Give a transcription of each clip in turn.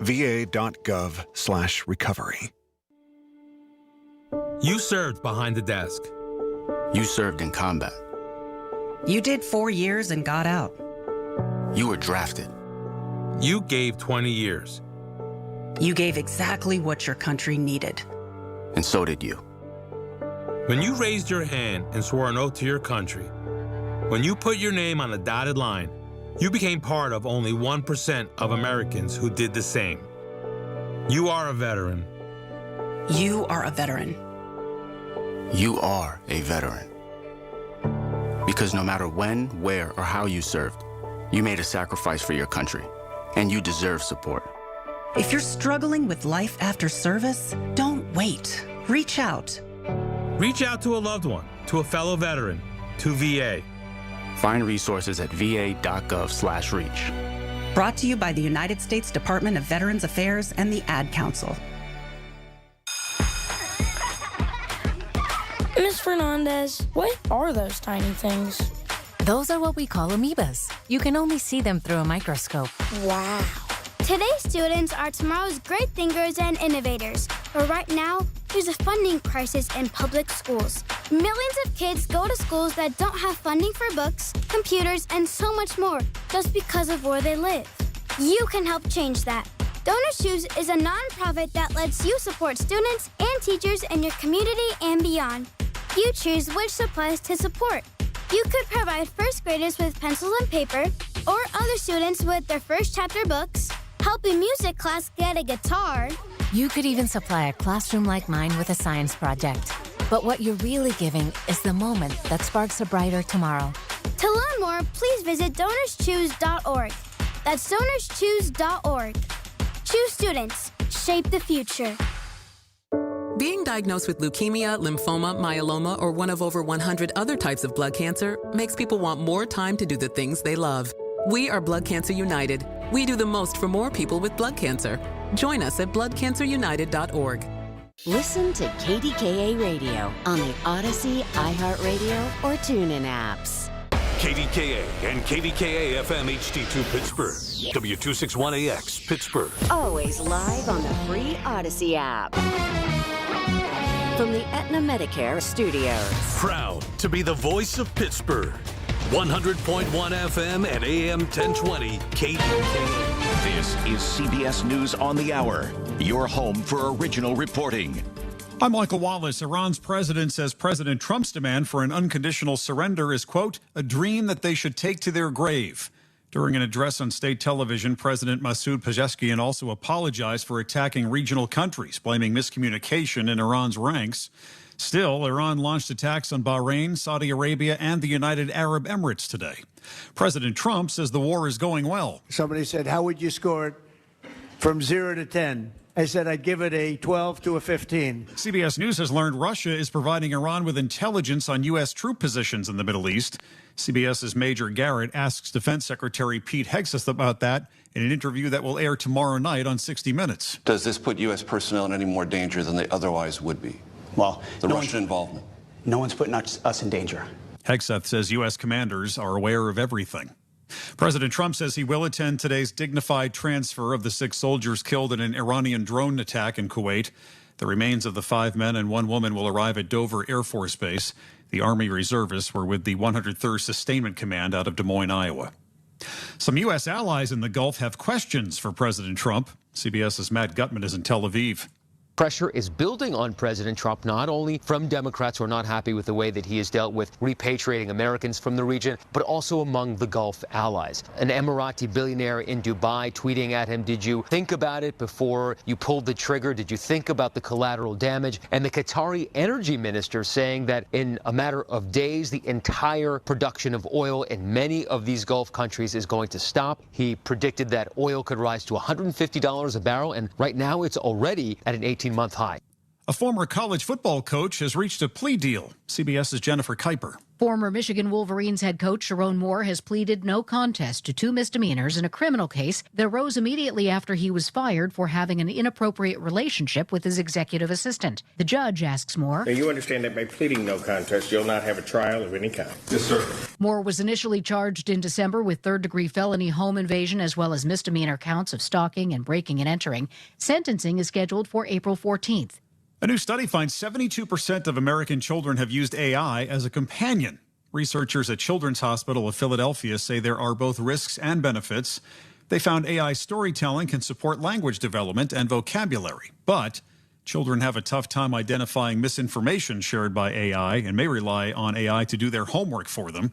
va.gov/recovery. You served behind the desk. You served in combat. You did 4 years and got out. You were drafted. You gave 20 years. You gave exactly what your country needed. And so did you. When you raised your hand and swore an oath to your country, when you put your name on a dotted line, you became part of only 1% of Americans who did the same. You are a veteran. You are a veteran. You are a veteran. Because no matter when, where, or how you served, you made a sacrifice for your country, and you deserve support. If you're struggling with life after service, don't wait. Reach out. Reach out to a loved one, to a fellow veteran, to VA. Find resources at va.gov/reach. Brought to you by the United States Department of Veterans Affairs and the Ad Council. Ms. Fernandez, what are those tiny things? Those are what we call amoebas. You can only see them through a microscope. Wow. Today's students are tomorrow's great thinkers and innovators. But right now, there's a funding crisis in public schools. Millions of kids go to schools that don't have funding for books, computers, and so much more just because of where they live. You can help change that. Donor Shoes is a nonprofit that lets you support students and teachers in your community and beyond. You choose which supplies to support. You could provide first graders with pencils and paper, or other students with their first chapter books, help a music class get a guitar. You could even supply a classroom like mine with a science project. But what you're really giving is the moment that sparks a brighter tomorrow. To learn more, please visit DonorsChoose.org. That's DonorsChoose.org. Choose students. Shape the future. Being diagnosed with leukemia, lymphoma, myeloma, or one of over 100 other types of blood cancer makes people want more time to do the things they love. We are Blood Cancer United. We do the most for more people with blood cancer. Join us at bloodcancerunited.org. Listen to KDKA Radio on the Odyssey, iHeartRadio, or TuneIn apps. KDKA and KDKA-FM HD2 Pittsburgh. W261AX Pittsburgh. Always live on the free Odyssey app. From the Aetna Medicare studios. Proud to be the voice of Pittsburgh. 100.1 FM and AM 1020 KDKA. This is CBS News on the Hour, your home for original reporting. I'm Michael Wallace. Iran's president says President Trump's demand for an unconditional surrender is, quote, a dream that they should take to their grave. During an address on state television, President Masoud Pezeshkian also apologized for attacking regional countries, blaming miscommunication in Iran's ranks. Still, Iran launched attacks on Bahrain, Saudi Arabia, and the United Arab Emirates today. President Trump says the war is going well. Somebody said, how would you score it from 0 to 10? I said I'd give it a 12 to a 15. CBS News has learned Russia is providing Iran with intelligence on U.S. troop positions in the Middle East. CBS's Major Garrett asks Defense Secretary Pete Hegseth about that in an interview that will air tomorrow night on 60 Minutes. Does this put U.S. personnel in any more danger than they otherwise would be? Well, the Russian involvement. No one's putting us in danger. Hegseth says U.S. commanders are aware of everything. President Trump says he will attend today's dignified transfer of the 6 soldiers killed in an Iranian drone attack in Kuwait. The remains of the 5 men and 1 woman will arrive at Dover Air Force Base. The Army reservists were with the 103rd Sustainment Command out of Des Moines, Iowa. Some U.S. allies in the Gulf have questions for President Trump. CBS's Matt Gutman is in Tel Aviv. Pressure is building on President Trump, not only from Democrats who are not happy with the way that he has dealt with repatriating Americans from the region, but also among the Gulf allies. An Emirati billionaire in Dubai tweeting at him, did you think about it before you pulled the trigger? Did you think about the collateral damage? And the Qatari energy minister saying that in a matter of days, the entire production of oil in many of these Gulf countries is going to stop. He predicted that oil could rise to $150 a barrel, and right now it's already at an 18-month high. A former college football coach has reached a plea deal. CBS's Jennifer Kuiper. Former Michigan Wolverines head coach Sharon Moore has pleaded no contest to 2 misdemeanors in a criminal case that arose immediately after he was fired for having an inappropriate relationship with his executive assistant. The judge asks Moore, Now, you understand that by pleading no contest, you'll not have a trial of any kind? Yes, sir. Moore was initially charged in December with third-degree felony home invasion as well as misdemeanor counts of stalking and breaking and entering. Sentencing is scheduled for April 14th. A new study finds 72% of American children have used AI as a companion. Researchers at Children's Hospital of Philadelphia say there are both risks and benefits. They found AI storytelling can support language development and vocabulary, but children have a tough time identifying misinformation shared by AI and may rely on AI to do their homework for them.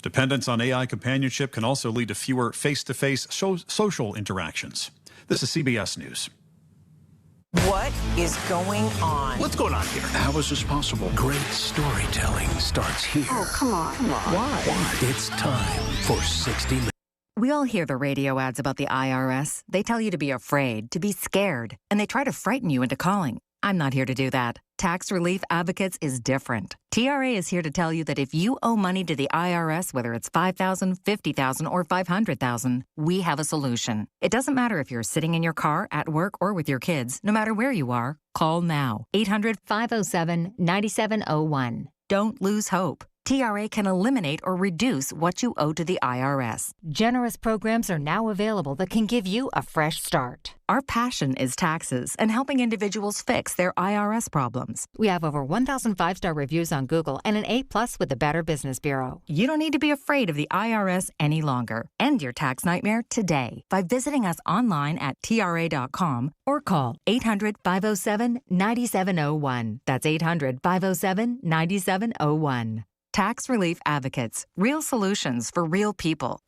Dependence on AI companionship can also lead to fewer face-to-face social interactions. This is CBS News. What is going on? What's going on here? How is this possible? Great storytelling starts here. Oh, come on. Why? It's time for 60 Minutes. We all hear the radio ads about the IRS. They tell you to be afraid, to be scared, and they try to frighten you into calling. I'm not here to do that. Tax Relief Advocates is different. TRA is here to tell you that if you owe money to the IRS, whether it's $5,000, $50,000, or $500,000, we have a solution. It doesn't matter if you're sitting in your car, at work, or with your kids. No matter where you are, call now. 800-507-9701. Don't lose hope. TRA can eliminate or reduce what you owe to the IRS. Generous programs are now available that can give you a fresh start. Our passion is taxes and helping individuals fix their IRS problems. We have over 1,000 5-star reviews on Google and an A+ with the Better Business Bureau. You don't need to be afraid of the IRS any longer. End your tax nightmare today by visiting us online at TRA.com or call 800-507-9701. That's 800-507-9701. Tax Relief Advocates. Real solutions for real people.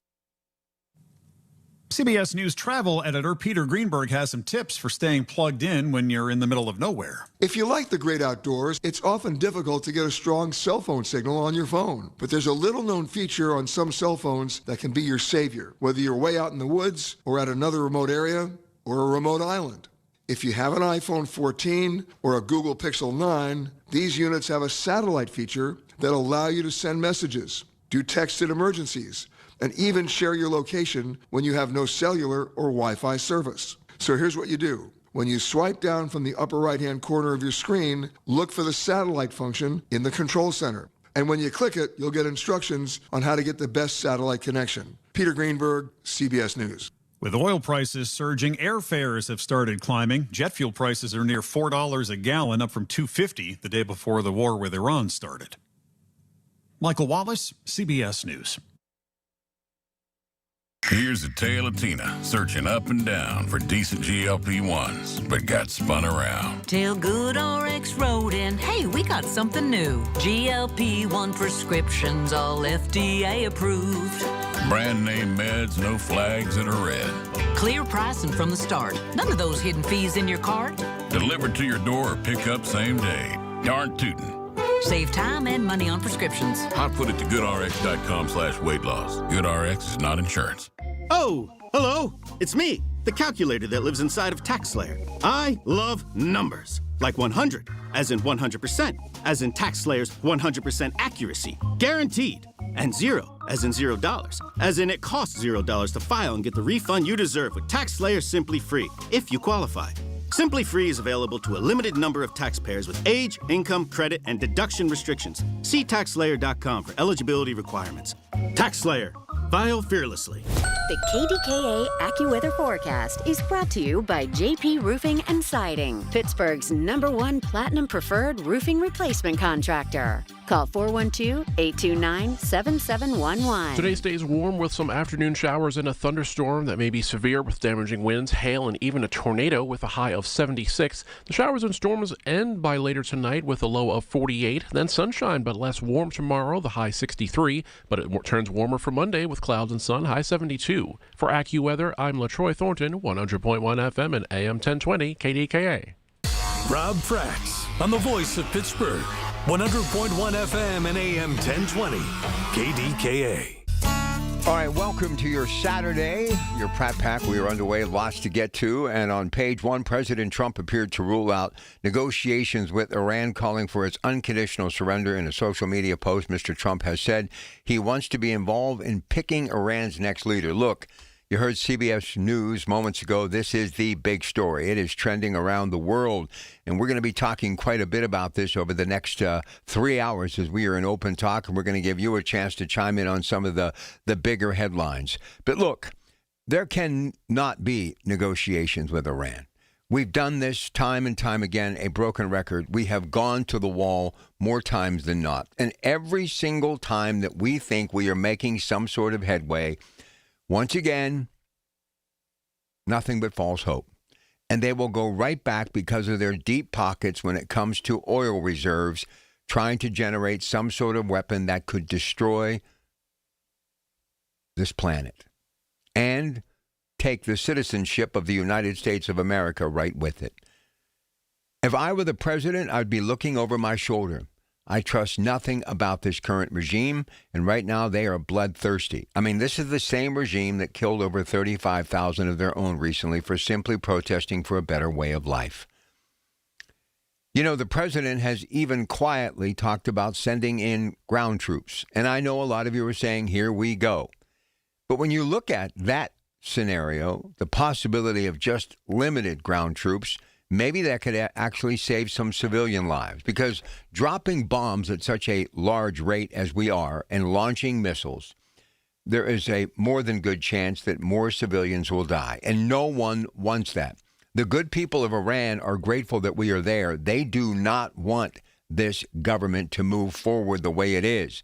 CBS News travel editor Peter Greenberg has some tips for staying plugged in when you're in the middle of nowhere. If you like the great outdoors, it's often difficult to get a strong cell phone signal on your phone. But there's a little-known feature on some cell phones that can be your savior, whether you're way out in the woods or at another remote area or a remote island. If you have an iPhone 14 or a Google Pixel 9, these units have a satellite feature that allow you to send messages, do texted emergencies, and even share your location when you have no cellular or Wi-Fi service. So here's what you do. When you swipe down from the upper right-hand corner of your screen, look for the satellite function in the control center. And when you click it, you'll get instructions on how to get the best satellite connection. Peter Greenberg, CBS News. With oil prices surging, airfares have started climbing. Jet fuel prices are near $4 a gallon, up from $2.50 the day before the war with Iran started. Michael Wallace, CBS News. Here's a tale of Tina searching up and down for decent GLP-1s, but got spun around. Tell Good RX Rodin, hey, we got something new. GLP-1 prescriptions, all FDA approved. Brand name meds, no flags that are red. Clear pricing from the start. None of those hidden fees in your cart. Delivered to your door or pick up same day. Darn tootin'. Save time and money on prescriptions. I'd put it to goodrx.com/weight loss. GoodRx is not insurance. Oh, hello. It's me, the calculator that lives inside of TaxSlayer. I love numbers. Like 100, as in 100%, as in TaxSlayer's 100% accuracy, guaranteed. And 0, as in $0, as in it costs $0 to file and get the refund you deserve with TaxSlayer Simply Free, if you qualify. Simply Free is available to a limited number of taxpayers with age, income, credit, and deduction restrictions. See TaxSlayer.com for eligibility requirements. TaxSlayer. File fearlessly. The KDKA AccuWeather forecast is brought to you by JP Roofing and Siding, Pittsburgh's #1 Platinum Preferred Roofing Replacement Contractor. Call 412-829-7711. Today stays warm with some afternoon showers and a thunderstorm that may be severe with damaging winds, hail, and even a tornado with a high of 76. The showers and storms end by later tonight with a low of 48. Then sunshine, but less warm tomorrow, the high 63. But it turns warmer for Monday with clouds and sun, high 72. For AccuWeather, I'm LaTroy Thornton, 100.1 FM and AM 1020 KDKA. Rob Frax on the voice of Pittsburgh, 100.1 FM and AM 1020 KDKA. All right, welcome to your Saturday, your Pratt Pack. We are underway, lots to get to. And on page one, President Trump appeared to rule out negotiations with Iran, calling for its unconditional surrender. In a social media post, Mr. Trump has said he wants to be involved in picking Iran's next leader. Look, you heard CBS News moments ago. This is the big story. It is trending around the world, and we're going to be talking quite a bit about this over the next 3 hours as we are in open talk, and we're going to give you a chance to chime in on some of the bigger headlines. But look, there can not be negotiations with Iran. We've done this time and time again, a broken record. We have gone to the wall more times than not, and every single time that we think we are making some sort of headway, once again, nothing but false hope. And they will go right back because of their deep pockets when it comes to oil reserves, trying to generate some sort of weapon that could destroy this planet and take the citizenship of the United States of America right with it. If I were the president, I'd be looking over my shoulder. I trust nothing about this current regime, and right now they are bloodthirsty. I mean, this is the same regime that killed over 35,000 of their own recently for simply protesting for a better way of life. You know, the president has even quietly talked about sending in ground troops, and I know a lot of you are saying, here we go. But when you look at that scenario, the possibility of just limited ground troops, maybe that could actually save some civilian lives, because dropping bombs at such a large rate as we are and launching missiles, there is a more than good chance that more civilians will die. And no one wants that. The good people of Iran are grateful that we are there. They do not want this government to move forward the way it is.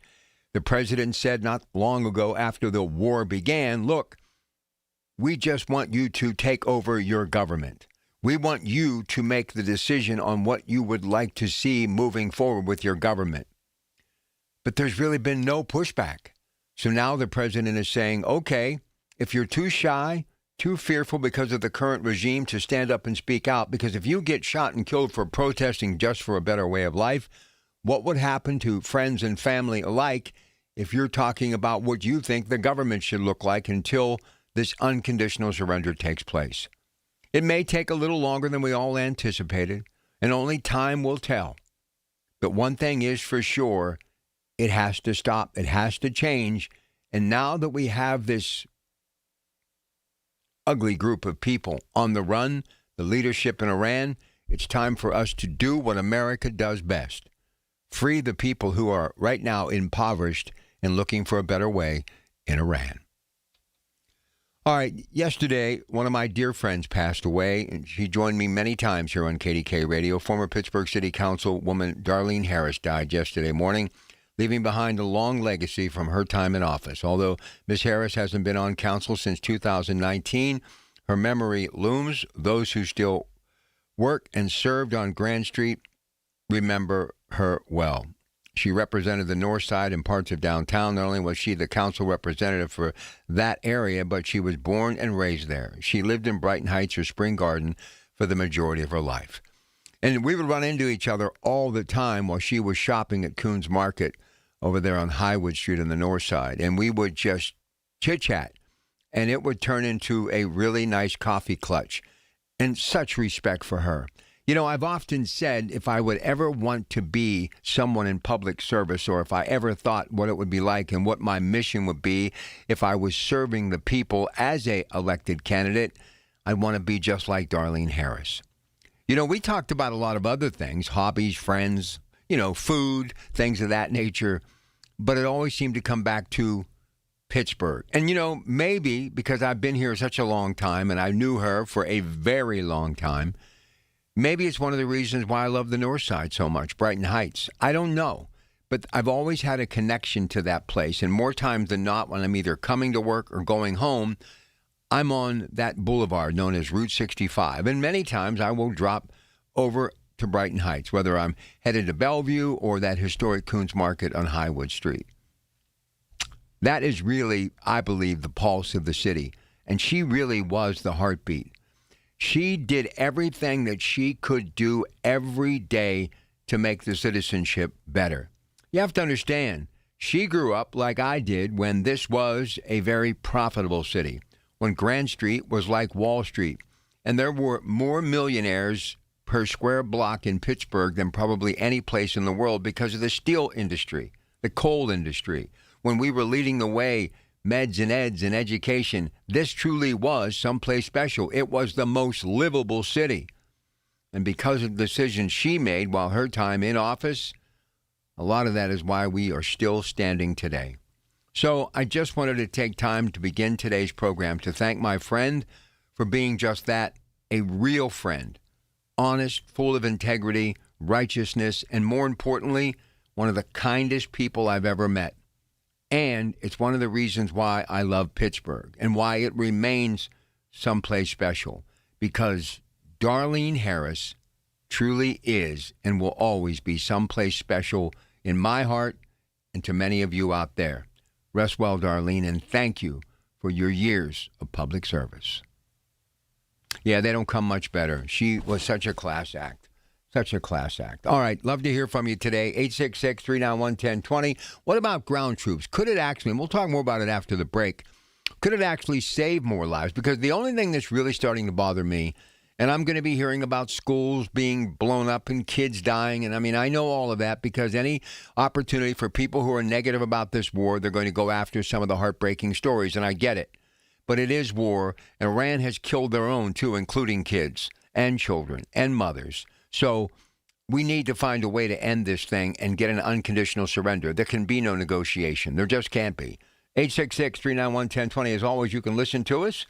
The president said not long ago after the war began, look, we just want you to take over your government. We want you to make the decision on what you would like to see moving forward with your government. But there's really been no pushback. So now the president is saying, okay, if you're too shy, too fearful because of the current regime to stand up and speak out, because if you get shot and killed for protesting just for a better way of life, what would happen to friends and family alike if you're talking about what you think the government should look like until this unconditional surrender takes place? It may take a little longer than we all anticipated, and only time will tell. But one thing is for sure, it has to stop. It has to change. And now that we have this ugly group of people on the run, the leadership in Iran, it's time for us to do what America does best. Free the people who are right now impoverished and looking for a better way in Iran. All right, yesterday, one of my dear friends passed away, and she joined me many times here on KDKA Radio. Former Pittsburgh City Councilwoman Darlene Harris died yesterday morning, leaving behind a long legacy from her time in office. Although Ms. Harris hasn't been on council since 2019, her memory looms. Those who still work and served on Grand Street remember her well. She represented the north side and parts of downtown. Not only was she the council representative for that area, but she was born and raised there. She lived in Brighton Heights or Spring Garden for the majority of her life. And we would run into each other all the time while she was shopping at Coons Market over there on Highwood Street on the north side. And we would just chit-chat, and it would turn into a really nice coffee clutch. And such respect for her. You know, I've often said if I would ever want to be someone in public service, or if I ever thought what it would be like and what my mission would be if I was serving the people as a elected candidate, I'd want to be just like Darlene Harris. You know, we talked about a lot of other things, hobbies, friends, you know, food, things of that nature, but it always seemed to come back to Pittsburgh. And, you know, maybe because I've been here such a long time and I knew her for a very long time, maybe it's one of the reasons why I love the north side so much, Brighton Heights. I don't know, but I've always had a connection to that place. And more times than not, when I'm either coming to work or going home, I'm on that boulevard known as Route 65. And many times I will drop over to Brighton Heights, whether I'm headed to Bellevue or that historic Coons Market on Highwood Street. That is really, I believe, the pulse of the city. And she really was the heartbeat. She did everything that she could do every day to make the citizenship better. You have to understand, She grew up like I did when this was a very profitable city, when Grand Street was like Wall Street, and there were more millionaires per square block in Pittsburgh than probably any place in the world because of the steel industry, the coal industry. When we were leading the way, meds and eds and education, this truly was someplace special. It was the most livable city. And because of the decisions she made while her time in office, a lot of that is why we are still standing today. So I just wanted to take time to begin today's program to thank my friend for being just that, a real friend, honest, full of integrity, righteousness, and more importantly, one of the kindest people I've ever met. And it's one of the reasons why I love Pittsburgh and why it remains someplace special, because Darlene Harris truly is and will always be someplace special in my heart and to many of you out there. Rest well, Darlene, and thank you for your years of public service. Yeah, they don't come much better. She was such a class act. Such a class act. All right, love to hear from you today. 866-391-1020. What about ground troops? Could it actually, and we'll talk more about it after the break, could it actually save more lives? Because the only thing that's really starting to bother me, and I'm going to be hearing about schools being blown up and kids dying, and I mean, I know all of that because any opportunity for people who are negative about this war, they're going to go after some of the heartbreaking stories, and I get it. But it is war, and Iran has killed their own, too, including kids and children and mothers. So we need to find a way to end this thing and get an unconditional surrender. There can be no negotiation. There just can't be. 866-391-1020. As always, you can listen to us.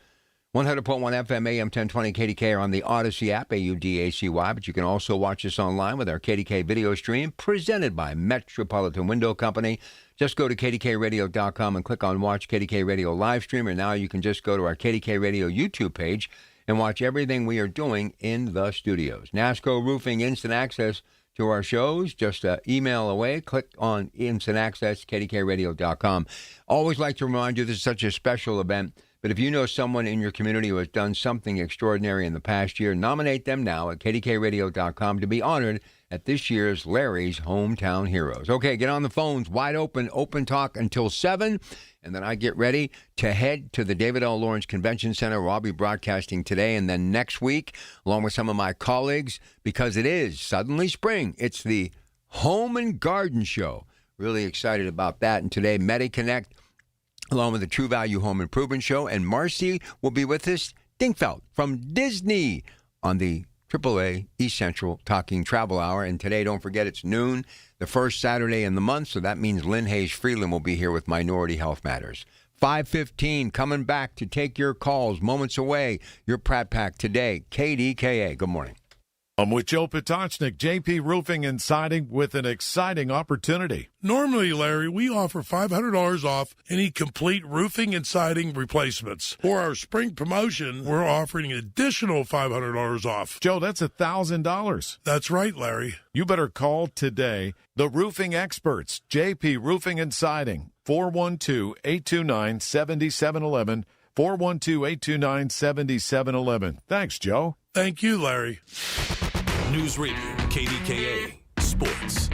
100.1 FM, AM 1020, KDKA on the Odyssey app, AUDACY. But you can also watch us online with our KDK video stream presented by Metropolitan Window Company. Just go to KDKRadio.com and click on Watch KDK Radio Livestream. Or now you can just go to our KDK Radio YouTube page and watch everything we are doing in the studios. NASCO Roofing Instant Access to our shows. Just email away. Click on Instant Access, KDKRadio.com. Always like to remind you this is such a special event. But if you know someone in your community who has done something extraordinary in the past year, nominate them now at KDKRadio.com to be honored at this year's Larry's Hometown Heroes. Okay, get on the phones, wide open, open talk until 7, and then I get ready to head to the David L. Lawrence Convention Center, where I'll be broadcasting today and then next week, along with some of my colleagues, because it is suddenly spring. It's the Home and Garden Show. Really excited about that. And today, MediConnect, along with the True Value Home Improvement Show, and Marcy will be with us, Dingfeld from Disney, on the AAA East Central Talking Travel Hour. And today, don't forget, it's noon, the first Saturday in the month, so that means Lynn Hayes Freeland will be here with Minority Health Matters. 5:15, coming back to take your calls, moments away, your Pratt Pack today, KDKA. Good morning. I'm with Joe Potocznik, JP Roofing and Siding, with an exciting opportunity. Normally, Larry, we offer $500 off any complete roofing and siding replacements. For our spring promotion, we're offering an additional $500 off. Joe, that's $1,000. That's right, Larry. You better call today. The roofing experts, JP Roofing and Siding, 412-829-7711, 412-829-7711. Thanks, Joe. Thank you, Larry. News Radio, KDKA, Sports.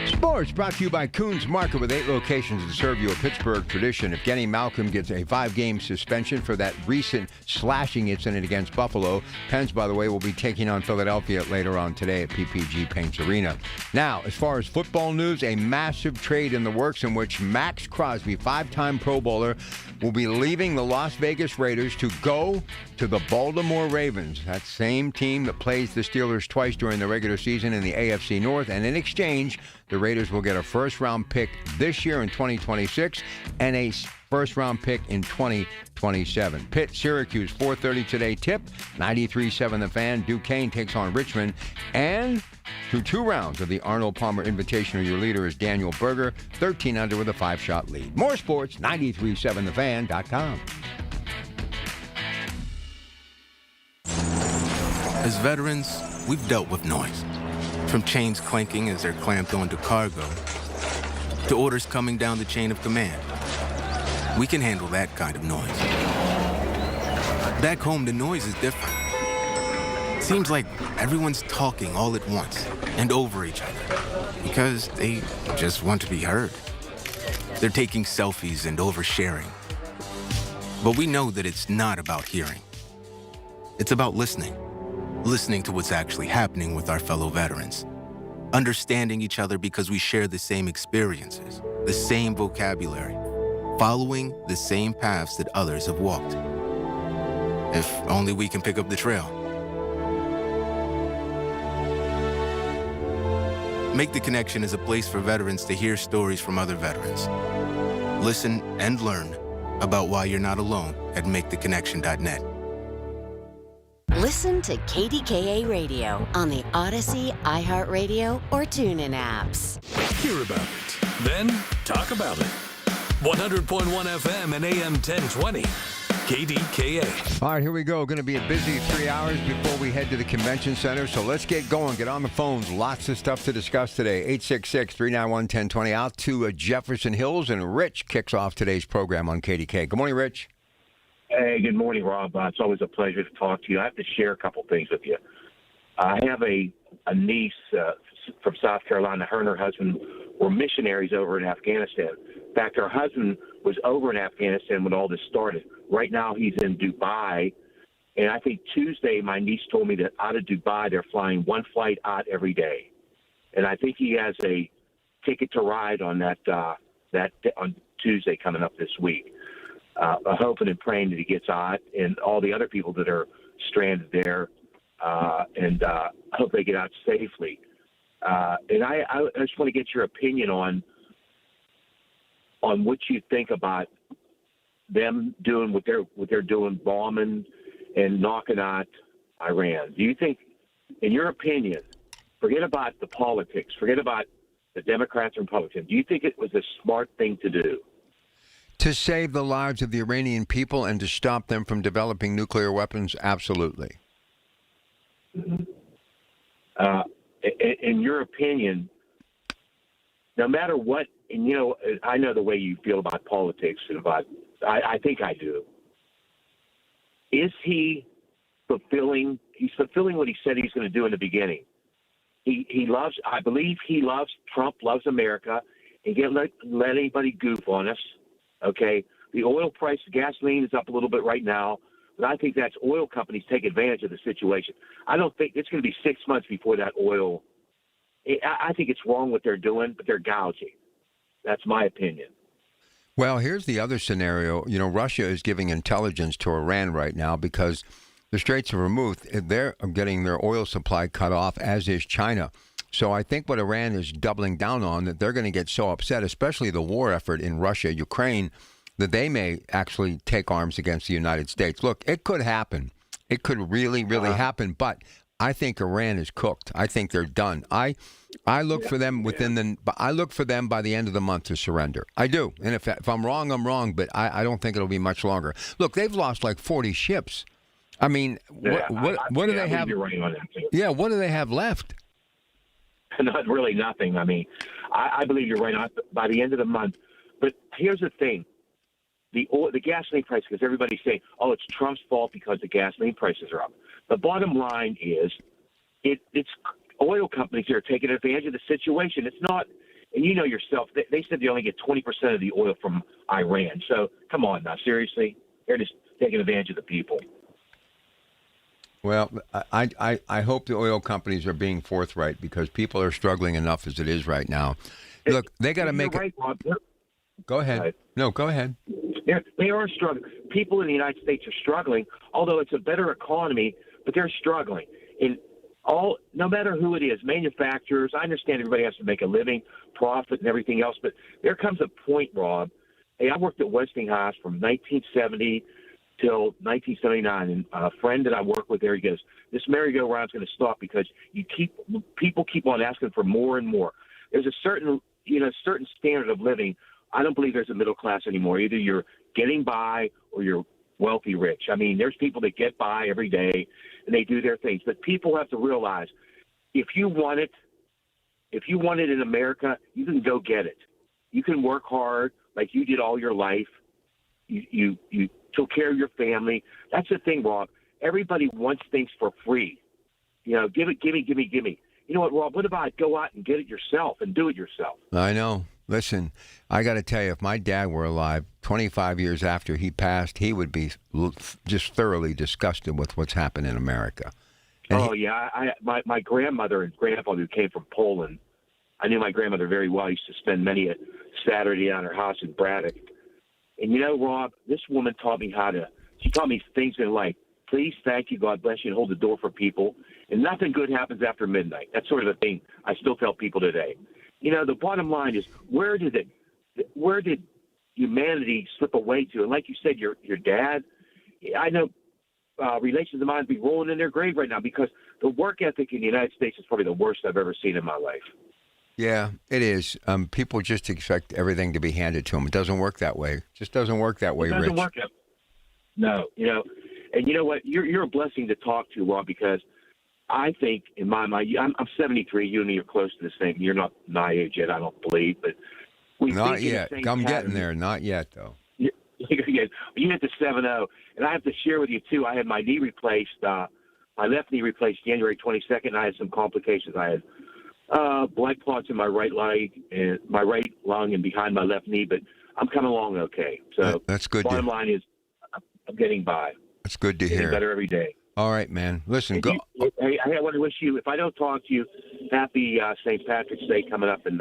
Sports brought to you by Coons Market, with 8 locations to serve you a Pittsburgh tradition. If Kenny Malcolm gets a 5-game suspension for that recent slashing incident against Buffalo, Pens, by the way, will be taking on Philadelphia later on today at PPG Paints Arena. Now, as far as football news, a massive trade in the works in which Max Crosby, 5-time Pro Bowler, will be leaving the Las Vegas Raiders to go to the Baltimore Ravens, that same team that plays the Steelers twice during the regular season in the AFC North. And in exchange, the Raiders will get a first-round pick this year in 2026 and a first-round pick in 2027. Pitt, Syracuse, 4:30 today tip, 93.7 The Fan. Duquesne takes on Richmond. And through 2 rounds of the Arnold Palmer Invitational, your leader is Daniel Berger, 13 under with a 5-shot lead. More sports, 937thefan.com. As veterans, we've dealt with noise. From chains clanking as they're clamped onto cargo, to orders coming down the chain of command. We can handle that kind of noise. Back home, the noise is different. Seems like everyone's talking all at once and over each other because they just want to be heard. They're taking selfies and oversharing. But we know that it's not about hearing. It's about listening. Listening to what's actually happening with our fellow veterans. Understanding each other because we share the same experiences, the same vocabulary, following the same paths that others have walked. If only we can pick up the trail. Make the Connection is a place for veterans to hear stories from other veterans. Listen and learn about why you're not alone at maketheconnection.net. Listen to KDKA Radio on the Odyssey, iHeartRadio, or TuneIn apps. Hear about it, then talk about it. 100.1 FM and AM 1020. KDKA. All right, here we go. Going to be a busy 3 hours before we head to the convention center. So let's get going. Get on the phones. Lots of stuff to discuss today. 866-391-1020. Out to Jefferson Hills, and Rich kicks off today's program on KDK. Good morning, Rich. Hey, good morning, Rob. It's always a pleasure to talk to you. I have to share a couple things with you. I have a niece from South Carolina. Her and her husband were missionaries over in Afghanistan. In fact, her husband was over in Afghanistan when all this started. Right now, he's in Dubai. And I think Tuesday, my niece told me that out of Dubai, they're flying one flight out every day. And I think he has a ticket to ride on that on Tuesday coming up this week. Hoping and praying that he gets out, and all the other people that are stranded there, and hope they get out safely. And I just want to get your opinion on what you think about them doing what they're doing, bombing and knocking out Iran. Do you think, in your opinion, forget about the politics, forget about the Democrats and Republicans, do you think it was a smart thing to do? To save the lives of the Iranian people and to stop them from developing nuclear weapons? Absolutely. Mm-hmm. In your opinion, no matter what, and you know, I know the way you feel about politics and about, I think I do. Is he fulfilling? He's fulfilling what he said he's going to do in the beginning. He loves. I believe he loves. Trump loves America, and can't let anybody goof on us. Okay, the oil price, gasoline is up a little bit right now, but I think that's oil companies take advantage of the situation. I don't think it's going to be 6 months before that oil. I think it's wrong what they're doing, but they're gouging. That's my opinion. Well, here's the other scenario. You know, Russia is giving intelligence to Iran right now because the Straits of Hormuz, they're getting their oil supply cut off, as is China. So I think what Iran is doubling down on, that they're going to get so upset, especially the war effort in Russia, Ukraine, that they may actually take arms against the United States. Look, it could happen. It could really, really happen. But I think Iran is cooked. I think they're done. I look for them I look for them by the end of the month to surrender. I do. And if I'm wrong, I'm wrong. But I don't think it'll be much longer. Look, they've lost like 40 ships. I mean, what do they have? You're right on that too. Yeah, what do they have left? Not really nothing. I mean, I believe you're right on by the end of the month. But here's the thing. The gasoline price, because everybody's saying, oh, it's Trump's fault because the gasoline prices are up. The bottom line is it's oil companies that are taking advantage of the situation. It's not, and you know yourself, they said they only get 20% of the oil from Iran. So come on now, seriously? They're just taking advantage of the people. Well, I hope the oil companies are being forthright because people are struggling enough as it is right now. Look, they got to make it. Rob. Go ahead. Right. No, go ahead. They are struggling. People in the United States are struggling, although it's a better economy, but they're struggling. No matter who it is, manufacturers, I understand everybody has to make a living, profit, and everything else, but there comes a point, Rob. Hey, I worked at Westinghouse from 1970 till 1979, and a friend that I work with there, he goes, this merry-go-round's going to stop because people keep on asking for more and more. There's a certain standard of living. I don't believe there's a middle class anymore. Either you're getting by or you're wealthy rich. I mean, there's people that get by every day and they do their things. But people have to realize if you want it in America, you can go get it. You can work hard like you did all your life. You took care of your family. That's the thing, Rob. Everybody wants things for free. You know, give me. You know what, Rob? What about go out and get it yourself and do it yourself? I know. Listen, I got to tell you, if my dad were alive 25 years after he passed, he would be just thoroughly disgusted with what's happened in America. And my grandmother and grandfather who came from Poland, I knew my grandmother very well. I used to spend many a Saturday on her house in Braddock. And you know, Rob, this woman taught me she taught me things in life. Please, thank you, God bless you, and hold the door for people. And nothing good happens after midnight. That's sort of the thing I still tell people today. You know, the bottom line is, where did humanity slip away to? And like you said, your dad, I know relations of mine be rolling in their grave right now because the work ethic in the United States is probably the worst I've ever seen in my life. Yeah, it is. People just expect everything to be handed to them. It doesn't work that way. It just doesn't work that way, Rich. It doesn't work that way. No, you know, and you know what? You're a blessing to talk to, Rob, because I think in my mind, I'm 73. You and me are close to the same. You're not my age yet, I don't believe, but we not think yet. In the same I'm pattern. getting there. Not yet, though. You hit the 7-0, and I have to share with you too. I had my knee replaced, my left knee replaced January 22nd. And I had some complications. I had blood clots in my right leg and my right lung and behind my left knee, but I'm coming along okay. So that's good. Bottom line is, I'm getting by. That's good to Getting hear. better every day. All right, man. Listen, go. Hey, I want to wish you, if I don't talk to you, happy St. Patrick's Day coming up, and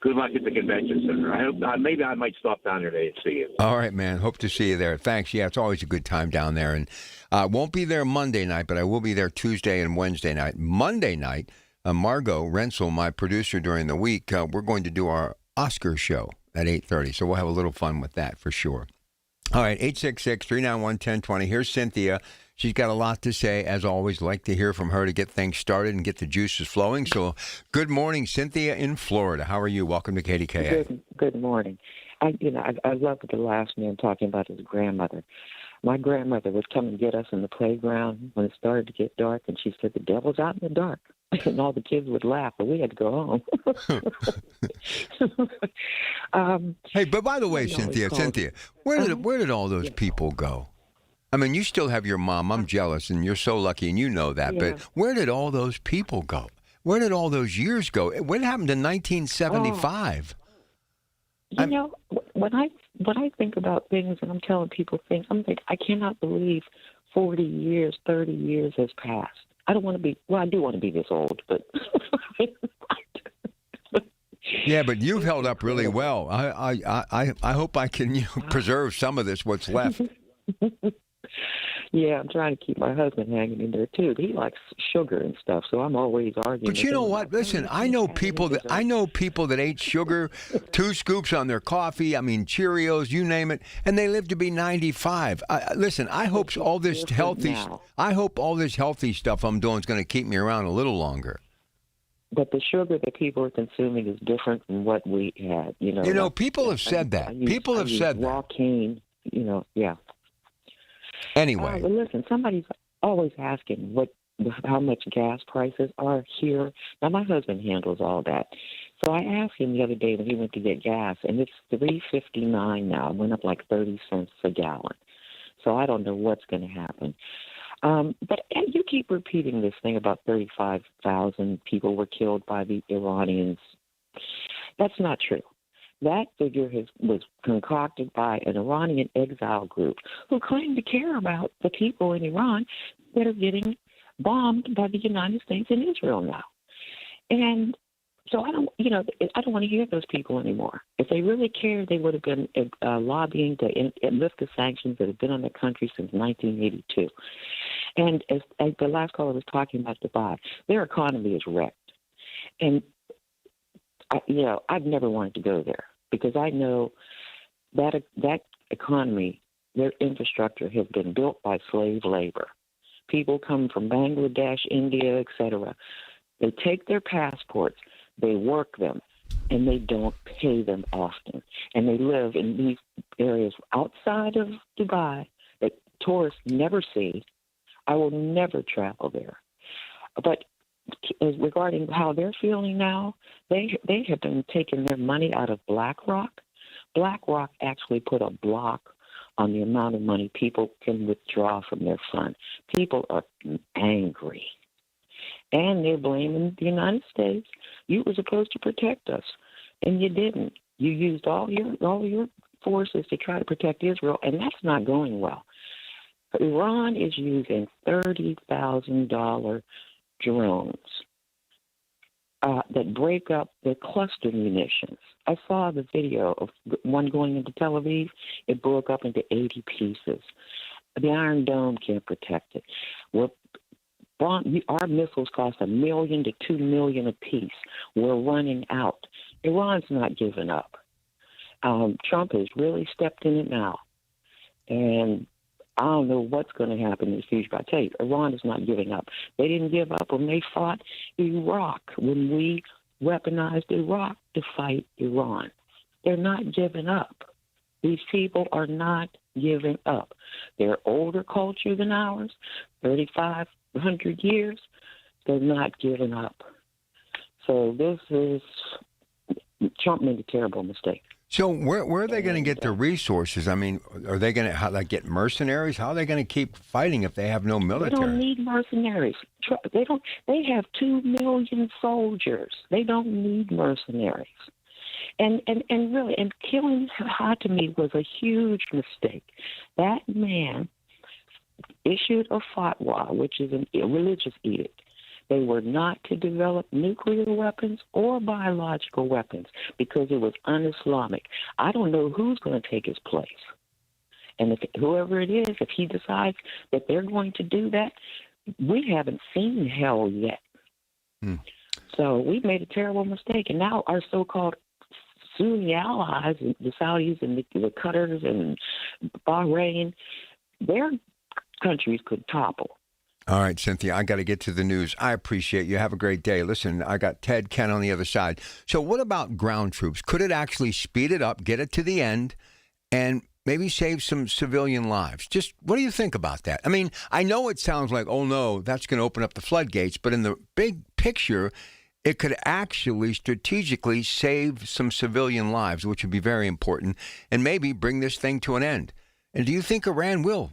good luck at the convention center. I hope maybe I might stop down there today and see you. All right, man. Hope to see you there. Thanks. Yeah, it's always a good time down there. And I won't be there Monday night, but I will be there Tuesday and Wednesday night. Monday night, Margot Rensel, my producer during the week, we're going to do our Oscar show at 8:30. So we'll have a little fun with that for sure. All right, 866-391-1020. Here's Cynthia. She's got a lot to say. As always, like to hear from her to get things started and get the juices flowing. So good morning, Cynthia in Florida. How are you? Welcome to KDKA. Good morning. I love the last man talking about his grandmother. My grandmother would come and get us in the playground when it started to get dark, and she said, "The devil's out in the dark." And all the kids would laugh, but we had to go home. Hey, but by the way, Cynthia, where did all those people go? I mean, you still have your mom. I'm jealous, and you're so lucky, and you know that. Yeah. But where did all those people go? Where did all those years go? What happened in 1975? You know, when I think about things and I'm telling people things, I'm thinking, I cannot believe 40 years, 30 years has passed. I don't want to be, well, I do want to be this old, but. Yeah, but you've held up really well. I hope I can preserve some of this, what's left. Yeah, I'm trying to keep my husband hanging in there too. He likes sugar and stuff, so I'm always arguing. But you know what? Listen, I know people that ate sugar, 2 scoops on their coffee. I mean, Cheerios, you name it, and they live to be 95. Listen, I hope all this healthy stuff I'm doing is going to keep me around a little longer. But the sugar that people are consuming is different from what we had. You know, people have said that. People have said that. Raw cane. You know, yeah. Anyway. Well, listen, somebody's always asking how much gas prices are here. Now, my husband handles all that. So I asked him the other day when he went to get gas, and it's $3.59 now. It went up like 30 cents a gallon. So I don't know what's going to happen. But you keep repeating this thing about 35,000 people were killed by the Iranians. That's not true. That figure was concocted by an Iranian exile group who claim to care about the people in Iran that are getting bombed by the United States and Israel now. And so I don't want to hear those people anymore. If they really cared, they would have been lobbying to lift the sanctions that have been on the country since 1982. And as the last caller was talking about Dubai, their economy is wrecked. And I've never wanted to go there, because I know that economy, their infrastructure has been built by slave labor. People come from Bangladesh, India, etc. They take their passports, they work them, and they don't pay them often. And they live in these areas outside of Dubai that tourists never see. I will never travel there. But regarding how they're feeling now, they have been taking their money out of BlackRock. BlackRock actually put a block on the amount of money people can withdraw from their fund. People are angry. And they're blaming the United States. You were supposed to protect us, and you didn't. You used all your forces to try to protect Israel, and that's not going well. Iran is using $30,000 drones that break up the cluster munitions. I saw the video of one going into Tel Aviv. It broke up into 80 pieces. The Iron Dome can't protect it. Our missiles cost $1 million to $2 million apiece. We're running out. Iran's not giving up. Trump has really stepped in it now. And I don't know what's going to happen in the future, but I tell you, Iran is not giving up. They didn't give up when they fought Iraq, when we weaponized Iraq to fight Iran. They're not giving up. These people are not giving up. They're older culture than ours, 3,500 years. They're not giving up. So Trump made a terrible mistake. So where are they going to get the resources? I mean, are they going to get mercenaries? How are they going to keep fighting if they have no military? They don't need mercenaries. They have 2 million soldiers. They don't need mercenaries. And killing Hatami was a huge mistake. That man issued a fatwa, which is a religious edict. They were not to develop nuclear weapons or biological weapons because it was un-Islamic. I don't know who's going to take his place. And whoever it is, if he decides that they're going to do that, we haven't seen hell yet. So we've made a terrible mistake. And now our so-called Sunni allies, the Saudis and the Qatars and Bahrain, their countries could topple. All right, Cynthia, I got to get to the news. I appreciate you. Have a great day. Listen, I got Ted, Ken on the other side. So what about ground troops? Could it actually speed it up, get it to the end, and maybe save some civilian lives? Just what do you think about that? I mean, I know it sounds like, oh, no, that's going to open up the floodgates. But in the big picture, it could actually strategically save some civilian lives, which would be very important, and maybe bring this thing to an end. And do you think Iran will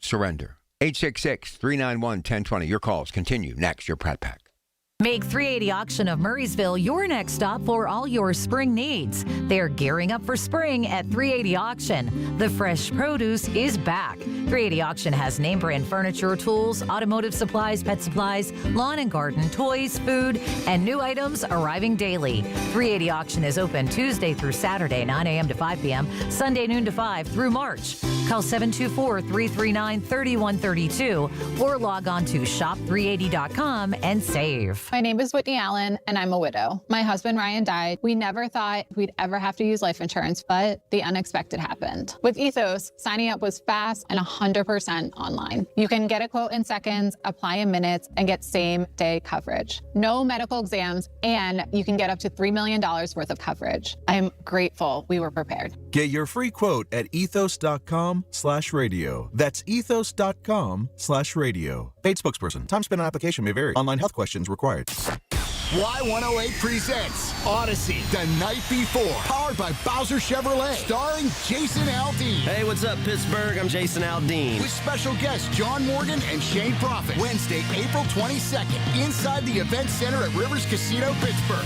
surrender? 866-391-1020. Your calls continue next. Your Pratt Pack. Make 380 Auction of Murraysville your next stop for all your spring needs. They're gearing up for spring at 380 Auction. The fresh produce is back. 380 Auction has name brand furniture, tools, automotive supplies, pet supplies, lawn and garden, toys, food, and new items arriving daily. 380 Auction is open Tuesday through Saturday, 9 a.m. to 5 p.m., Sunday noon to 5 through March. Call 724-339-3132 or log on to shop380.com and save. My name is Whitney Allen, and I'm a widow. My husband, Ryan, died. We never thought we'd ever have to use life insurance, but the unexpected happened. With Ethos, signing up was fast and 100% online. You can get a quote in seconds, apply in minutes, and get same-day coverage. No medical exams, and you can get up to $3 million worth of coverage. I'm grateful we were prepared. Get your free quote at ethos.com/radio. That's ethos.com/radio. Paid spokesperson. Time spent on application may vary. Online health questions required. Y108 presents Odyssey, The Night Before, powered by Bowser Chevrolet, starring Jason Aldean. Hey, what's up, Pittsburgh? I'm Jason Aldean. With special guests John Morgan and Shane Prophet. Wednesday, April 22nd, inside the Event Center at Rivers Casino, Pittsburgh.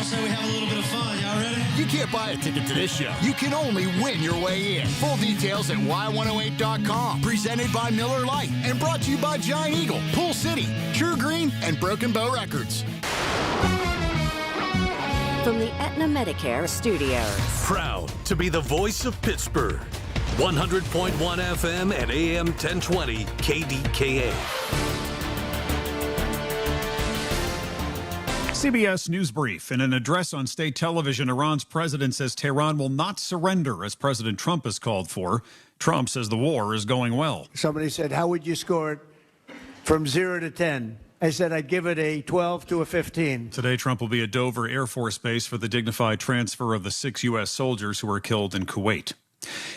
So we have a little bit of fun. Y'all ready? You can't buy a ticket to this show. You can only win your way in. Full details at y108.com. Presented by Miller Lite and brought to you by Giant Eagle, Pool City, True Green, and Broken Bow Records. From the Aetna Medicare Studios. Proud to be the voice of Pittsburgh. 100.1 FM and AM 1020 KDKA. CBS News Brief. In an address on state television, Iran's president says Tehran will not surrender as President Trump has called for. Trump says the war is going well. Somebody said, how would you score it from 0 to 10? I said I'd give it a 12 to a 15. Today, Trump will be at Dover Air Force Base for the dignified transfer of the 6 U.S. soldiers who were killed in Kuwait.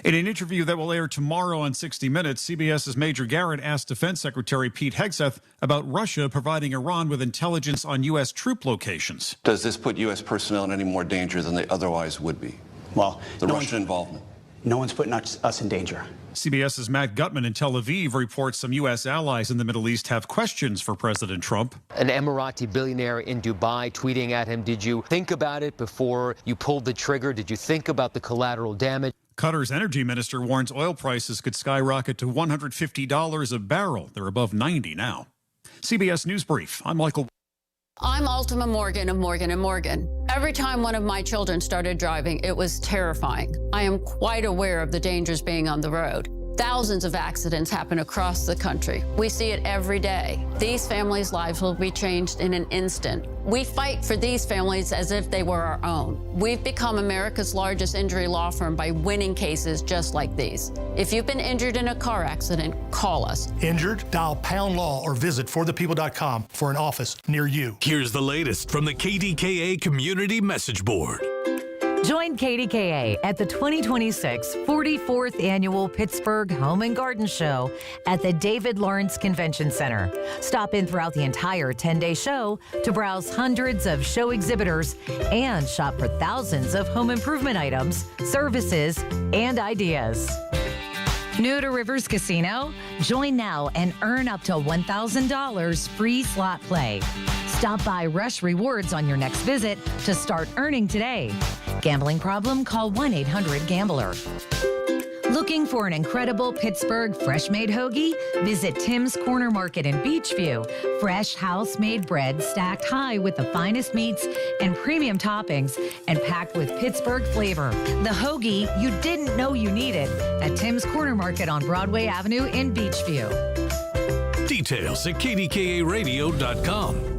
In an interview that will air tomorrow on 60 Minutes, CBS's Major Garrett asked Defense Secretary Pete Hegseth about Russia providing Iran with intelligence on U.S. troop locations. Does this put U.S. personnel in any more danger than they otherwise would be? Well, the Russian involvement. No one's putting us in danger. CBS's Matt Gutman in Tel Aviv reports some U.S. allies in the Middle East have questions for President Trump. An Emirati billionaire in Dubai tweeting at him, did you think about it before you pulled the trigger? Did you think about the collateral damage? Qatar's energy minister warns oil prices could skyrocket to $150 a barrel. They're above 90 now. CBS News Brief. I'm Michael. I'm Ultima Morgan of Morgan & Morgan. Every time one of my children started driving, it was terrifying. I am quite aware of the dangers being on the road. Thousands of accidents happen across the country. We see it every day. These families' lives will be changed in an instant. We fight for these families as if they were our own. We've become America's largest injury law firm by winning cases just like these. If you've been injured in a car accident, call us. Injured? Dial # law or visit forthepeople.com for an office near you. Here's the latest from the KDKA Community Message Board. Join KDKA at the 2026 44th Annual Pittsburgh Home and Garden Show at the David Lawrence Convention Center. Stop in throughout the entire 10-day show to browse hundreds of show exhibitors and shop for thousands of home improvement items, services, and ideas. New to Rivers Casino? Join now and earn up to $1,000 free slot play. Stop by Rush Rewards on your next visit to start earning today. Gambling problem? Call 1-800-GAMBLER. Looking for an incredible Pittsburgh fresh-made hoagie? Visit Tim's Corner Market in Beachview. Fresh house-made bread stacked high with the finest meats and premium toppings and packed with Pittsburgh flavor. The hoagie you didn't know you needed at Tim's Corner Market on Broadway Avenue in Beachview. Details at kdkaradio.com.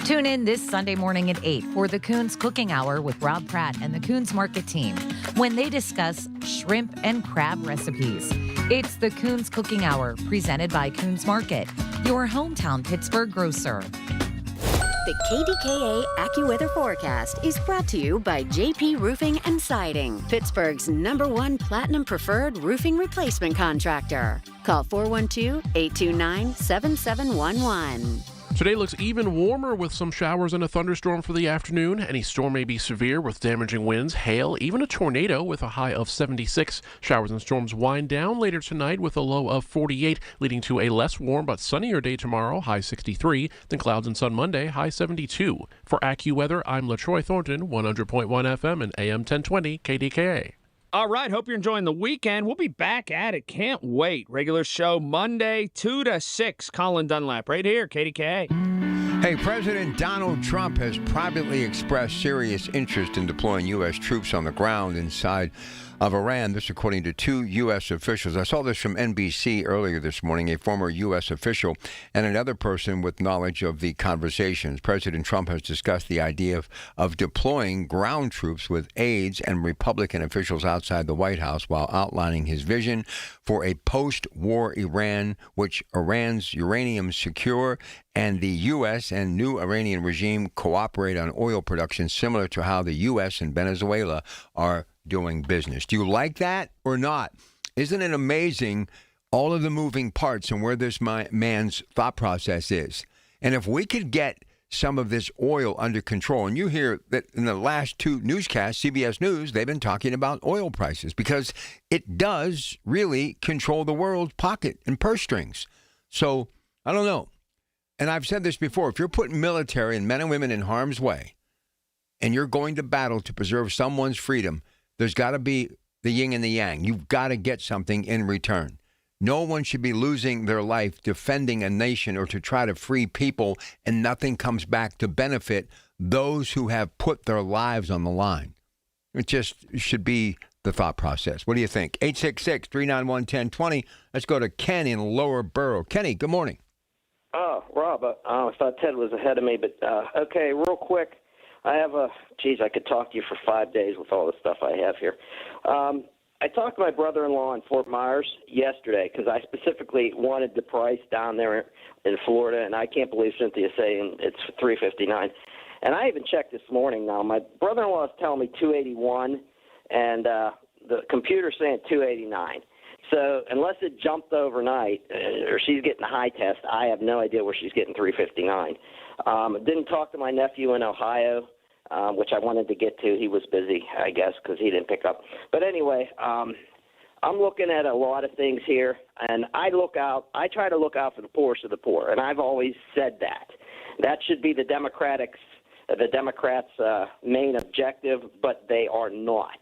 Tune in this Sunday morning at 8 for the Coons Cooking Hour with Rob Pratt and the Coons Market team when they discuss shrimp and crab recipes. It's the Coons Cooking Hour presented by Coons Market, your hometown Pittsburgh grocer. The KDKA AccuWeather forecast is brought to you by JP Roofing and Siding, Pittsburgh's #1 Platinum Preferred Roofing Replacement Contractor. Call 412-829-7711. Today looks even warmer with some showers and a thunderstorm for the afternoon. Any storm may be severe with damaging winds, hail, even a tornado with a high of 76. Showers and storms wind down later tonight with a low of 48, leading to a less warm but sunnier day tomorrow, high 63. Then clouds and sun Monday, high 72. For AccuWeather, I'm LaTroy Thornton, 100.1 FM and AM 1020 KDKA. All right, hope you're enjoying the weekend. We'll be back at it. Can't wait. Regular show Monday, 2 to 6. Colin Dunlap right here, KDKA. Hey, President Donald Trump has privately expressed serious interest in deploying U.S. troops on the ground inside of Iran. This according to two U.S. officials. I saw this from NBC earlier this morning, a former U.S. official and another person with knowledge of the conversations. President Trump has discussed the idea of deploying ground troops with aides and Republican officials outside the White House while outlining his vision for a post-war Iran, which Iran's uranium secure and the U.S. and new Iranian regime cooperate on oil production similar to how the U.S. and Venezuela are doing business. Do you like that or not? Isn't it amazing all of the moving parts and where this man's thought process is? And if we could get some of this oil under control, and you hear that in the last two newscasts, CBS News, they've been talking about oil prices because it does really control the world's pocket and purse strings. So, I don't know. And I've said this before, if you're putting military and men and women in harm's way and you're going to battle to preserve someone's freedom, there's got to be the yin and the yang. You've got to get something in return. No one should be losing their life defending a nation or to try to free people and nothing comes back to benefit those who have put their lives on the line. It just should be the thought process. What do you think? 866-391-1020. Let's go to Ken in Lower Borough. Kenny, good morning. Oh, Rob, I thought Ted was ahead of me, but okay, real quick. I have I could talk to you for 5 days with all the stuff I have here. I talked to my brother-in-law in Fort Myers yesterday because I specifically wanted the price down there in Florida, and I can't believe Cynthia's saying it's $359. And I even checked this morning now. My brother-in-law is telling me $281, and the computer's saying $289. So unless it jumped overnight or she's getting a high test, I have no idea where she's getting $359. Didn't talk to my nephew in Ohio. which I wanted to get to. He was busy, I guess, because he didn't pick up. But anyway, I'm looking at a lot of things here, and I try to look out for the poorest of the poor, and I've always said that. That should be the Democrats' main objective, but they are not.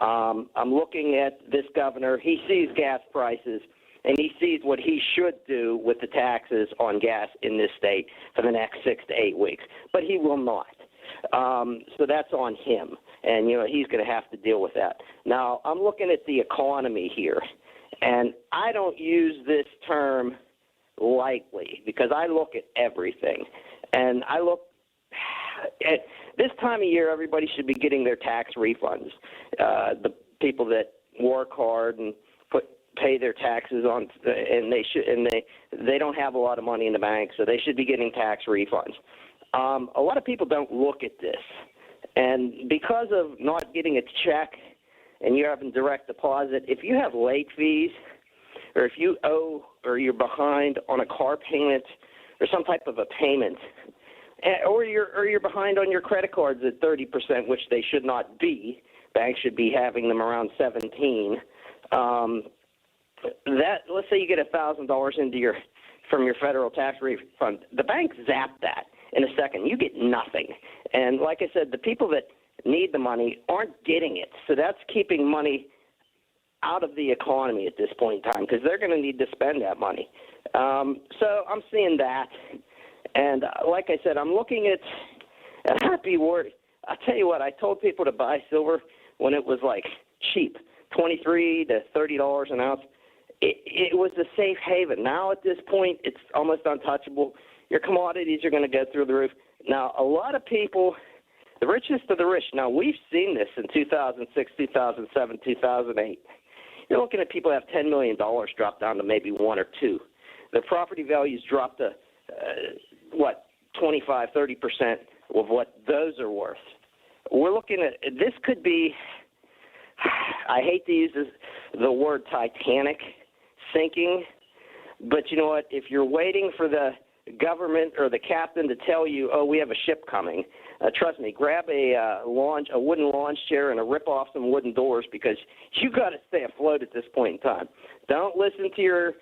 I'm looking at this governor. He sees gas prices, and he sees what he should do with the taxes on gas in this state for the next 6 to 8 weeks, but he will not. So that's on him, and he's going to have to deal with that. Now, I'm looking at the economy here, and I don't use this term lightly because I look at everything, and I look at this time of year. Everybody should be getting their tax refunds. The people that work hard and pay their taxes on, and they don't have a lot of money in the bank, so they should be getting tax refunds. A lot of people don't look at this, and because of not getting a check and you're having direct deposit, if you have late fees, or if you owe or you're behind on a car payment or some type of a payment, or you're behind on your credit cards at 30%, which they should not be. Banks should be having them around 17. Let's say you get $1,000 from your federal tax refund, the bank zapped that in a second. You get nothing. And like I said, the people that need the money aren't getting it. So that's keeping money out of the economy at this point in time because they're going to need to spend that money. So I'm seeing that. And like I said, I'm looking at, and I'd be worried. I'll tell you what, I told people to buy silver when it was like cheap, $23 to $30 an ounce. It was a safe haven. Now at this point, it's almost untouchable. Your commodities are going to go through the roof. Now, a lot of people, the richest of the rich, now we've seen this in 2006, 2007, 2008. You're looking at people who have $10 million drop down to maybe 1 or 2. Their property values dropped to, 25, 30% of what those are worth. We're looking at, this could be, I hate to use the word Titanic sinking, but you know what? If you're waiting for the government or the captain to tell you, oh, we have a ship coming, trust me, grab a wooden launch chair and rip off some wooden doors because you got to stay afloat at this point in time. Don't listen to your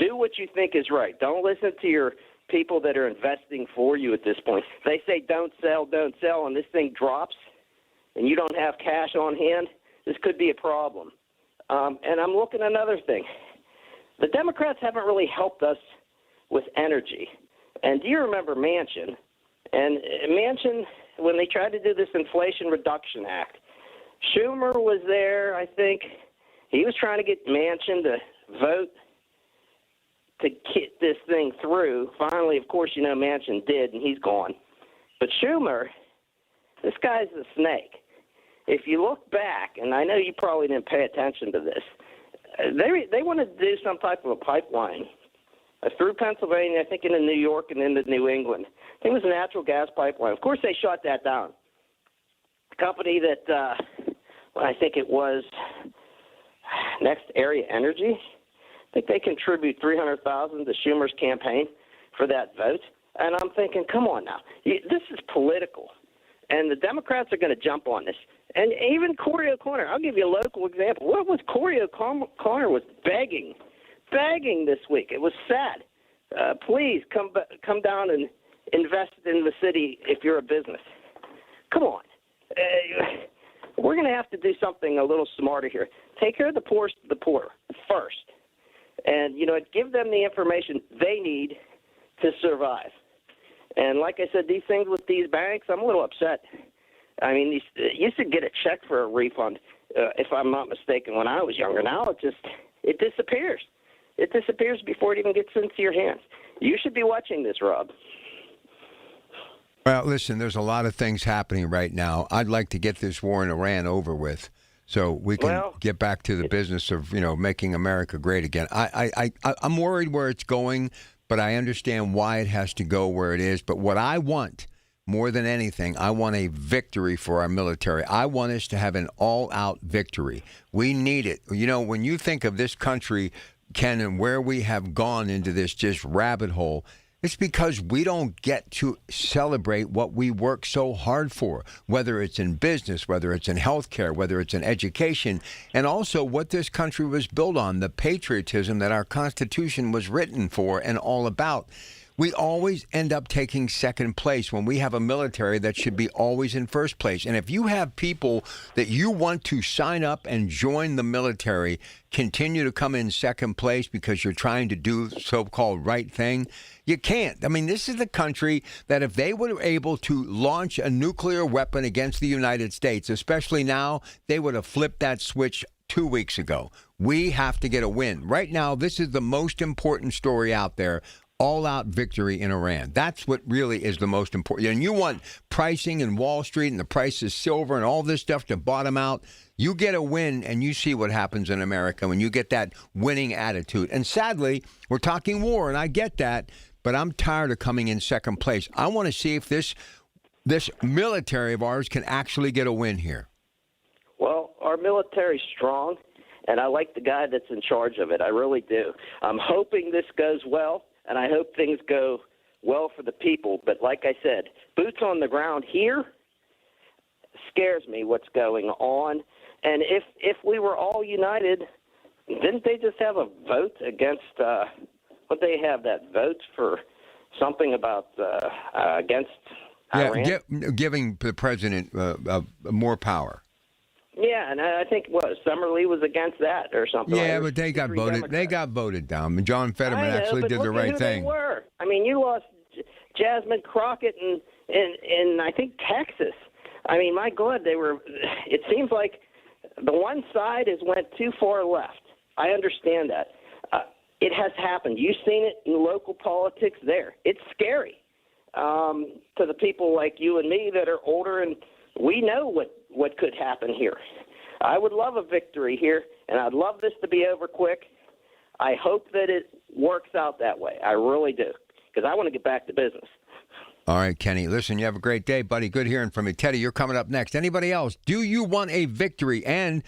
do what you think is right. Don't listen to your people that are investing for you at this point. They say don't sell, and this thing drops and you don't have cash on hand. This could be a problem. And I'm looking at another thing. The Democrats haven't really helped us with energy. And do you remember Manchin? And Manchin, when they tried to do this Inflation Reduction Act, Schumer was there, I think. He was trying to get Manchin to vote to get this thing through. Finally, of course, Manchin did, and he's gone. But Schumer, this guy's a snake. If you look back, and I know you probably didn't pay attention to this, they wanted to do some type of a pipeline through Pennsylvania, I think into New York and into New England. I think it was a natural gas pipeline. Of course, they shut that down. A company that, I think it was Next Area Energy, I think they contribute $300,000 to Schumer's campaign for that vote. And I'm thinking, come on now. This is political. And the Democrats are going to jump on this. And even Corey O'Connor, I'll give you a local example. What was Corey O'Connor was begging this week. It was sad. Please come down and invest in the city if you're a business. Come on. We're going to have to do something a little smarter here. Take care of the poorest of the poor first. And, give them the information they need to survive. And like I said, these things with these banks, I'm a little upset. I mean, you used to get a check for a refund, if I'm not mistaken, when I was younger. Now it disappears. It disappears before it even gets into your hands. You should be watching this, Rob. Well, listen, there's a lot of things happening right now. I'd like to get this war in Iran over with so we can get back to the business of, making America great again. I'm worried where it's going, but I understand why it has to go where it is. But what I want more than anything, I want a victory for our military. I want us to have an all-out victory. We need it. When you think of this country, Ken, and where we have gone into this just rabbit hole, It's because we don't get to celebrate what we work so hard for, whether it's in business, whether it's in healthcare, whether it's in education, and also what this country was built on, the patriotism that our Constitution was written for and all about. We always end up taking second place when we have a military that should be always in first place. And if you have people that you want to sign up and join the military continue to come in second place because you're trying to do the so-called right thing, you can't. I mean, this is the country that if they were able to launch a nuclear weapon against the United States, especially now, they would have flipped that switch 2 weeks ago. We have to get a win. Right now, this is the most important story out there. All-out victory in Iran. That's what really is the most important. And you want pricing in Wall Street and the price of silver and all this stuff to bottom out. You get a win and you see what happens in America when you get that winning attitude. And sadly, we're talking war, and I get that, but I'm tired of coming in second place. I want to see if this military of ours can actually get a win here. Well, our military's strong, and I like the guy that's in charge of it. I really do. I'm hoping this goes well. And I hope things go well for the people. But like I said, boots on the ground here scares me what's going on. And if we were all united, didn't they just have a vote against what they have that vote for something about against Iran? Giving the president more power. Yeah, and I think Summerlee was against that or something. Yeah, but they got voted. They got voted down. And John Fetterman actually did the right thing. They were. I mean, you lost Jasmine Crockett in I think Texas. I mean, my God, they were. It seems like the one side has went too far left. I understand that. It has happened. You've seen it in local politics. There, it's scary to the people like you and me that are older, and we know what could happen here. I would love a victory here, and I'd love this to be over quick. I hope that it works out that way. I really do, because I want to get back to business. All right, Kenny. Listen, you have a great day, buddy. Good hearing from you. Teddy, you're coming up next. Anybody else? Do you want a victory? And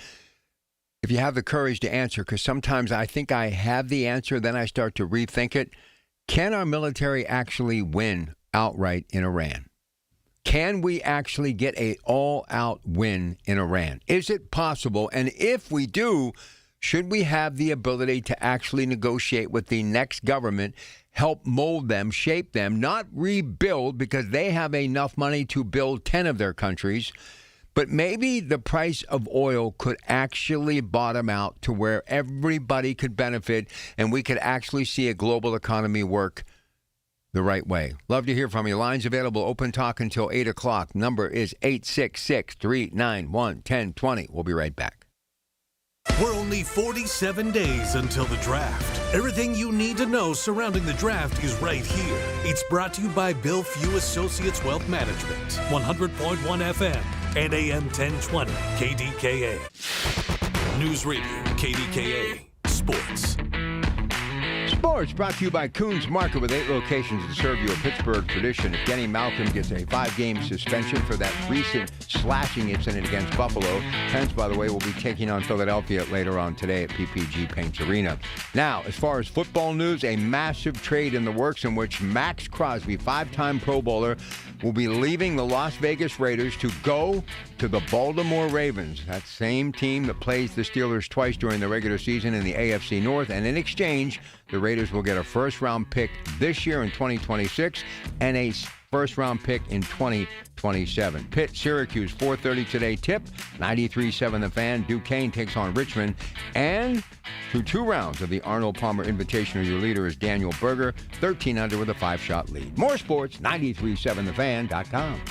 if you have the courage to answer, because sometimes I think I have the answer, then I start to rethink it. Can our military actually win outright in Iran? Can we actually get an all-out win in Iran? Is it possible? And if we do, should we have the ability to actually negotiate with the next government, help mold them, shape them, not rebuild because they have enough money to build 10 of their countries, but maybe the price of oil could actually bottom out to where everybody could benefit and we could actually see a global economy work the right way. Love to hear from you. Lines available, open talk until 8 o'clock. Number is 866-391-1020. We'll be right back. We're only 47 days until the draft. Everything you need to know surrounding the draft is right here. It's brought to you by Bill Few Associates Wealth Management, 100.1 FM and AM 1020 KDKA. News Radio, KDKA, Sports. Sports brought to you by Coons Market with 8 locations to serve you a Pittsburgh tradition. If Denny Malcolm gets a 5-game suspension for that recent slashing incident against Buffalo, Pence, by the way, will be taking on Philadelphia later on today at PPG Paints Arena. Now, as far as football news, a massive trade in the works in which Max Crosby, 5-time Pro Bowler, will be leaving the Las Vegas Raiders to go to the Baltimore Ravens, that same team that plays the Steelers twice during the regular season in the AFC North. And in exchange, the Raiders will get a first-round pick this year in 2026 and a first-round pick in 2027. Pitt, Syracuse, 4:30 today tip, 93.7 The Fan. Duquesne takes on Richmond. And through 2 rounds of the Arnold Palmer Invitational, your leader is Daniel Berger, 13 under with a 5-shot lead. More sports, 93.7thefan.com.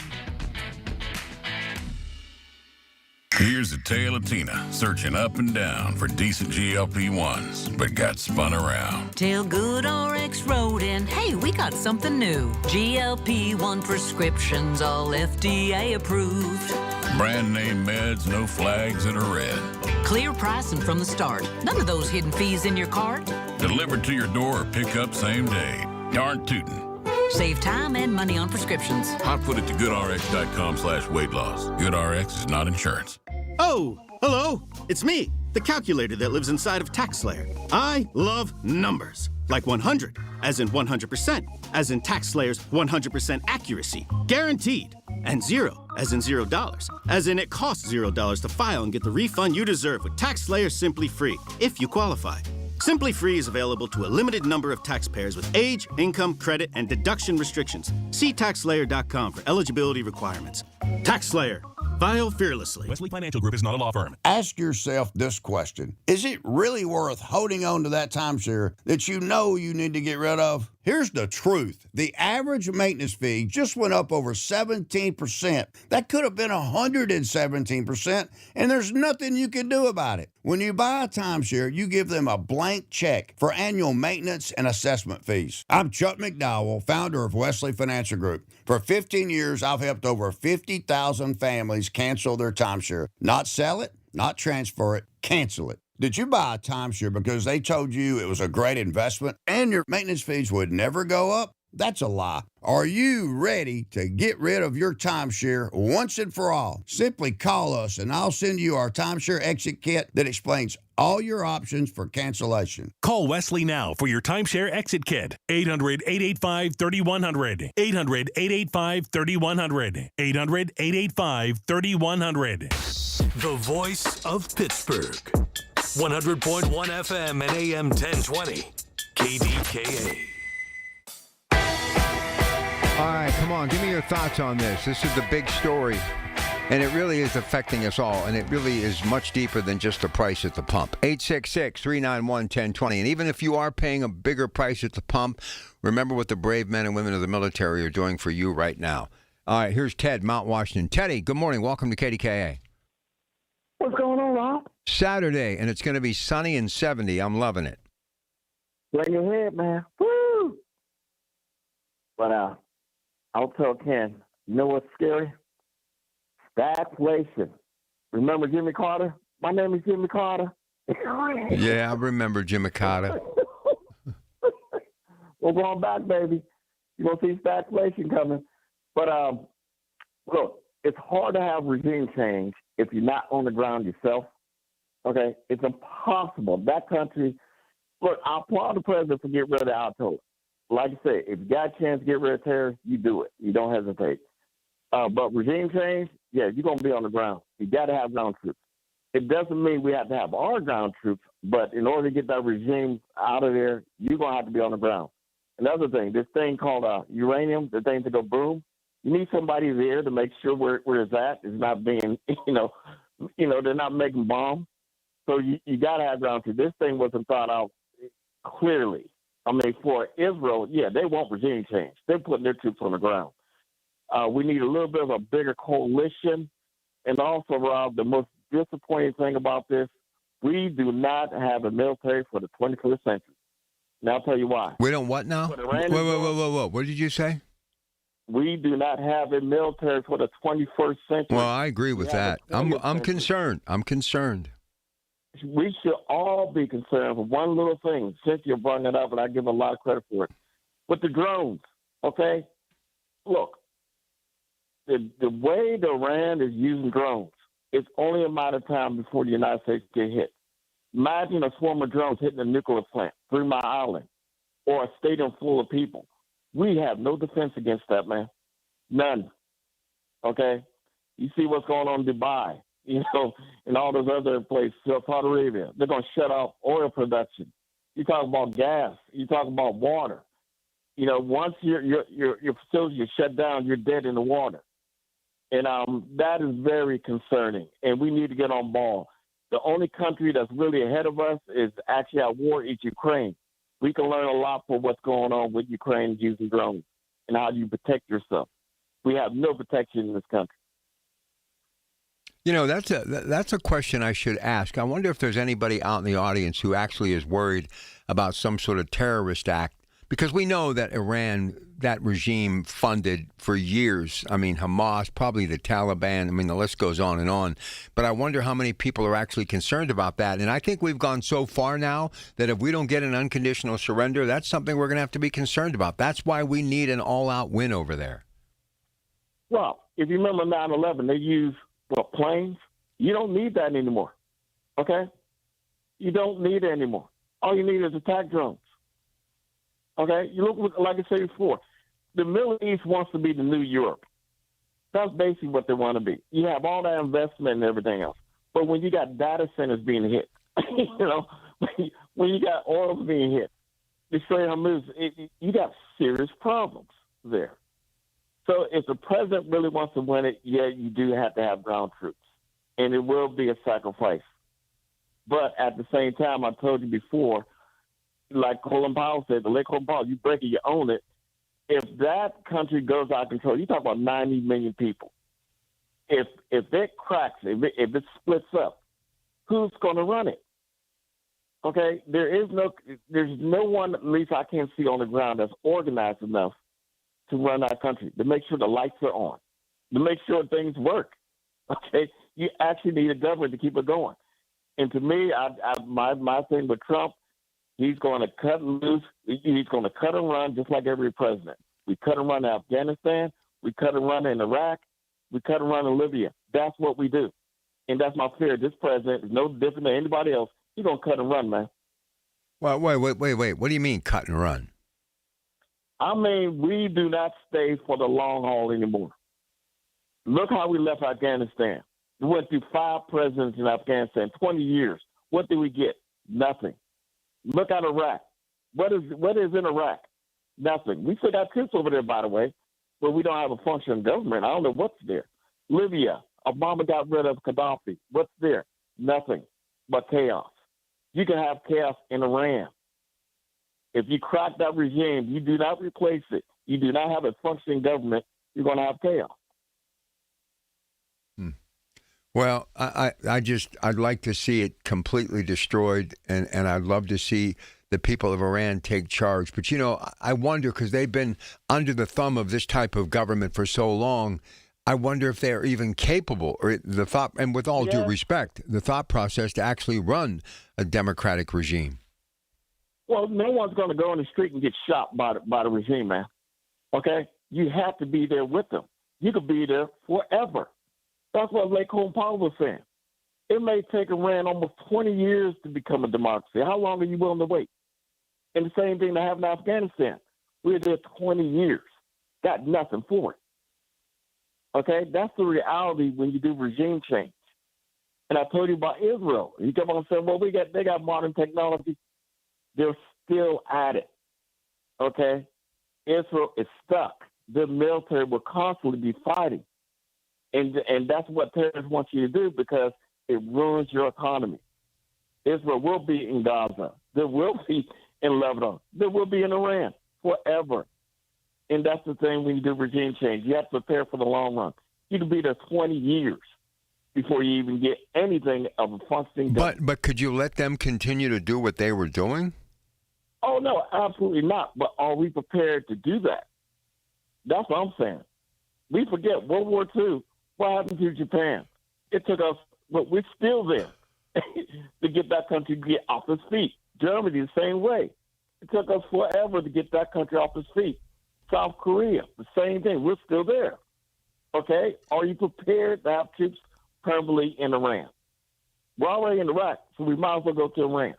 Here's a tale of Tina searching up and down for decent GLP-1s, but got spun around. Tell GoodRx wrote in, hey, we got something new. GLP-1 prescriptions, all FDA approved. Brand name meds, no flags that are red. Clear pricing from the start. None of those hidden fees in your cart. Delivered to your door or pick up same day. Darn tootin'. Save time and money on prescriptions. Hotfoot it to goodrx.com/weight loss. GoodRx is not insurance. Oh, hello. It's me, the calculator that lives inside of TaxSlayer. I love numbers. Like 100, as in 100%, as in TaxSlayer's 100% accuracy, guaranteed. And 0, as in $0, as in it costs $0 to file and get the refund you deserve with TaxSlayer Simply Free, if you qualify. Simply Free is available to a limited number of taxpayers with age, income, credit, and deduction restrictions. See TaxSlayer.com for eligibility requirements. TaxSlayer. File fearlessly. Wesley Financial Group is not a law firm. Ask yourself this question. Is it really worth holding on to that timeshare that you know you need to get rid of? Here's the truth. The average maintenance fee just went up over 17%. That could have been 117%, and there's nothing you can do about it. When you buy a timeshare, you give them a blank check for annual maintenance and assessment fees. I'm Chuck McDowell, founder of Wesley Financial Group. For 15 years, I've helped over 50,000 families cancel their timeshare. Not sell it, not transfer it, cancel it. Did you buy a timeshare because they told you it was a great investment and your maintenance fees would never go up? That's a lie. Are you ready to get rid of your timeshare once and for all? Simply call us and I'll send you our timeshare exit kit that explains all your options for cancellation. Call Wesley now for your timeshare exit kit. 800-885-3100. 800-885-3100. 800-885-3100. The voice of Pittsburgh. 100.1 FM and AM 1020. KDKA. All right, come on, give me your thoughts on this. This is the big story, and it really is affecting us all, and it really is much deeper than just the price at the pump. 866-391-1020, and even if you are paying a bigger price at the pump, remember what the brave men and women of the military are doing for you right now. All right, here's Ted, Mount Washington. Teddy, good morning. Welcome to KDKA. What's going on, Rob? Saturday, and it's going to be sunny and 70. I'm loving it. Bring your head, man. Woo! But I'll tell Ken, you know what's scary? Stagflation. Remember Jimmy Carter? My name is Jimmy Carter. Yeah, I remember Jimmy Carter. We're going back, baby. You're going to see stagflation coming. But look, it's hard to have regime change if you're not on the ground yourself. Okay? It's impossible. That country, look, I applaud the president for getting rid of the Ayatollah. Like I said, if you got a chance to get rid of terror, you do it. You don't hesitate. But regime change, yeah, you're going to be on the ground. You got to have ground troops. It doesn't mean we have to have our ground troops, but in order to get that regime out of there, you're going to have to be on the ground. Another thing, this thing called uranium, the thing to go boom, you need somebody there to make sure where it's at is not being, they're not making bombs. So you got to have ground troops. This thing wasn't thought out clearly. I mean, for Israel, yeah, they want regime change. They're putting their troops on the ground. We need a little bit of a bigger coalition. And also, Rob, the most disappointing thing about this, we do not have a military for the 21st century. Now, I'll tell you why. We don't what now? Whoa. What did you say? We do not have a military for the 21st century. Well, I agree with that. I'm concerned. I'm concerned. We should all be concerned for one little thing. Cynthia brought it up, and I give a lot of credit for it. With the drones, okay? Look, the way that Iran is using drones, it's only a matter of time before the United States get hit. Imagine a swarm of drones hitting a nuclear plant, 3 Mile Island, or a stadium full of people. We have no defense against that, man. None. Okay? You see what's going on in Dubai, and all those other places, Saudi Arabia. They're going to shut off oil production. You talk about gas. You talk about water. Once your facility is shut down, you're dead in the water. And that is very concerning, and we need to get on ball. The only country that's really ahead of us is actually at war is Ukraine. We can learn a lot from what's going on with Ukraine using drones and how you protect yourself. We have no protection in this country. That's a question I should ask. I wonder if there's anybody out in the audience who actually is worried about some sort of terrorist act, because we know that Iran, that regime funded for years. I mean, Hamas, probably the Taliban. I mean, the list goes on and on. But I wonder how many people are actually concerned about that. And I think we've gone so far now that if we don't get an unconditional surrender, that's something we're going to have to be concerned about. That's why we need an all-out win over there. Well, if you remember 9/11, they used planes. You don't need that anymore. Okay? You don't need it anymore. All you need is attack drones. Okay? You look, like I said before, the Middle East wants to be the new Europe. That's basically what they want to be. You have all that investment and everything else. But when you got data centers being hit, when you got oil being hit, the Strait of Hormuz, you got serious problems there. So if the president really wants to win it, yeah, you do have to have ground troops. And it will be a sacrifice. But at the same time, I told you before, like Colin Powell said, the late Colin Powell, you break it, you own it. If that country goes out of control, you talk about 90 million people. If it cracks, if it splits up, who's going to run it? Okay, there's no one, at least I can't see on the ground, that's organized enough to run our country, to make sure the lights are on, to make sure things work. Okay, you actually need a government to keep it going. And to me, my thing with Trump, he's going to cut loose. He's going to cut and run just like every president. We cut and run in Afghanistan. We cut and run in Iraq. We cut and run in Libya. That's what we do. And that's my fear. This president is no different than anybody else. He's going to cut and run, man. Well, wait. What do you mean cut and run? I mean, we do not stay for the long haul anymore. Look how we left Afghanistan. We went through 5 presidents in Afghanistan, 20 years. What did we get? Nothing. Look at Iraq. What is in Iraq? Nothing. We still got troops over there, by the way, but we don't have a functioning government. I don't know what's there. Libya. Obama got rid of Gaddafi. What's there? Nothing but chaos. You can have chaos in Iran. If you crack that regime, you do not replace it. You do not have a functioning government, you're going to have chaos. Well, I'd like to see it completely destroyed, and I'd love to see the people of Iran take charge. But, I wonder, because they've been under the thumb of this type of government for so long, I wonder if they're even capable, or the thought, and with all due respect, the thought process to actually run a democratic regime. Well, no one's going to go in the street and get shot by the regime, man. Okay? You have to be there with them. You could be there forever. That's what Lake Colin Powell was saying. It may take Iran almost 20 years to become a democracy. How long are you willing to wait? And the same thing that happened in Afghanistan. We were there 20 years. Got nothing for it. Okay? That's the reality when you do regime change. And I told you about Israel. You come on and say, well, they got modern technology. They're still at it. Okay? Israel is stuck. The military will constantly be fighting. And that's what terrorists want you to do because it ruins your economy. Israel will be in Gaza. There will be in Lebanon. There will be in Iran forever. And that's the thing when you do regime change. You have to prepare for the long run. You can be there 20 years before you even get anything of a functioning government. But could you let them continue to do what they were doing? Oh, no, absolutely not. But are we prepared to do that? That's what I'm saying. We forget World War II. What happened to Japan? It took us, but we're still there to get that country to get off its feet. Germany, the same way. It took us forever to get that country off its feet. South Korea, the same thing. We're still there. Okay? Are you prepared to have troops permanently in Iran? We're already in Iraq, so we might as well go to Iran.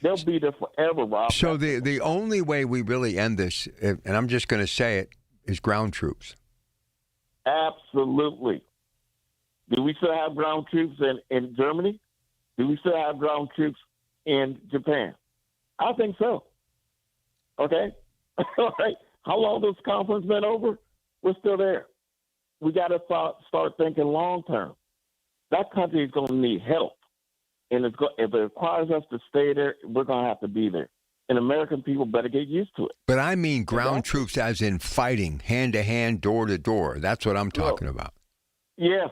They'll be there forever, Rob. So the only way we really end this, and I'm just going to say it, is ground troops. Absolutely. Do we still have ground troops in Germany? Do we still have ground troops in Japan? I think so. Okay? All right. How long this conference been over? We're still there. We got to start thinking long term. That country is going to need help. And if it requires us to stay there, we're going to have to be there. And American people better get used to it. But I mean ground troops as in fighting, hand-to-hand, door-to-door. That's what I'm talking about. Yes.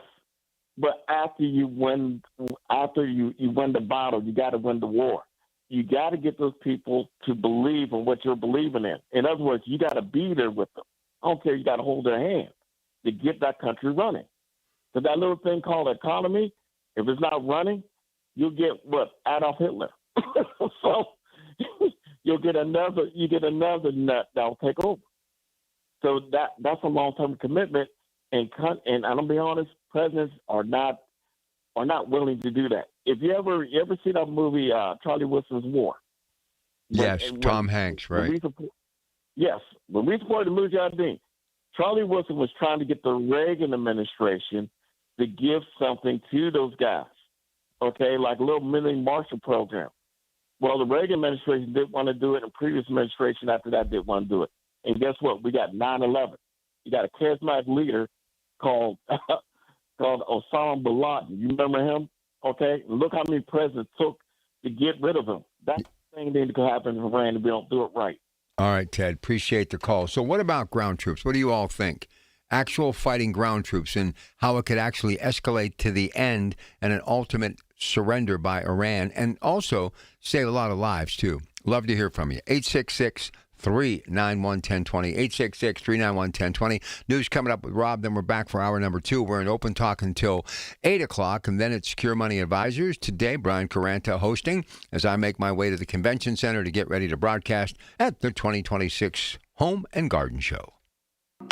But after you win the battle, you got to win the war. You got to get those people to believe in what you're believing in. In other words, you got to be there with them. I don't care. You got to hold their hand to get that country running. So that little thing called economy, if it's not running, you'll get what? Adolf Hitler. So you get another nut that'll take over. So that's a long-term commitment. And I'm gonna be honest, presidents are are not willing to do that. If you ever see that movie, Charlie Wilson's War? Yes, Tom Hanks, right? When we supported the Mujahideen, Charlie Wilson was trying to get the Reagan administration to give something to those guys, okay, like a little mini Marshall program. Well, the Reagan administration didn't want to do it, and the previous administration after that didn't want to do it. And guess what? We got 9/11. You got a charismatic leader called Osama bin Laden. You remember him? Okay? And look how many presidents took to get rid of him. That's the thing that could happen in Iran if we don't do it right. All right, Ted. Appreciate the call. So what about ground troops? What do you all think? Actual fighting ground troops and how it could actually escalate to the end and an ultimate surrender by Iran, and also save a lot of lives, too. Love to hear from you. 866-391-1020. 866-391-1020. News coming up with Rob. Then we're back for hour number 2. We're in open talk until 8 o'clock, and then it's Secure Money Advisors. Today, Brian Caranta hosting as I make my way to the convention center to get ready to broadcast at the 2026 Home and Garden Show.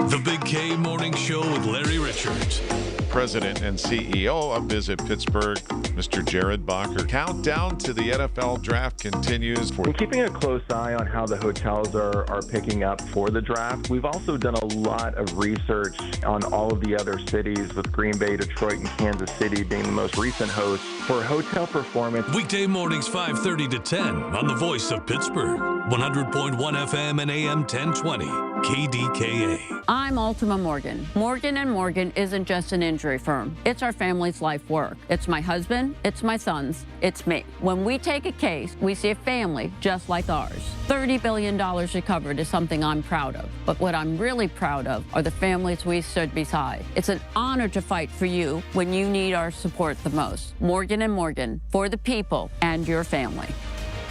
The Big K Morning Show with Larry Richards. President and CEO of Visit Pittsburgh, Mr. Jared Bacher. Countdown to the NFL draft continues. We're keeping a close eye on how the hotels are picking up for the draft. We've also done a lot of research on all of the other cities, with Green Bay, Detroit, and Kansas City being the most recent hosts for hotel performance. Weekday mornings 5:30 to 10 on the Voice of Pittsburgh. 100.1 FM and AM 1020. KDKA. I'm Ultima Morgan. Morgan & Morgan isn't just an injury firm. It's our family's life work. It's my husband, it's my sons, it's me. When we take a case, we see a family just like ours. $30 billion recovered is something I'm proud of. But what I'm really proud of are the families we stood beside. It's an honor to fight for you when you need our support the most. Morgan & Morgan, for the people and your family.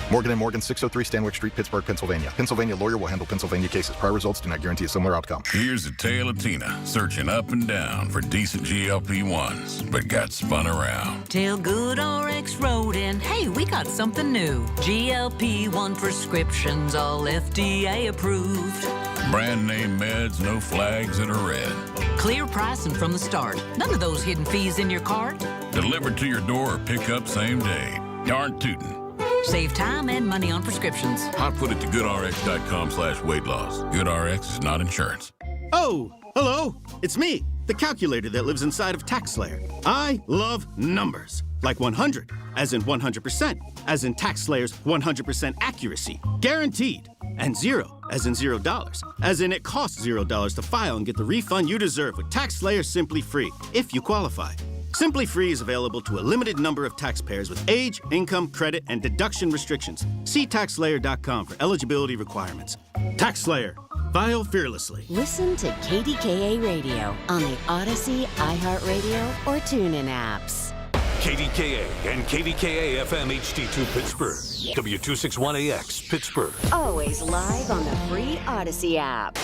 Morgan & Morgan, 603 Stanwick Street, Pittsburgh, Pennsylvania. Pennsylvania lawyer will handle Pennsylvania cases. Prior results do not guarantee a similar outcome. Here's a tale of Tina searching up and down for decent GLP-1s, but got spun around. Tell Good RX Road and hey, we got something new. GLP-1 prescriptions, all FDA approved. Brand name meds, no flags that are red. Clear pricing from the start. None of those hidden fees in your cart. Delivered to your door or pick up same day. Darn tootin'. Save time and money on prescriptions. I'll put it to goodrx.com/weight loss. GoodRx is not insurance. Oh, hello. It's me, the calculator that lives inside of TaxSlayer. I love numbers. Like 100, as in 100%, as in TaxSlayer's 100% accuracy, guaranteed. And 0, as in $0, as in it costs $0 to file and get the refund you deserve with TaxSlayer Simply Free, if you qualify. Simply Free is available to a limited number of taxpayers with age, income, credit, and deduction restrictions. See TaxSlayer.com for eligibility requirements. TaxSlayer. File fearlessly. Listen to KDKA Radio on the Odyssey, iHeartRadio, or TuneIn apps. KDKA and KDKA FM HD2 Pittsburgh. W261AX Pittsburgh. Always live on the free Odyssey app.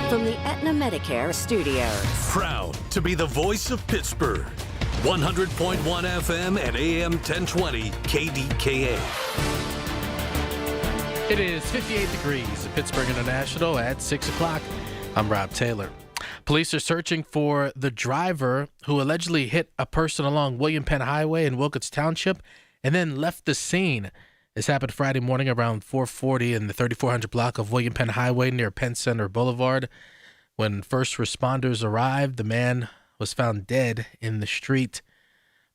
From the Aetna Medicare studios. Proud to be the voice of Pittsburgh. 100.1 FM and AM 1020 KDKA. It is 58 degrees at Pittsburgh International at 6 o'clock. I'm Rob Taylor. Police are searching for the driver who allegedly hit a person along William Penn Highway in Wilkins Township and then left the scene. This happened Friday morning around 4:40 in the 3400 block of William Penn Highway near Penn Center Boulevard. When first responders arrived, the man was found dead in the street.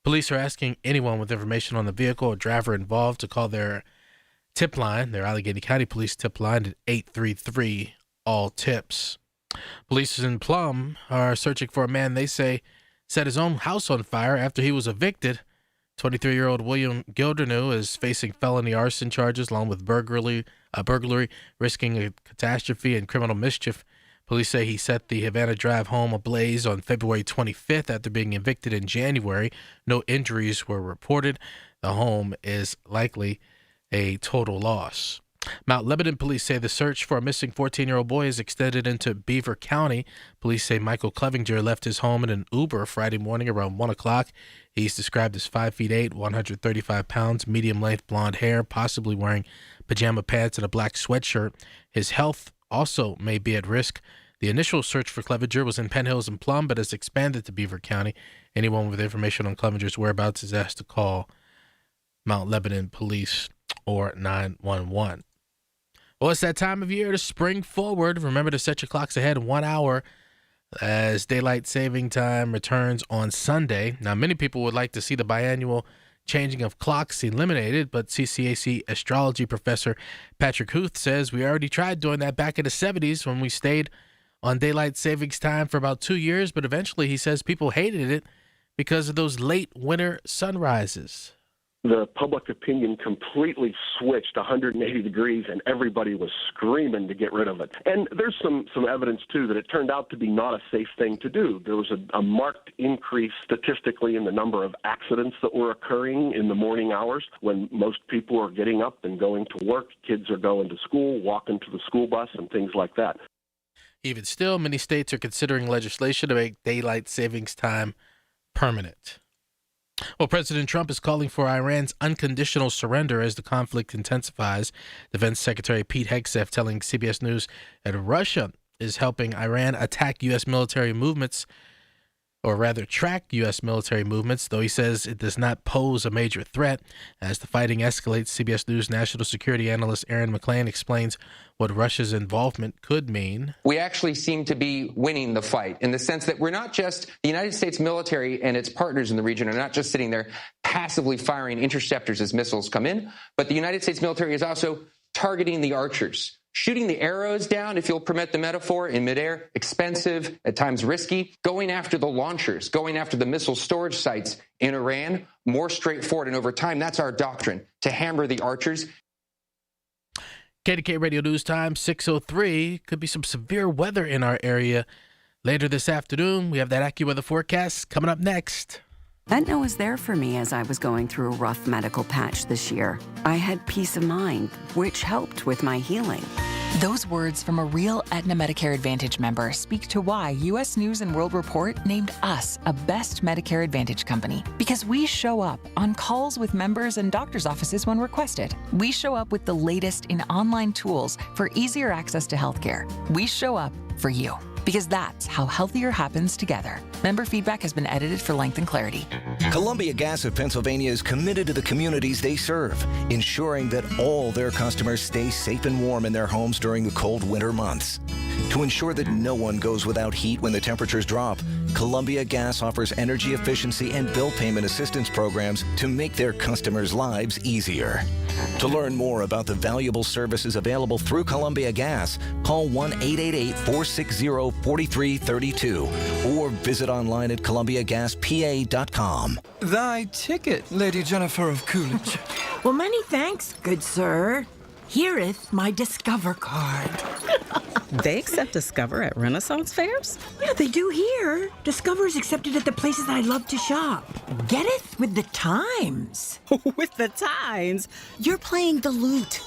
Police are asking anyone with information on the vehicle or driver involved to call their tip line, their Allegheny County Police tip line at 833-ALL-TIPS. Police in Plum are searching for a man they say set his own house on fire after he was evicted. 23-year-old William Gildernew is facing felony arson charges along with burglary, risking a catastrophe, and criminal mischief. Police say he set the Havana Drive home ablaze on February 25th after being evicted in January. No injuries were reported. The home is likely a total loss. Mount Lebanon police say the search for a missing 14-year-old boy is extended into Beaver County. Police say Michael Clevenger left his home in an Uber Friday morning around 1 o'clock. He's described as 5'8", 135 pounds, medium-length blonde hair, possibly wearing pajama pants and a black sweatshirt. His health also may be at risk. The initial search for Clevenger was in Penn Hills and Plum, but has expanded to Beaver County. Anyone with information on Clevenger's whereabouts is asked to call Mount Lebanon Police or 911. Well, it's that time of year to spring forward. Remember to set your clocks ahead 1 hour as daylight saving time returns on Sunday. Now, many people would like to see the biannual changing of clocks eliminated, but CCAC astrology professor Patrick Huth says we already tried doing that back in the 70s when we stayed on daylight savings time for about 2 years, but eventually he says people hated it because of those late winter sunrises. The public opinion completely switched 180 degrees, and everybody was screaming to get rid of it. And there's some evidence, too, that it turned out to be not a safe thing to do. There was a marked increase statistically in the number of accidents that were occurring in the morning hours when most people are getting up and going to work, kids are going to school, walking to the school bus, and things like that. Even still, many states are considering legislation to make daylight savings time permanent. Well, President Trump is calling for Iran's unconditional surrender as the conflict intensifies. Defense Secretary Pete Hegseth telling CBS News that Russia is helping Iran attack U.S. military movements, or rather track U.S. military movements, though he says it does not pose a major threat. As the fighting escalates, CBS News national security analyst Aaron McClain explains what Russia's involvement could mean. We actually seem to be winning the fight in the sense that we're not just, the United States military and its partners in the region are not just sitting there passively firing interceptors as missiles come in, but the United States military is also targeting the archers. Shooting the arrows down, if you'll permit the metaphor, in midair, expensive, at times risky. Going after the launchers, going after the missile storage sites in Iran, more straightforward. And over time, that's our doctrine, to hammer the archers. KDKA Radio News Time, 6:03. Could be some severe weather in our area later this afternoon. We have that AccuWeather forecast coming up next. Aetna was there for me as I was going through a rough medical patch this year. I had peace of mind, which helped with my healing. Those words from a real Aetna Medicare Advantage member speak to why U.S. News & World Report named us a best Medicare Advantage company. Because we show up on calls with members and doctors' offices when requested. We show up with the latest in online tools for easier access to healthcare. We show up for you. Because that's how healthier happens together. Member feedback has been edited for length and clarity. Columbia Gas of Pennsylvania is committed to the communities they serve, ensuring that all their customers stay safe and warm in their homes during the cold winter months. To ensure that no one goes without heat when the temperatures drop, Columbia Gas offers energy efficiency and bill payment assistance programs to make their customers' lives easier. To learn more about the valuable services available through Columbia Gas, call 1-888-460-4332 or visit online at columbiagaspa.com. Thy ticket, Lady Jennifer of Coolidge. Well, many thanks, good sir. Here'th my Discover card. They accept Discover at Renaissance fairs? Yeah, they do here. Discover's accepted at the places I love to shop. Getteth with the times. With the times? You're playing the lute.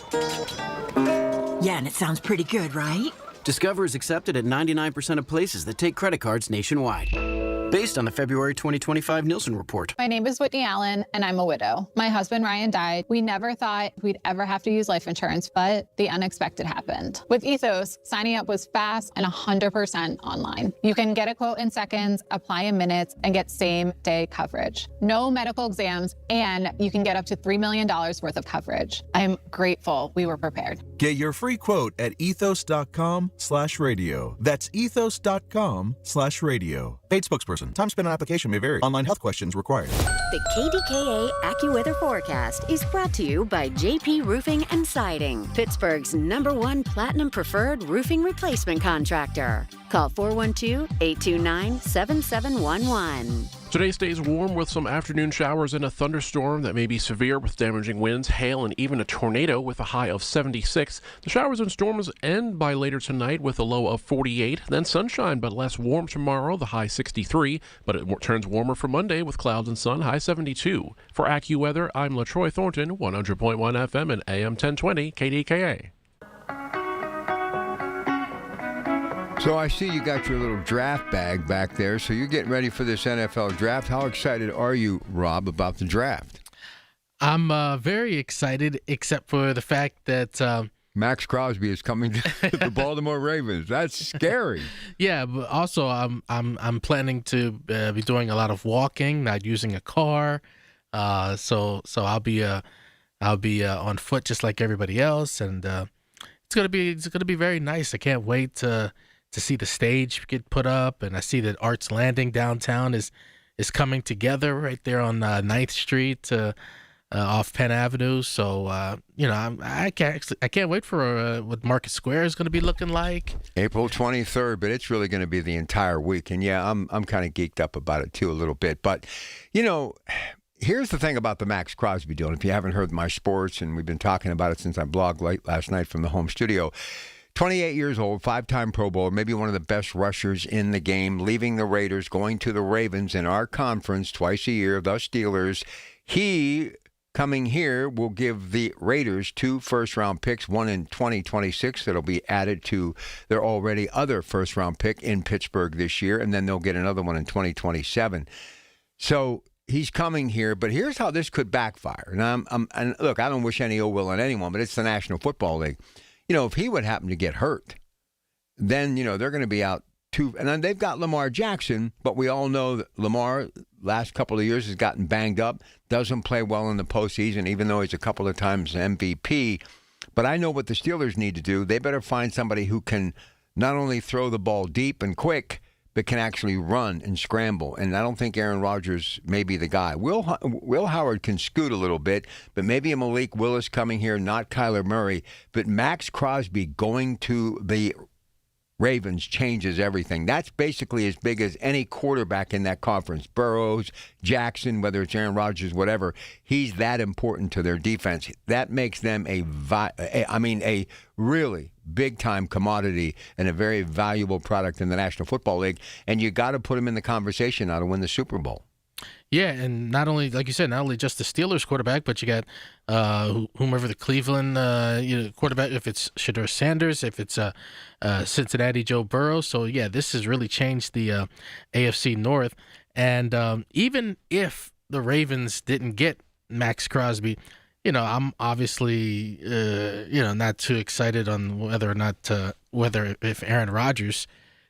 Yeah, and it sounds pretty good, right? Discover is accepted at 99% of places that take credit cards nationwide. Based on the February 2025 Nielsen report. My name is Whitney Allen, and I'm a widow. My husband, Ryan, died. We never thought we'd ever have to use life insurance, but the unexpected happened. With Ethos, signing up was fast and 100% online. You can get a quote in seconds, apply in minutes, and get same-day coverage. No medical exams, and you can get up to $3 million worth of coverage. I'm grateful we were prepared. Get your free quote at ethos.com/radio. That's ethos.com/radio. Paid spokesperson. Time spent on application may vary. Online health questions required. The KDKA AccuWeather forecast is brought to you by JP Roofing and Siding, Pittsburgh's #1 Platinum Preferred Roofing Replacement Contractor. Call 412-829-7711. Today stays warm with some afternoon showers and a thunderstorm that may be severe with damaging winds, hail, and even a tornado with a high of 76. The showers and storms end by later tonight with a low of 48. Then sunshine, but less warm tomorrow, the high 63. But it turns warmer for Monday with clouds and sun, high 72. For AccuWeather, I'm LaTroy Thornton, 100.1 FM and AM 1020 KDKA. So I see you got your little draft bag back there, so you're getting ready for this NFL draft. How excited are you, Rob, about the draft? I'm very excited, except for the fact that Max Crosby is coming to the Baltimore Ravens. That's scary. Yeah, but also I'm planning to be doing a lot of walking, not using a car. So I'll be on foot just like everybody else, and it's gonna be very nice. I can't wait to see the stage get put up, and I see that Arts Landing downtown is coming together right there on 9th Street off Penn Avenue. So I can't wait for what Market Square is going to be looking like. April 23rd, but it's really going to be the entire week. And yeah, I'm kind of geeked up about it too a little bit. But here's the thing about the Max Crosby deal. And if you haven't heard my sports, and we've been talking about it since I blogged late last night from the home studio. 28 years old, 5-time Pro Bowler, maybe one of the best rushers in the game, leaving the Raiders, going to the Ravens in our conference twice a year, the Steelers. He, coming here, will give the Raiders 2 first-round picks, one in 2026 that'll be added to their already other first-round pick in Pittsburgh this year, and then they'll get another one in 2027. So he's coming here, but here's how this could backfire. And look, I don't wish any ill will on anyone, but it's the National Football League. If he would happen to get hurt, then, they're going to be out too. And then they've got Lamar Jackson, but we all know that Lamar, last couple of years, has gotten banged up, doesn't play well in the postseason, even though he's a couple of times MVP. But I know what the Steelers need to do. They better find somebody who can not only throw the ball deep and quick, but can actually run and scramble. And I don't think Aaron Rodgers may be the guy. Will Howard can scoot a little bit, but maybe a Malik Willis coming here, not Kyler Murray. But Max Crosby going to the Ravens changes everything. That's basically as big as any quarterback in that conference. Burrows, Jackson, whether it's Aaron Rodgers, whatever. He's that important to their defense. That makes them a really big-time commodity and a very valuable product in the National Football League. And you got to put them in the conversation now to win the Super Bowl. Yeah, and not only, like you said, not only just the Steelers quarterback, but you got whomever the Cleveland quarterback, if it's Shedeur Sanders, if it's Cincinnati Joe Burrow. So, yeah, this has really changed the AFC North. And even if the Ravens didn't get Max Crosby, I'm obviously, not too excited on whether or not if Aaron Rodgers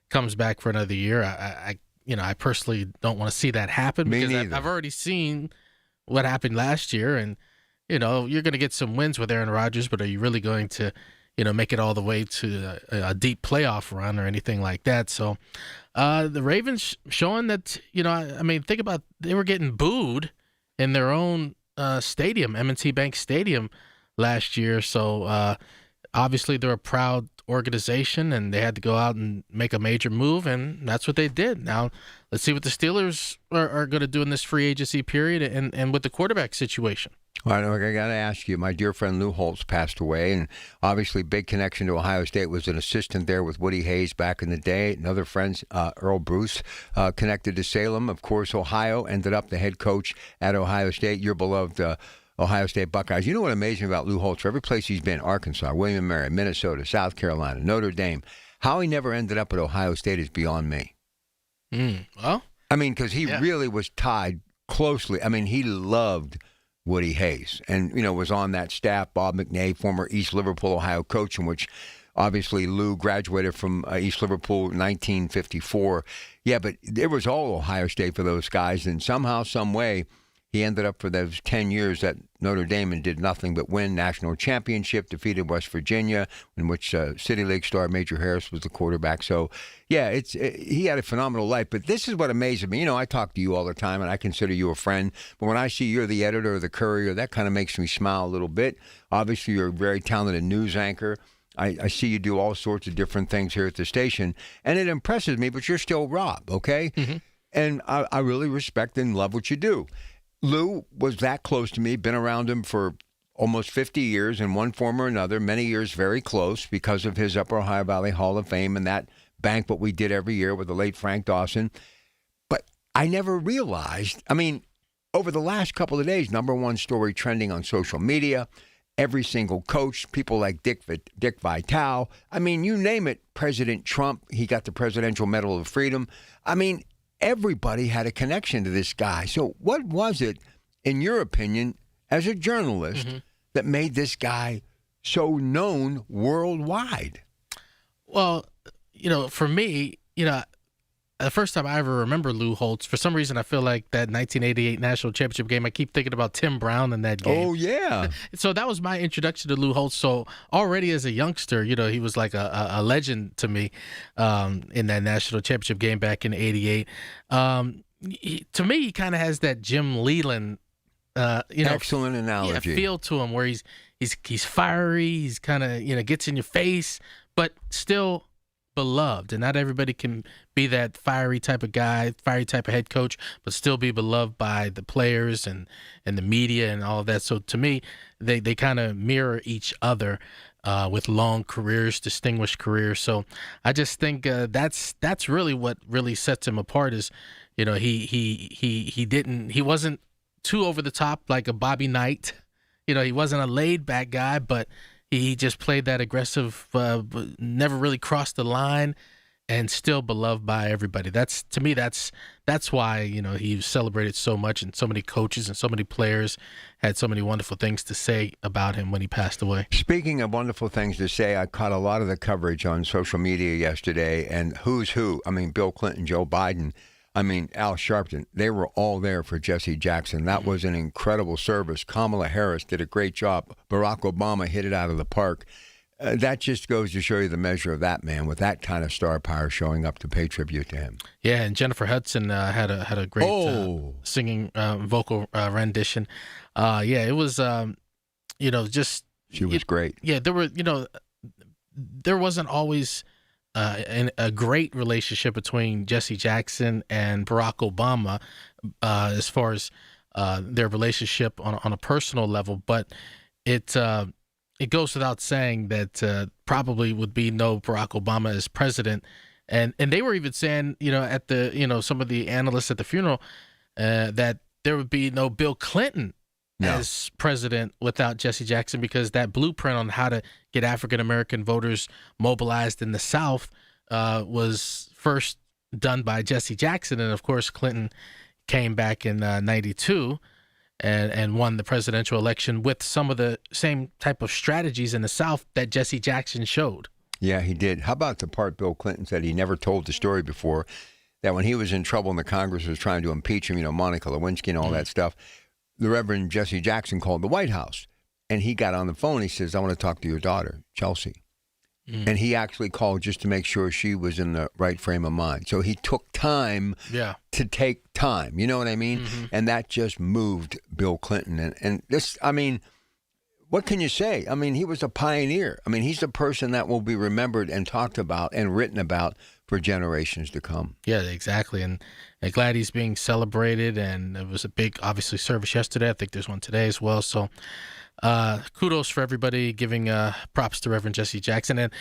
comes back for another year. I personally don't want to see that happen because I've already seen what happened last year, and you're going to get some wins with Aaron Rodgers, but are you really going to, make it all the way to a deep playoff run or anything like that? So, the Ravens showing that, think about, they were getting booed in their own stadium, M&T Bank Stadium last year. So, obviously they're a proud organization, and they had to go out and make a major move, and that's what they did. Now, let's see what the Steelers are going to do in this free agency period and with the quarterback situation. Well, I got to ask you, my dear friend Lou Holtz passed away, and obviously big connection to Ohio State, was an assistant there with Woody Hayes back in the day. Another friend, Earl Bruce, connected to Salem, of course, Ohio, ended up the head coach at Ohio State, your beloved Ohio State Buckeyes. You know what amazing about Lou Holtz? For every place he's been, Arkansas, William & Mary, Minnesota, South Carolina, Notre Dame, how he never ended up at Ohio State is beyond me. Well, because he really was tied closely. He loved Woody Hayes and, was on that staff. Bob McNay, former East Liverpool, Ohio coach, in which obviously Lou graduated from East Liverpool in 1954. Yeah, but it was all Ohio State for those guys, and somehow, some way, he ended up for those 10 years at Notre Dame and did nothing but win national championship, defeated West Virginia, in which City League star Major Harris was the quarterback. So, yeah, he had a phenomenal life. But this is what amazes me. I talk to you all the time, and I consider you a friend. But when I see you're the editor of the Courier, that kind of makes me smile a little bit. Obviously, you're a very talented news anchor. I see you do all sorts of different things here at the station, and it impresses me, but you're still Rob, okay? Mm-hmm. And I really respect and love what you do. Lou was that close to me, been around him for almost 50 years in one form or another, many years very close because of his Upper Ohio Valley Hall of Fame and that banquet we did every year with the late Frank Dawson. But I never realized, over the last couple of days, number one story trending on social media, every single coach, people like Dick Vitale, you name it, President Trump, he got the Presidential Medal of Freedom. Everybody had a connection to this guy. So what was it, in your opinion, as a journalist, that made this guy so known worldwide? Well, for me, the first time I ever remember Lou Holtz, for some reason I feel like that 1988 National Championship game, I keep thinking about Tim Brown in that game. Oh, yeah. So that was my introduction to Lou Holtz. So already as a youngster, he was like a legend to me in that National Championship game back in 88. To me, he kind of has that Jim Leland, excellent analogy. Feel to him, where he's fiery, he's kind of gets in your face, but still beloved. And not everybody can be that fiery type of guy, fiery type of head coach, but still be beloved by the players and the media and all of that. So to me, they kind of mirror each other with long careers, distinguished careers. So I just think that's really what really sets him apart. Is he wasn't too over the top like a Bobby Knight. He wasn't a laid back guy, but he just played that aggressive, never really crossed the line, and still beloved by everybody. That's why he celebrated so much, and so many coaches and so many players had so many wonderful things to say about him when he passed away. Speaking of wonderful things to say, I caught a lot of the coverage on social media yesterday, and who's who? I mean, Bill Clinton, Joe Biden, Al Sharpton, they were all there for Jesse Jackson. That was an incredible service. Kamala Harris did a great job. Barack Obama hit it out of the park. That just goes to show you the measure of that man with that kind of star power showing up to pay tribute to him. Yeah, and Jennifer Hudson had a great singing vocal rendition. It was she was great. Yeah, there wasn't always a great relationship between Jesse Jackson and Barack Obama as far as their relationship on a personal level, but it goes without saying that probably would be no Barack Obama as president, and they were even saying at the some of the analysts at the funeral that there would be no Bill Clinton as president without Jesse Jackson, because that blueprint on how to get African American voters mobilized in the South was first done by Jesse Jackson, and of course Clinton came back in 92 and won the presidential election with some of the same type of strategies in the South that Jesse Jackson showed. Yeah, he did. How about the part Bill Clinton said he never told the story before, that when he was in trouble and the Congress was trying to impeach him, Monica Lewinsky and all that stuff, the Reverend Jesse Jackson called the White House, and he got on the phone. He says, "I want to talk to your daughter, Chelsea." And he actually called just to make sure she was in the right frame of mind. So he took time to take time. You know what I mean? Mm-hmm. And that just moved Bill Clinton. And this, what can you say? He was a pioneer. He's a person that will be remembered and talked about and written about for generations to come. Yeah, exactly. And I'm glad he's being celebrated. And it was a big, obviously, service yesterday. I think there's one today as well. So kudos for everybody giving props to Reverend Jesse Jackson. And,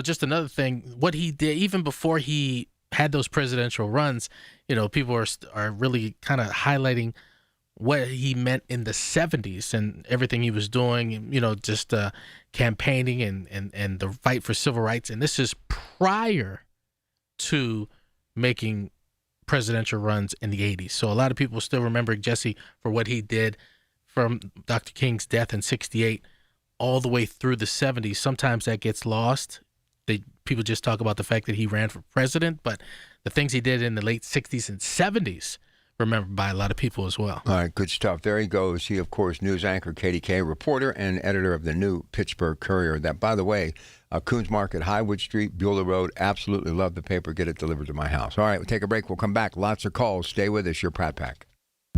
just another thing, what he did, even before he had those presidential runs, people are really kind of highlighting what he meant in the 70s and everything he was doing, just campaigning and the fight for civil rights. And this is prior to making presidential runs in the 80s. So a lot of people still remember Jesse for what he did from Dr. King's death in 68 all the way through the 70s. Sometimes that gets lost. People just talk about the fact that he ran for president, but the things he did in the late 60s and 70s remembered by a lot of people as well. All right, good stuff. There he goes. He, of course, news anchor, KDKA reporter, and editor of the New Pittsburgh Courier. That, by the way, Coons Market, Highwood Street, Beulah Road. Absolutely love the paper. Get it delivered to my house. All right, we'll take a break. We'll come back. Lots of calls. Stay with us. Your Pratt Pack.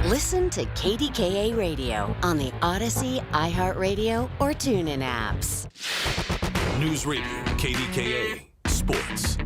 Listen to KDKA Radio on the Odyssey, iHeartRadio, or TuneIn apps. News Radio, KDKA, Sports.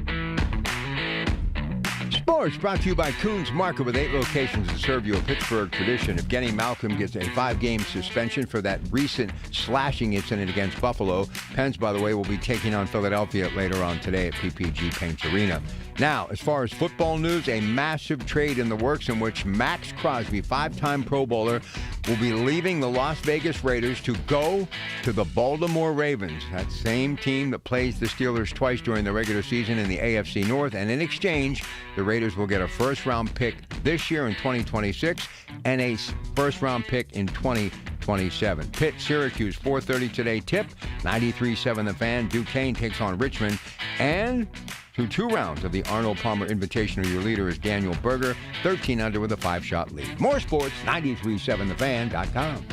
Sports brought to you by Coons Market with 8 locations to serve you a Pittsburgh tradition. If Genny Malcolm gets a 5-game suspension for that recent slashing incident against Buffalo, Pens, by the way, will be taking on Philadelphia later on today at PPG Paints Arena. Now, as far as football news, a massive trade in the works in which Max Crosby, 5-time Pro Bowler, will be leaving the Las Vegas Raiders to go to the Baltimore Ravens, that same team that plays the Steelers twice during the regular season in the AFC North. And in exchange, the Raiders will get a first-round pick this year in 2026 and a first-round pick in 2027. 27. Pitt, Syracuse, 4:30 today. Tip, 93.7 The Fan. Duquesne takes on Richmond. And through 2 rounds of the Arnold Palmer Invitational, your leader is Daniel Berger, 13 under with a 5-shot lead. More sports, 937thefan.com.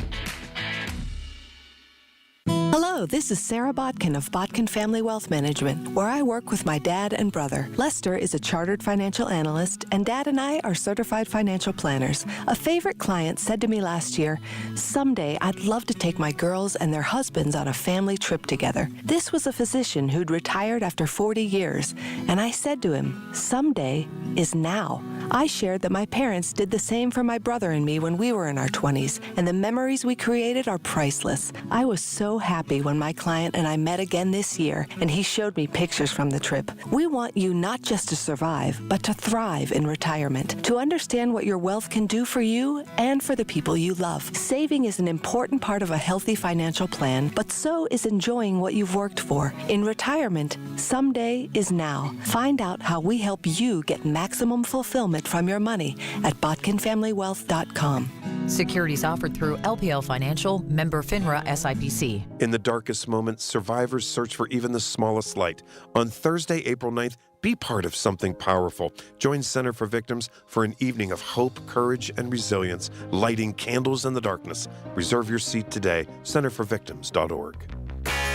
Hello, this is Sarah Botkin of Botkin Family Wealth Management, where I work with my dad and brother. Lester is a chartered financial analyst, and Dad and I are certified financial planners. A favorite client said to me last year, "Someday I'd love to take my girls and their husbands on a family trip together." This was a physician who'd retired after 40 years, and I said to him, "Someday is now." I shared that my parents did the same for my brother and me when we were in our 20s, and the memories we created are priceless. I was so happy when my client and I met again this year, and he showed me pictures from the trip. We want you not just to survive, but to thrive in retirement, to understand what your wealth can do for you and for the people you love. Saving is an important part of a healthy financial plan, but so is enjoying what you've worked for. In retirement, someday is now. Find out how we help you get maximum fulfillment from your money at botkinfamilywealth.com. Securities offered through LPL Financial, member FINRA SIPC. In the darkest moments, survivors search for even the smallest light. On Thursday, April 9th, be part of something powerful. Join Center for Victims for an evening of hope, courage, and resilience, lighting candles in the darkness. Reserve your seat today, centerforvictims.org.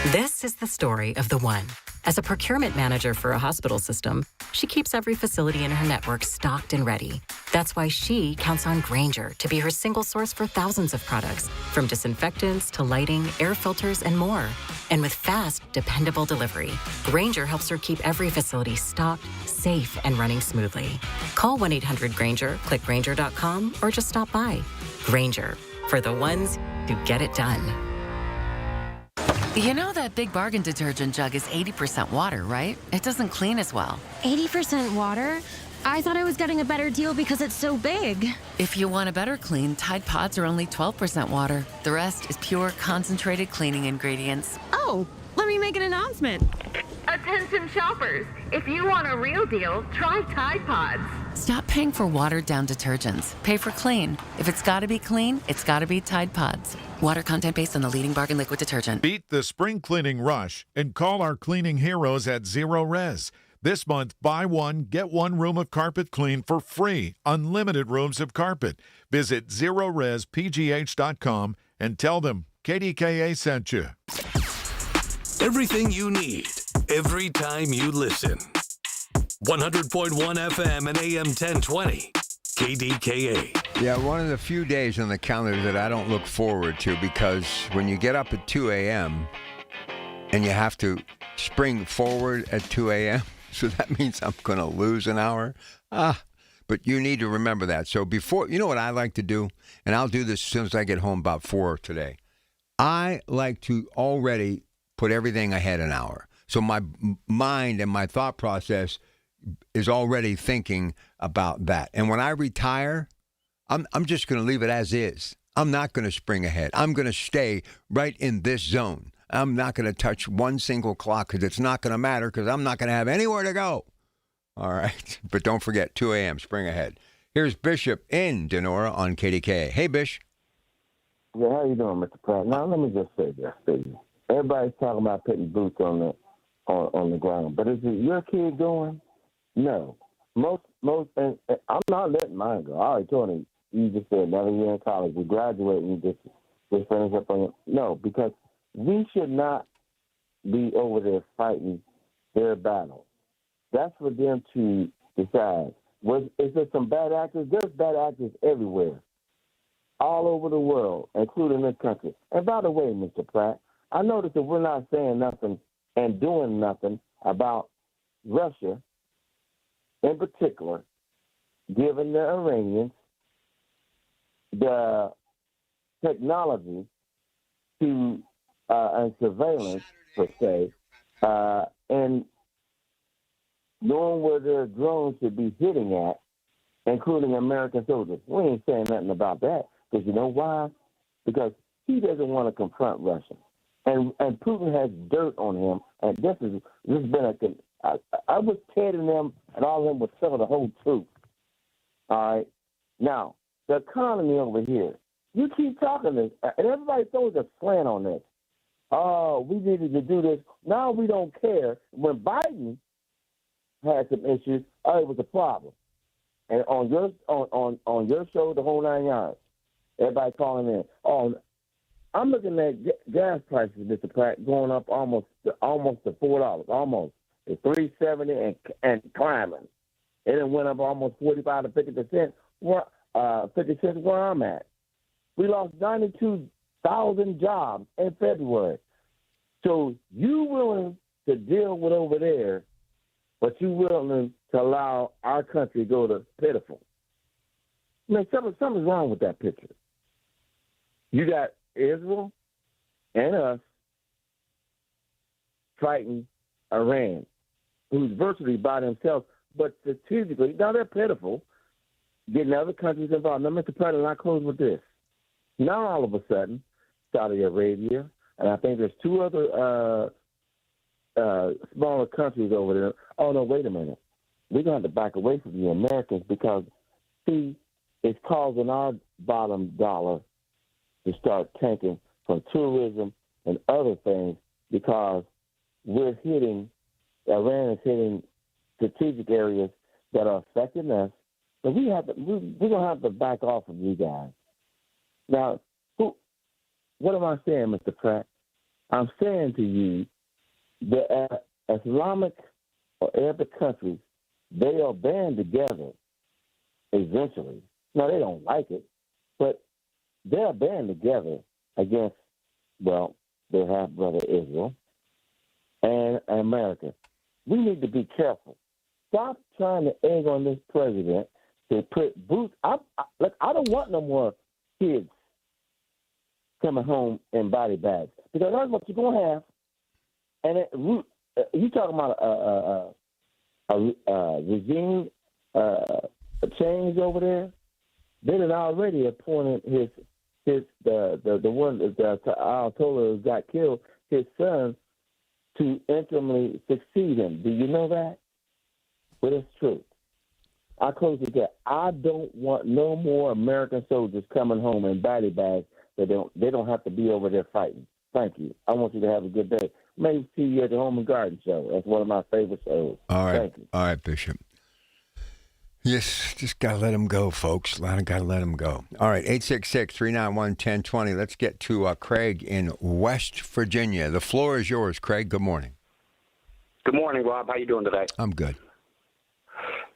This is the story of the one. As a procurement manager for a hospital system, she keeps every facility in her network stocked and ready. That's why she counts on Grainger to be her single source for thousands of products, from disinfectants to lighting, air filters, and more. And with fast, dependable delivery, Grainger helps her keep every facility stocked, safe, and running smoothly. Call 1-800-GRAINGER, click Grainger.com, or just stop by. Grainger, for the ones who get it done. You know that Big Bargain detergent jug is 80% water, right? It doesn't clean as well. 80% water? I thought I was getting a better deal because it's so big. If you want a better clean, Tide Pods are only 12% water. The rest is pure, concentrated cleaning ingredients. Oh, let me make an announcement. Attention shoppers, if you want a real deal, try Tide Pods. Stop paying for watered-down detergents. Pay for clean. If it's got to be clean, it's got to be Tide Pods. Water content based on the leading bargain liquid detergent. Beat the spring cleaning rush and call our cleaning heroes at Zero Res. This month, buy one, get one room of carpet clean for free. Unlimited rooms of carpet. Visit ZeroResPGH.com and tell them KDKA sent you. Everything you need, every time you listen. 100.1 FM and AM 1020. KDKA. Yeah, one of the few days on the calendar that I don't look forward to, because when you get up at 2 a.m. and you have to spring forward at 2 a.m., so that means I'm going to lose an hour. But you need to remember that. So before, you know what I like to do? And I'll do this as soon as I get home about 4 today. I like to already put everything ahead an hour. So my mind and my thought process is already thinking about that. And when I retire, I'm just going to leave it as is. I'm not going to spring ahead. I'm going to stay right in this zone. I'm not going to touch one single clock because it's not going to matter, because I'm not going to have anywhere to go. All right. But don't forget, 2 a.m., spring ahead. Here's Bishop in Denora on KDKA. Hey, Bish. Yeah, how you doing, Mr. Pratt? Now, let me just say this, baby. Everybody's talking about putting boots on the ground, but is it your kid going? No. Most, and I'm not letting mine go. I already told him, you just said another year in college, we graduate and you just finish up on it. No, because we should not be over there fighting their battle. That's for them to decide. Is there some bad actors? There's bad actors everywhere, all over the world, including this country. And by the way, Mr. Pratt, I noticed that we're not saying nothing and doing nothing about Russia, in particular, giving the Iranians the technology to and surveillance, per se, and knowing where their drones should be hitting at, including American soldiers. We ain't saying nothing about that, because you know why? Because he doesn't want to confront Russia. And Putin has dirt on him, and this has been I was telling them, and all of them would tell the whole truth. All right? Now, the economy over here, You keep talking this, and everybody throws a slant on this. Oh, we needed to do this. Now we don't care. When Biden had some issues, it was a problem. And on your show, the whole 9 yards, everybody calling in. Oh, I'm looking at gas prices, Mr. Pratt, going up almost to $4, almost to $3.70 and climbing. It went up almost 45 to 50%. 50 cents where I'm at. We lost 92,000 jobs in February. So you willing to deal with over there, but you willing to allow our country to go to pitiful. I mean, something's wrong with that picture. You got Israel and us fighting Iran, who's virtually by themselves, but strategically, now they're pitiful, getting other countries involved. Now, Mr. President, I close with this. Now, all of a sudden, Saudi Arabia, and I think there's two other smaller countries over there. Oh, no, wait a minute. We're going to have to back away from the Americans because, see, it's causing our bottom dollar to start tanking from tourism and other things because Iran is hitting strategic areas that are affecting us. But we're going to have to back off of you guys. Now, what am I saying, Mr. Pratt? I'm saying to you that Islamic or Arabic countries, they are band together eventually. Now, they don't like it, but they're band together against, well, their half-brother Israel and America. We need to be careful. Stop trying to egg on this president to put boots. I don't want no more kids coming home in body bags because that's what you're going to have. And you talking about a regime change over there? They had already appointed the one that Ayatollah who got killed, his son, to interimly succeed him. Do you know that? But it's true. I close with that. I don't want no more American soldiers coming home in body bags. They don't have to be over there fighting. Thank you. I want you to have a good day. Maybe see you at the Home and Garden Show. That's one of my favorite shows. All right. Thank you. All right, Bishop. Yes, just got to let him go, folks. Got to let him go. All right, 866-391-1020. Let's get to Craig in West Virginia. The floor is yours, Craig. Good morning. Good morning, Rob. How you doing today? I'm good.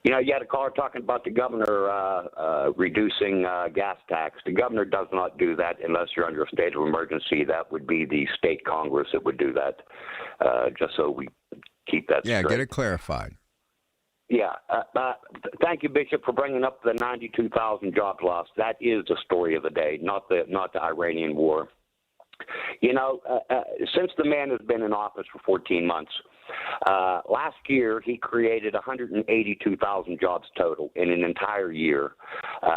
You know, you had a caller talking about the governor reducing gas tax. The governor does not do that unless you're under a state of emergency. That would be the state Congress that would do that, just so we keep that straight. Get it clarified. Yeah. Thank you, Bishop, for bringing up the 92,000 jobs lost. That is the story of the day, not the Iranian war. You know, since the man has been in office for 14 months, last year he created 182,000 jobs total in an entire year.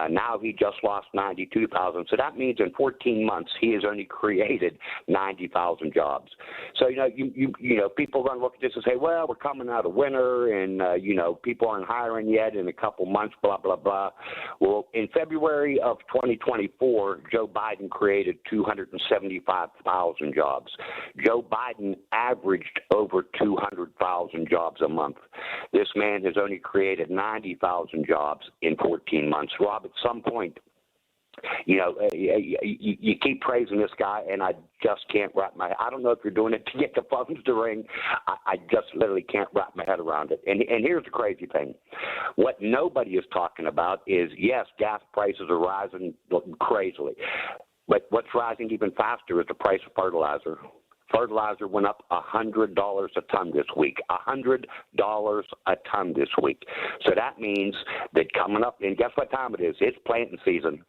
Now he just lost 92,000. So that means in 14 months he has only created 90,000 jobs. So, you know, people are going to look at this and say, well, we're coming out of winter and, you know, people aren't hiring yet in a couple months, blah, blah, blah. Well, in February of 2024, Joe Biden created 275,000 jobs. Joe Biden averaged over 200,000 jobs a month. This man has only created 90,000 jobs in 14 months. Rob, at some point, you know, you keep praising this guy, and I just can't wrap my head. I don't know if you're doing it to get the phones to ring. I just literally can't wrap my head around it. And here's the crazy thing. What nobody is talking about is, yes, gas prices are rising crazily. But what's rising even faster is the price of fertilizer. Fertilizer went up $100 a ton this week. $100 a ton this week. So that means that coming up, and guess what time it is? It's planting season.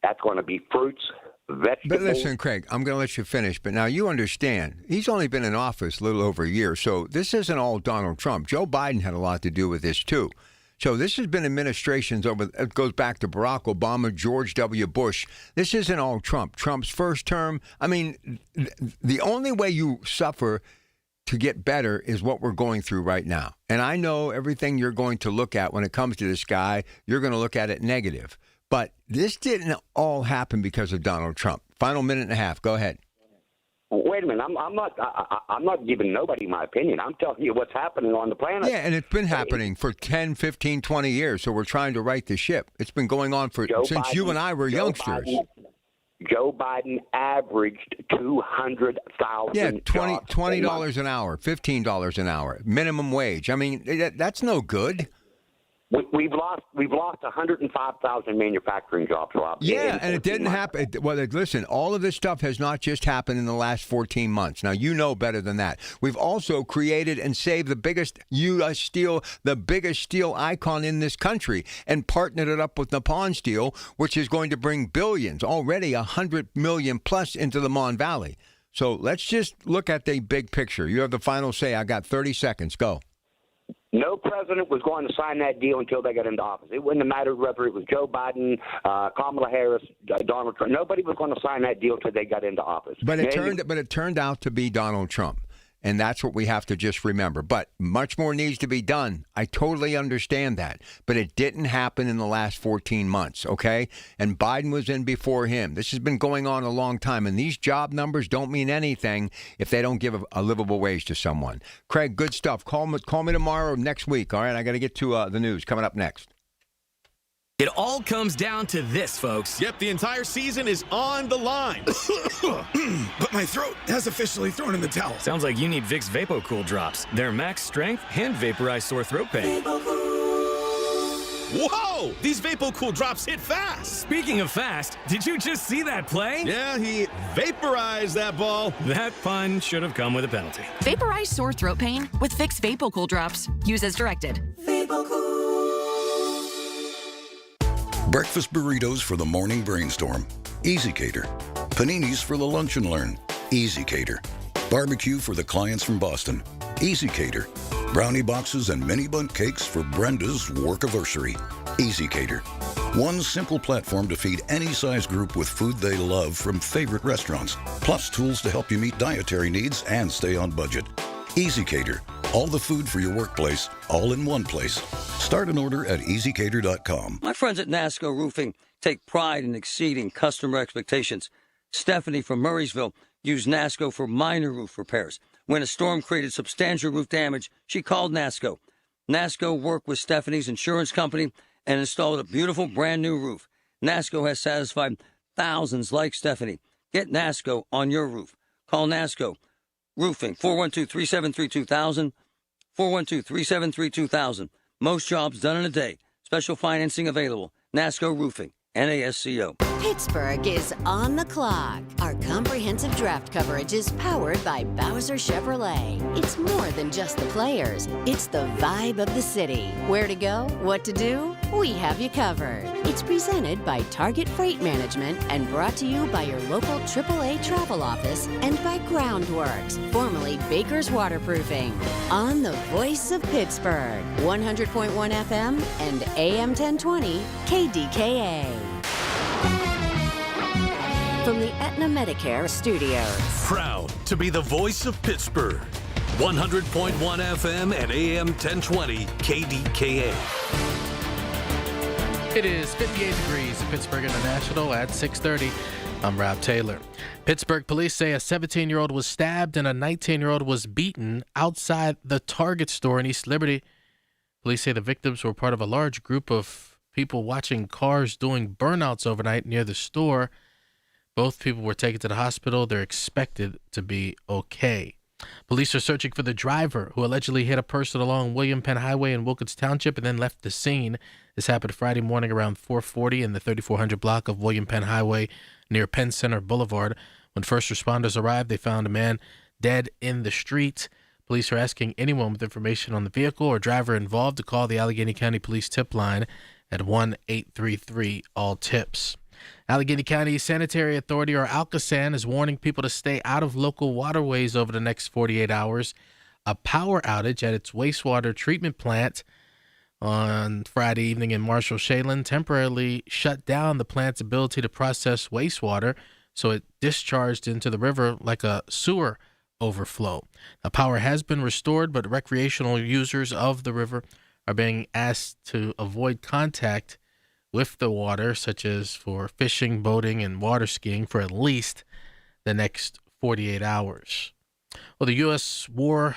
That's going to be fruits, vegetables. But listen, Craig, I'm going to let you finish. But now you understand, he's only been in office a little over a year. So this isn't all Donald Trump. Joe Biden had a lot to do with this, too. So this has been administrations it goes back to Barack Obama, George W. Bush. This isn't all Trump. Trump's first term. I mean, the only way you suffer to get better is what we're going through right now. And I know everything you're going to look at when it comes to this guy, you're going to look at it negative. But this didn't all happen because of Donald Trump. Final minute and a half. Go ahead. Wait a minute. I'm not giving nobody my opinion. I'm telling you what's happening on the planet. Yeah, and it's been happening for 10, 15, 20 years, so we're trying to right the ship. It's been going on since you and I were youngsters. Joe Biden averaged 200,000 Yeah, jobs. $20 an hour, $15 an hour, minimum wage. I mean, that's no good. We've lost 105,000 manufacturing jobs, Rob. Yeah, and it didn't happen. Well, listen, all of this stuff has not just happened in the last 14 months. Now, you know better than that. We've also created and saved the biggest U.S. steel, the biggest steel icon in this country, and partnered it up with Nippon Steel, which is going to bring billions, already $100 million plus into the Mon Valley. So let's just look at the big picture. You have the final say. I got 30 seconds. Go. No president was going to sign that deal until they got into office. It wouldn't have mattered whether it was Joe Biden, Kamala Harris, Donald Trump. Nobody was going to sign that deal until they got into office. But it turned out to be Donald Trump. And that's what we have to just remember. But much more needs to be done. I totally understand that. But it didn't happen in the last 14 months, okay? And Biden was in before him. This has been going on a long time. And these job numbers don't mean anything if they don't give a livable wage to someone. Craig, good stuff. Call me tomorrow or next week, all right? I got to get to the news coming up next. It all comes down to this, folks. Yep, the entire season is on the line. But my throat has officially thrown in the towel. Sounds like you need Vicks VapoCool drops. They're max strength and vaporize sore throat pain. Whoa! These VapoCool drops hit fast. Speaking of fast, did you just see that play? Yeah, he vaporized that ball. That pun should have come with a penalty. Vaporize sore throat pain with Vicks VapoCool drops. Use as directed. Breakfast burritos for the morning brainstorm. Easy Cater. Paninis for the lunch and learn. Easy Cater. Barbecue for the clients from Boston. Easy Cater. Brownie boxes and mini bundt cakes for Brenda's workiversary. Easy Cater. One simple platform to feed any size group with food they love from favorite restaurants. Plus tools to help you meet dietary needs and stay on budget. Easy Cater. All the food for your workplace, all in one place. Start an order at easycater.com. My friends at NASCO Roofing take pride in exceeding customer expectations. Stephanie from Murraysville used NASCO for minor roof repairs. When a storm created substantial roof damage, she called NASCO. NASCO worked with Stephanie's insurance company and installed a beautiful brand new roof. NASCO has satisfied thousands like Stephanie. Get NASCO on your roof. Call NASCO Roofing, 412-373-2000, 412-373-2000. Most jobs done in a day. Special financing available. NASCO Roofing, NASCO. Pittsburgh is on the clock. Our comprehensive draft coverage is powered by Bowser Chevrolet. It's more than just the players. It's the vibe of the city. Where to go? What to do? We have you covered. It's presented by Target Freight Management and brought to you by your local AAA travel office and by Groundworks, formerly Baker's Waterproofing. On the voice of Pittsburgh, 100.1 FM and AM 1020 KDKA. From the Aetna Medicare Studios. Proud to be the voice of Pittsburgh. 100.1 FM and AM 1020 KDKA. It is 58 degrees in Pittsburgh International at 6:30. I'm Rob Taylor. Pittsburgh police say a 17-year-old was stabbed and a 19-year-old was beaten outside the Target store in East Liberty. Police say the victims were part of a large group of people watching cars doing burnouts overnight near the store. Both people were taken to the hospital. They're expected to be okay. Police are searching for the driver who allegedly hit a person along William Penn Highway in Wilkins Township and then left the scene. This happened Friday morning around 4:40 in the 3400 block of William Penn Highway near Penn Center Boulevard. When first responders arrived, they found a man dead in the street. Police are asking anyone with information on the vehicle or driver involved to call the Allegheny County Police tip line at 1-833-ALL-TIPS. Allegheny County Sanitary Authority, or ALCASAN, is warning people to stay out of local waterways over the next 48 hours. A power outage at its wastewater treatment plant on Friday evening in Marshall-Shayland temporarily shut down the plant's ability to process wastewater, so it discharged into the river like a sewer overflow. The power has been restored, but recreational users of the river are being asked to avoid contact with the water, such as for fishing, boating, and water skiing for at least the next 48 hours. Well, the U.S. war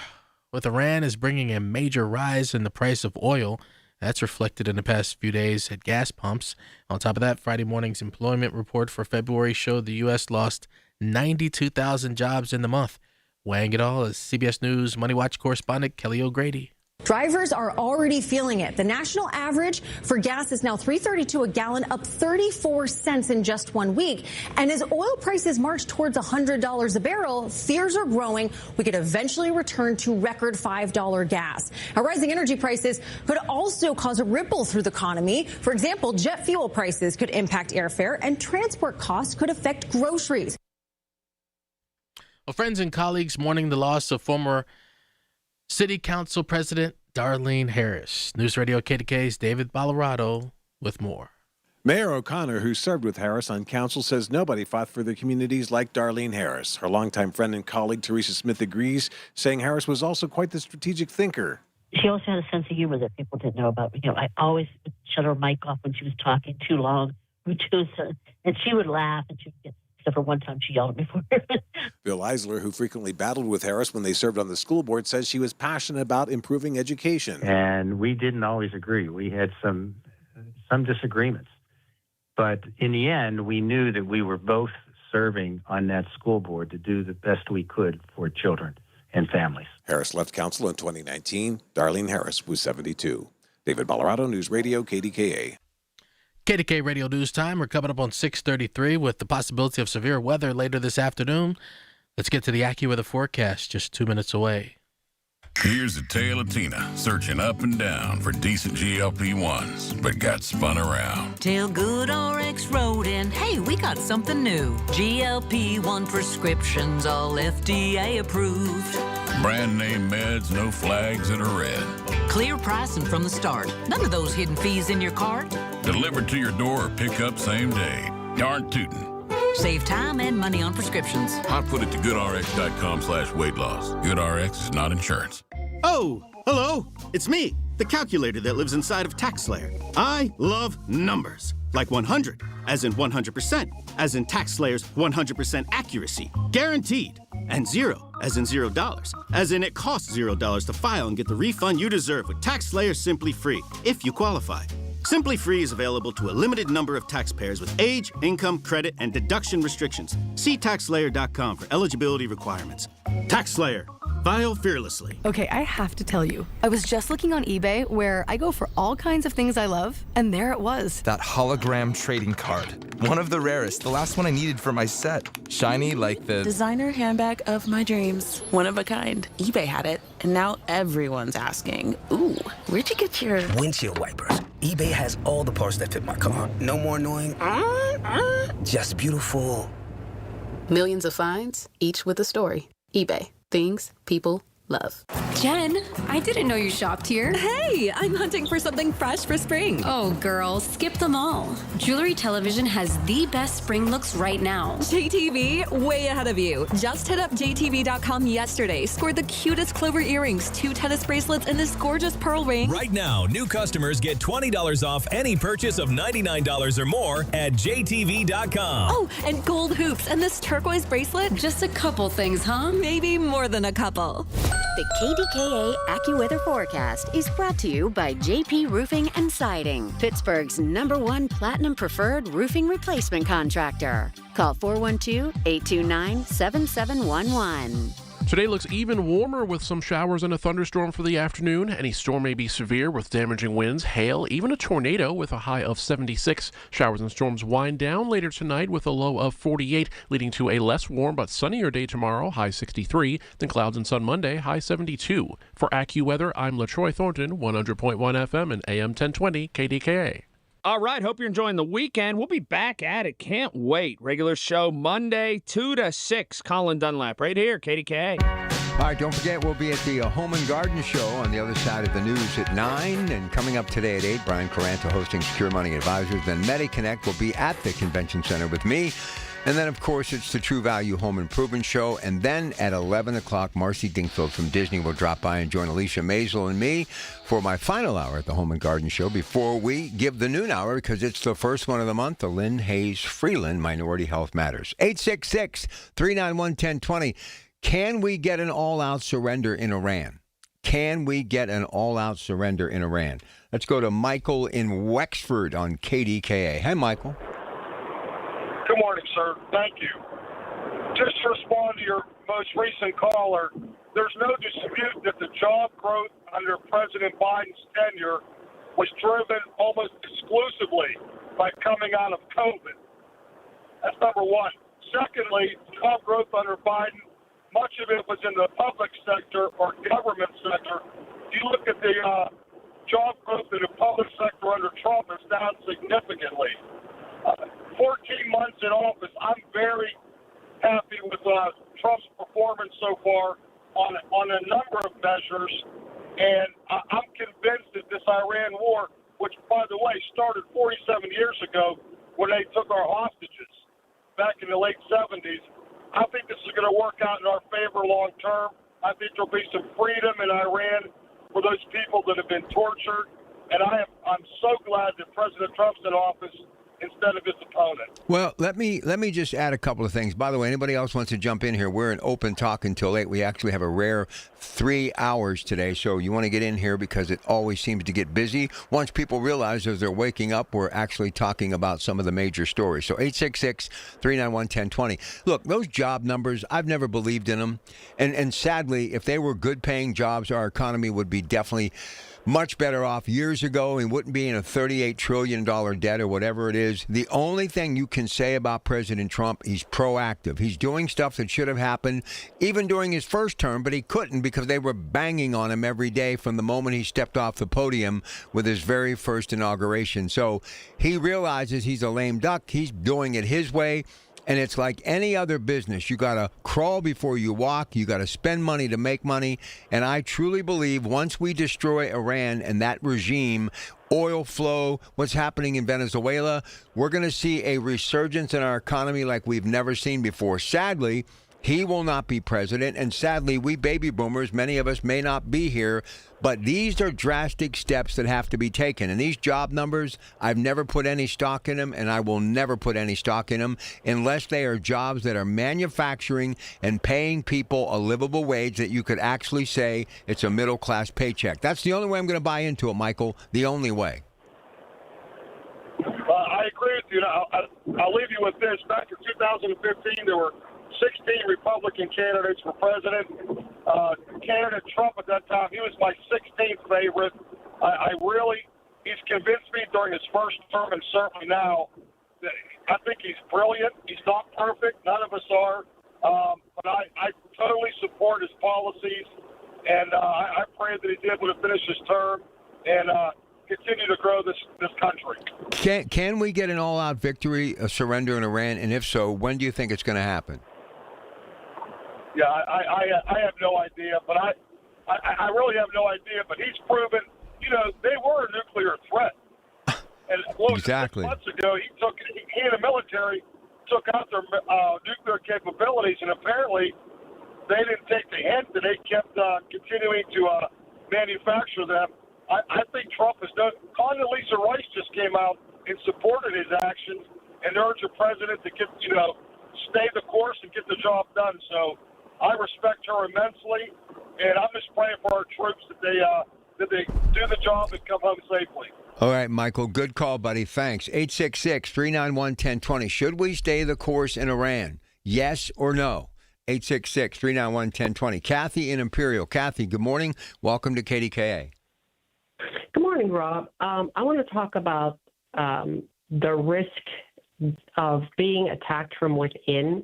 with Iran is bringing a major rise in the price of oil. That's reflected in the past few days at gas pumps. On top of that, Friday morning's employment report for February showed the U.S. lost 92,000 jobs in the month. Weighing it all is CBS News Money Watch correspondent Kelly O'Grady. Drivers are already feeling it. The national average for gas is now $3.32 a gallon, up 34 cents in just 1 week. And as oil prices march towards $100 a barrel, fears are growing we could eventually return to record $5 gas. Now, rising energy prices could also cause a ripple through the economy. For example, jet fuel prices could impact airfare, and transport costs could affect groceries. Well, friends and colleagues mourning the loss of former City Council President Darlene Harris. News Radio KDKA's David Ballarado with more. Mayor O'Connor, who served with Harris on council, says nobody fought for their communities like Darlene Harris. Her longtime friend and colleague Teresa Smith agrees, saying Harris was also quite the strategic thinker. She also had a sense of humor that people didn't know about. I always would shut her mic off when she was talking too long, and she would laugh, and she would get, except for one time she yelled at me for it. Bill Eisler, who frequently battled with Harris when they served on the school board, says she was passionate about improving education. And we didn't always agree. We had some disagreements. But in the end, we knew that we were both serving on that school board to do the best we could for children and families. Harris left council in 2019. Darlene Harris was 72. David Ballarado, News Radio, KDKA. KDKA Radio News Time. We're coming up on 6:33 with the possibility of severe weather later this afternoon. Let's get to the AccuWeather forecast just 2 minutes away. Here's the tale of Tina searching up and down for decent GLP-1s, but got spun around. Tell GoodRx wrote in, hey, we got something new. GLP-1 prescriptions, all FDA approved. Brand name meds, no flags that are red. Clear pricing from the start. None of those hidden fees in your cart. Delivered to your door or pick up same day. Darn tootin'. Save time and money on prescriptions. I put it to goodrx.com/weight loss. GoodRx is not insurance. Oh, hello. It's me, the calculator that lives inside of TaxSlayer. I love numbers. Like 100, as in 100%, as in TaxSlayer's 100% accuracy, guaranteed. And 0, as in $0, as in it costs $0 to file and get the refund you deserve with TaxSlayer Simply Free, if you qualify. Simply Free is available to a limited number of taxpayers with age, income, credit, and deduction restrictions. See TaxSlayer.com for eligibility requirements. TaxSlayer. File fearlessly. Okay, I have to tell you, I was just looking on eBay where I go for all kinds of things I love, and there it was. That hologram trading card. One of the rarest, the last one I needed for my set. Shiny like the designer handbag of my dreams. One of a kind. eBay had it, and now everyone's asking, ooh, where'd you get your windshield wipers? eBay has all the parts that fit my car. No more annoying, just beautiful. Millions of finds, each with a story. eBay. Things people love. Jen, I didn't know you shopped here. Hey, I'm hunting for something fresh for spring. Oh, girl, skip them all. Jewelry Television has the best spring looks right now. JTV, way ahead of you. Just hit up JTV.com yesterday, scored the cutest clover earrings, 2 tennis bracelets, and this gorgeous pearl ring. Right now, new customers get $20 off any purchase of $99 or more at JTV.com. Oh, and gold hoops and this turquoise bracelet. Just a couple things, huh? Maybe more than a couple. The KDKA AccuWeather forecast is brought to you by JP Roofing and Siding, Pittsburgh's #1 Platinum Preferred Roofing Replacement Contractor. Call 412-829-7711. Today looks even warmer with some showers and a thunderstorm for the afternoon. Any storm may be severe with damaging winds, hail, even a tornado with a high of 76. Showers and storms wind down later tonight with a low of 48, leading to a less warm but sunnier day tomorrow, high 63. Then clouds and sun Monday, high 72. For AccuWeather, I'm LaTroy Thornton, 100.1 FM and AM 1020 KDKA. All right, hope you're enjoying the weekend. We'll be back at it. Can't wait. Regular show Monday, 2 to 6. Colin Dunlap right here, KDKA. All right, don't forget, we'll be at the Home and Garden Show on the other side of the news at 9. And coming up today at 8, Brian Caranta hosting Secure Money Advisors. Then MediConnect will be at the Convention Center with me. And then, of course, it's the True Value Home Improvement Show. And then at 11 o'clock, Marcy Dingfield from Disney will drop by and join Alicia Maisel and me for my final hour at the Home and Garden Show before we give the noon hour, because it's the first one of the month, the Lynn Hayes Freeland Minority Health Matters. 866-391-1020. Can we get an all-out surrender in Iran? Can we get an all-out surrender in Iran? Let's go to Michael in Wexford on KDKA. Hey, Michael. Good morning, sir. Thank you. Just to respond to your most recent caller, there's no dispute that the job growth under President Biden's tenure was driven almost exclusively by coming out of COVID. That's number one. Secondly, job growth under Biden, much of it was in the public sector or government sector. You look at the job growth in the public sector under Trump, it's down significantly. 14 months in office, I'm very happy with Trump's performance so far on a number of measures, and I'm convinced that this Iran war, which, by the way, started 47 years ago when they took our hostages back in the late 70s, I think this is going to work out in our favor long term. I think there'll be some freedom in Iran for those people that have been tortured, and I'm so glad that President Trump's in office instead of his opponent. Well, let me just add a couple of things. By the way, anybody else wants to jump in here, we're in open talk until 8. We actually have a rare 3 hours today, so you want to get in here because it always seems to get busy. Once people realize as they're waking up, we're actually talking about some of the major stories. So 866-391-1020. Look, those job numbers, I've never believed in them. And sadly, if they were good-paying jobs, our economy would be definitely much better off years ago and wouldn't be in a $38 trillion debt or whatever it is. The only thing you can say about President Trump, he's proactive. He's doing stuff that should have happened even during his first term, but he couldn't because they were banging on him every day from the moment he stepped off the podium with his very first inauguration. So he realizes he's a lame duck. He's doing it his way. And it's like any other business. You got to crawl before you walk. You got to spend money to make money. And I truly believe once we destroy Iran and that regime, oil flow, what's happening in Venezuela, we're going to see a resurgence in our economy like we've never seen before. Sadly, he will not be president, and sadly, we baby boomers, many of us may not be here, but these are drastic steps that have to be taken. And these job numbers, I've never put any stock in them, and I will never put any stock in them unless they are jobs that are manufacturing and paying people a livable wage that you could actually say it's a middle-class paycheck. That's the only way I'm going to buy into it, Michael, the only way. I agree with you. Now, I'll leave you with this. Back in 2015, there were 16 Republican candidates for president. Candidate Trump at that time, he was my 16th favorite. He's convinced me during his first term and certainly now that I think he's brilliant. He's not perfect. None of us are. But I totally support his policies, and I pray that he did when he finished his term and continue to grow this country. Can we get an all-out victory, a surrender in Iran? And if so, when do you think it's going to happen? Yeah, I have no idea, but I really have no idea. But he's proven, they were a nuclear threat. And exactly. 6 months ago, he and the military took out their nuclear capabilities, and apparently they didn't take the hint, and they kept continuing to manufacture them. I think Trump has done. Condoleezza Rice just came out and supported his actions and urged the president to stay the course and get the job done. So I respect her immensely, and I'm just praying for our troops that they do the job and come home safely. All right, Michael, good call, buddy. Thanks. 866-391-1020. Should we stay the course in Iran? Yes or no? 866-391-1020. Kathy in Imperial. Kathy, good morning. Welcome to KDKA. Good morning, Rob. I want to talk about the risk of being attacked from within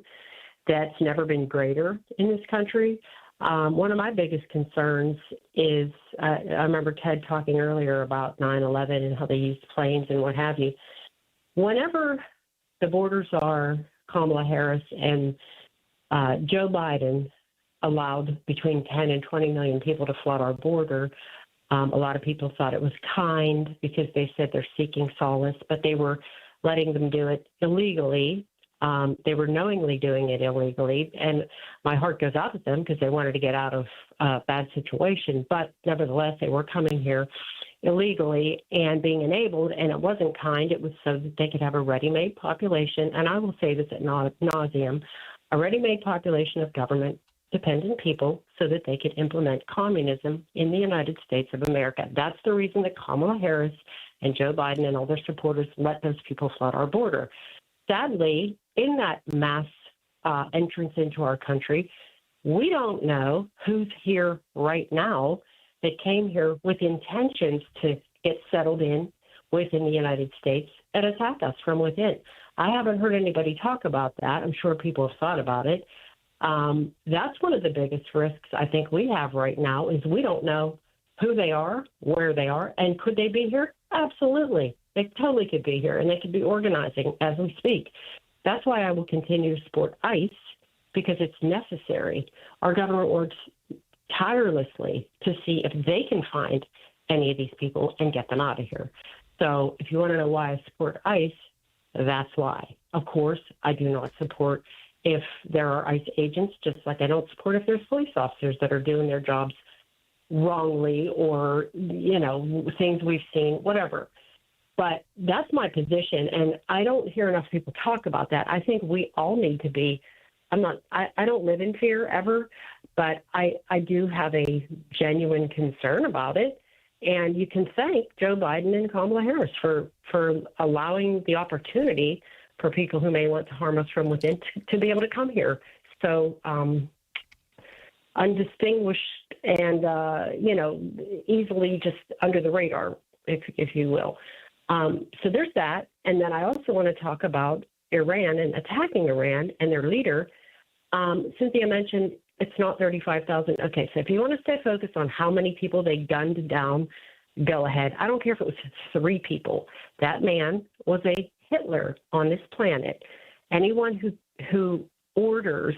that's never been greater in this country. One of my biggest concerns is, I remember Ted talking earlier about 9/11 and how they used planes and what have you. Whenever the borders are Kamala Harris and Joe Biden allowed between 10 and 20 million people to flood our border, a lot of people thought it was kind because they said they're seeking solace, but they were letting them do it illegally They were knowingly doing it illegally, and my heart goes out to them because they wanted to get out of a bad situation. But nevertheless, they were coming here illegally and being enabled, and it wasn't kind. It was so that they could have a ready-made population, and I will say this at nauseum, a ready-made population of government-dependent people so that they could implement communism in the United States of America. That's the reason that Kamala Harris and Joe Biden and all their supporters let those people flood our border. Sadly, in that mass entrance into our country, we don't know who's here right now that came here with intentions to get settled in within the United States and attack us from within. I haven't heard anybody talk about that. I'm sure people have thought about it. That's one of the biggest risks I think we have right now is we don't know who they are, where they are, and could they be here? Absolutely. They totally could be here, and they could be organizing as we speak. That's why I will continue to support ICE, because it's necessary. Our government works tirelessly to see if they can find any of these people and get them out of here. So if you want to know why I support ICE, that's why. Of course, I do not support if there are ICE agents, just like I don't support if there's police officers that are doing their jobs wrongly or, things we've seen, whatever. But that's my position, and I don't hear enough people talk about that. I think we all need to be I don't live in fear ever, but I do have a genuine concern about it. And you can thank Joe Biden and Kamala Harris for allowing the opportunity for people who may want to harm us from within to be able to come here. So undistinguished and, easily just under the radar, if you will. So there's that. And then I also want to talk about Iran and attacking Iran and their leader. Cynthia mentioned it's not 35,000. Okay, so if you want to stay focused on how many people they gunned down, go ahead. I don't care if it was 3 people. That man was a Hitler on this planet. Anyone who orders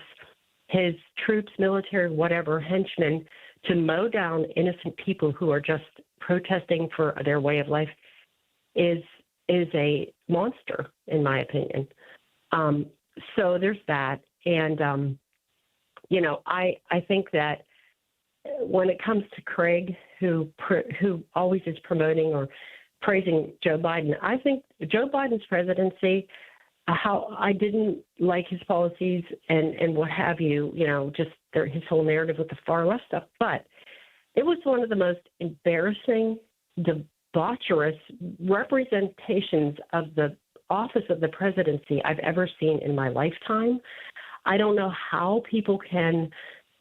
his troops, military, whatever, henchmen, to mow down innocent people who are just protesting for their way of life is a monster, in my opinion. So there's that. And, I think that when it comes to Craig, who always is promoting or praising Joe Biden, I think Joe Biden's presidency, how I didn't like his policies and what have you, just his whole narrative with the far left stuff. But it was one of the most embarrassing, debaucherous representations of the office of the presidency I've ever seen in my lifetime. I don't know how people can,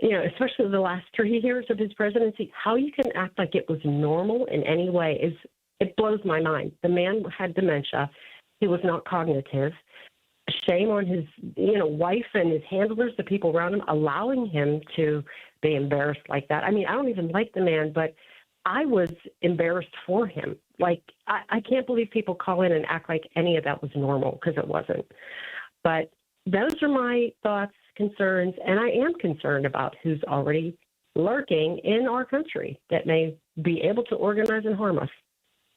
especially the last 3 years of his presidency, how you can act like it was normal in any way it blows my mind. The man had dementia. He was not cognitive. Shame on his, wife and his handlers, the people around him, allowing him to be embarrassed like that. I mean, I don't even like the man, but I was embarrassed for him. Like, I can't believe people call in and act like any of that was normal, because it wasn't. But those are my thoughts, concerns, and I am concerned about who's already lurking in our country that may be able to organize and harm us.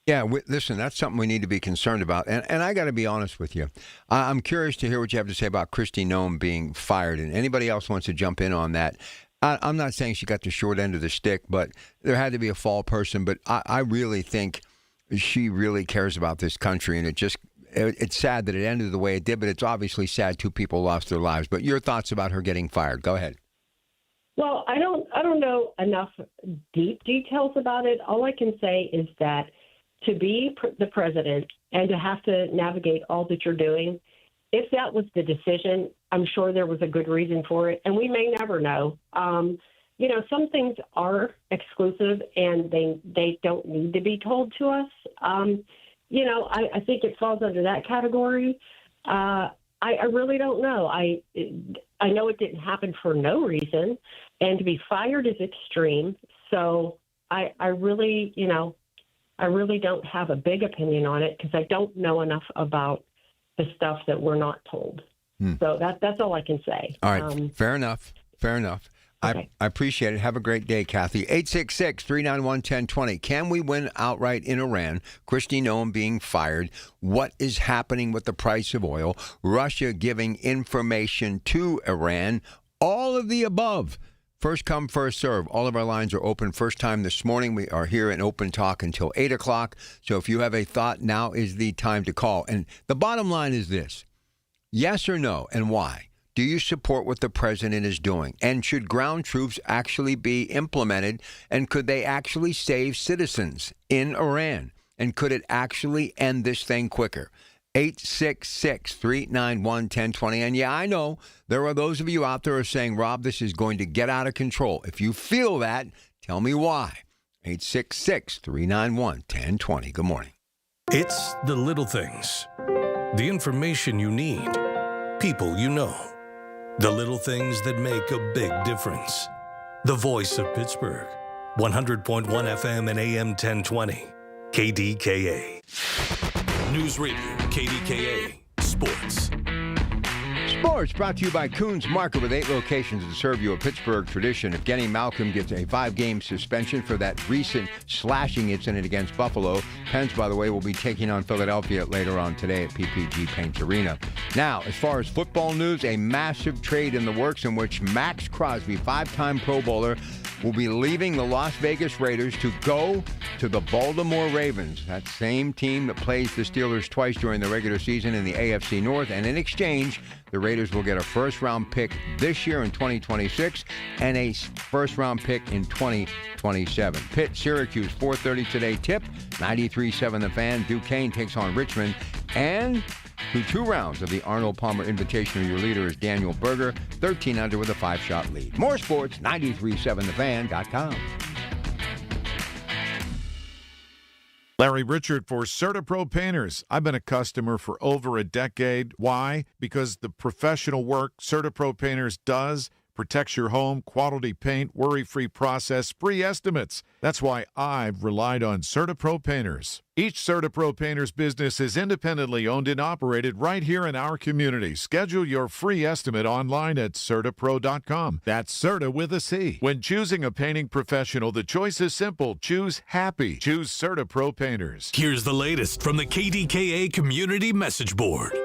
Yeah, listen, that's something we need to be concerned about. And I got to be honest with you. I'm curious to hear what you have to say about Kristi Noem being fired. And anybody else wants to jump in on that. I'm not saying she got the short end of the stick, but there had to be a fall person. But I really think she really cares about this country. And it's sad that it ended the way it did, but it's obviously sad 2 people lost their lives. But your thoughts about her getting fired. Go ahead. Well, I don't know enough deep details about it. All I can say is that to be the president and to have to navigate all that you're doing, if that was the decision, I'm sure there was a good reason for it, and we may never know. Some things are exclusive, and they don't need to be told to us. I think it falls under that category. I really don't know. I know it didn't happen for no reason, and to be fired is extreme. So I really don't have a big opinion on it because I don't know enough about the stuff that we're not told. So that's all I can say. All right. Fair enough. I appreciate it. Have a great day, Kathy. 866-391-1020. Can we win outright in Iran? Kristi Noem being fired. What is happening with the price of oil? Russia giving information to Iran. All of the above. First come, first serve. All of our lines are open. First time this morning. We are here in open talk until 8 o'clock. So if you have a thought, now is the time to call. And the bottom line is this. Yes or no, and why? Do you support what the president is doing? And should ground troops actually be implemented? And could they actually save citizens in Iran? And could it actually end this thing quicker? 866-391-1020. And yeah, I know there are those of you out there who are saying, Rob, this is going to get out of control. If you feel that, tell me why. 866-391-1020. Good morning. It's the little things. The information you need. People you know. The little things that make a big difference. The voice of Pittsburgh. 100.1 FM and AM 1020. KDKA. News Radio, KDKA, Sports. Sports brought to you by Coons Market with 8 locations to serve you a Pittsburgh tradition. If Kenny Malcolm gets a 5-game suspension for that recent slashing incident against Buffalo, Pens, by the way, will be taking on Philadelphia later on today at PPG Paints Arena. Now, as far as football news, a massive trade in the works in which Max Crosby, 5-time Pro Bowler, will be leaving the Las Vegas Raiders to go to the Baltimore Ravens, that same team that plays the Steelers twice during the regular season in the AFC North. And in exchange, the Raiders will get a first-round pick this year in 2026 and a first-round pick in 2027. Pitt, Syracuse, 4:30 today tip, 93.7 The Fan. Duquesne takes on Richmond. And through 2 rounds of the Arnold Palmer Invitational, your leader is Daniel Berger, 13 under with a 5-shot lead. More sports, 937thefan.com. Larry Richard for CertaPro Painters. I've been a customer for over a decade. Why? Because the professional work CertaPro Painters does protects your home, quality paint, worry-free process, free estimates. That's why I've relied on CertaPro Painters. Each CertaPro Painters business is independently owned and operated right here in our community. Schedule your free estimate online at CertaPro.com. That's Certa with a C. When choosing a painting professional, the choice is simple. Choose happy. Choose CertaPro Painters. Here's the latest from the KDKA Community Message Board.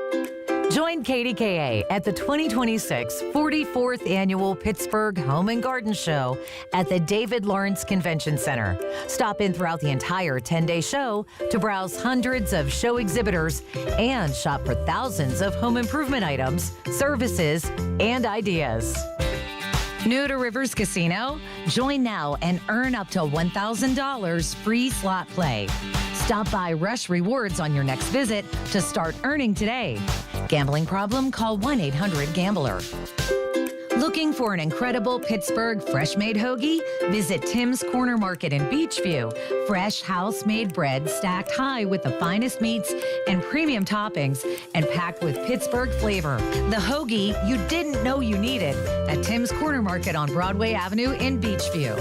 Join KDKA at the 2026 44th Annual Pittsburgh Home and Garden Show at the David Lawrence Convention Center. Stop in throughout the entire 10-day show to browse hundreds of show exhibitors and shop for thousands of home improvement items, services, and ideas. New to Rivers Casino? Join now and earn up to $1,000 free slot play. Stop by Rush Rewards on your next visit to start earning today. Gambling problem? Call 1-800-GAMBLER. Looking for an incredible Pittsburgh fresh-made hoagie? Visit Tim's Corner Market in Beachview. Fresh house-made bread stacked high with the finest meats and premium toppings and packed with Pittsburgh flavor. The hoagie you didn't know you needed at Tim's Corner Market on Broadway Avenue in Beachview.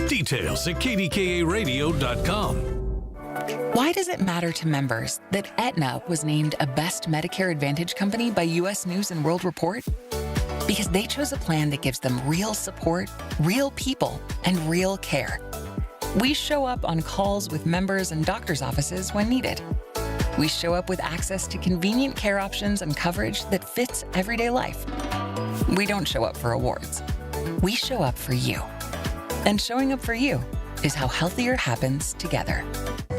Details at KDKARadio.com. Why does it matter to members that Aetna was named a Best Medicare Advantage company by U.S. News & World Report? Because they chose a plan that gives them real support, real people, and real care. We show up on calls with members and doctors' offices when needed. We show up with access to convenient care options and coverage that fits everyday life. We don't show up for awards. We show up for you. And showing up for you is how healthier happens together.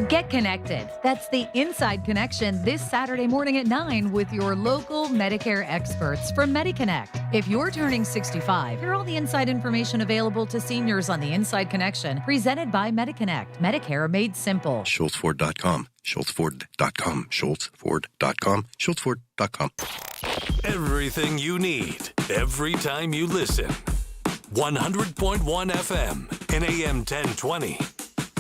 Get connected. That's the Inside Connection this Saturday morning at 9 with your local Medicare experts from MediConnect. If you're turning 65, hear all the inside information available to seniors on the Inside Connection, presented by MediConnect. Medicare made simple. SchultzFord.com. SchultzFord.com. SchultzFord.com. SchultzFord.com. Everything you need, every time you listen. 100.1 FM and AM 1020.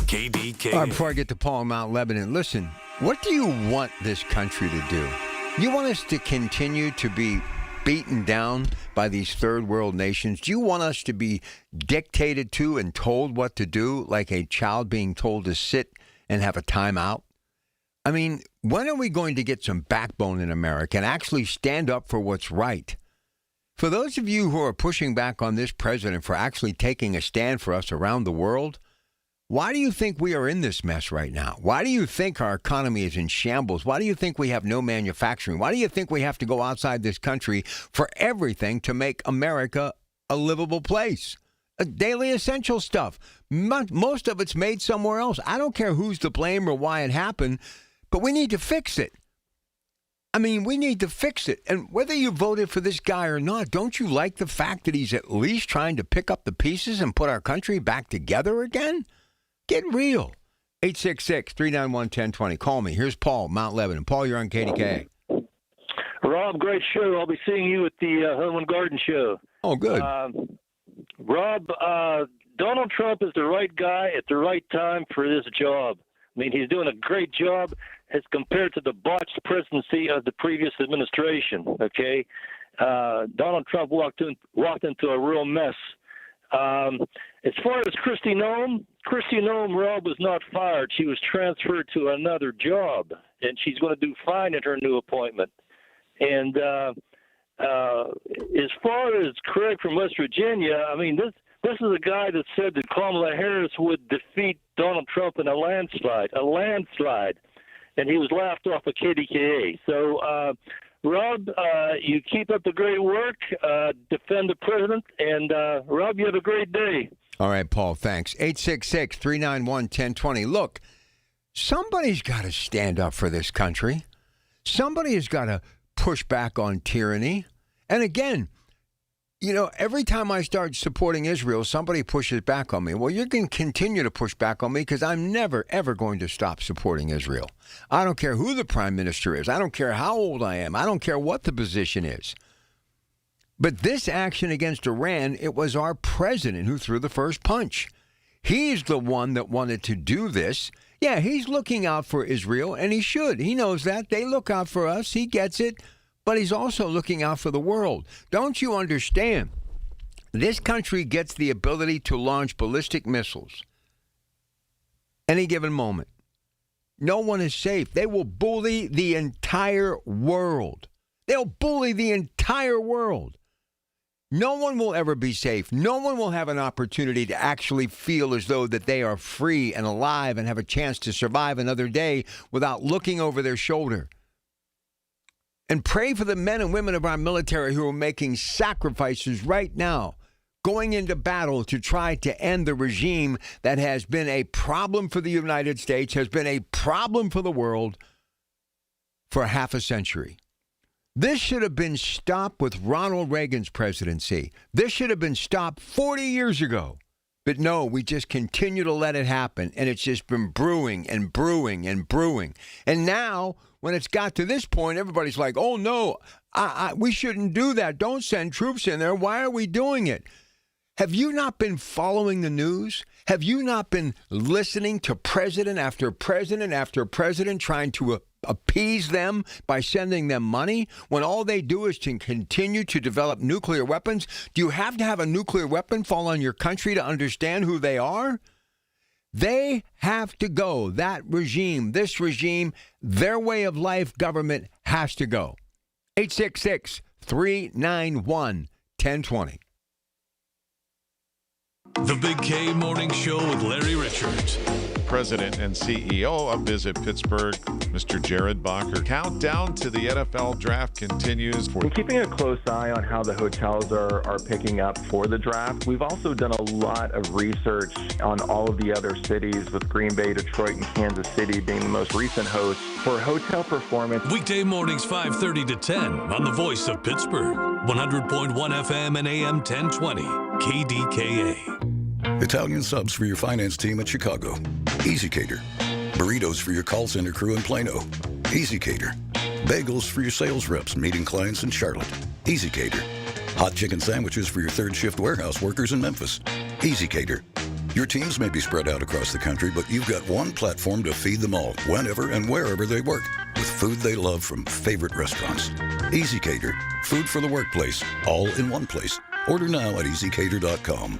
KDK. All right, before I get to Paul in Mount Lebanon, listen, what do you want this country to do? You want us to continue to be beaten down by these third world nations? Do you want us to be dictated to and told what to do, like a child being told to sit and have a timeout? I mean, when are we going to get some backbone in America and actually stand up for what's right? For those of you who are pushing back on this president for actually taking a stand for us around the world, why do you think we are in this mess right now? Why do you think our economy is in shambles? Why do you think we have no manufacturing? Why do you think we have to go outside this country for everything to make America a livable place? Daily essential stuff. Most of it's made somewhere else. I don't care who's to blame or why it happened, but we need to fix it. I mean, we need to fix it. And whether you voted for this guy or not, don't you like the fact that he's at least trying to pick up the pieces and put our country back together again? Get real. 866-391-1020. Call me. Here's Paul, Mount Lebanon. Paul, you're on KDKA. Rob, great show. I'll be seeing you at the Home and Garden Show. Oh, good. Rob, Donald Trump is the right guy at the right time for this job. I mean, he's doing a great job as compared to the botched presidency of the previous administration, okay? Donald Trump walked into a real mess. As far as Kristi Noem, Rob, was not fired. She was transferred to another job, and she's going to do fine at her new appointment. And as far as Craig from West Virginia, I mean, this is a guy that said that Kamala Harris would defeat Donald Trump in a landslide, and he was laughed off of KDKA. So, Rob, you keep up the great work, defend the president, and Rob, you have a great day. All right, Paul, thanks. 866-391-1020. Look, somebody's got to stand up for this country. Somebody has got to push back on tyranny. And again, you know, every time I start supporting Israel, somebody pushes back on me. Well, you're going to continue to push back on me because I'm never, ever going to stop supporting Israel. I don't care who the prime minister is. I don't care how old I am. I don't care what the position is. But this action against Iran, it was our president who threw the first punch. He's the one that wanted to do this. Yeah, he's looking out for Israel, and he should. He knows that. They look out for us. He gets it. But he's also looking out for the world. Don't you understand? This country gets the ability to launch ballistic missiles any given moment. No one is safe. They will bully the entire world. They'll bully the entire world. No one will ever be safe. No one will have an opportunity to actually feel as though that they are free and alive and have a chance to survive another day without looking over their shoulder. And pray for the men and women of our military who are making sacrifices right now, going into battle to try to end the regime that has been a problem for the United States, has been a problem for the world for half a century. This should have been stopped with Ronald Reagan's presidency. This should have been stopped 40 years ago. But no, we just continue to let it happen. And it's just been brewing and brewing and brewing. And now, when it's got to this point, everybody's like, oh, no, we shouldn't do that. Don't send troops in there. Why are we doing it? Have you not been following the news? Have you not been listening to president after president after president trying to appease them by sending them money when all they do is to continue to develop nuclear weapons? Do you have to have a nuclear weapon fall on your country to understand who they are? They have to go. That regime, this regime, their way of life, government has to go. 866-391-1020. The Big K Morning Show with Larry Richards. President and CEO of Visit Pittsburgh, Mr. Jared Bacher. Countdown to the NFL draft continues. We're keeping a close eye on how the hotels are picking up for the draft. We've also done a lot of research on all of the other cities, with Green Bay, Detroit, and Kansas City being the most recent hosts for hotel performance. Weekday mornings 5:30 to 10 on the Voice of Pittsburgh, 100.1 FM and AM 1020, KDKA. Italian subs for your finance team at Chicago. Easy Cater. Burritos for your call center crew in Plano. Easy Cater. Bagels for your sales reps meeting clients in Charlotte. Easy Cater. Hot chicken sandwiches for your third shift warehouse workers in Memphis. Easy Cater. Your teams may be spread out across the country, but you've got one platform to feed them all, whenever and wherever they work, with food they love from favorite restaurants. Easy Cater. Food for the workplace, all in one place. Order now at easycater.com.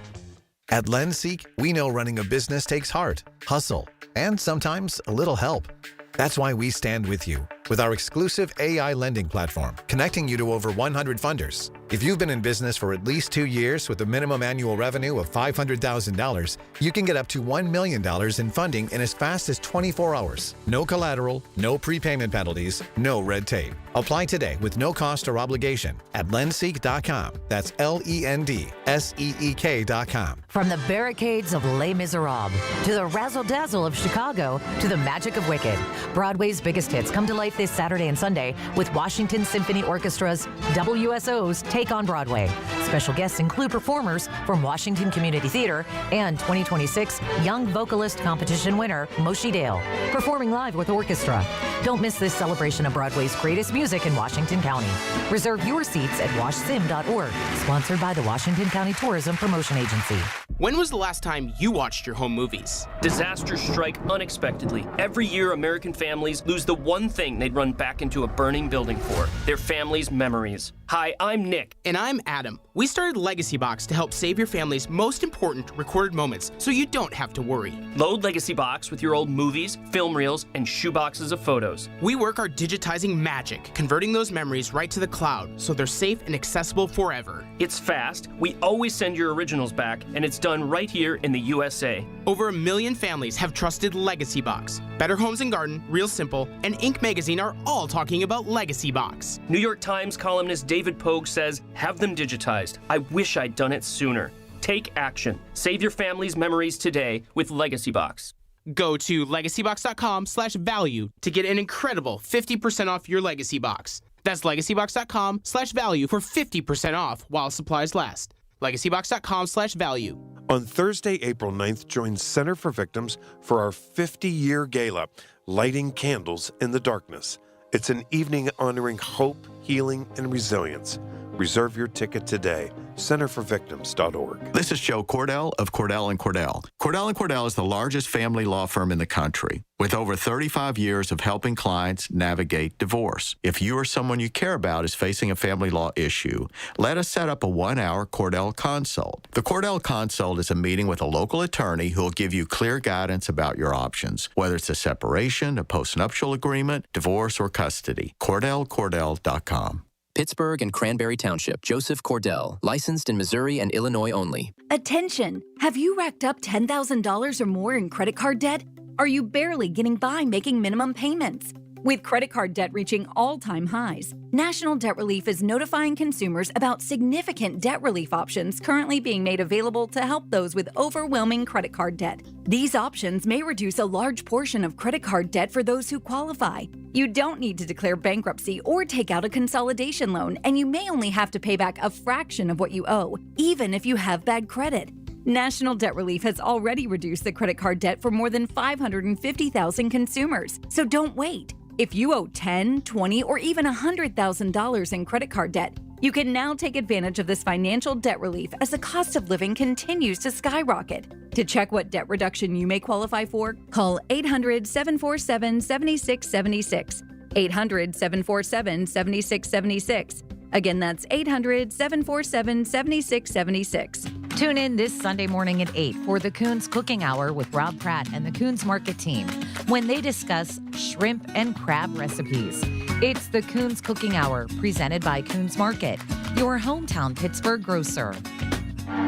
At LendSeek, we know running a business takes heart, hustle, and sometimes a little help. That's why we stand with you with our exclusive AI lending platform, connecting you to over 100 funders. If you've been in business for at least 2 years with a minimum annual revenue of $500,000, you can get up to $1 million in funding in as fast as 24 hours. No collateral, no prepayment penalties, no red tape. Apply today with no cost or obligation at Lendseek.com. That's LENDSEEK.com. From the barricades of Les Miserables to the razzle-dazzle of Chicago to the magic of Wicked, Broadway's biggest hits come to life this Saturday and Sunday with Washington Symphony Orchestra's WSO's Take on Broadway. Special guests include performers from Washington Community Theater and 2026 Young Vocalist Competition winner Moshi Dale, performing live with orchestra. Don't miss this celebration of Broadway's greatest music in Washington County. Reserve your seats at washsim.org, sponsored by the Washington County Tourism Promotion Agency. When was the last time you watched your home movies? Disasters strike unexpectedly. Every year, American families lose the one thing they'd run back into a burning building for, their family's memories. Hi, I'm Nick. And I'm Adam. We started Legacy Box to help save your family's most important recorded moments so you don't have to worry. Load Legacy Box with your old movies, film reels, and shoeboxes of photos. We work our digitizing magic, converting those memories right to the cloud so they're safe and accessible forever. It's fast, we always send your originals back, and it's done right here in the USA. Over 1 million families have trusted Legacy Box. Better Homes and Garden, Real Simple, and Inc. magazine are all talking about Legacy Box. New York Times columnist David Pogue says, have them digitized. I wish I'd done it sooner. Take action. Save your family's memories today with Legacy Box. Go to legacybox.com/value to get an incredible 50% off your Legacy Box. That's legacybox.com/value for 50% off while supplies last. legacybox.com/value. On Thursday, April 9th, join Center for Victims for our 50-year gala, Lighting Candles in the Darkness. It's an evening honoring hope, healing, and resilience. Reserve your ticket today. centerforvictims.org. This is Joe Cordell of Cordell & Cordell. Cordell & Cordell is the largest family law firm in the country with over 35 years of helping clients navigate divorce. If you or someone you care about is facing a family law issue, let us set up a 1-hour Cordell Consult. The Cordell Consult is a meeting with a local attorney who will give you clear guidance about your options, whether it's a separation, a postnuptial agreement, divorce, or custody. CordellCordell.com. Pittsburgh and Cranberry Township. Joseph Cordell, licensed in Missouri and Illinois only. Attention! Have you racked up $10,000 or more in credit card debt? Are you barely getting by making minimum payments? With credit card debt reaching all-time highs, National Debt Relief is notifying consumers about significant debt relief options currently being made available to help those with overwhelming credit card debt. These options may reduce a large portion of credit card debt for those who qualify. You don't need to declare bankruptcy or take out a consolidation loan, and you may only have to pay back a fraction of what you owe, even if you have bad credit. National Debt Relief has already reduced the credit card debt for more than 550,000 consumers, so don't wait. If you owe $10,000, $20,000, or even $100,000 in credit card debt, you can now take advantage of this financial debt relief as the cost of living continues to skyrocket. To check what debt reduction you may qualify for, call 800-747-7676. 800-747-7676. Again, that's 800-747-7676. Tune in this Sunday morning at 8 for the Coons Cooking Hour with Rob Pratt and the Coons Market team when they discuss shrimp and crab recipes. It's the Coons Cooking Hour presented by Coons Market, your hometown Pittsburgh grocer.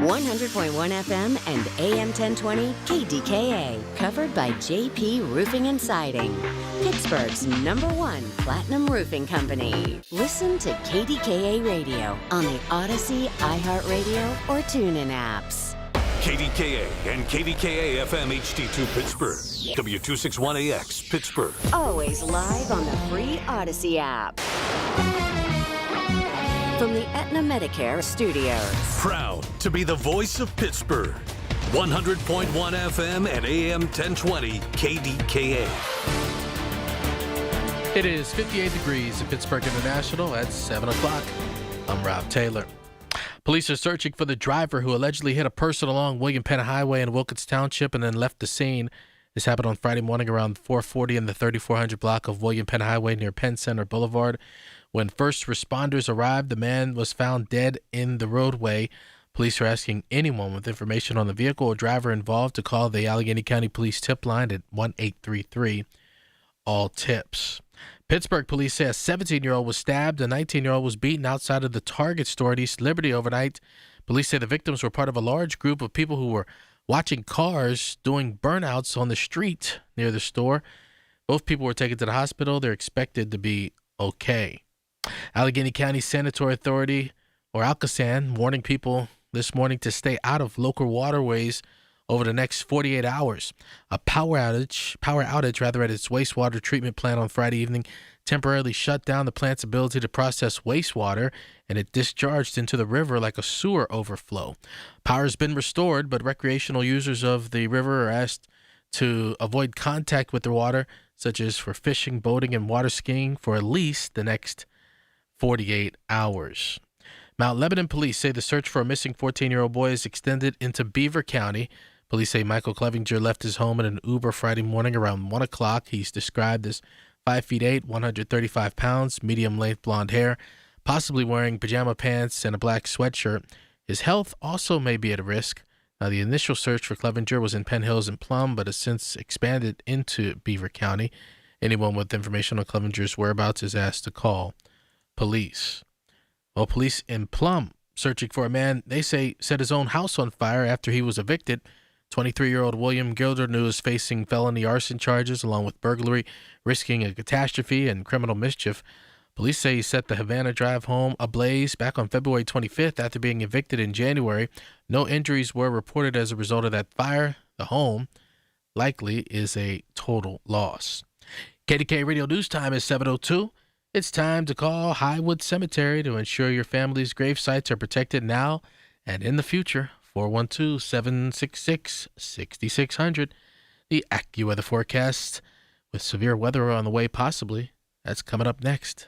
100.1 FM and AM 1020 KDKA, covered by JP Roofing and Siding, Pittsburgh's #1 platinum roofing company. Listen to KDKA Radio on the Odyssey, iHeartRadio, or TuneIn apps. KDKA and KDKA-FM HD2 Pittsburgh. W261AX Pittsburgh. Always live on the free Odyssey app. From the Aetna Medicare studios. Proud to be the voice of Pittsburgh. 100.1 FM and AM 1020 KDKA. It is 58 degrees at Pittsburgh International at 7 o'clock. I'm Rob Taylor. Police are searching for the driver who allegedly hit a person along William Penn Highway in Wilkins Township and then left the scene. This happened on Friday morning around 4:40 in the 3400 block of William Penn Highway near Penn Center Boulevard. When first responders arrived, the man was found dead in the roadway. Police are asking anyone with information on the vehicle or driver involved to call the Allegheny County Police tip line at 1-833 all tips. Pittsburgh police say a 17-year-old was stabbed, a 19-year-old was beaten outside of the Target store at East Liberty overnight. Police say the victims were part of a large group of people who were watching cars doing burnouts on the street near the store. Both people were taken to the hospital. They're expected to be okay. Allegheny County Sanitary Authority, or Alcosan, warning people this morning to stay out of local waterways over the next 48 hours. A power outage at its wastewater treatment plant on Friday evening temporarily shut down the plant's ability to process wastewater, and it discharged into the river like a sewer overflow. Power has been restored, but recreational users of the river are asked to avoid contact with the water, such as for fishing, boating, and water skiing, for at least the next 48 hours. Mount Lebanon police say the search for a missing 14-year-old boy is extended into Beaver County. Police say Michael Clevenger left his home in an Uber Friday morning around 1 o'clock. He's described as 5'8", 135 pounds, medium-length blonde hair, possibly wearing pajama pants and a black sweatshirt. His health also may be at risk. Now, the initial search for Clevenger was in Penn Hills and Plum, but has since expanded into Beaver County. Anyone with information on Clevenger's whereabouts is asked to call police. Well, police in Plum searching for a man they say set his own house on fire after he was evicted. 23-year-old William Gildernew is facing felony arson charges along with burglary, risking a catastrophe, and criminal mischief. Police say he set the Havana Drive home ablaze back on February 25th after being evicted in January. No injuries were reported as a result of that fire. The home likely is a total loss. KDKA Radio News Time is 7:02. It's time to call Highwood Cemetery to ensure your family's grave sites are protected now and in the future. 412-766-6600. The AccuWeather forecast with severe weather on the way, possibly. That's coming up next.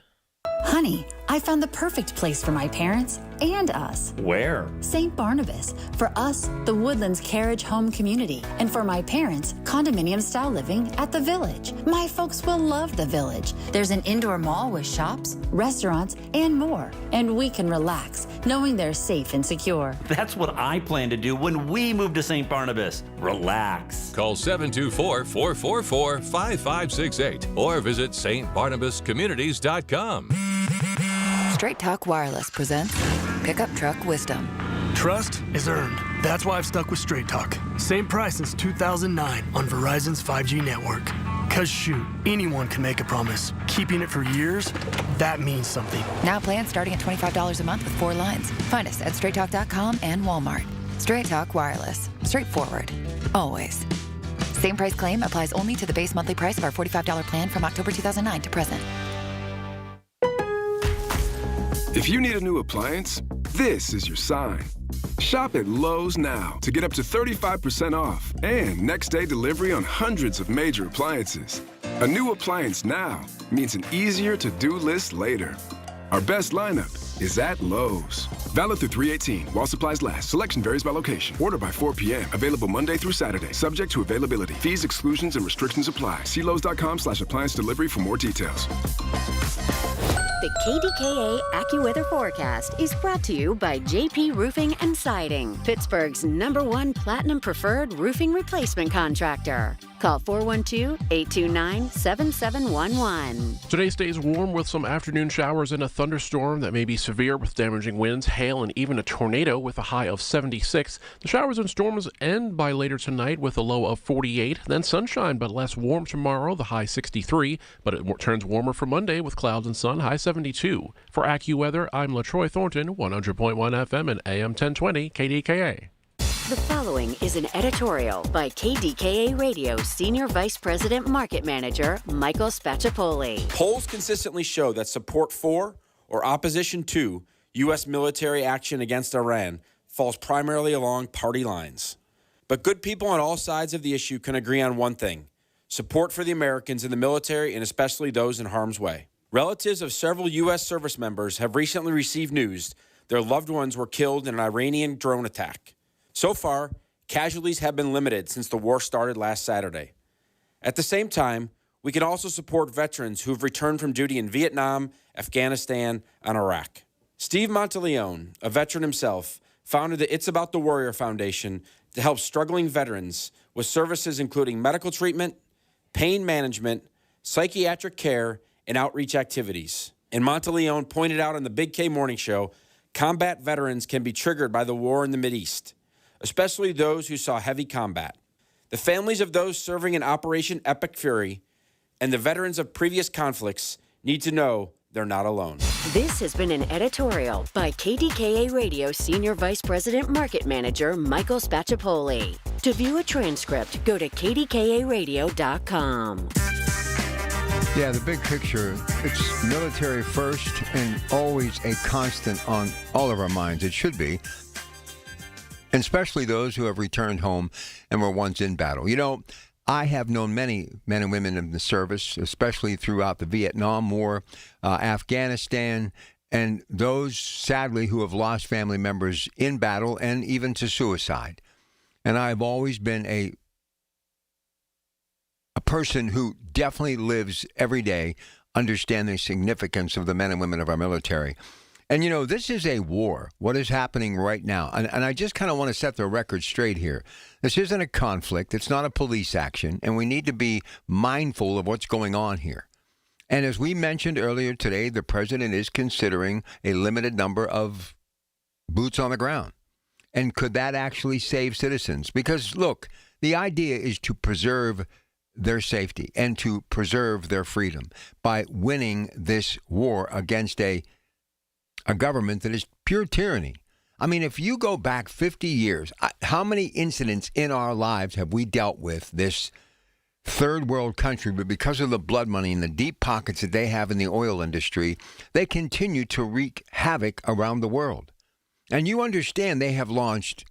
Honey, I found the perfect place for my parents and us. Where? St. Barnabas. For us, the Woodlands Carriage Home Community. And for my parents, condominium-style living at the Village. My folks will love the Village. There's an indoor mall with shops, restaurants, and more. And we can relax, knowing they're safe and secure. That's what I plan to do when we move to St. Barnabas. Relax. Call 724-444-5568 or visit stbarnabascommunities.com. Straight Talk Wireless presents Pickup Truck Wisdom. Trust is earned. That's why I've stuck with Straight Talk. Same price since 2009 on Verizon's 5G network. Cause shoot, anyone can make a promise. Keeping it for years, that means something. Now plans starting at $25 a month with 4 lines. Find us at straighttalk.com and Walmart. Straight Talk Wireless. Straightforward. Always. Same price claim applies only to the base monthly price of our $45 plan from October 2009 to present. If you need a new appliance, this is your sign. Shop at Lowe's now to get up to 35% off and next-day delivery on hundreds of major appliances. A new appliance now means an easier to-do list later. Our best lineup is at Lowe's. Valid through 3/18 while supplies last. Selection varies by location. Order by 4 p.m. Available Monday through Saturday. Subject to availability. Fees, exclusions, and restrictions apply. See Lowes.com/appliance delivery for more details. The KDKA AccuWeather forecast is brought to you by JP Roofing and Siding, Pittsburgh's #1 Platinum Preferred Roofing Replacement Contractor. Call 412-829-7711. Today stays warm with some afternoon showers and a thunderstorm that may be severe with damaging winds, hail, and even a tornado with a high of 76. The showers and storms end by later tonight with a low of 48. Then sunshine, but less warm tomorrow, the high 63. But it turns warmer for Monday with clouds and sun, high 72. For AccuWeather, I'm LaTroy Thornton, 100.1 FM and AM 1020 KDKA. The following is an editorial by KDKA Radio Senior Vice President Market Manager Michael Spacciapoli. Polls consistently show that support for or opposition to U.S. military action against Iran falls primarily along party lines. But good people on all sides of the issue can agree on one thing: support for the Americans in the military and especially those in harm's way. Relatives of several U.S. service members have recently received news their loved ones were killed in an Iranian drone attack. So far, casualties have been limited since the war started last Saturday. At the same time, we can also support veterans who have returned from duty in Vietnam, Afghanistan, and Iraq. Steve Monteleone, a veteran himself, founded the It's About the Warrior Foundation to help struggling veterans with services including medical treatment, pain management, psychiatric care, and outreach activities. And Monteleone pointed out on the Big K Morning Show, combat veterans can be triggered by the war in the Mideast, especially those who saw heavy combat. The families of those serving in Operation Epic Fury and the veterans of previous conflicts need to know they're not alone. This has been an editorial by KDKA Radio Senior Vice President Market Manager Michael Spacciapoli. To view a transcript, go to kdkaradio.com. Yeah, the big picture, it's military first and always a constant on all of our minds. It should be. And especially those who have returned home and were once in battle. You know, I have known many men and women in the service, especially throughout the Vietnam War, Afghanistan, and those, sadly, who have lost family members in battle and even to suicide. And I've always been a person who definitely lives every day understanding the significance of the men and women of our military. And, you know, this is a war, what is happening right now. And I just kind of want to set the record straight here. This isn't a conflict. It's not a police action. And we need to be mindful of what's going on here. And as we mentioned earlier today, the president is considering a limited number of boots on the ground. And could that actually save citizens? Because, look, the idea is to preserve their safety and to preserve their freedom by winning this war against a government that is pure tyranny. I mean, if you go back 50 years, how many incidents in our lives have we dealt with this third world country, but because of the blood money and the deep pockets that they have in the oil industry, they continue to wreak havoc around the world. And you understand they have launched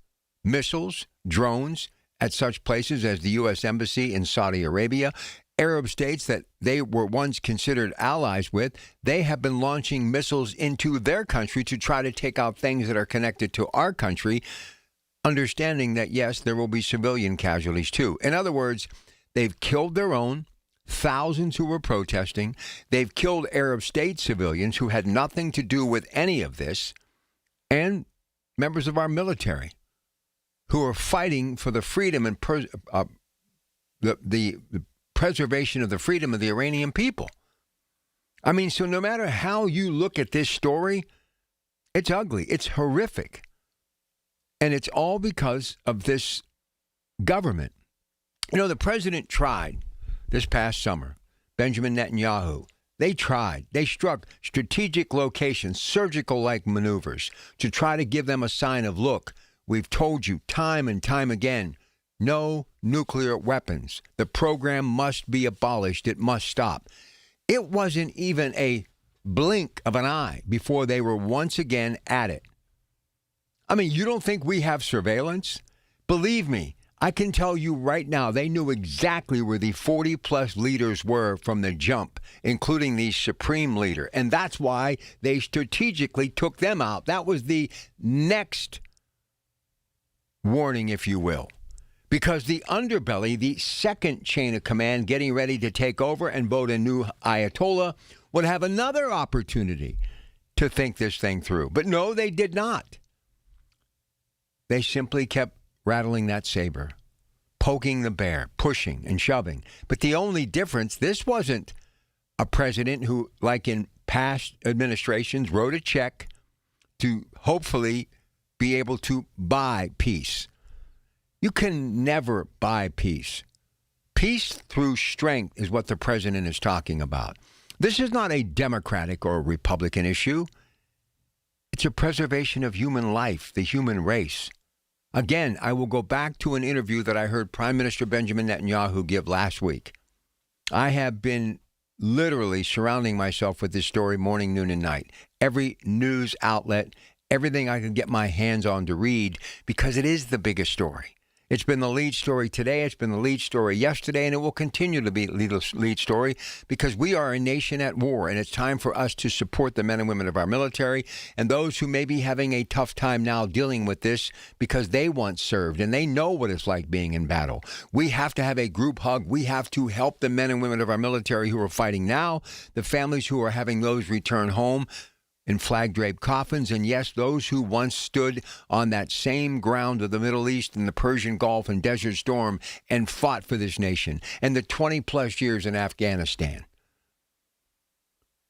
missiles, drones at such places as the U.S. Embassy in Saudi Arabia. Arab states that they were once considered allies with, they have been launching missiles into their country to try to take out things that are connected to our country, understanding that, yes, there will be civilian casualties too. In other words, they've killed their own, thousands who were protesting. They've killed Arab state civilians who had nothing to do with any of this, and members of our military who are fighting for the freedom and the preservation of the freedom of the Iranian people. I mean, so no matter how you look at this story, it's ugly. It's horrific. And it's all because of this government. You know, the president tried this past summer, Benjamin Netanyahu. They tried. They struck strategic locations, surgical-like maneuvers to try to give them a sign of, look, we've told you time and time again, no nuclear weapons. The program must be abolished. It must stop. It wasn't even a blink of an eye before they were once again at it. I mean, you don't think we have surveillance? Believe me, I can tell you right now, they knew exactly where the 40-plus leaders were from the jump, including the supreme leader. And that's why they strategically took them out. That was the next warning, if you will. Because the underbelly, the second chain of command getting ready to take over and vote a new Ayatollah, would have another opportunity to think this thing through. But no, they did not. They simply kept rattling that saber, poking the bear, pushing and shoving. But the only difference, this wasn't a president who, like in past administrations, wrote a check to hopefully be able to buy peace. You can never buy peace. Peace through strength is what the president is talking about. This is not a Democratic or Republican issue. It's a preservation of human life, the human race. Again, I will go back to an interview that I heard Prime Minister Benjamin Netanyahu give last week. I have been literally surrounding myself with this story morning, noon, and night. Every news outlet, everything I can get my hands on to read, because it is the biggest story. It's been the lead story today. It's been the lead story yesterday, and it will continue to be the lead story because we are a nation at war, and it's time for us to support the men and women of our military and those who may be having a tough time now dealing with this because they once served and they know what it's like being in battle. We have to have a group hug. We have to help the men and women of our military who are fighting now, the families who are having those return home in flag-draped coffins, and yes, those who once stood on that same ground of the Middle East and the Persian Gulf and Desert Storm and fought for this nation, and the 20-plus years in Afghanistan.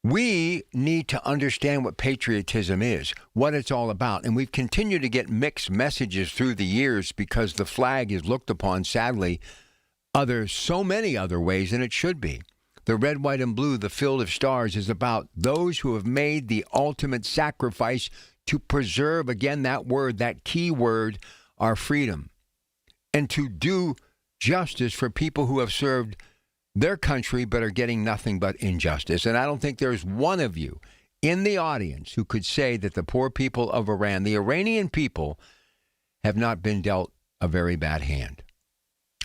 We need to understand what patriotism is, what it's all about. And we've continued to get mixed messages through the years because the flag is looked upon, sadly, so many other ways than it should be. The red, white, and blue, the field of stars, is about those who have made the ultimate sacrifice to preserve, again, that word, that key word, our freedom, and to do justice for people who have served their country but are getting nothing but injustice. And I don't think there's one of you in the audience who could say that the poor people of Iran, the Iranian people, have not been dealt a very bad hand.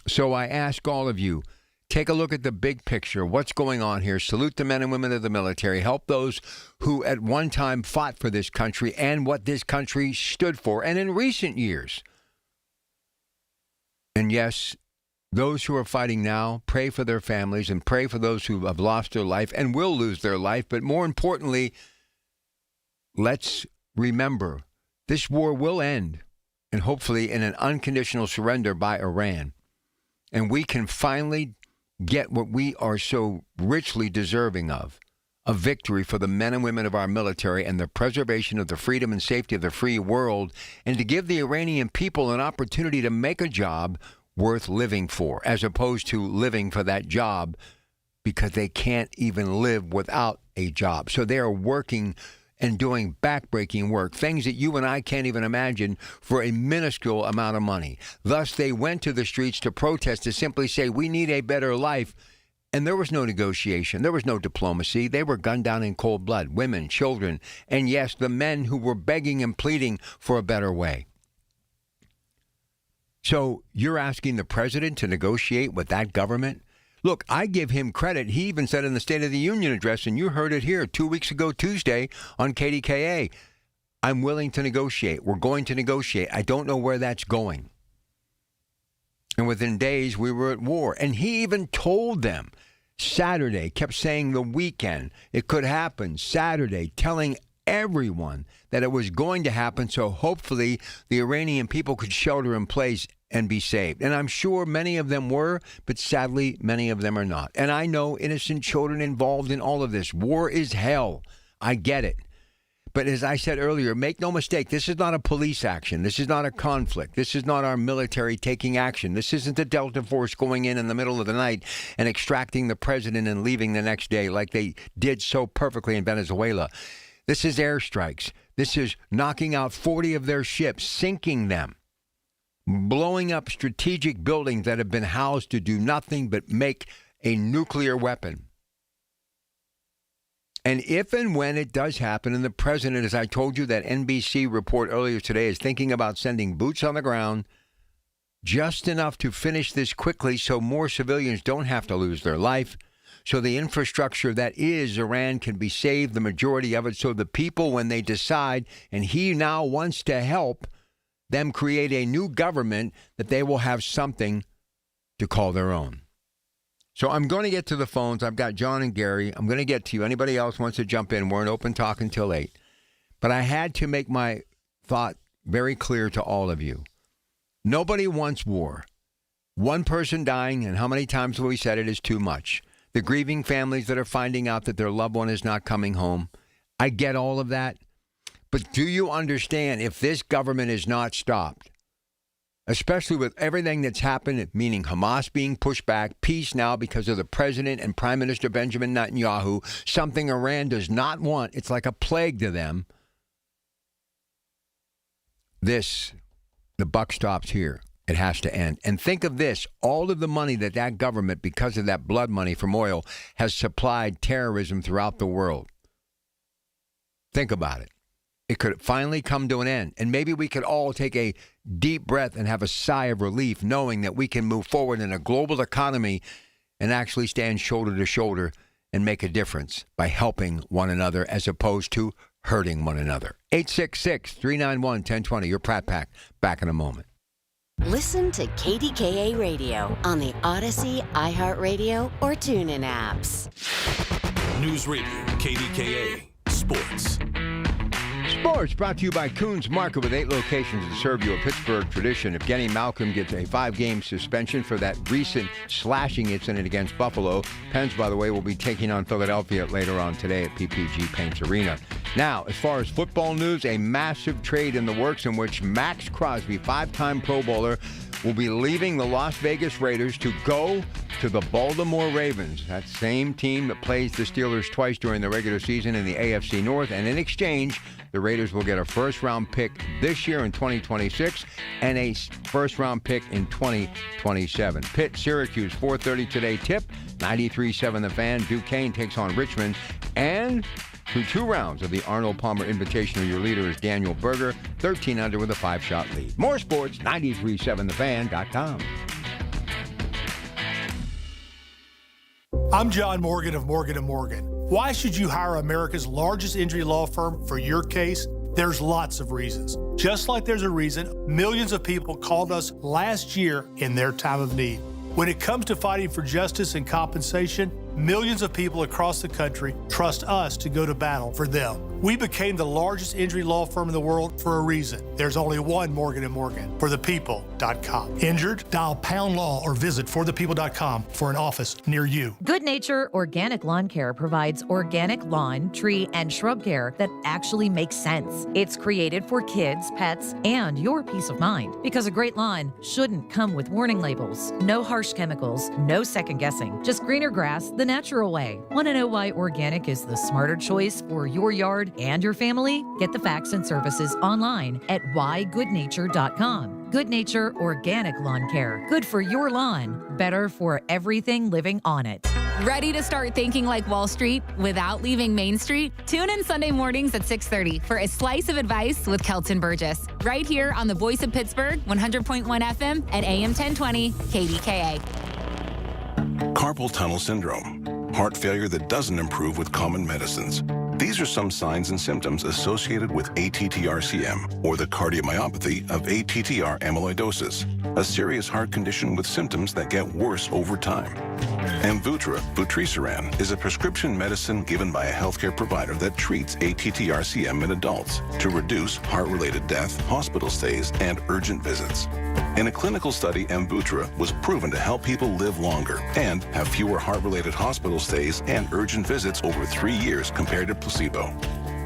So I ask all of you, take a look at the big picture. What's going on here? Salute the men and women of the military. Help those who at one time fought for this country and what this country stood for. And in recent years, and yes, those who are fighting now, pray for their families and pray for those who have lost their life and will lose their life. But more importantly, let's remember this war will end, and hopefully in an unconditional surrender by Iran. And we can finally get what we are so richly deserving of, a victory for the men and women of our military and the preservation of the freedom and safety of the free world, and to give the Iranian people an opportunity to make a job worth living for, as opposed to living for that job because they can't even live without a job. So they are working and doing backbreaking work, things that you and I can't even imagine, for a minuscule amount of money. Thus, they went to the streets to protest, to simply say, we need a better life. And there was no negotiation. There was no diplomacy. They were gunned down in cold blood, women, children, and yes, the men who were begging and pleading for a better way. So you're asking the president to negotiate with that government? Look, I give him credit. He even said in the State of the Union address, and you heard it here 2 weeks ago Tuesday on KDKA, I'm willing to negotiate. We're going to negotiate. I don't know where that's going. And within days, we were at war. And he even told them Saturday, kept saying the weekend, it could happen. Saturday, telling everyone that it was going to happen, so hopefully the Iranian people could shelter in place and be saved. And I'm sure many of them were, but sadly many of them are not. And I know innocent children involved in all of this. War is hell. I get it. But as I said earlier, make no mistake, this is not a police action. This is not a conflict. This is not our military taking action. This isn't the Delta Force going in the middle of the night and extracting the president and leaving the next day like they did so perfectly in Venezuela. This is airstrikes. This is knocking out 40 of their ships, sinking them, blowing up strategic buildings that have been housed to do nothing but make a nuclear weapon. And if and when it does happen, and the president, as I told you, that NBC report earlier today, is thinking about sending boots on the ground, just enough to finish this quickly so more civilians don't have to lose their life, so the infrastructure that is Iran can be saved, the majority of it, so the people, when they decide, and he now wants to help them create a new government, that they will have something to call their own. So I'm going to get to the phones. I've got John and Gary. I'm going to get to you. Anybody else wants to jump in? We're in open talk until 8. But I had to make my thought very clear to all of you. Nobody wants war. One person dying, and how many times have we said it, is too much. The grieving families that are finding out that their loved one is not coming home. I get all of that. But do you understand, if this government is not stopped, especially with everything that's happened, meaning Hamas being pushed back, peace now because of the president and Prime Minister Benjamin Netanyahu, something Iran does not want, it's like a plague to them, the buck stops here. It has to end. And think of this, all of the money that government, because of that blood money from oil, has supplied terrorism throughout the world. Think about it. It could finally come to an end. And maybe we could all take a deep breath and have a sigh of relief knowing that we can move forward in a global economy and actually stand shoulder to shoulder and make a difference by helping one another as opposed to hurting one another. 866-391-1020. Your Pratt Pack. Back in a moment. Listen to KDKA Radio on the Odyssey, iHeartRadio, or TuneIn apps. News Radio, KDKA, Sports. Sports brought to you by Coons Market with 8 locations to serve you a Pittsburgh tradition. If Kenny Malcolm gets a 5-game suspension for that recent slashing incident against Buffalo, Pens, by the way, will be taking on Philadelphia later on today at PPG Paints Arena. Now, as far as football news, a massive trade in the works in which Max Crosby, 5-time Pro Bowler, will be leaving the Las Vegas Raiders to go to the Baltimore Ravens, that same team that plays the Steelers twice during the regular season in the AFC North. And in exchange, the Raiders will get a first-round pick this year in 2026 and a first-round pick in 2027. Pitt, Syracuse, 4:30 today tip, 93.7 The Fan. Duquesne takes on Richmond. And through 2 rounds of the Arnold Palmer Invitational, your leader is Daniel Berger, 13 under with a 5-shot lead. More sports, 93.7thefan.com. I'm John Morgan of Morgan & Morgan. Why should you hire America's largest injury law firm for your case? There's lots of reasons. Just like there's a reason millions of people called us last year in their time of need. When it comes to fighting for justice and compensation, millions of people across the country trust us to go to battle for them. We became the largest injury law firm in the world for a reason. There's only one Morgan & Morgan, forthepeople.com. Injured? Dial #law or visit forthepeople.com for an office near you. Good Nature Organic Lawn Care provides organic lawn, tree, and shrub care that actually makes sense. It's created for kids, pets, and your peace of mind. Because a great lawn shouldn't come with warning labels. No harsh chemicals, no second guessing. Just greener grass the natural way. Want to know why organic is the smarter choice for your yard and your family? Get the facts and services online at whygoodnature.com. Good Nature Organic Lawn Care. Good for your lawn. Better for everything living on it. Ready to start thinking like Wall Street without leaving Main Street? Tune in Sunday mornings at 6:30 for a slice of advice with Kelton Burgess. Right here on the Voice of Pittsburgh, 100.1 FM and AM 1020 KDKA. Carpal tunnel syndrome, heart failure that doesn't improve with common medicines. These are some signs and symptoms associated with ATTR-CM, or the cardiomyopathy of ATTR amyloidosis, a serious heart condition with symptoms that get worse over time. Amvuttra, vutrisiran, is a prescription medicine given by a healthcare provider that treats ATTR-CM in adults to reduce heart-related death, hospital stays, and urgent visits. In a clinical study, Amvuttra was proven to help people live longer and have fewer heart-related hospital stays and urgent visits over 3 years compared to placebo.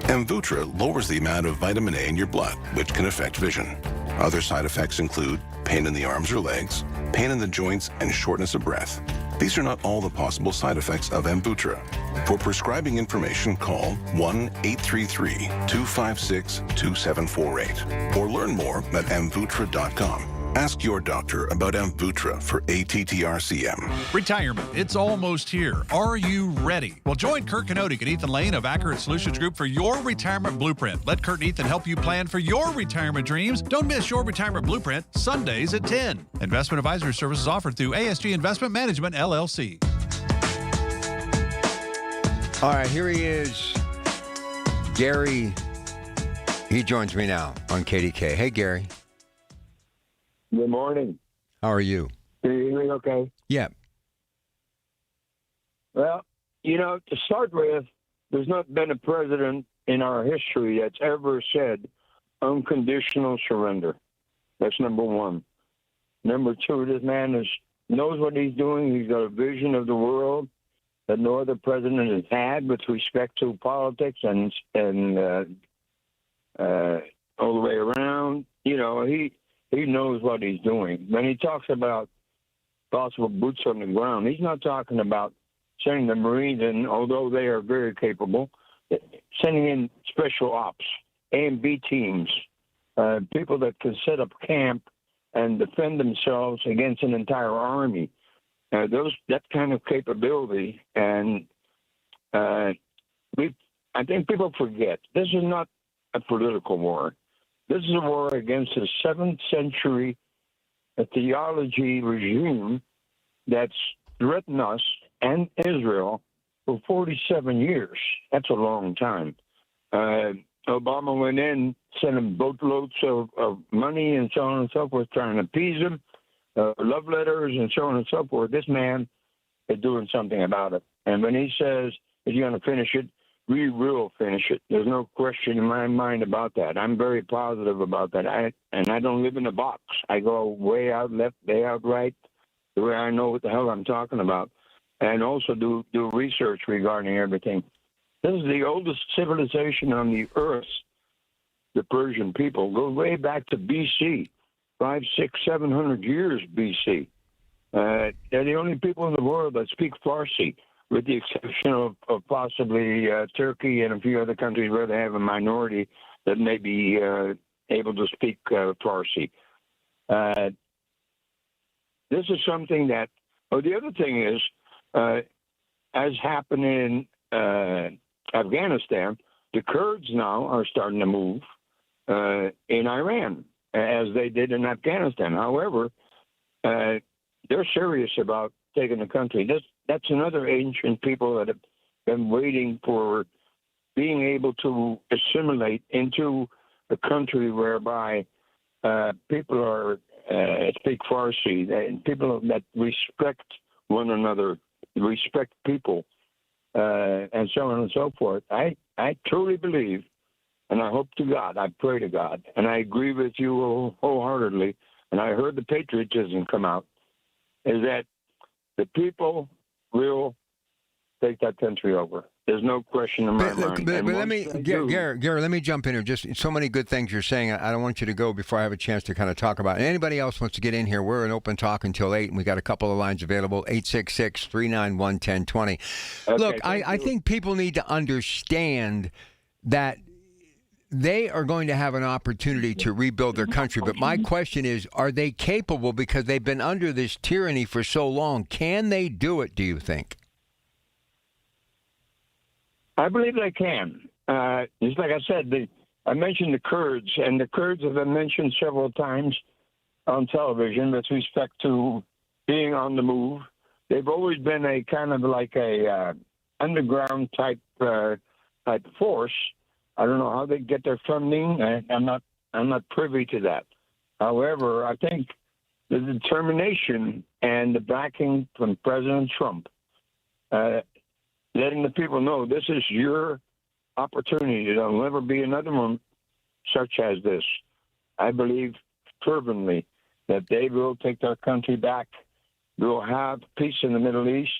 Amvuttra lowers the amount of vitamin A in your blood, which can affect vision. Other side effects include pain in the arms or legs, pain in the joints, and shortness of breath. These are not all the possible side effects of Amvuttra. For prescribing information, call 1-833-256-2748 or learn more at amvuttra.com. Ask your doctor about Amvuttra for ATTR-CM. Retirement, it's almost here. Are you ready? Well, join Kurt Kanodik and Ethan Lane of Accurate Solutions Group for your retirement blueprint. Let Kurt and Ethan help you plan for your retirement dreams. Don't miss your retirement blueprint, Sundays at 10. Investment advisory services offered through ASG Investment Management, LLC. All right, here he is, Gary. He joins me now on KDK. Hey, Gary. Good morning. How are you? Can you hear me okay? Yeah. Well, to start with, there's not been a president in our history that's ever said unconditional surrender. That's number one. Number two, this man knows what he's doing. He's got a vision of the world that no other president has had with respect to politics and all the way around. He knows what he's doing. When he talks about possible boots on the ground, he's not talking about sending the Marines in, although they are very capable, sending in special ops, A and B teams, people that can set up camp and defend themselves against an entire army. That kind of capability, and I think people forget, this is not a political war. This is a war against a 7th century theology regime that's threatened us and Israel for 47 years. That's a long time. Obama went in, sent him boatloads of money and so on and so forth, trying to appease him, love letters and so on and so forth. This man is doing something about it. And when he says he's going to finish it, we will finish it. There's no question in my mind about that. I'm very positive about that. I don't live in a box. I go way out left, way out right, the way I know what the hell I'm talking about, and also do research regarding everything. This is the oldest civilization on the earth. The Persian people go way back to BC, 500, 600, 700 years BC. They're the only people in the world that speak Farsi, with the exception of possibly Turkey and a few other countries where they have a minority that may be able to speak Farsi. This is something that, the other thing is, as happened in Afghanistan, the Kurds now are starting to move in Iran, as they did in Afghanistan. However, they're serious about taking the country. That's another ancient people that have been waiting for being able to assimilate into a country whereby people are speak Farsi, people that respect one another, respect people, and so on and so forth. I truly believe, and I hope to God, I pray to God, and I agree with you wholeheartedly, and I heard the patriotism come out, is that the people will take that country over. There's no question in my mind. But let me, Gary, let me jump in here. Just so many good things you're saying. I don't want you to go before I have a chance to kind of talk about it. And anybody else wants to get in here, we're in open talk until 8, and we got a couple of lines available, 866-391-1020. Okay, Look, I think people need to understand that they are going to have an opportunity to rebuild their country. But my question is, are they capable, because they've been under this tyranny for so long? Can they do it, do you think? I believe they can. Just like I said, I mentioned the Kurds, and the Kurds have been mentioned several times on television with respect to being on the move. They've always been a kind of like a underground type force. I don't know how they get their funding. I'm not privy to that. However, I think the determination and the backing from President Trump, letting the people know this is your opportunity. There'll never be another one such as this. I believe fervently that they will take their country back. We'll have peace in the Middle East.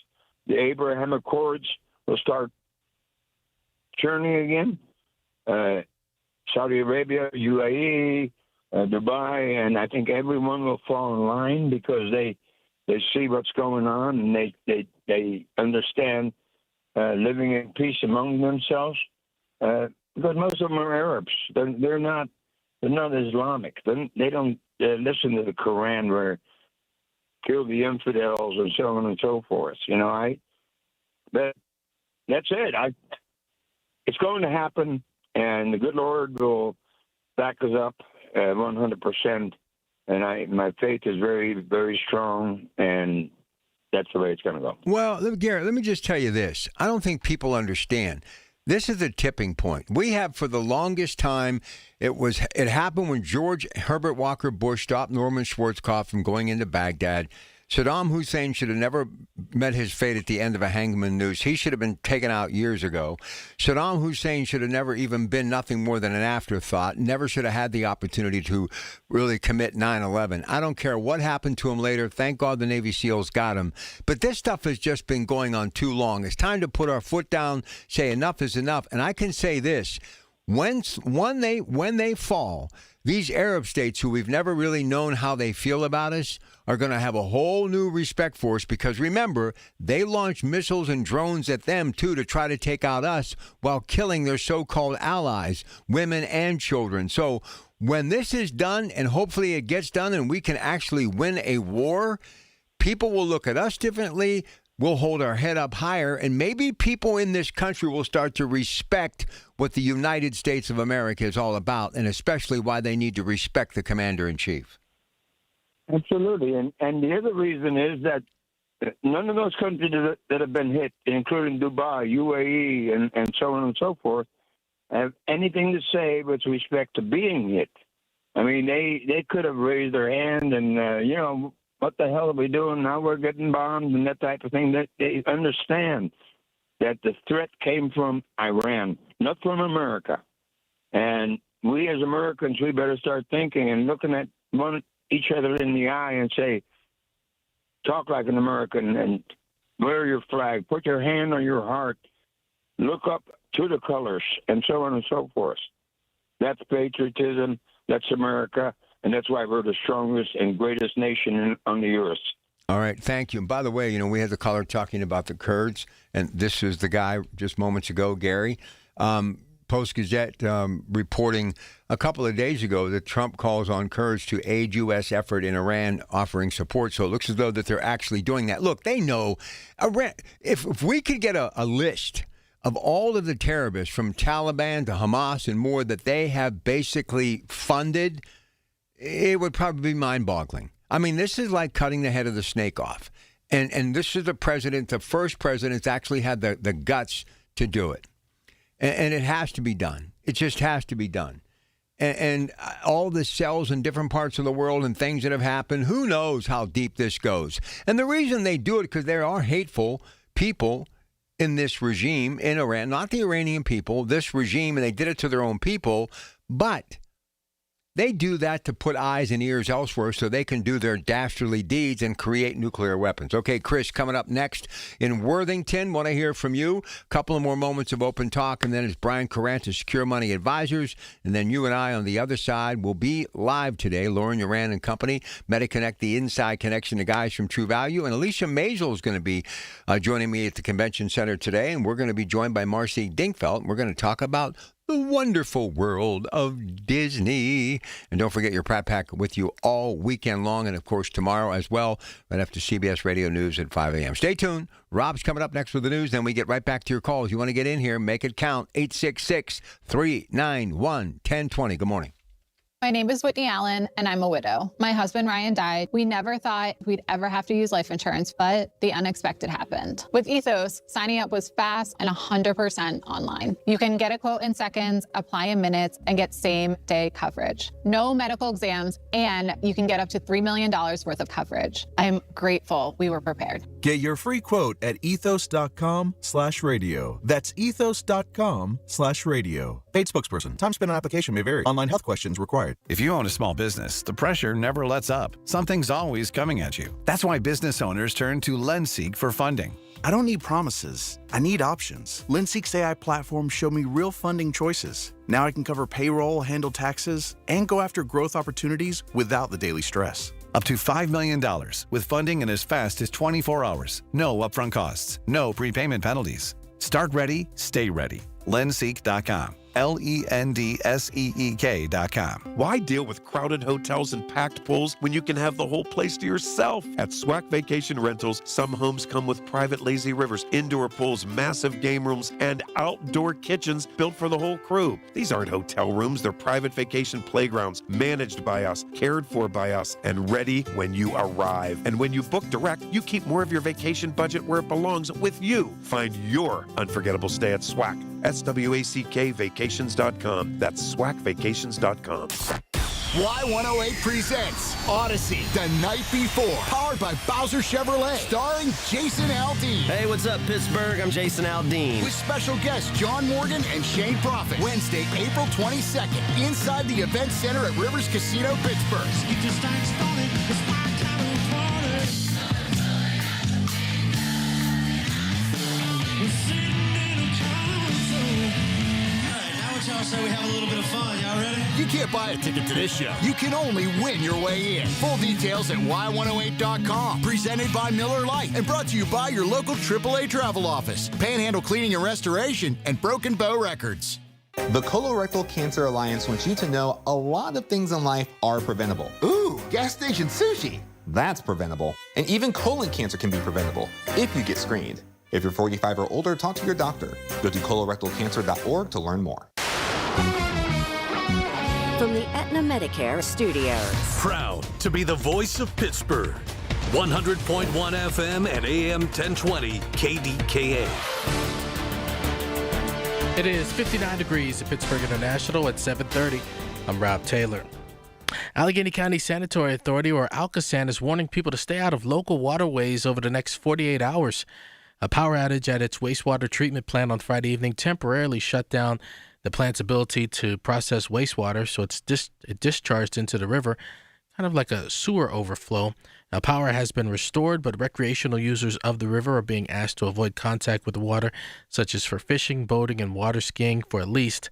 The Abraham Accords will start churning again. Saudi Arabia, UAE, Dubai, and I think everyone will fall in line because they see what's going on, and they understand living in peace among themselves, because most of them are Arabs. They're not Islamic. They don't listen to the Quran where kill the infidels and so on and so forth. But that's it. It's going to happen, and the good Lord will back us up 100%. And my faith is very, very strong, and that's the way it's going to go. Well, Gary, let me just tell you this. I don't think people understand. This is a tipping point. We have, for the longest time, it happened when George Herbert Walker Bush stopped Norman Schwarzkopf from going into Baghdad. Saddam Hussein should have never met his fate at the end of a hangman noose. He should have been taken out years ago. Saddam Hussein should have never even been nothing more than an afterthought, never should have had the opportunity to really commit 9/11. I don't care what happened to him later. Thank God the Navy SEALs got him. But this stuff has just been going on too long. It's time to put our foot down, say enough is enough. And I can say this, when they fall, these Arab states who we've never really known how they feel about us are going to have a whole new respect for us, because remember, they launched missiles and drones at them too to try to take out us while killing their so-called allies, women and children. So when this is done, and hopefully it gets done and we can actually win a war, people will look at us differently. We'll hold our head up higher, and maybe people in this country will start to respect what the United States of America is all about, and especially why they need to respect the commander-in-chief. Absolutely. And the other reason is that none of those countries that have been hit, including Dubai, UAE, and so on and so forth, have anything to say with respect to being hit. I mean, they could have raised their hand and, what the hell are we doing? Now we're getting bombed and that type of thing. They understand that the threat came from Iran, not from America. And we as Americans, we better start thinking and looking at each other in the eye and say, talk like an American and wear your flag, put your hand on your heart, look up to the colors, and so on and so forth. That's patriotism, that's America, and that's why we're the strongest and greatest nation on the earth. All right, thank you. And by the way, we had the caller talking about the Kurds, and this is the guy just moments ago, Gary. Post-Gazette reporting a couple of days ago that Trump calls on Kurds to aid U.S. effort in Iran, offering support. So it looks as though that they're actually doing that. Look, they know Iran. If we could get a list of all of the terrorists from Taliban to Hamas and more that they have basically funded, it would probably be mind-boggling. I mean, this is like cutting the head of the snake off. And this is the first president that's actually had the guts to do it. And it has to be done. It just has to be done. And all the cells in different parts of the world and things that have happened, who knows how deep this goes. And the reason they do it, because there are hateful people in this regime in Iran, not the Iranian people, this regime, and they did it to their own people, but they do that to put eyes and ears elsewhere so they can do their dastardly deeds and create nuclear weapons. Okay, Chris, coming up next in Worthington, want to hear from you. A couple of more moments of open talk, and then it's Brian Carant of Secure Money Advisors, and then you and I on the other side will be live today. Lauren Uran and Company, MediConnect, the Inside Connection, the guys from True Value, and Alicia Maisel is going to be joining me at the Convention Center today, and we're going to be joined by Marcy Dingfeld, and we're going to talk about the wonderful world of Disney. And don't forget your Pratt Pack with you all weekend long, and of course tomorrow as well, right after CBS Radio News at 5 a.m. Stay tuned. Rob's coming up next with the news, then we get right back to your calls. You want to get in here, make it count. 866-391-1020. Good morning. My name is Whitney Allen, and I'm a widow. My husband, Ryan, died. We never thought we'd ever have to use life insurance, but the unexpected happened. With Ethos, signing up was fast and 100% online. You can get a quote in seconds, apply in minutes, and get same-day coverage. No medical exams, and you can get up to $3 million worth of coverage. I'm grateful we were prepared. Get your free quote at ethos.com/radio. That's ethos.com/radio. Paid spokesperson. Time spent on application may vary. Online health questions required. If you own a small business, the pressure never lets up. Something's always coming at you. That's why business owners turn to LendSeek for funding. I don't need promises. I need options. LendSeek's AI platform showed me real funding choices. Now I can cover payroll, handle taxes, and go after growth opportunities without the daily stress. Up to $5 million with funding in as fast as 24 hours. No upfront costs. No prepayment penalties. Start ready, stay ready. LendSeek.com. LendSeek.com. Why deal with crowded hotels and packed pools when you can have the whole place to yourself? At SWAC Vacation Rentals, some homes come with private lazy rivers, indoor pools, massive game rooms, and outdoor kitchens built for the whole crew. These aren't hotel rooms, they're private vacation playgrounds, managed by us, cared for by us, and ready when you arrive. And when you book direct, you keep more of your vacation budget where it belongs with you. Find your unforgettable stay at SWAC. SWACK Vacations.com. That's SWACvacations.com. Y108 presents Odyssey, The Night Before, powered by Bowser Chevrolet, starring Jason Aldean. Hey, what's up, Pittsburgh? I'm Jason Aldean. With special guests John Morgan and Shane Prophet. Wednesday, April 22nd, inside the Event Center at Rivers Casino, Pittsburgh. So we have a little bit of fun. Y'all ready? You can't buy a ticket to this show. You can only win your way in. Full details at y108.com. Presented by Miller Lite and brought to you by your local AAA travel office, Panhandle Cleaning and Restoration, and Broken Bow Records. The Colorectal Cancer Alliance wants you to know a lot of things in life are preventable. Ooh, gas station sushi. That's preventable. And even colon cancer can be preventable if you get screened. If you're 45 or older, talk to your doctor. Go to colorectalcancer.org to learn more. From the Aetna Medicare studios. Proud to be the voice of Pittsburgh. 100.1 FM and AM 1020 KDKA. It is 59 degrees at Pittsburgh International at 7:30. I'm Rob Taylor. Allegheny County Sanitary Authority, or ALCASAN, is warning people to stay out of local waterways over the next 48 hours. A power outage at its wastewater treatment plant on Friday evening temporarily shut down the plant's ability to process wastewater, so it discharged into the river, kind of like a sewer overflow. Now, power has been restored, but recreational users of the river are being asked to avoid contact with the water, such as for fishing, boating, and water skiing for at least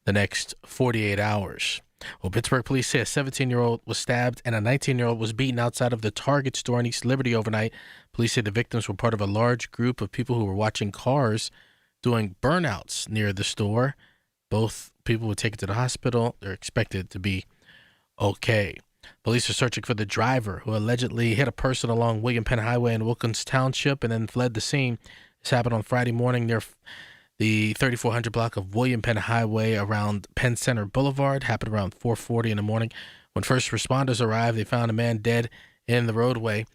the next 48 hours. Well, Pittsburgh police say a 17-year-old was stabbed and a 19-year-old was beaten outside of the Target store in East Liberty overnight. Police say the victims were part of a large group of people who were watching cars doing burnouts near the store. Both people were taken to the hospital. They're expected to be okay. Police are searching for the driver who allegedly hit a person along William Penn Highway in Wilkins Township and then fled the scene. This happened on Friday morning near the 3400 block of William Penn Highway around Penn Center Boulevard. Happened around 4:40 in the morning. When first responders arrived, they found a man dead in the roadway.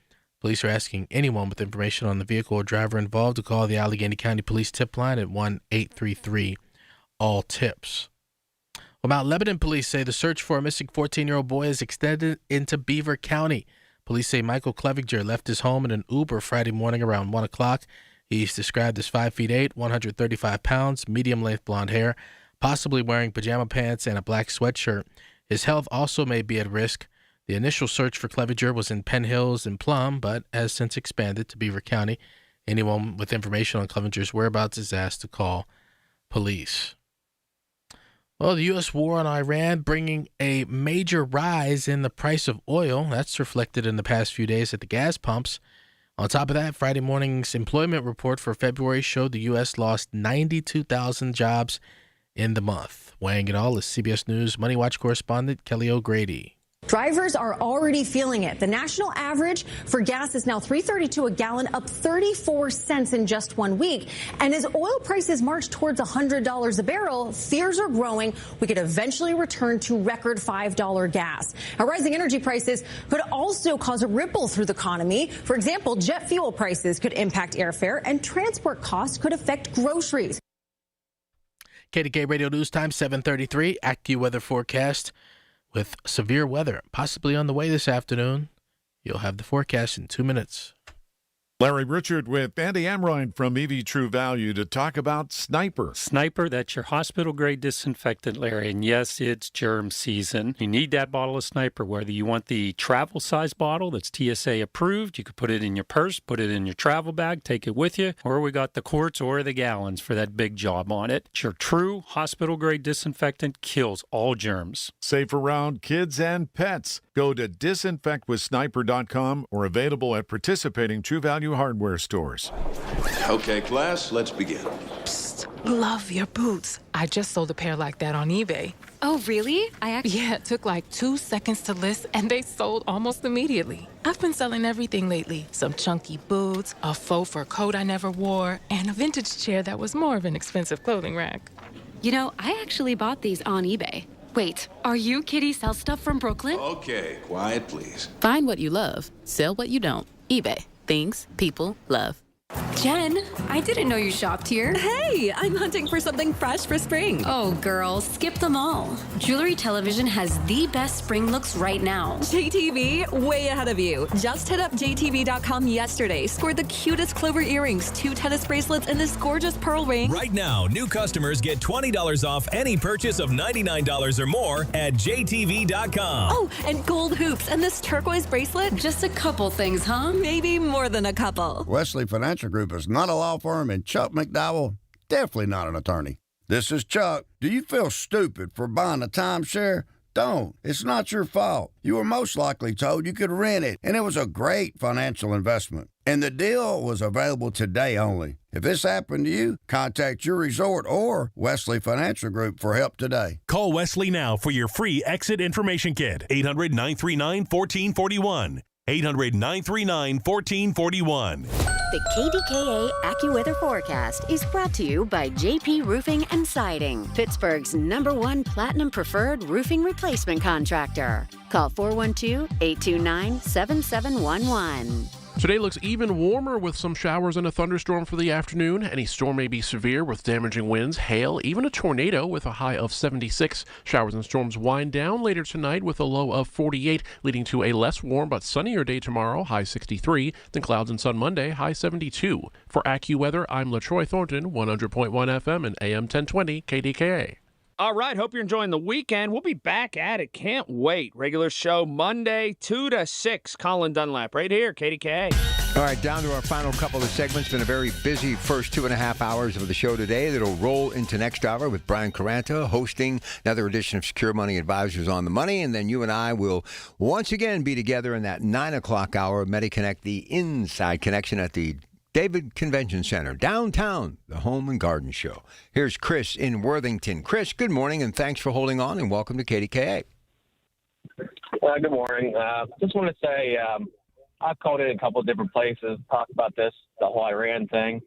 Police are asking anyone with information on the vehicle or driver involved to call the Allegheny County Police tip line at 1-833-ALL-TIPS. Well, Mount Lebanon police say the search for a missing 14-year-old boy is extended into Beaver County. Police say Michael Clevenger left his home in an Uber Friday morning around 1 o'clock. He's described as 5'8", 135 pounds, medium-length blonde hair, possibly wearing pajama pants and a black sweatshirt. His health also may be at risk. The initial search for Clevenger was in Penn Hills and Plum, but has since expanded to Beaver County. Anyone with information on Clevenger's whereabouts is asked to call police. Well, the U.S. war on Iran bringing a major rise in the price of oil. That's reflected in the past few days at the gas pumps. On top of that, Friday morning's employment report for February showed the U.S. lost 92,000 jobs in the month. Weighing it all is CBS News Money Watch correspondent Kelly O'Grady. Drivers are already feeling it. The national average for gas is now $3.32 a gallon, up 34 cents in just 1 week. And as oil prices march towards $100 a barrel, fears are growing we could eventually return to record $5 gas. Now, rising energy prices could also cause a ripple through the economy. For example, jet fuel prices could impact airfare, and transport costs could affect groceries. KDKA Radio News Time, 7:33. AccuWeather forecast. With severe weather possibly on the way this afternoon. You'll have the forecast in 2 minutes. Larry Richard with Andy Amrine from EV True Value to talk about Sniper. Sniper, that's your hospital-grade disinfectant, Larry. And yes, it's germ season. You need that bottle of Sniper, whether you want the travel size bottle that's TSA approved. You could put it in your purse, put it in your travel bag, take it with you. Or we got the quarts or the gallons for that big job on it. It's your true hospital-grade disinfectant, kills all germs. Safe around kids and pets. Go to disinfectwithsniper.com or available at participating True Value hardware stores. Okay, class, let's begin. Psst, love your boots. I just sold a pair like that on eBay. Oh, really? Yeah, it took like 2 seconds to list, and they sold almost immediately. I've been selling everything lately. Some chunky boots, a faux fur coat I never wore, and a vintage chair that was more of an expensive clothing rack. You know, I actually bought these on eBay. Wait, are you Kitty Sell Stuff from Brooklyn? Okay, quiet, please. Find what you love, sell what you don't. eBay. Things people love. Jen, I didn't know you shopped here. Hey, I'm hunting for something fresh for spring. Oh, girl, skip them all. Jewelry Television has the best spring looks right now. JTV, way ahead of you. Just hit up JTV.com yesterday. Scored the cutest clover earrings, 2 tennis bracelets, and this gorgeous pearl ring. Right now, new customers get $20 off any purchase of $99 or more at JTV.com. Oh, and gold hoops and this turquoise bracelet. Just a couple things, huh? Maybe more than a couple. Wesley Financial Group is not a law firm, and Chuck McDowell, definitely not an attorney. This is Chuck. Do you feel stupid for buying a timeshare? Don't. It's not your fault. You were most likely told you could rent it, and it was a great financial investment. And the deal was available today only. If this happened to you, contact your resort or Wesley Financial Group for help today. Call Wesley now for your free exit information kit. 800-939-1441. 800-939-1441. The KDKA AccuWeather forecast is brought to you by JP Roofing and Siding, Pittsburgh's #1 Platinum Preferred Roofing Replacement Contractor. Call 412-829-7711. Today looks even warmer with some showers and a thunderstorm for the afternoon. Any storm may be severe with damaging winds, hail, even a tornado with a high of 76. Showers and storms wind down later tonight with a low of 48, leading to a less warm but sunnier day tomorrow, high 63. Then clouds and sun Monday, high 72. For AccuWeather, I'm LaTroy Thornton, 100.1 FM and AM 1020 KDKA. All right, hope you're enjoying the weekend. We'll be back at it. Can't wait. Regular show Monday, 2 to 6. Colin Dunlap right here, KDKA. All right, down to our final couple of segments. Been a very busy first 2.5 hours of the show today. That'll roll into next hour with Brian Caranta hosting another edition of Secure Money Advisors on the Money. And then you and I will once again be together in that 9 o'clock hour of MediConnect, the Inside Connection at the David Convention Center, downtown, the Home and Garden Show. Here's Chris in Worthington. Chris, good morning, and thanks for holding on, and welcome to KDKA. Good morning. Just want to say I've called in a couple of different places, talked about this, the whole Iran thing.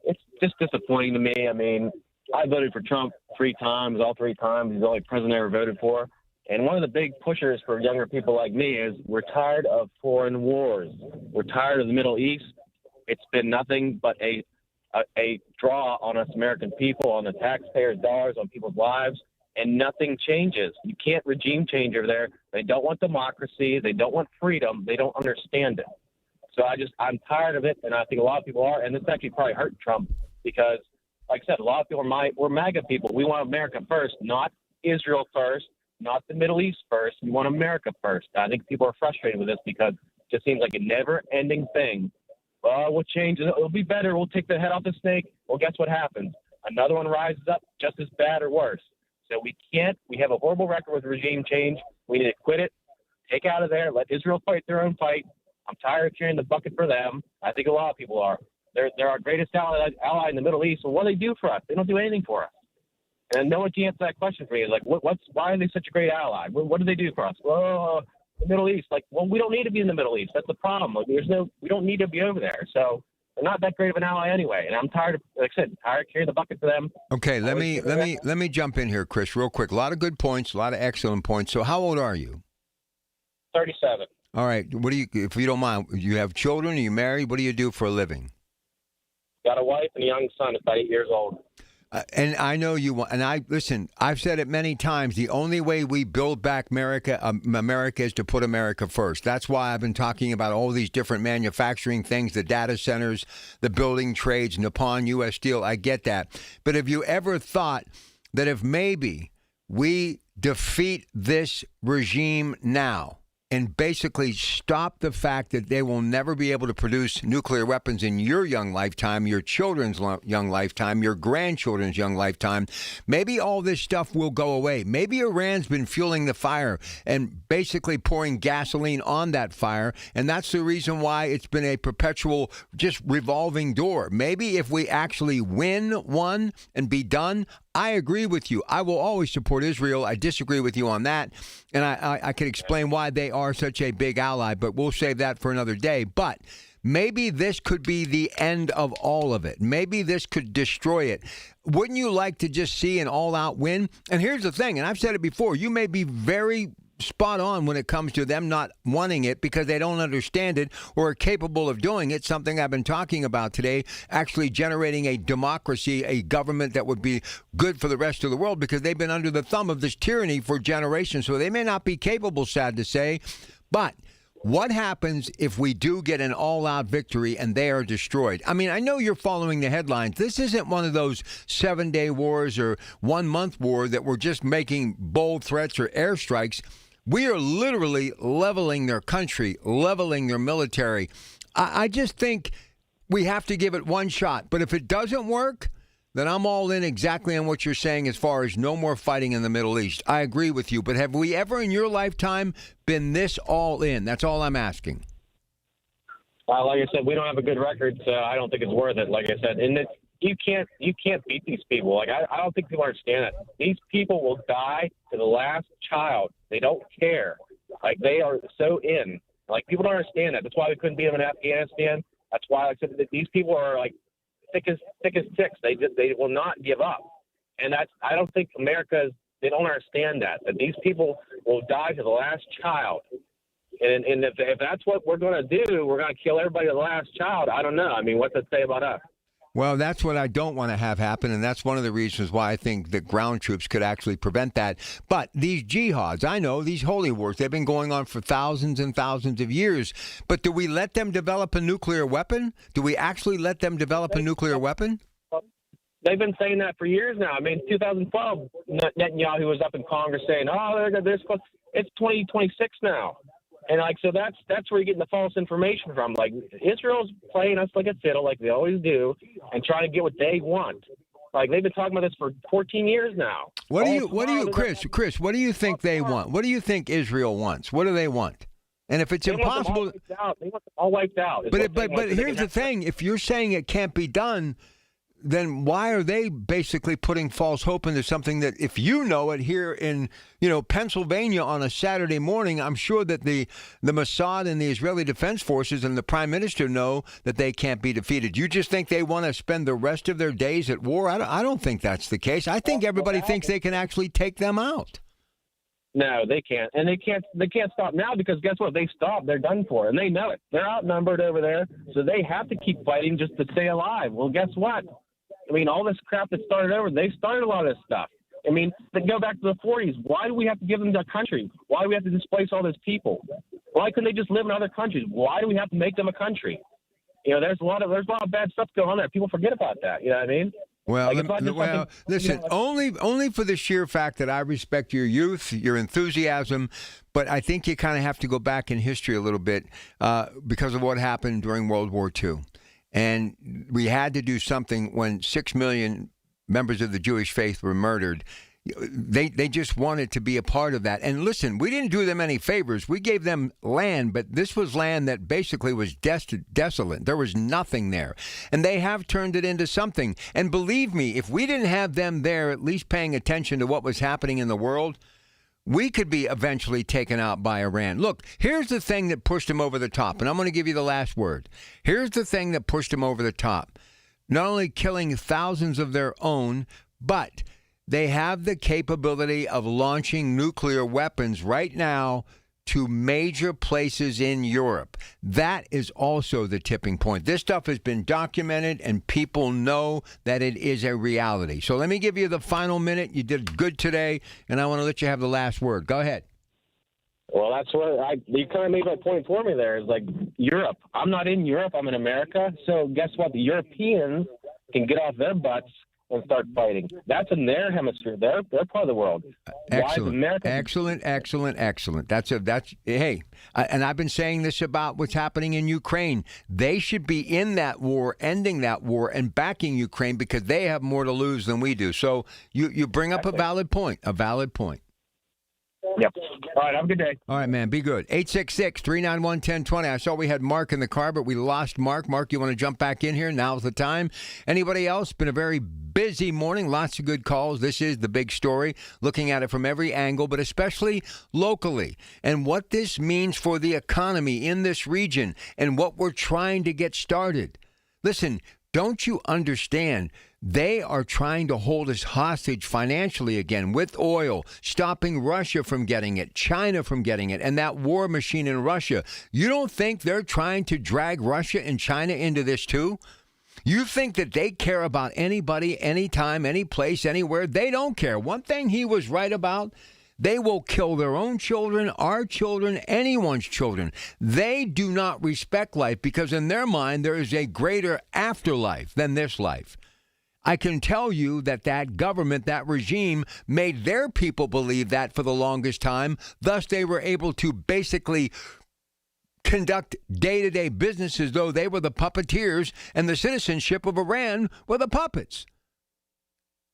It's just disappointing to me. I mean, I voted for Trump 3 times, all 3 times. He's the only president I ever voted for. And one of the big pushers for younger people like me is we're tired of foreign wars. We're tired of the Middle East. It's been nothing but a draw on us American people, on the taxpayers' dollars, on people's lives, and nothing changes. You can't regime change over there. They don't want democracy. They don't want freedom. They don't understand it. So I'm tired of it, and I think a lot of people are, and this actually probably hurt Trump because, like I said, a lot of people we're MAGA people. We want America first, not Israel first, not the Middle East first. We want America first. I think people are frustrated with this because it just seems like a never-ending thing. We'll change it. It'll be better. We'll take the head off the snake. Well, guess what happens? Another one rises up just as bad or worse. So we have a horrible record with regime change. We need to quit it, take out of there, let Israel fight their own fight. I'm tired of carrying the bucket for them. I think a lot of people are. They're our greatest ally in the Middle East. So what do they do for us? They don't do anything for us. And no one can answer that question for me. Like, why are they such a great ally? What do they do for us? Well, the Middle East. Like, well, we don't need to be in the Middle East. That's the problem. Like, we don't need to be over there. So they're not that great of an ally anyway. And I'm tired of, like I said, tired of carrying the bucket for them. Okay, let me jump in here, Chris, real quick. A lot of good points, a lot of excellent points. So how old are you? 37. All right. What do you, if you don't mind, you have children? Are you married? What do you do for a living? Got a wife and a young son, about 8 years old. And I know you want, and I've said it many times, the only way we build back America is to put America first. That's why I've been talking about all these different manufacturing things, the data centers, the building trades, Nippon, U.S. Steel. I get that. But have you ever thought that if maybe we defeat this regime now, and basically stop the fact that they will never be able to produce nuclear weapons in your young lifetime, your children's young lifetime, your grandchildren's young lifetime, maybe all this stuff will go away. Maybe Iran's been fueling the fire and basically pouring gasoline on that fire, and that's the reason why it's been a perpetual, just revolving door. Maybe if we actually win one and be done, I agree with you. I will always support Israel. I disagree with you on that. And I can explain why they are such a big ally, but we'll save that for another day. But maybe this could be the end of all of it. Maybe this could destroy it. Wouldn't you like to just see an all-out win? And here's the thing, and I've said it before, you may be very spot on when it comes to them not wanting it because they don't understand it or are capable of doing it, something I've been talking about today, actually generating a democracy, a government that would be good for the rest of the world because they've been under the thumb of this tyranny for generations. So they may not be capable, sad to say, but what happens if we do get an all-out victory and they are destroyed? I mean, I know you're following the headlines. This isn't one of those 7-day wars or 1-month war that we're just making bold threats or airstrikes. We are literally leveling their country, leveling their military. I just think we have to give it one shot. But if it doesn't work, then I'm all in exactly on what you're saying as far as no more fighting in the Middle East. I agree with you. But have we ever in your lifetime been this all in? That's all I'm asking. Like I said, we don't have a good record, so I don't think it's worth it. Like I said, and you can't beat these people. Like I don't think people understand it. These people will die to the last child. They don't care. Like they are so in. Like people don't understand that. That's why we couldn't beat them in Afghanistan. That's why I said that these people are like thick as sticks. They will not give up. And I don't think they don't understand that these people will die to the last child. And if that's what we're going to do, we're going to kill everybody to the last child. I don't know. I mean, what's that say about us? Well, that's what I don't want to have happen, and that's one of the reasons why I think that ground troops could actually prevent that. But these jihads, I know, these holy wars, they've been going on for thousands and thousands of years. But do we let them develop a nuclear weapon? Do we actually let them develop a nuclear weapon? They've been saying that for years now. I mean, 2012, Netanyahu was up in Congress saying, it's 2026 now. And, like, so that's where you're getting the false information from. Like, Israel's playing us like a fiddle, like they always do, and trying to get what they want. Like, they've been talking about this for 14 years now. Chris, what do you think they want? What do you think Israel wants? What do they want? And if it's impossible, they want them all wiped out. But here's the thing: if you're saying it can't be done, then why are they basically putting false hope into something that, if you know it here in Pennsylvania on a Saturday morning, I'm sure that the Mossad and the Israeli Defense Forces and the Prime Minister know that they can't be defeated. You just think they want to spend the rest of their days at war? I don't think that's the case. I think everybody thinks they can actually take them out. No, they can't. And they can't stop now, because guess what? They stopped. They're done for. And they know it. They're outnumbered over there. So they have to keep fighting just to stay alive. Well, guess what? I mean, all this crap that started over, they started a lot of this stuff. I mean, they go back to the 40s. Why do we have to give them the country? Why do we have to displace all these people? Why couldn't they just live in other countries? Why do we have to make them a country? There's a lot of bad stuff going on there. People forget about that. You know what I mean? Well, listen, only for the sheer fact that I respect your youth, your enthusiasm, but I think you kind of have to go back in history a little bit because of what happened during World War II. And we had to do something when 6 million members of the Jewish faith were murdered. They just wanted to be a part of that. And listen, we didn't do them any favors. We gave them land, but this was land that basically was desolate. There was nothing there. And they have turned it into something. And believe me, if we didn't have them there at least paying attention to what was happening in the world, we could be eventually taken out by Iran. Look, here's the thing that pushed them over the top, and I'm going to give you the last word. Here's the thing that pushed them over the top. Not only killing thousands of their own, but they have the capability of launching nuclear weapons right now to major places in Europe. That is also the tipping point. This stuff has been documented, and people know that it is a reality. So let me give you the final minute. You did good today, and I want to let you have the last word. Go ahead. Well, that's what you kind of made my point for me there. Is like Europe. I'm not in Europe. I'm in America. So guess what? The Europeans can get off their butts and start fighting. That's in their hemisphere. They're part of the world. Excellent. Excellent. That's hey, and I've been saying this about what's happening in Ukraine. They should be in that war, ending that war, and backing Ukraine because they have more to lose than we do. So you bring up a valid point. Yep. All right. Have a good day. All right, man. Be good. 866-391-1020. I saw we had Mark in the car, but we lost Mark. Mark, you want to jump back in here? Now's the time. Anybody else? Been a very busy morning. Lots of good calls. This is the big story. Looking at it from every angle, but especially locally. And what this means for the economy in this region and what we're trying to get started. Listen, don't you understand? They are trying to hold us hostage financially again with oil, stopping Russia from getting it, China from getting it, and that war machine in Russia. You don't think they're trying to drag Russia and China into this too? You think that they care about anybody, anytime, any place, anywhere? They don't care. One thing he was right about, they will kill their own children, our children, anyone's children. They do not respect life because in their mind there is a greater afterlife than this life. I can tell you that government, that regime, made their people believe that for the longest time. Thus, they were able to basically conduct day-to-day business as though they were the puppeteers and the citizenship of Iran were the puppets.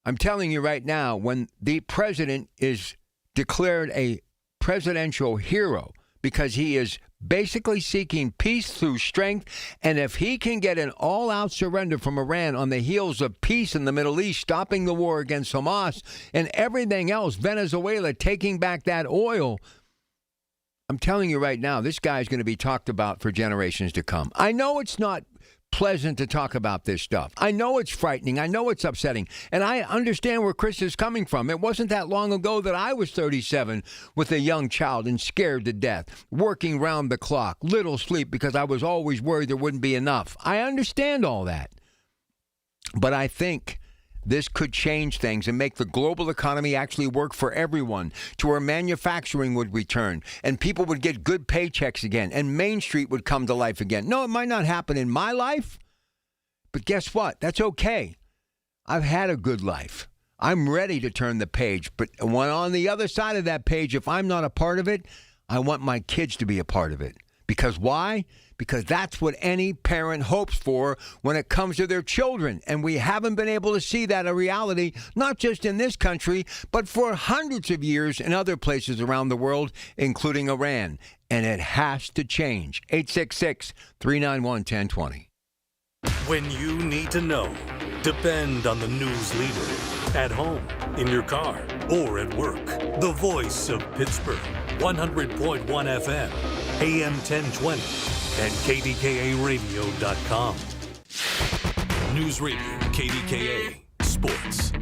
I'm telling you right now, when the president is declared a presidential hero because he is basically seeking peace through strength, and if he can get an all-out surrender from Iran on the heels of peace in the Middle East, stopping the war against Hamas and everything else, Venezuela taking back that oil, I'm telling you right now, this guy is going to be talked about for generations to come. I know it's not pleasant to talk about this stuff. I know it's frightening. I know it's upsetting. And I understand where Chris is coming from. It wasn't that long ago that I was 37 with a young child and scared to death, working round the clock, little sleep because I was always worried there wouldn't be enough. I understand all that. But I think this could change things and make the global economy actually work for everyone, to where manufacturing would return and people would get good paychecks again and Main Street would come to life again. No, it might not happen in my life, but guess what? That's okay. I've had a good life. I'm ready to turn the page, but when on the other side of that page, if I'm not a part of it, I want my kids to be a part of it. Because why? Because that's what any parent hopes for when it comes to their children. And we haven't been able to see that a reality, not just in this country, but for hundreds of years in other places around the world, including Iran. And it has to change. 866-391-1020. When you need to know, depend on the news leader. At home, in your car, or at work. The voice of Pittsburgh. 100.1 FM, AM 1020, and KDKA-radio.com. News Radio, KDKA, Sports.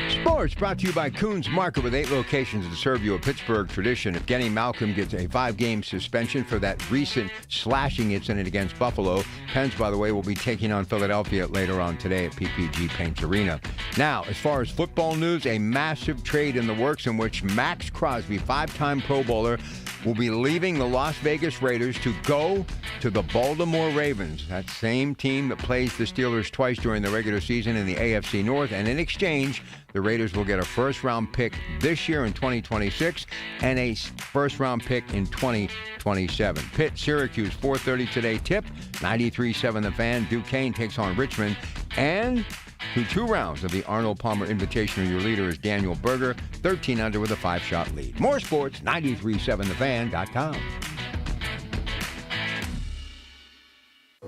Sports brought to you by Coons Market with 8 locations to serve you a Pittsburgh tradition. If Kenny Malcolm gets a 5-game suspension for that recent slashing incident against Buffalo, Pens, by the way, will be taking on Philadelphia later on today at PPG Paints Arena. Now, as far as football news, a massive trade in the works in which Max Crosby, 5-time Pro Bowler, will be leaving the Las Vegas Raiders to go to the Baltimore Ravens, that same team that plays the Steelers twice during the regular season in the AFC North. And in exchange, the Raiders will get a first-round pick this year in 2026 and a first-round pick in 2027. Pitt, Syracuse, 4:30 today tip, 93.7 The Fan. Duquesne takes on Richmond. And through 2 rounds of the Arnold Palmer Invitational, your leader is Daniel Berger, 13 under with a 5-shot lead. More sports, 937thefan.com.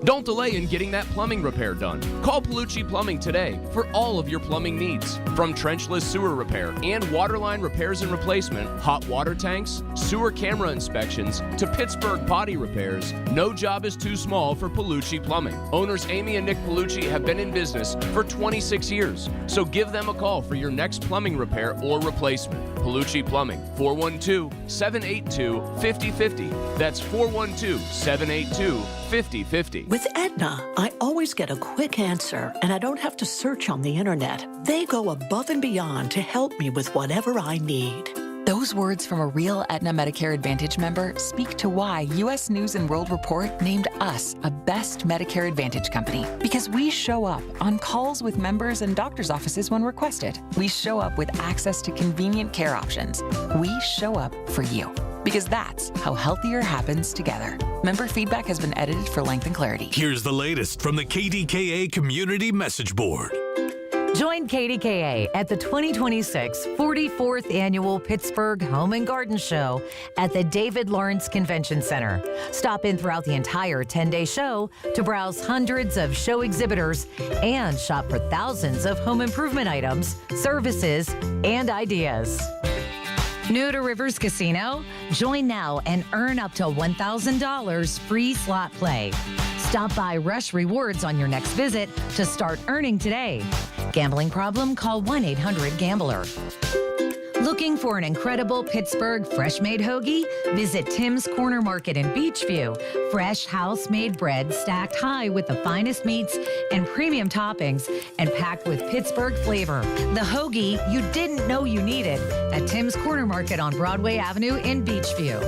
Don't delay in getting that plumbing repair done. Call Palucci Plumbing today for all of your plumbing needs. From trenchless sewer repair and waterline repairs and replacement, hot water tanks, sewer camera inspections, to Pittsburgh body repairs, no job is too small for Palucci Plumbing. Owners Amy and Nick Palucci have been in business for 26 years, so give them a call for your next plumbing repair or replacement. Palucci Plumbing, 412-782-5050. That's 412-782-5050. With Aetna, I always get a quick answer, and I don't have to search on the internet. They go above and beyond to help me with whatever I need. Those words from a real Aetna Medicare Advantage member speak to why U.S. News & World Report named us a best Medicare Advantage company. Because we show up on calls with members and doctor's offices when requested. We show up with access to convenient care options. We show up for you. Because that's how healthier happens together. Member feedback has been edited for length and clarity. Here's the latest from the KDKA Community Message Board. Join KDKA at the 2026 44th Annual Pittsburgh Home and Garden Show at the David Lawrence Convention Center. Stop in throughout the entire 10-day show to browse hundreds of show exhibitors and shop for thousands of home improvement items, services, and ideas. New to Rivers Casino? Join now and earn up to $1,000 free slot play. Stop by Rush Rewards on your next visit to start earning today. Gambling problem? Call 1-800-GAMBLER. Looking for an incredible Pittsburgh fresh-made hoagie? Visit Tim's Corner Market in Beachview. Fresh house-made bread stacked high with the finest meats and premium toppings and packed with Pittsburgh flavor. The hoagie you didn't know you needed at Tim's Corner Market on Broadway Avenue in Beachview.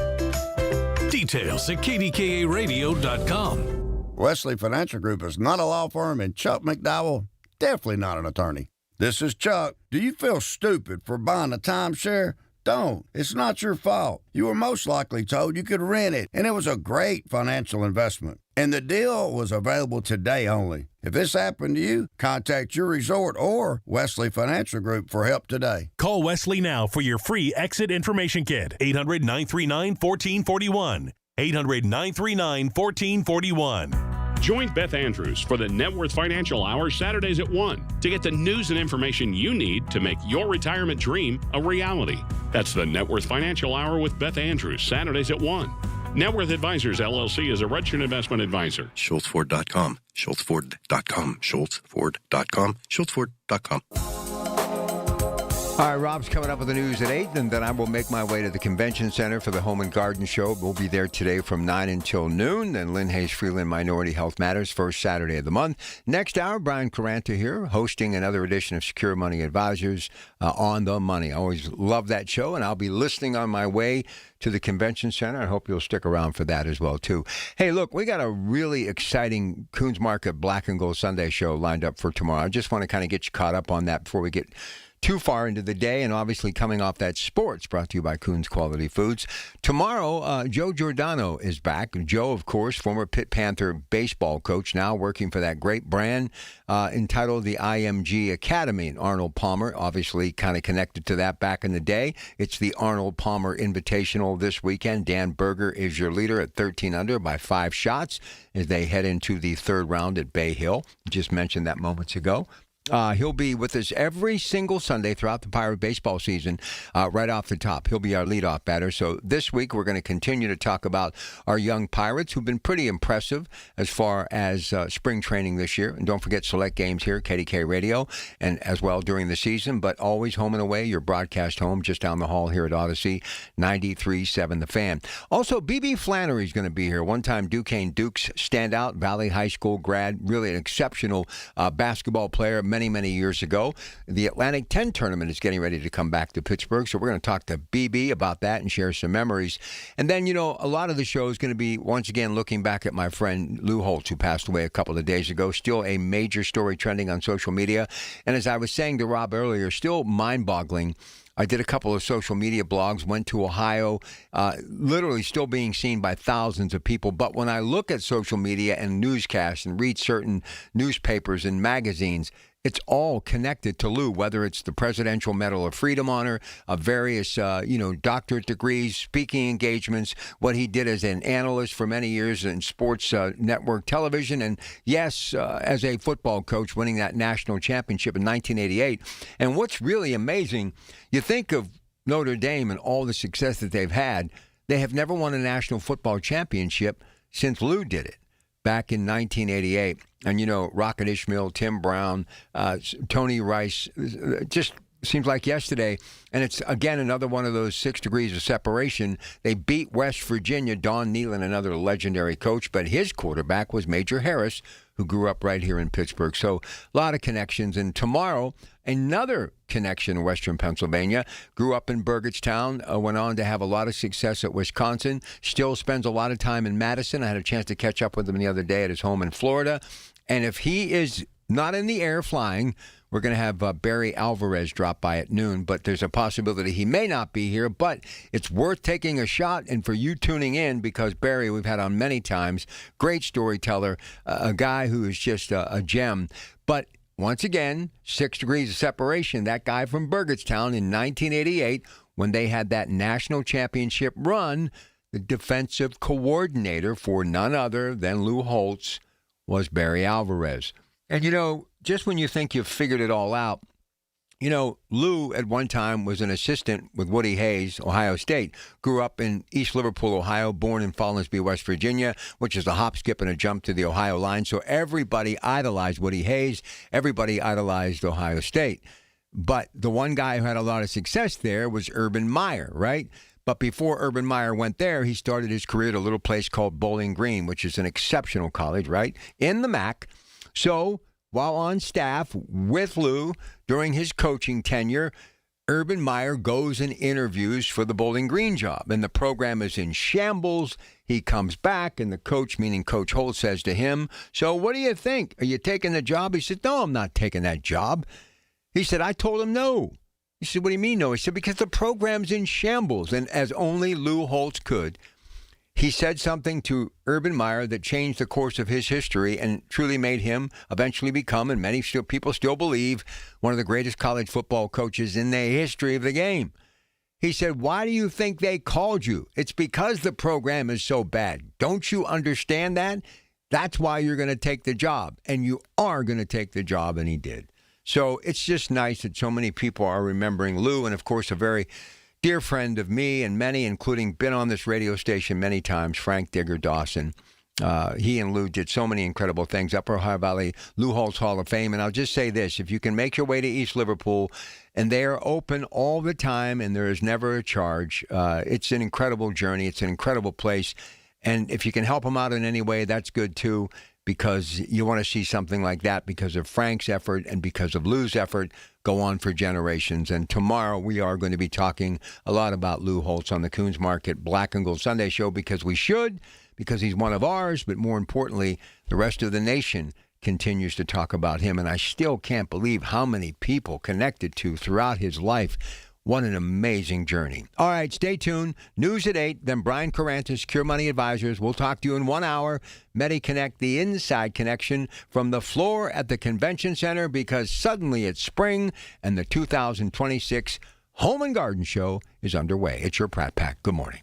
Details at KDKA-radio.com. Wesley Financial Group is not a law firm, and Chuck McDowell, definitely not an attorney. This is Chuck. Do you feel stupid for buying a timeshare? Don't. It's not your fault. You were most likely told you could rent it, and it was a great financial investment. And the deal was available today only. If this happened to you, contact your resort or Wesley Financial Group for help today. Call Wesley now for your free exit information kit. 800-939-1441. 800-939-1441. Join Beth Andrews for the Net Worth Financial Hour Saturdays at 1 to get the news and information you need to make your retirement dream a reality. That's the Net Worth Financial Hour with Beth Andrews, Saturdays at 1. Net Worth Advisors, LLC is a registered investment advisor. SchultzFord.com. SchultzFord.com. SchultzFord.com. SchultzFord.com. All right, Rob's coming up with the news at 8, and then I will make my way to the Convention Center for the Home and Garden Show. We'll be there today from 9 until noon. Then Lynn Hayes Freeland, Minority Health Matters, first Saturday of the month. Next hour, Brian Caranta here, hosting another edition of Secure Money Advisors on the Money. I always love that show, and I'll be listening on my way to the Convention Center. I hope you'll stick around for that as well, too. Hey, look, we got a really exciting Coons Market Black and Gold Sunday show lined up for tomorrow. I just want to kind of get you caught up on that before we get too far into the day, and obviously coming off that sports brought to you by Coons Quality Foods. Tomorrow, Joe Giordano is back. Joe, of course, former Pitt Panther baseball coach, now working for that great brand entitled the IMG Academy. And Arnold Palmer, obviously kind of connected to that back in the day. It's the Arnold Palmer Invitational this weekend. Dan Berger is your leader at 13 under by 5 shots as they head into the third round at Bay Hill. Just mentioned that moments ago. He'll be with us every single Sunday throughout the Pirate baseball season, right off the top. He'll be our leadoff batter. So this week we're going to continue to talk about our young Pirates who've been pretty impressive as far as spring training this year. And don't forget select games here, KDKA Radio, and as well during the season, but always home and away, your broadcast home just down the hall here at Odyssey, 93.7 The Fan. Also, B.B. Flannery's going to be here. One-time Duquesne Dukes standout, Valley High School grad, really an exceptional basketball player. Many years ago. The Atlantic 10 tournament is getting ready to come back to Pittsburgh, so we're going to talk to BB about that and share some memories. And then, you know, a lot of the show is going to be, once again, looking back at my friend Lou Holtz, who passed away a couple of days ago. Still a major story trending on social media. And as I was saying to Rob earlier, still mind-boggling. I did a couple of social media blogs, went to Ohio, literally still being seen by thousands of people. But when I look at social media and newscasts and read certain newspapers and magazines, it's all connected to Lou, whether it's the Presidential Medal of Freedom honor, various, doctorate degrees, speaking engagements, what he did as an analyst for many years in sports network television, and yes, as a football coach, winning that national championship in 1988. And what's really amazing, you think of Notre Dame and all the success that they've had, they have never won a national football championship since Lou did it back in 1988. And, you know, Rocket Ishmael, Tim Brown, Tony Rice, just seems like yesterday. And it's, again, another one of those 6 degrees of separation. They beat West Virginia, Don Nehlen, another legendary coach, but his quarterback was Major Harris, who grew up right here in Pittsburgh. So a lot of connections. And tomorrow, another connection in Western Pennsylvania. Grew up in Burgettstown, went on to have a lot of success at Wisconsin, still spends a lot of time in Madison. I had a chance to catch up with him the other day at his home in Florida. And if he is not in the air flying, we're going to have Barry Alvarez drop by at noon, but there's a possibility he may not be here. But it's worth taking a shot, and for you tuning in, because Barry, we've had on many times, great storyteller, a guy who is just a gem. But once again, 6 degrees of separation, that guy from Burgettstown in 1988, when they had that national championship run, the defensive coordinator for none other than Lou Holtz was Barry Alvarez. And, you know, just when you think you've figured it all out, you know, Lou at one time was an assistant with Woody Hayes, Ohio State. Grew up in East Liverpool, Ohio, born in Fallsby, West Virginia, which is a hop, skip, and a jump to the Ohio line. So everybody idolized Woody Hayes. Everybody idolized Ohio State. But the one guy who had a lot of success there was Urban Meyer, right? But before Urban Meyer went there, he started his career at a little place called Bowling Green, which is an exceptional college, right, in the MAC. So while on staff with Lou during his coaching tenure, Urban Meyer goes and interviews for the Bowling Green job, and the program is in shambles. He comes back, and the coach, meaning Coach Holt, says to him, "So what do you think? Are you taking the job?" He said, "No, I'm not taking that job." He said, "I told him no." He said, "What do you mean no?" He said, "Because the program's in shambles." And as only Lou Holtz could, he said something to Urban Meyer that changed the course of his history and truly made him eventually become, and many people still believe, one of the greatest college football coaches in the history of the game. He said, "Why do you think they called you? It's because the program is so bad. Don't you understand that? That's why you're going to take the job, and you are going to take the job," and he did. So it's just nice that so many people are remembering Lou, and of course a very dear friend of me and many, including been on this radio station many times, Frank Digger Dawson. He and Lou did so many incredible things. Upper Ohio Valley Lou Holtz Hall of Fame. And I'll just say this, if you can make your way to East Liverpool, and they are open all the time and there is never a charge, it's an incredible journey. It's an incredible place. And if you can help them out in any way, that's good too, because you want to see something like that because of Frank's effort and because of Lou's effort go on for generations. And tomorrow we are going to be talking a lot about Lou Holtz on the Coons Market Black and Gold Sunday Show because we should, because he's one of ours, but more importantly, the rest of the nation continues to talk about him. And I still can't believe how many people connected to throughout his life. What an amazing journey. All right, stay tuned. News at 8, then Brian Carantis, Cure Money Advisors. We'll talk to you in 1 hour. MediConnect, the inside connection from the floor at the convention center, because suddenly it's spring and the 2026 Home and Garden Show is underway. It's your Pratt Pack. Good morning.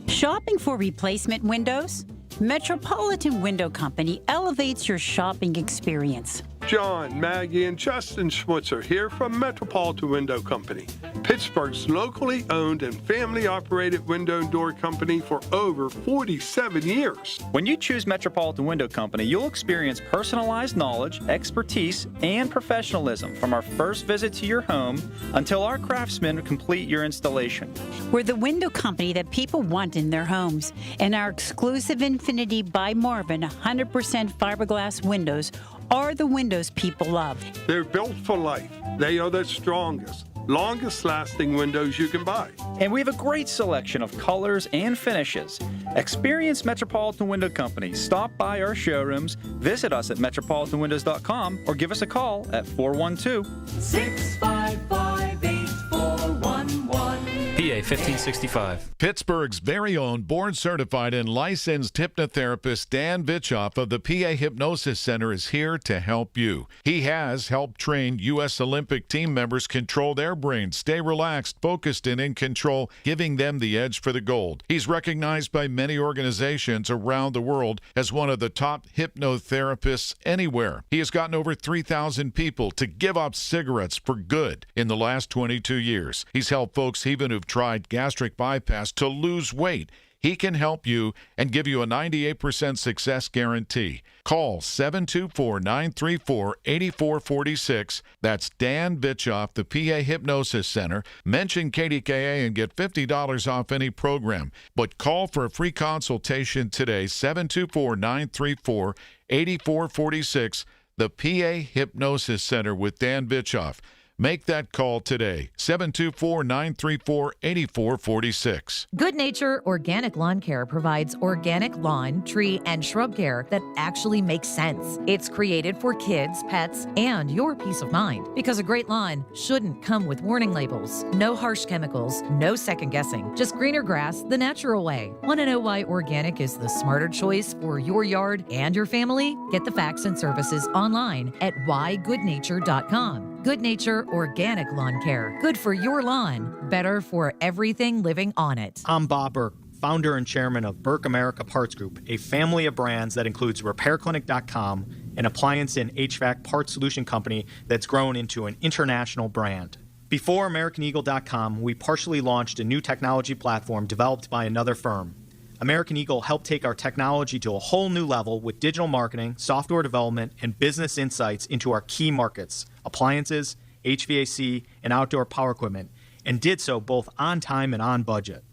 Shopping for replacement windows? Metropolitan Window Company elevates your shopping experience. John, Maggie, and Justin Schmutzer here from Metropolitan Window Company, Pittsburgh's locally owned and family-operated window and door company for over 47 years. When you choose Metropolitan Window Company, you'll experience personalized knowledge, expertise, and professionalism from our first visit to your home until our craftsmen complete your installation. We're the window company that people want in their homes, and our exclusive Infinity by Marvin 100% fiberglass windows are the windows people love. They're built for life. They are the strongest, longest-lasting windows you can buy. And we have a great selection of colors and finishes. Experience Metropolitan Window Company. Stop by our showrooms, visit us at metropolitanwindows.com, or give us a call at 412-655-8411. PA 1565. Pittsburgh's very own board-certified and licensed hypnotherapist Dan Vitchoff of the PA Hypnosis Center is here to help you. He has helped train U.S. Olympic team members control their brains, stay relaxed, focused, and in control, giving them the edge for the gold. He's recognized by many organizations around the world as one of the top hypnotherapists anywhere. He has gotten over 3,000 people to give up cigarettes for good in the last 22 years. He's helped folks even who've tried gastric bypass to lose weight. He can help you and give you a 98% success guarantee. Call 724-934-8446. That's Dan Vitchoff, the PA Hypnosis Center. Mention KDKA and get $50 off any program. But call for a free consultation today, 724-934-8446. The PA Hypnosis Center with Dan Vitchoff. Make that call today, 724-934-8446. Good Nature Organic Lawn Care provides organic lawn, tree, and shrub care that actually makes sense. It's created for kids, pets, and your peace of mind. Because a great lawn shouldn't come with warning labels. No harsh chemicals, no second guessing. Just greener grass the natural way. Want to know why organic is the smarter choice for your yard and your family? Get the facts and services online at whygoodnature.com. Good Nature Organic Lawn Care. Good for your lawn. Better for everything living on it. I'm Bob Burke, founder and chairman of Burke America Parts Group, a family of brands that includes RepairClinic.com, an appliance and HVAC parts solution company that's grown into an international brand. Before AmericanEagle.com, we partially launched a new technology platform developed by another firm. American Eagle helped take our technology to a whole new level with digital marketing, software development, and business insights into our key markets, appliances, HVAC, and outdoor power equipment, and did so both on time and on budget.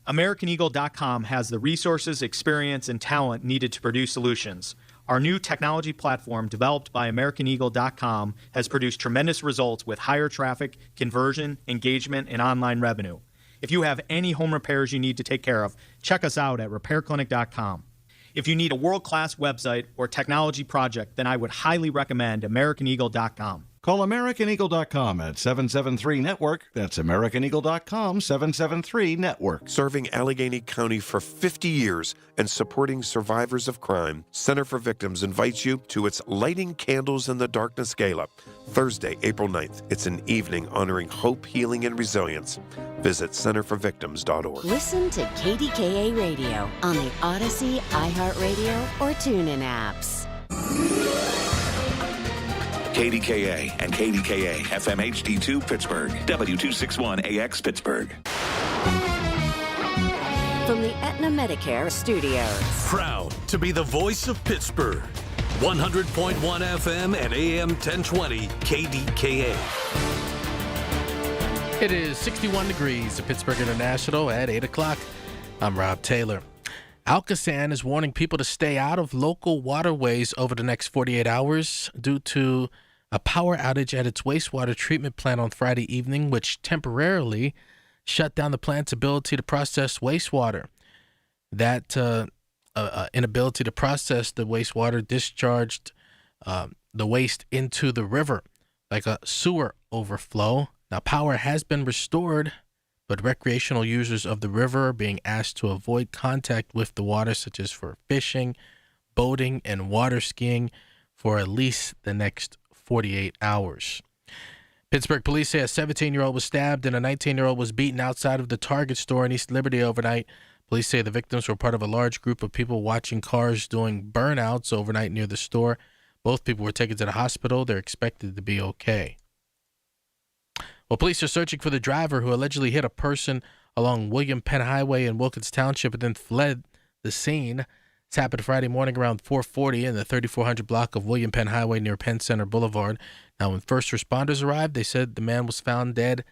AmericanEagle.com has the resources, experience, and talent needed to produce solutions. Our new technology platform, developed by AmericanEagle.com, has produced tremendous results with higher traffic, conversion, engagement, and online revenue. If you have any home repairs you need to take care of, check us out at RepairClinic.com. If you need a world-class website or technology project, then I would highly recommend AmericanEagle.com. Call AmericanEagle.com at 773-NETWORK. That's AmericanEagle.com, 773-NETWORK. Serving Allegheny County for 50 years and supporting survivors of crime, Center for Victims invites you to its Lighting Candles in the Darkness Gala, Thursday, April 9th. It's an evening honoring hope, healing, and resilience. Visit centerforvictims.org. Listen to KDKA Radio on the Odyssey, iHeartRadio, or TuneIn apps. KDKA and KDKA-FM HD2 Pittsburgh, W261AX Pittsburgh. From the Aetna Medicare Studios. Proud to be the voice of Pittsburgh. 100.1 FM and AM 1020 KDKA. It is 61 degrees at Pittsburgh International at 8 o'clock. I'm Rob Taylor. Alcosan is warning people to stay out of local waterways over the next 48 hours due to a power outage at its wastewater treatment plant on Friday evening, which temporarily shut down the plant's ability to process wastewater. That inability to process the wastewater discharged the waste into the river like a sewer overflow. Now, power has been restored, but recreational users of the river are being asked to avoid contact with the water, such as for fishing, boating, and water skiing for at least the next 48 hours. Pittsburgh police say a 17-year-old was stabbed and a 19-year-old was beaten outside of the Target store in East Liberty overnight. Police say the victims were part of a large group of people watching cars doing burnouts overnight near the store. Both people were taken to the hospital. They're expected to be okay. Well, police are searching for the driver who allegedly hit a person along William Penn Highway in Wilkins Township and then fled the scene. This happened Friday morning around 4:40 in the 3400 block of William Penn Highway near Penn Center Boulevard. Now, when first responders arrived, they said the man was found dead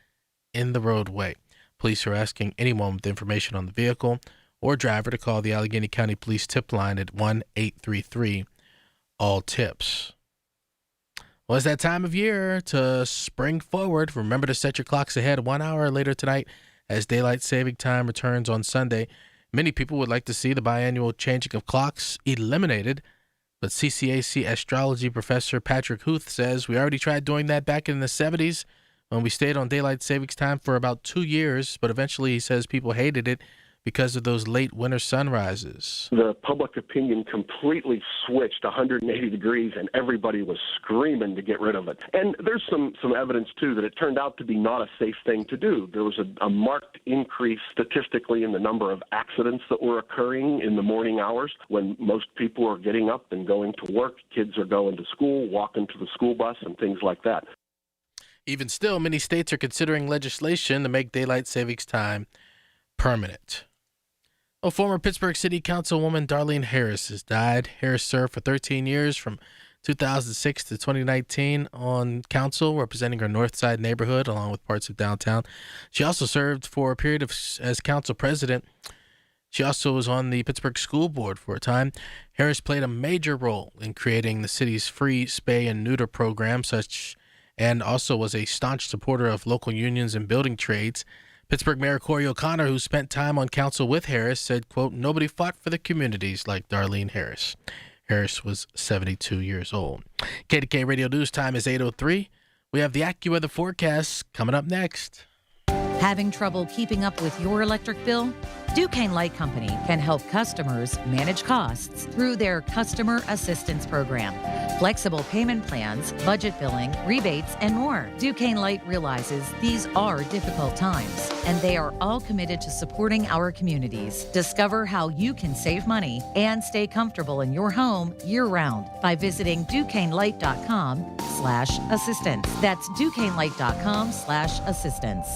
in the roadway. Police are asking anyone with information on the vehicle or driver to call the Allegheny County Police tip line at 1-833-ALL-TIPS. Well, it's that time of year to spring forward. Remember to set your clocks ahead 1 hour later tonight as daylight saving time returns on Sunday. Many people would like to see the biannual changing of clocks eliminated, but CCAC astrology professor Patrick Huth says we already tried doing that back in the 70s when we stayed on daylight savings time for about 2 years, but eventually he says people hated it because of those late winter sunrises. The public opinion completely switched 180 degrees, and everybody was screaming to get rid of it. And there's some evidence, too, that it turned out to be not a safe thing to do. There was a marked increase statistically in the number of accidents that were occurring in the morning hours when most people are getting up and going to work. Kids are going to school, walking to the school bus, and things like that. Even still, many states are considering legislation to make daylight savings time permanent. A former Pittsburgh City Councilwoman Darlene Harris has died. Harris served for 13 years from 2006 to 2019 on council, representing her North Side neighborhood along with parts of downtown. She also served for a period as council president. She also was on the Pittsburgh School Board for a time. Harris played a major role in creating the city's free spay and neuter program, and also was a staunch supporter of local unions and building trades. Pittsburgh Mayor Corey O'Connor, who spent time on council with Harris, said, quote, "Nobody fought for the communities like Darlene Harris." Harris was 72 years old. KDKA Radio News time is 8:03. We have the AccuWeather forecast coming up next. Having trouble keeping up with your electric bill? Duquesne Light Company can help customers manage costs through their Customer Assistance Program. Flexible payment plans, budget billing, rebates, and more. Duquesne Light realizes these are difficult times, and they are all committed to supporting our communities. Discover how you can save money and stay comfortable in your home year-round by visiting DuquesneLight.com/assistance. That's DuquesneLight.com/assistance.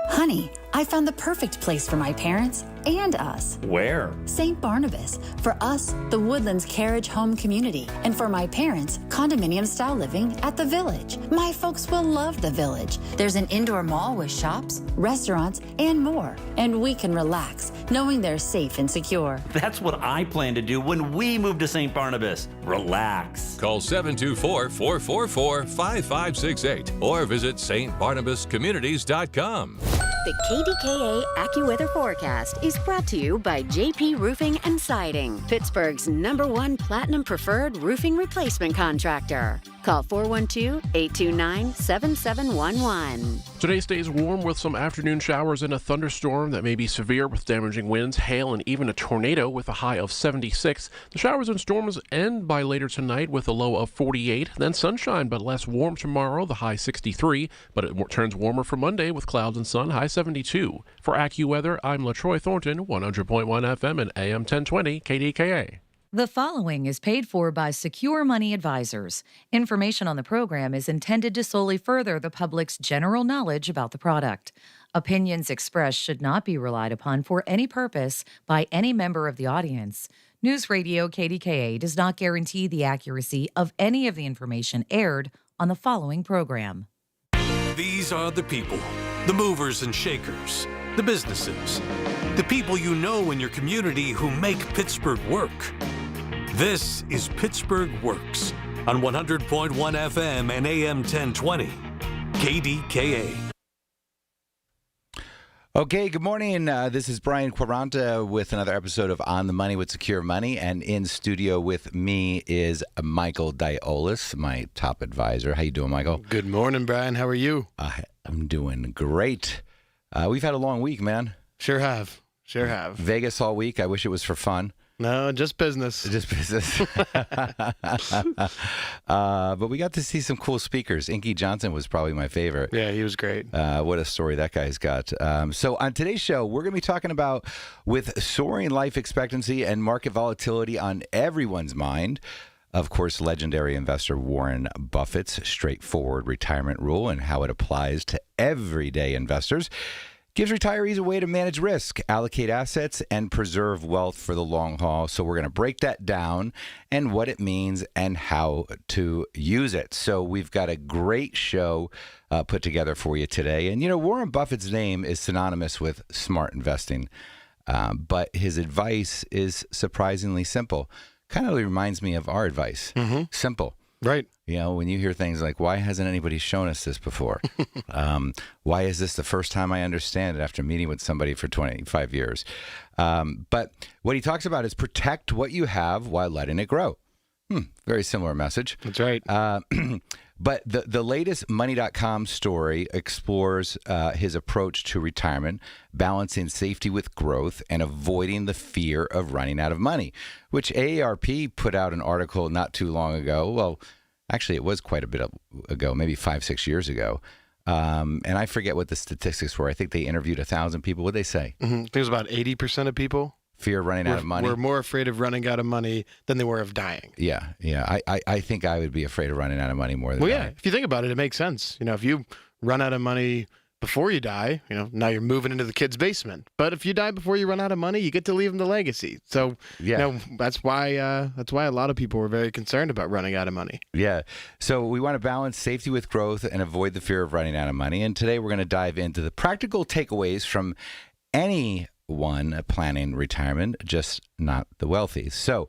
Honey, I found the perfect place for my parents and us. Where? St. Barnabas. For us, the Woodlands Carriage Home Community. And for my parents, condominium-style living at the Village. My folks will love the Village. There's an indoor mall with shops, restaurants, and more. And we can relax, knowing they're safe and secure. That's what I plan to do when we move to St. Barnabas. Relax. Call 724-444-5568 or visit stbarnabascommunities.com. The KDKA AccuWeather forecast is brought to you by JP Roofing and Siding, Pittsburgh's #1 Platinum Preferred Roofing Replacement Contractor. Call 412-829-7711. Today stays warm with some afternoon showers and a thunderstorm that may be severe with damaging winds, hail, and even a tornado with a high of 76. The showers and storms end by later tonight with a low of 48. Then sunshine, but less warm tomorrow, the high 63. But it turns warmer for Monday with clouds and sun, high 72. For AccuWeather, I'm LaTroy Thornton, 100.1 FM and AM 1020 KDKA. The following is paid for by Secure Money Advisors. Information on the program is intended to solely further the public's general knowledge about the product. Opinions expressed should not be relied upon for any purpose by any member of the audience. News Radio KDKA does not guarantee the accuracy of any of the information aired on the following program. These are the people, the movers and shakers, the businesses, the people you know in your community who make Pittsburgh work. This is Pittsburgh Works on 100.1 FM and AM 1020, KDKA. Okay, good morning. This is Brian Quaranta with another episode of On the Money with Secure Money. And in studio with me is Michael Diolis, my top advisor. How you doing, Michael? Good morning, Brian. How are you? I'm doing great. We've had a long week, man. Sure have. Vegas all week. I wish it was for fun. No, just business. Just business. But we got to see some cool speakers. Inky Johnson was probably my favorite. Yeah, he was great. What a story that guy's got. So on today's show, we're going to be talking about, with soaring life expectancy and market volatility on everyone's mind, of course, legendary investor Warren Buffett's straightforward retirement rule and how it applies to everyday investors. Gives retirees a way to manage risk, allocate assets, and preserve wealth for the long haul. So we're going to break that down and what it means and how to use it. So we've got a great show put together for you today. And, you know, Warren Buffett's name is synonymous with smart investing, but his advice is surprisingly simple. Kind of reminds me of our advice. Mm-hmm. Simple. Right. You know, when you hear things like, why hasn't anybody shown us this before? Why is this the first time I understand it after meeting with somebody for 25 years? But what he talks about is protect what you have while letting it grow. Very similar message. That's right. But the latest Money.com story explores his approach to retirement, balancing safety with growth and avoiding the fear of running out of money, which AARP put out an article not too long ago. Well, actually, it was quite a bit ago, maybe 5-6 years ago. And I forget what the statistics were. I think they interviewed 1,000 people. What did they say? I think it was about 80% of people. Fear of running out of money. We're more afraid of running out of money than they were of dying. Yeah. I think I would be afraid of running out of money more than dying. If you think about it, it makes sense. You know, if you run out of money before you die, you know, now you're moving into the kid's basement. But if you die before you run out of money, you get to leave them the legacy. So, you know, that's why a lot of people were very concerned about running out of money. Yeah. So we want to balance safety with growth and avoid the fear of running out of money. And today we're going to dive into the practical takeaways from anyone planning retirement, just not the wealthy. So,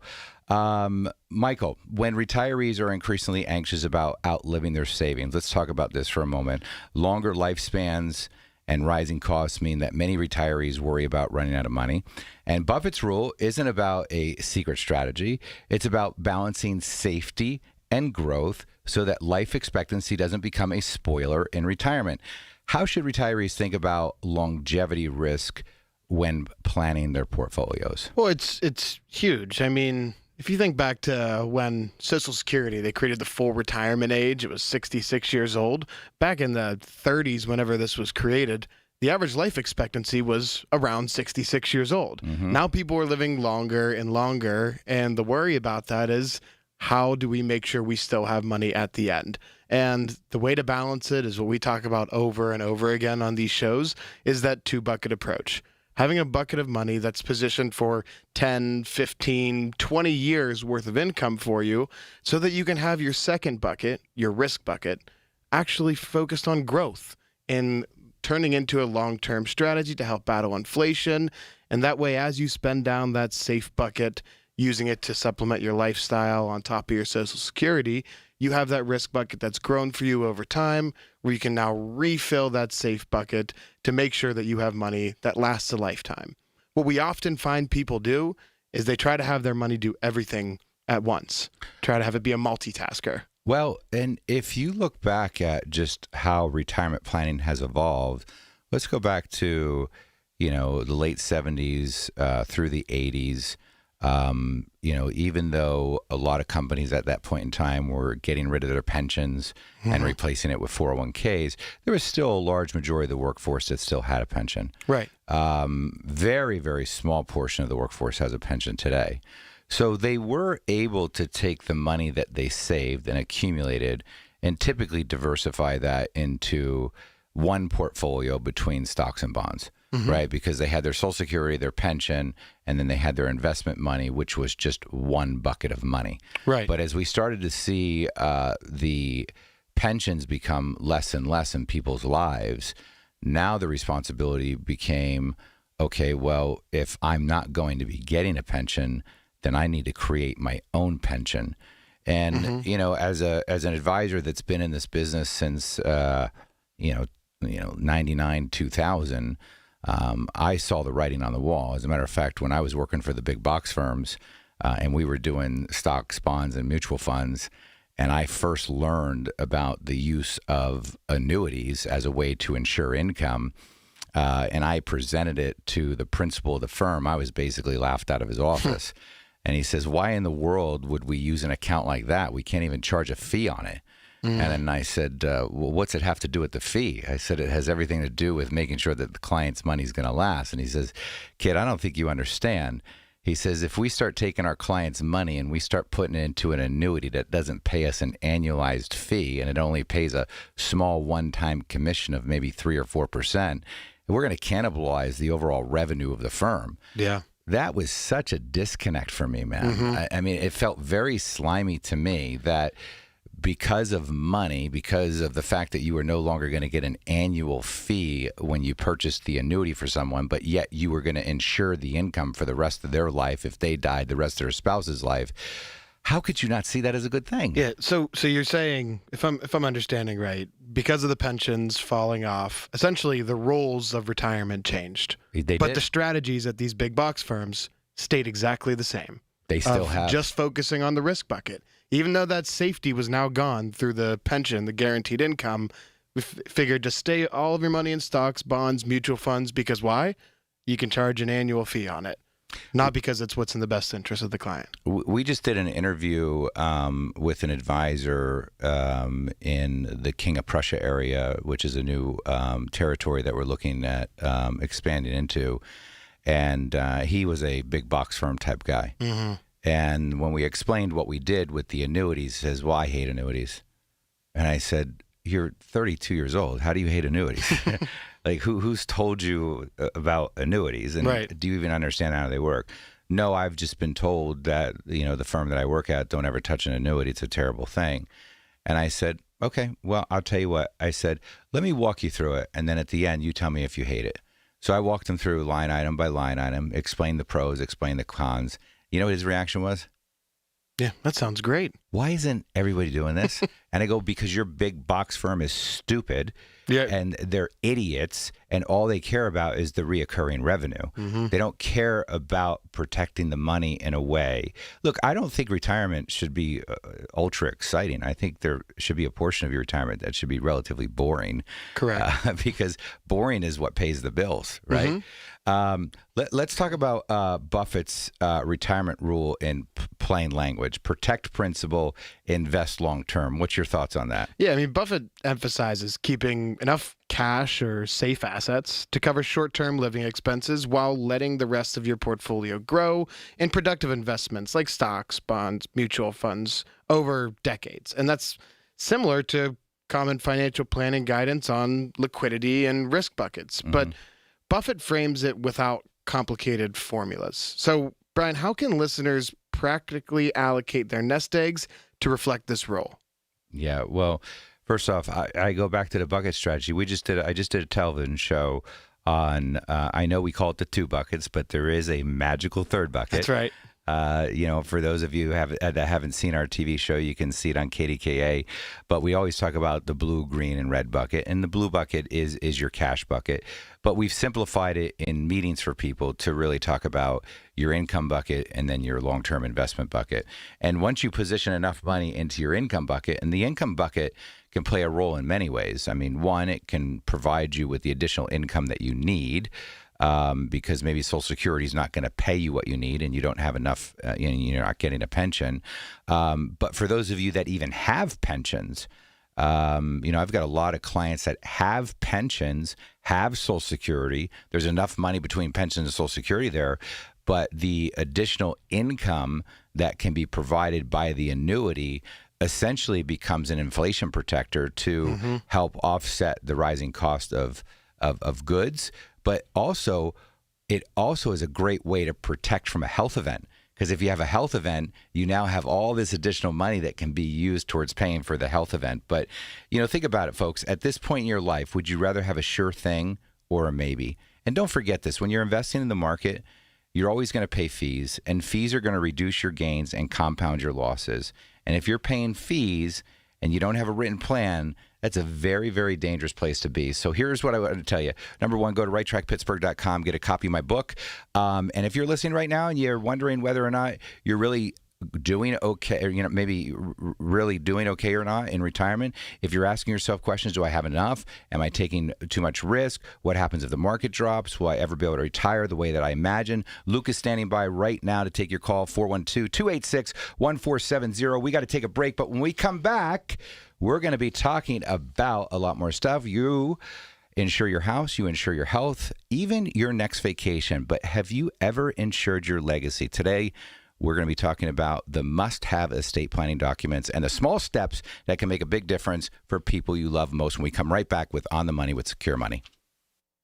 Michael, when retirees are increasingly anxious about outliving their savings, let's talk about this for a moment. Longer lifespans and rising costs mean that many retirees worry about running out of money. And Buffett's rule isn't about a secret strategy. It's about balancing safety and growth so that life expectancy doesn't become a spoiler in retirement. How should retirees think about longevity risk when planning their portfolios? Well, it's huge. I mean, if you think back to when Social Security, they created the full retirement age, it was 66 years old. Back in the 30s, whenever this was created, the average life expectancy was around 66 years old. Mm-hmm. Now people are living longer and longer, and the worry about that is, how do we make sure we still have money at the end? And the way to balance it is what we talk about over and over again on these shows, is that 2-bucket approach. Having a bucket of money that's positioned for 10, 15, 20 years worth of income for you so that you can have your second bucket, your risk bucket, actually focused on growth and turning into a long-term strategy to help battle inflation. And that way, as you spend down that safe bucket, using it to supplement your lifestyle on top of your Social Security, you have that risk bucket that's grown for you over time, where you can now refill that safe bucket to make sure that you have money that lasts a lifetime. What we often find people do is they try to have their money do everything at once, try to have it be a multitasker. Well, and if you look back at just how retirement planning has evolved, let's go back to, you know, the late 70s through the 80s. You know, even though a lot of companies at that point in time were getting rid of their pensions and replacing it with 401ks, there was still a large majority of the workforce that still had a pension. Right. Very, very small portion of the workforce has a pension today. So they were able to take the money that they saved and accumulated and typically diversify that into one portfolio between stocks and bonds, right? Because they had their Social Security, their pension, and then they had their investment money, which was just one bucket of money. Right. But as we started to see the pensions become less and less in people's lives, now the responsibility became, okay, well, if I'm not going to be getting a pension, then I need to create my own pension. And you know, as an advisor that's been in this business since 99, 2000, I saw the writing on the wall. As a matter of fact, when I was working for the big box firms and we were doing stocks, bonds, and mutual funds, and I first learned about the use of annuities as a way to ensure income, and I presented it to the principal of the firm, I was basically laughed out of his office. And he says, why in the world would we use an account like that? We can't even charge a fee on it. And then I said, well, what's it have to do with the fee? I said, it has everything to do with making sure that the client's money is going to last. And he says, kid, I don't think you understand. He says, if we start taking our clients' money and we start putting it into an annuity that doesn't pay us an annualized fee and it only pays a small one-time commission of maybe 3 or 4%, we're going to cannibalize the overall revenue of the firm. Yeah. That was such a disconnect for me, man. I mean, it felt very slimy to me that because of money, because of the fact that you were no longer going to get an annual fee when you purchased the annuity for someone, but yet you were going to insure the income for the rest of their life if they died, the rest of their spouse's life. How could you not see that as a good thing? Yeah. So you're saying, if I'm understanding right, because of the pensions falling off, essentially the roles of retirement changed. But the strategies at these big box firms stayed exactly the same. They still have. Just focusing on the risk bucket. Even though that safety was now gone through the pension, the guaranteed income, we figured to stay all of your money in stocks, bonds, mutual funds, because why? You can charge an annual fee on it. Not because it's what's in the best interest of the client. We just did an interview with an advisor in the King of Prussia area, which is a new territory that we're looking at expanding into. And he was a big box firm type guy. And when we explained what we did with the annuities, he says, well, I hate annuities. And I said, you're 32 years old. How do you hate annuities? Like, who's told you about annuities? And do you even understand how they work? No, I've just been told that, the firm that I work at, don't ever touch an annuity. It's a terrible thing. And I said, okay, well, I'll tell you what. I said, let me walk you through it. And then at the end, you tell me if you hate it. So I walked him through line item by line item, explained the pros, explained the cons. You know what his reaction was? Yeah, that sounds great. Why isn't everybody doing this? And I go, because your big box firm is stupid and they're idiots and all they care about is the reoccurring revenue. They don't care about protecting the money in a way. Look, I don't think retirement should be ultra exciting. I think there should be a portion of your retirement that should be relatively boring. Correct. Because boring is what pays the bills, right? Let's talk about Buffett's retirement rule in plain language. Protect principal, invest long term. What's your thoughts on that? Yeah, I mean, Buffett emphasizes keeping enough cash or safe assets to cover short-term living expenses while letting the rest of your portfolio grow in productive investments like stocks, bonds, mutual funds over decades. And that's similar to common financial planning guidance on liquidity and risk buckets. But Buffett frames it without complicated formulas. So, Brian, how can listeners practically allocate their nest eggs to reflect this role? Yeah, well, first off, I go back to the bucket strategy. I just did a television show on, I know we call it the 2 buckets, but there is a magical third bucket. That's right. For those of you that haven't seen our TV show, you can see it on KDKA. But we always talk about the blue, green, and red bucket. And the blue bucket is your cash bucket. But we've simplified it in meetings for people to really talk about your income bucket and then your long-term investment bucket. And once you position enough money into your income bucket, and the income bucket can play a role in many ways. I mean, one, it can provide you with the additional income that you need. Because maybe Social Security is not going to pay you what you need and you don't have enough, you're not getting a pension. But for those of you that even have pensions, I've got a lot of clients that have pensions, have Social Security. There's enough money between pensions and Social Security there. but the additional income that can be provided by the annuity essentially becomes an inflation protector to help offset the rising cost of goods, but also it also is a great way to protect from a health event. Because if you have a health event, you now have all this additional money that can be used towards paying for the health event. But, think about it, folks. At this point in your life, would you rather have a sure thing or a maybe? And don't forget this. When you're investing in the market, you're always going to pay fees, and fees are going to reduce your gains and compound your losses. And if you're paying fees and you don't have a written plan, that's a very, very dangerous place to be. So here's what I want to tell you. Number one, go to righttrackpittsburgh.com, get a copy of my book. And if you're listening right now and you're wondering whether or not you're really doing okay, or, maybe really doing okay or not in retirement, if you're asking yourself questions, do I have enough? Am I taking too much risk? What happens if the market drops? Will I ever be able to retire the way that I imagine? Luke is standing by right now to take your call, 412-286-1470. We got to take a break, but when we come back, we're going to be talking about a lot more stuff. You insure your house, you insure your health, even your next vacation. But have you ever insured your legacy? Today, we're going to be talking about the must-have estate planning documents and the small steps that can make a big difference for people you love most when we come right back with On the Money with Secure Money.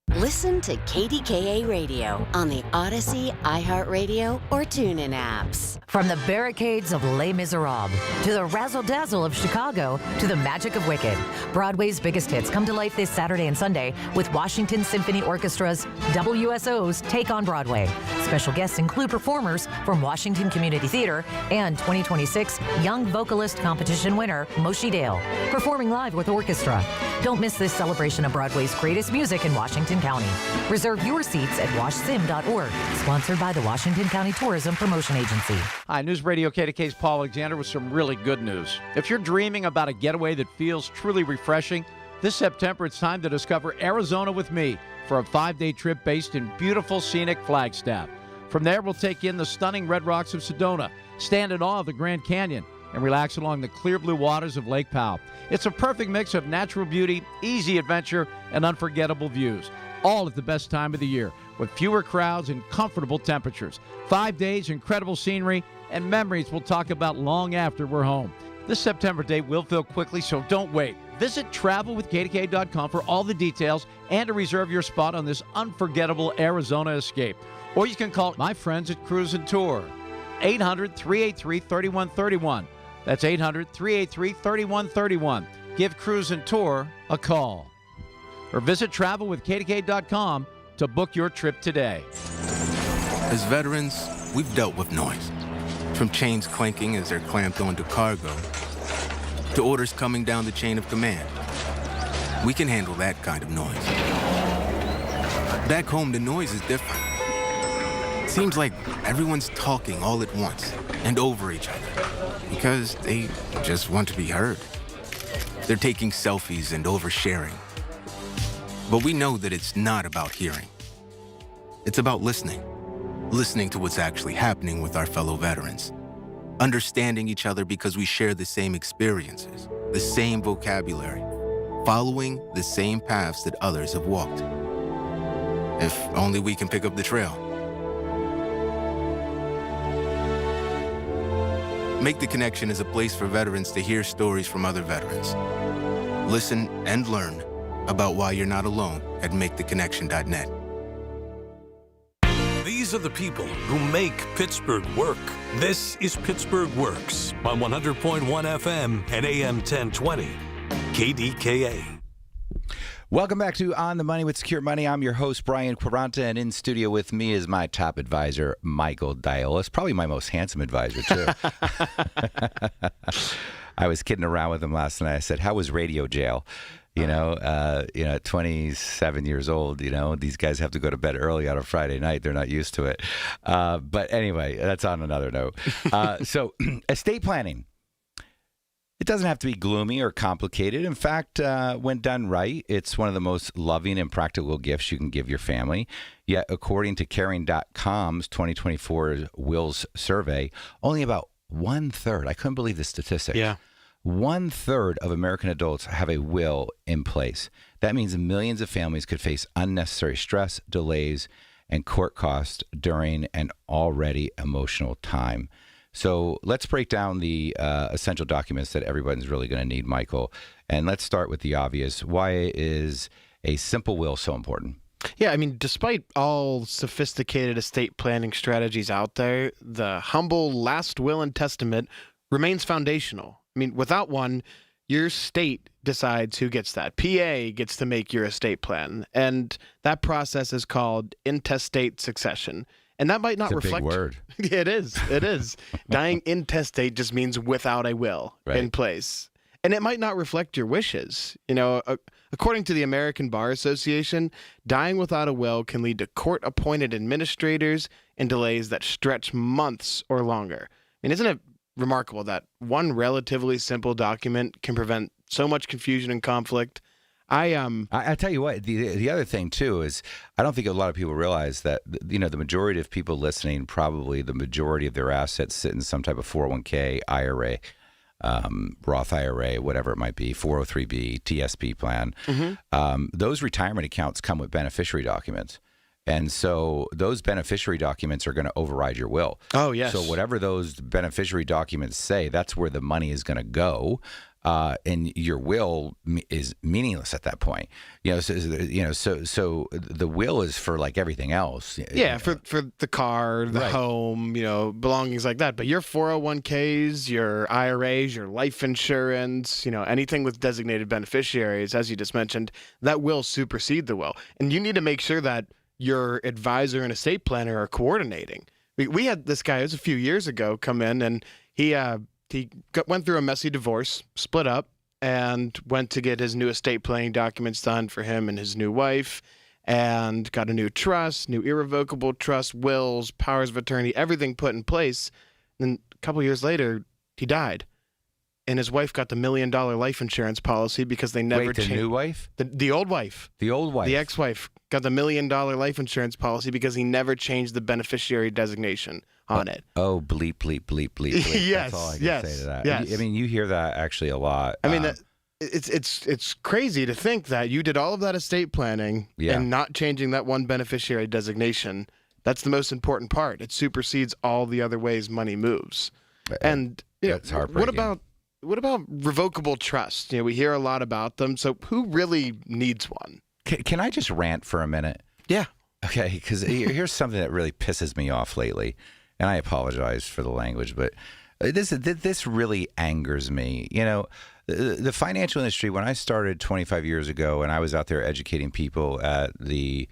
Listen to KDKA Radio on the Odyssey, iHeartRadio, or TuneIn apps. From the barricades of Les Miserables to the razzle-dazzle of Chicago to the magic of Wicked, Broadway's biggest hits come to life this Saturday and Sunday with Washington Symphony Orchestra's WSO's Take on Broadway. Special guests include performers from Washington Community Theater and 2026 Young Vocalist Competition winner Moshi Dale, performing live with orchestra. Don't miss this celebration of Broadway's greatest music in Washington County. Reserve your seats at washsim.org. Sponsored by the Washington County Tourism Promotion Agency. Hi, News Radio KDK's Paul Alexander with some really good news. If you're dreaming about a getaway that feels truly refreshing, this September it's time to discover Arizona with me for a 5-day trip based in beautiful scenic Flagstaff. From there, we'll take in the stunning red rocks of Sedona, stand in awe of the Grand Canyon, and relax along the clear blue waters of Lake Powell. It's a perfect mix of natural beauty, easy adventure, and unforgettable views, all at the best time of the year, with fewer crowds and comfortable temperatures. 5 days, incredible scenery, and memories we'll talk about long after we're home. This September date will fill quickly, so don't wait. Visit travelwithkdka.com for all the details and to reserve your spot on this unforgettable Arizona escape. Or you can call my friends at Cruise and Tour, 800-383-3131. That's 800-383-3131. Give Cruise and Tour a call. Or visit travelwithkdka.com to book your trip today. As veterans, we've dealt with noise. From chains clanking as they're clamped onto cargo, to orders coming down the chain of command. We can handle that kind of noise. Back home, the noise is different. Seems like everyone's talking all at once and over each other because they just want to be heard. They're taking selfies and oversharing. But we know that it's not about hearing. It's about listening. Listening to what's actually happening with our fellow veterans. Understanding each other because we share the same experiences, the same vocabulary, following the same paths that others have walked. If only we can pick up the trail. Make the Connection is a place for veterans to hear stories from other veterans. Listen and learn about why you're not alone at maketheconnection.net. These are the people who make Pittsburgh work. This is Pittsburgh Works on 100.1 FM and AM 1020. KDKA. Welcome back to On the Money with Secure Money. I'm your host, Brian Quaranta, and in studio with me is my top advisor, Michael Diolis. Probably my most handsome advisor, too. I was kidding around with him last night. I said, how was radio jail? At 27 years old, these guys have to go to bed early on a Friday night. They're not used to it. But anyway, that's on another note. So estate planning. It doesn't have to be gloomy or complicated. In fact, when done right, it's one of the most loving and practical gifts you can give your family. Yet, according to Caring.com's 2024 Wills Survey, only about 1/3, I couldn't believe the statistic. Yeah. 1/3 of American adults have a will in place. That means millions of families could face unnecessary stress, delays, and court costs during an already emotional time. So let's break down the essential documents that everybody's really going to need, Michael. And let's start with the obvious. Why is a simple will so important? Yeah, I mean, despite all sophisticated estate planning strategies out there, the humble last will and testament remains foundational. I mean, without one, your state decides who gets that. PA gets to make your estate plan. And that process is called intestate succession. And that might not It's a reflect. big word. It is. It is. Dying intestate just means without a will in place. And it might not reflect your wishes. You know, according to the American Bar Association, dying without a will can lead to court-appointed administrators and delays that stretch months or longer. I mean, isn't it remarkable that one relatively simple document can prevent so much confusion and conflict? I tell you what, the other thing too is I don't think a lot of people realize that, you know, the majority of people listening, probably the majority of their assets sit in some type of 401k, IRA, Roth IRA, whatever it might be, 403b, TSP plan. Those retirement accounts come with beneficiary documents. And so those beneficiary documents are going to override your will. Oh, yes. So whatever those beneficiary documents say, that's where the money is going to go. And your will is meaningless at that point. So the will is for like everything else. Yeah, for the car, the home, belongings like that. But your 401ks, your IRAs, your life insurance, anything with designated beneficiaries, as you just mentioned, that will supersede the will. And you need to make sure that your advisor and estate planner are coordinating. We had this guy, it was a few years ago, come in and he went through a messy divorce, split up, and went to get his new estate planning documents done for him and his new wife, and got a new trust, new irrevocable trust, wills, powers of attorney, everything put in place. Then a couple years later, he died. And his wife got the $1 million life insurance policy because they never changed. The new wife? The old wife. The old wife. The ex-wife got the $1 million life insurance policy because he never changed the beneficiary designation on it. Oh, bleep, bleep, bleep, bleep, bleep. Yes, That's all I can say to that. yes. I mean, you hear that actually a lot. I mean, it's crazy to think that you did all of that estate planning and not changing that one beneficiary designation. That's the most important part. It supersedes all the other ways money moves. And that's heartbreaking. What about revocable trust? We hear a lot about them. So who really needs one? Can I just rant for a minute? Yeah. Okay, because here's something that really pisses me off lately, and I apologize for the language, but this really angers me. The financial industry, when I started 25 years ago and I was out there educating people at the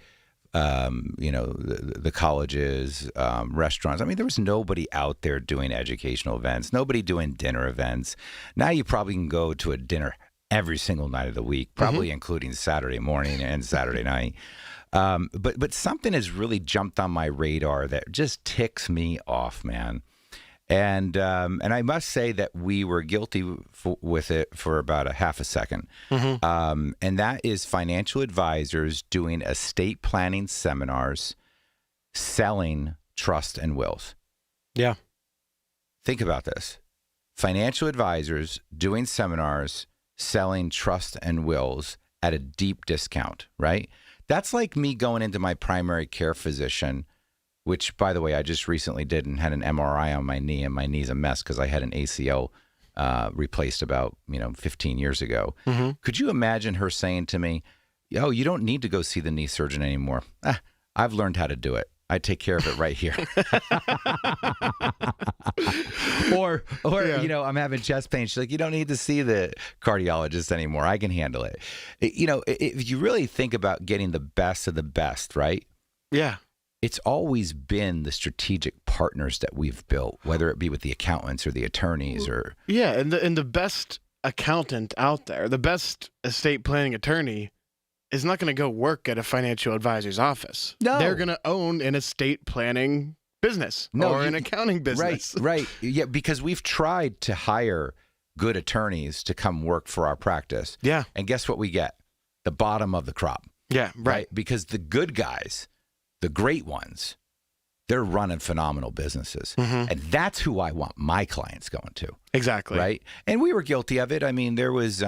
colleges, restaurants. I mean, there was nobody out there doing educational events, nobody doing dinner events. Now you probably can go to a dinner every single night of the week, probably including Saturday morning and Saturday night. But something has really jumped on my radar that just ticks me off, man. And I must say that we were guilty with it for about a half a second. And that is financial advisors doing estate planning seminars, selling trust and wills. Yeah. Think about this. Financial advisors doing seminars, selling trust and wills at a deep discount, right? That's like me going into my primary care physician, which, by the way, I just recently did and had an MRI on my knee, and my knee's a mess because I had an ACL replaced about 15 years ago. Could you imagine her saying to me, "Oh, you don't need to go see the knee surgeon anymore. I've learned how to do it. I take care of it right here." or I'm having chest pain. She's like, "You don't need to see the cardiologist anymore. I can handle it." If you really think about getting the best of the best, right? Yeah. It's always been the strategic partners that we've built, whether it be with the accountants or the attorneys or... Yeah, and the best accountant out there, the best estate planning attorney is not going to go work at a financial advisor's office. No. They're going to own an estate planning business or an accounting business. Right. Yeah, because we've tried to hire good attorneys to come work for our practice. Yeah. And guess what we get? The bottom of the crop. Yeah, right. Because the good guys... the great ones, they're running phenomenal businesses. And that's who I want my clients going to. Exactly. Right? And we were guilty of it. I mean, there was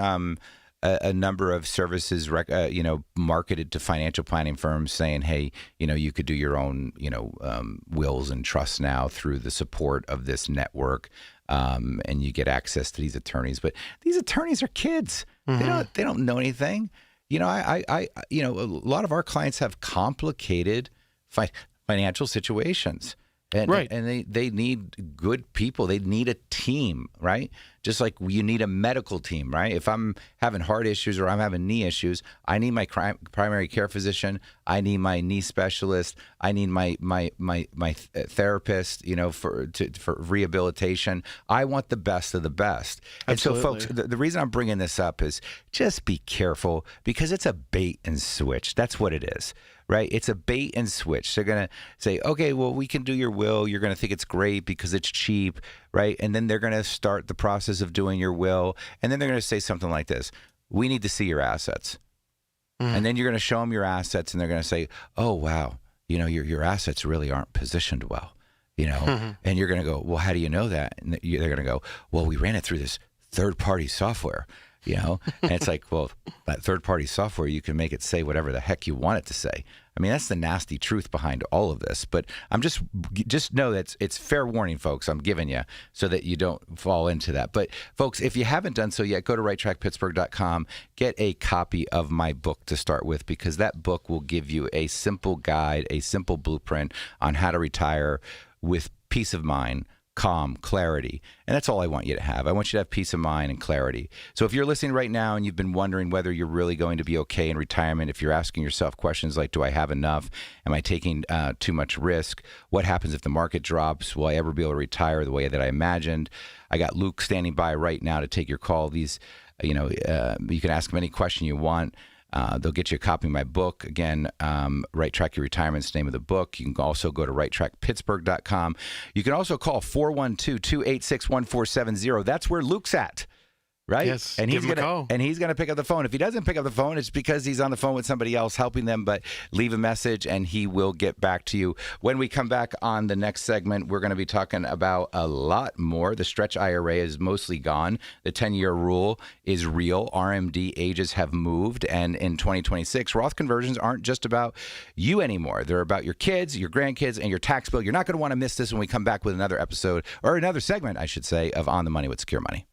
a number of services, marketed to financial planning firms saying, hey, you could do your own, wills and trusts now through the support of this network. And you get access to these attorneys, but these attorneys are kids. Mm-hmm. They don't know anything. A lot of our clients have complicated financial situations. And, right. And they need good people. They need a team, right? Just like you need a medical team, right? If I'm having heart issues or I'm having knee issues, I need my primary care physician. I need my knee specialist. I need my therapist, for rehabilitation. I want the best of the best. Absolutely. And so, folks, the reason I'm bringing this up is just be careful because it's a bait and switch. That's what it is. Right? It's a bait and switch. They're going to say, okay, well, we can do your will. You're going to think it's great because it's cheap, right? And then they're going to start the process of doing your will. And then they're going to say something like this: we need to see your assets. And then you're going to show them your assets and they're going to say, oh, wow, your assets really aren't positioned well, and you're going to go, well, how do you know that? And they're going to go, well, we ran it through this third-party software. And it's like, well, that third-party software, you can make it say whatever the heck you want it to say. I mean, that's the nasty truth behind all of this. But I'm just know that it's fair warning, folks, I'm giving you so that you don't fall into that. But, folks, if you haven't done so yet, go to righttrackpittsburgh.com, get a copy of my book to start with, because that book will give you a simple guide, a simple blueprint on how to retire with peace of mind, calm, clarity. And that's all I want you to have. I want you to have peace of mind and clarity. So if you're listening right now and you've been wondering whether you're really going to be okay in retirement, if you're asking yourself questions like, do I have enough? Am I taking too much risk? What happens if the market drops? Will I ever be able to retire the way that I imagined? I got Luke standing by right now to take your call. These, you can ask him any question you want. They'll get you a copy of my book. Again, Right Track Your Retirement is the name of the book. You can also go to righttrackpittsburgh.com. You can also call 412-286-1470. That's where Luke's at, right? Yes, and give him a call. And he's going to pick up the phone. If he doesn't pick up the phone, it's because he's on the phone with somebody else helping them, but leave a message and he will get back to you. When we come back on the next segment, we're going to be talking about a lot more. The stretch IRA is mostly gone. The 10-year rule is real. RMD ages have moved. And in 2026, Roth conversions aren't just about you anymore. They're about your kids, your grandkids, and your tax bill. You're not going to want to miss this when we come back with another episode, or another segment, I should say, of On the Money with Secure Money.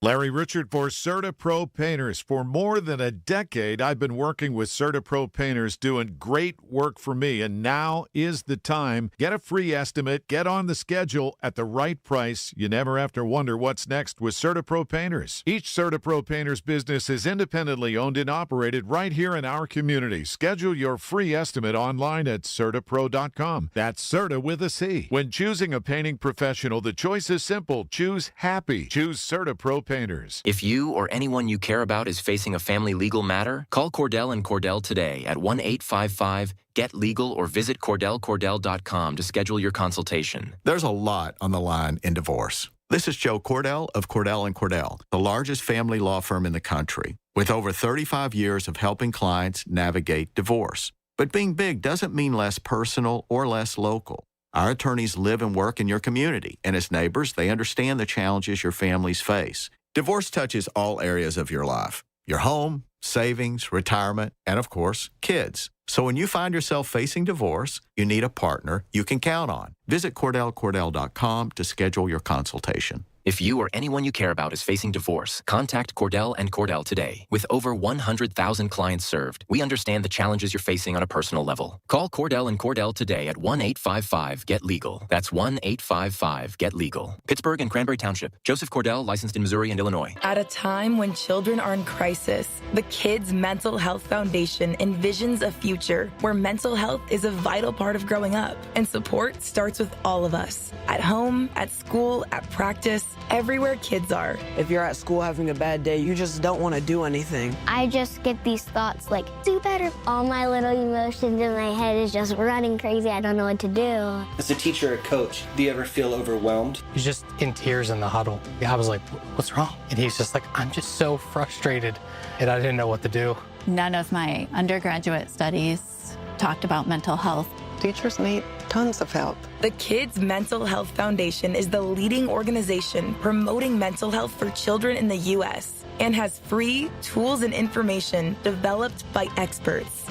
Larry Richard for CertaPro Painters. For more than a decade, I've been working with CertaPro Painters, doing great work for me, and now is the time. Get a free estimate, get on the schedule at the right price. You never have to wonder what's next with CertaPro Painters. Each CertaPro Painters business is independently owned and operated right here in our community. Schedule your free estimate online at CertaPro.com. That's Certa with a C. When choosing a painting professional, the choice is simple. Choose happy. Choose CertaPro Painters. If you or anyone you care about is facing a family legal matter, call Cordell & Cordell today at 1-855-GET-LEGAL or visit CordellCordell.com to schedule your consultation. There's a lot on the line in divorce. This is Joe Cordell of Cordell & Cordell, the largest family law firm in the country, with over 35 years of helping clients navigate divorce. But being big doesn't mean less personal or less local. Our attorneys live and work in your community, and as neighbors, they understand the challenges your families face. Divorce touches all areas of your life: your home, savings, retirement, and of course, kids. So when you find yourself facing divorce, you need a partner you can count on. Visit CordellCordell.com to schedule your consultation. If you or anyone you care about is facing divorce, contact Cordell & Cordell today. With over 100,000 clients served, we understand the challenges you're facing on a personal level. Call Cordell & Cordell today at 1-855-GET-LEGAL. That's 1-855-GET-LEGAL. Pittsburgh and Cranberry Township. Joseph Cordell, licensed in Missouri and Illinois. At a time when children are in crisis, the Kids Mental Health Foundation envisions a future where mental health is a vital part of growing up, and support starts with all of us. At home, at school, at practice, everywhere kids are. If you're at school having a bad day, you just don't want to do anything. I just get these thoughts like, do better. All my little emotions in my head is just running crazy. I don't know what to do. As a teacher or coach, do you ever feel overwhelmed? He's just in tears in the huddle. I was like, what's wrong? And he's just like, I'm just so frustrated. And I didn't know what to do. None of my undergraduate studies talked about mental health. Teachers need tons of help. The Kids Mental Health Foundation is the leading organization promoting mental health for children in the U.S. and has free tools and information developed by experts.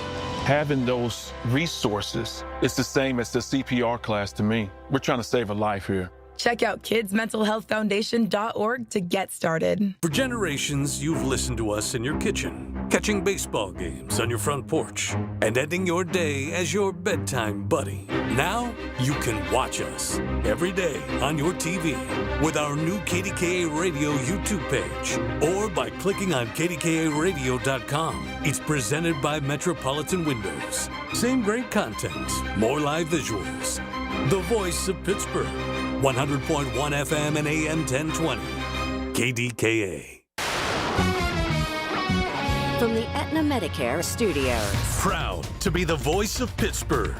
Having those resources is the same as the CPR class to me. We're trying to save a life here. Check out kidsmentalhealthfoundation.org to get started. For generations, you've listened to us in your kitchen, catching baseball games on your front porch, and ending your day as your bedtime buddy. Now, you can watch us every day on your TV with our new KDKA Radio YouTube page or by clicking on KDKARadio.com. It's presented by Metropolitan Windows. Same great content, more live visuals. The voice of Pittsburgh. 100.1 FM and AM 1020. KDKA. From the Aetna Medicare studios. Proud to be the voice of Pittsburgh.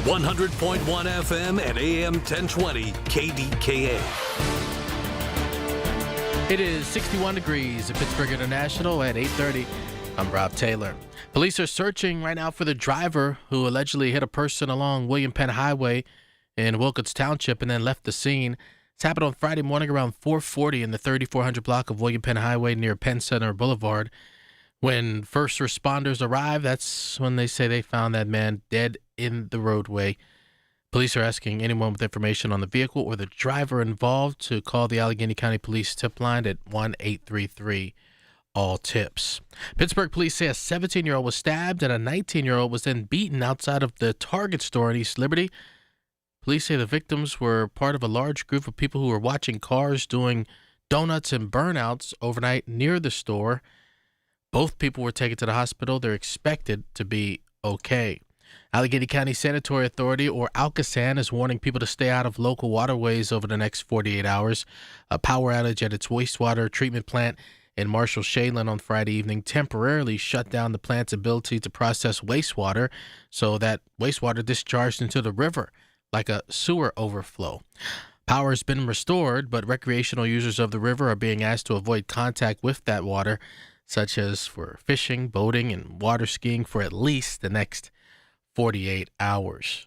100.1 FM and AM 1020. KDKA. It is 61 degrees at Pittsburgh International at 8:30. I'm Rob Taylor. Police are searching right now for the driver who allegedly hit a person along William Penn Highway in Wilkins Township and then left the scene. It's happened on Friday morning around 4:40 in the 3400 block of William Penn Highway near Penn Center Boulevard. When first responders arrived, that's when they say they found that man dead in the roadway. Police are asking anyone with information on the vehicle or the driver involved to call the Allegheny County Police tip line at 1-833-ALL-TIPS. Pittsburgh police say a 17-year-old was stabbed and a 19-year-old was then beaten outside of the Target store in East Liberty. Police say the victims were part of a large group of people who were watching cars doing donuts and burnouts overnight near the store. Both people were taken to the hospital. They're expected to be okay. Allegheny County Sanitary Authority, or ALCASAN, is warning people to stay out of local waterways over the next 48 hours. A power outage at its wastewater treatment plant in Marshall-Shadeland on Friday evening temporarily shut down the plant's ability to process wastewater, so that wastewater discharged into the river like a sewer overflow. Power has been restored, but recreational users of the river are being asked to avoid contact with that water, such as for fishing, boating, and water skiing for at least the next 48 hours.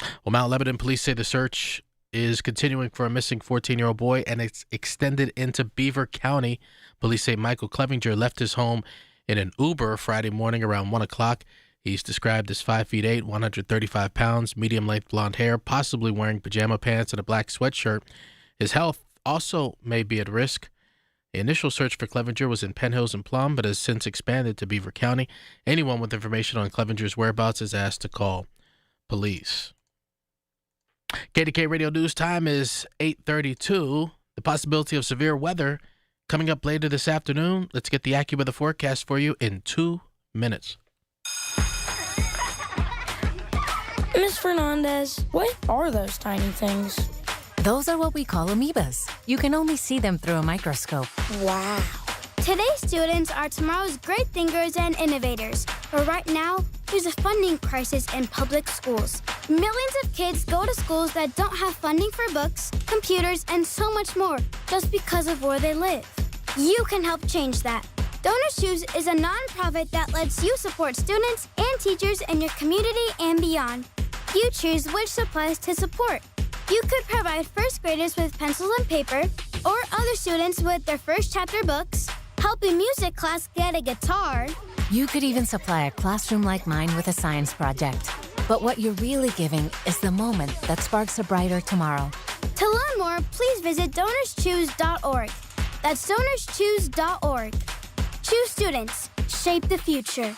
Well, Mount Lebanon police say the search is continuing for a missing 14-year-old boy, and it's extended into Beaver County. Police say Michael Clevenger left his home in an Uber Friday morning around 1 o'clock. He's described as 5'8", 135 pounds, medium-length blonde hair, possibly wearing pajama pants and a black sweatshirt. His health also may be at risk. The initial search for Clevenger was in Penn Hills and Plum, but has since expanded to Beaver County. Anyone with information on Clevenger's whereabouts is asked to call police. KDK Radio News time is 8:32. The possibility of severe weather coming up later this afternoon. Let's get the AccuWeather forecast for you in 2 minutes. Miss Fernandez, what are those tiny things? Those are what we call amoebas. You can only see them through a microscope. Wow. Today's students are tomorrow's great thinkers and innovators. But right now, there's a funding crisis in public schools. Millions of kids go to schools that don't have funding for books, computers, and so much more just because of where they live. You can help change that. Donor Shoes is a nonprofit that lets you support students and teachers in your community and beyond. You choose which supplies to support. You could provide first graders with pencils and paper, or other students with their first chapter books, help a music class get a guitar. You could even supply a classroom like mine with a science project. But what you're really giving is the moment that sparks a brighter tomorrow. To learn more, please visit DonorsChoose.org. That's DonorsChoose.org. Choose students. Shape the future.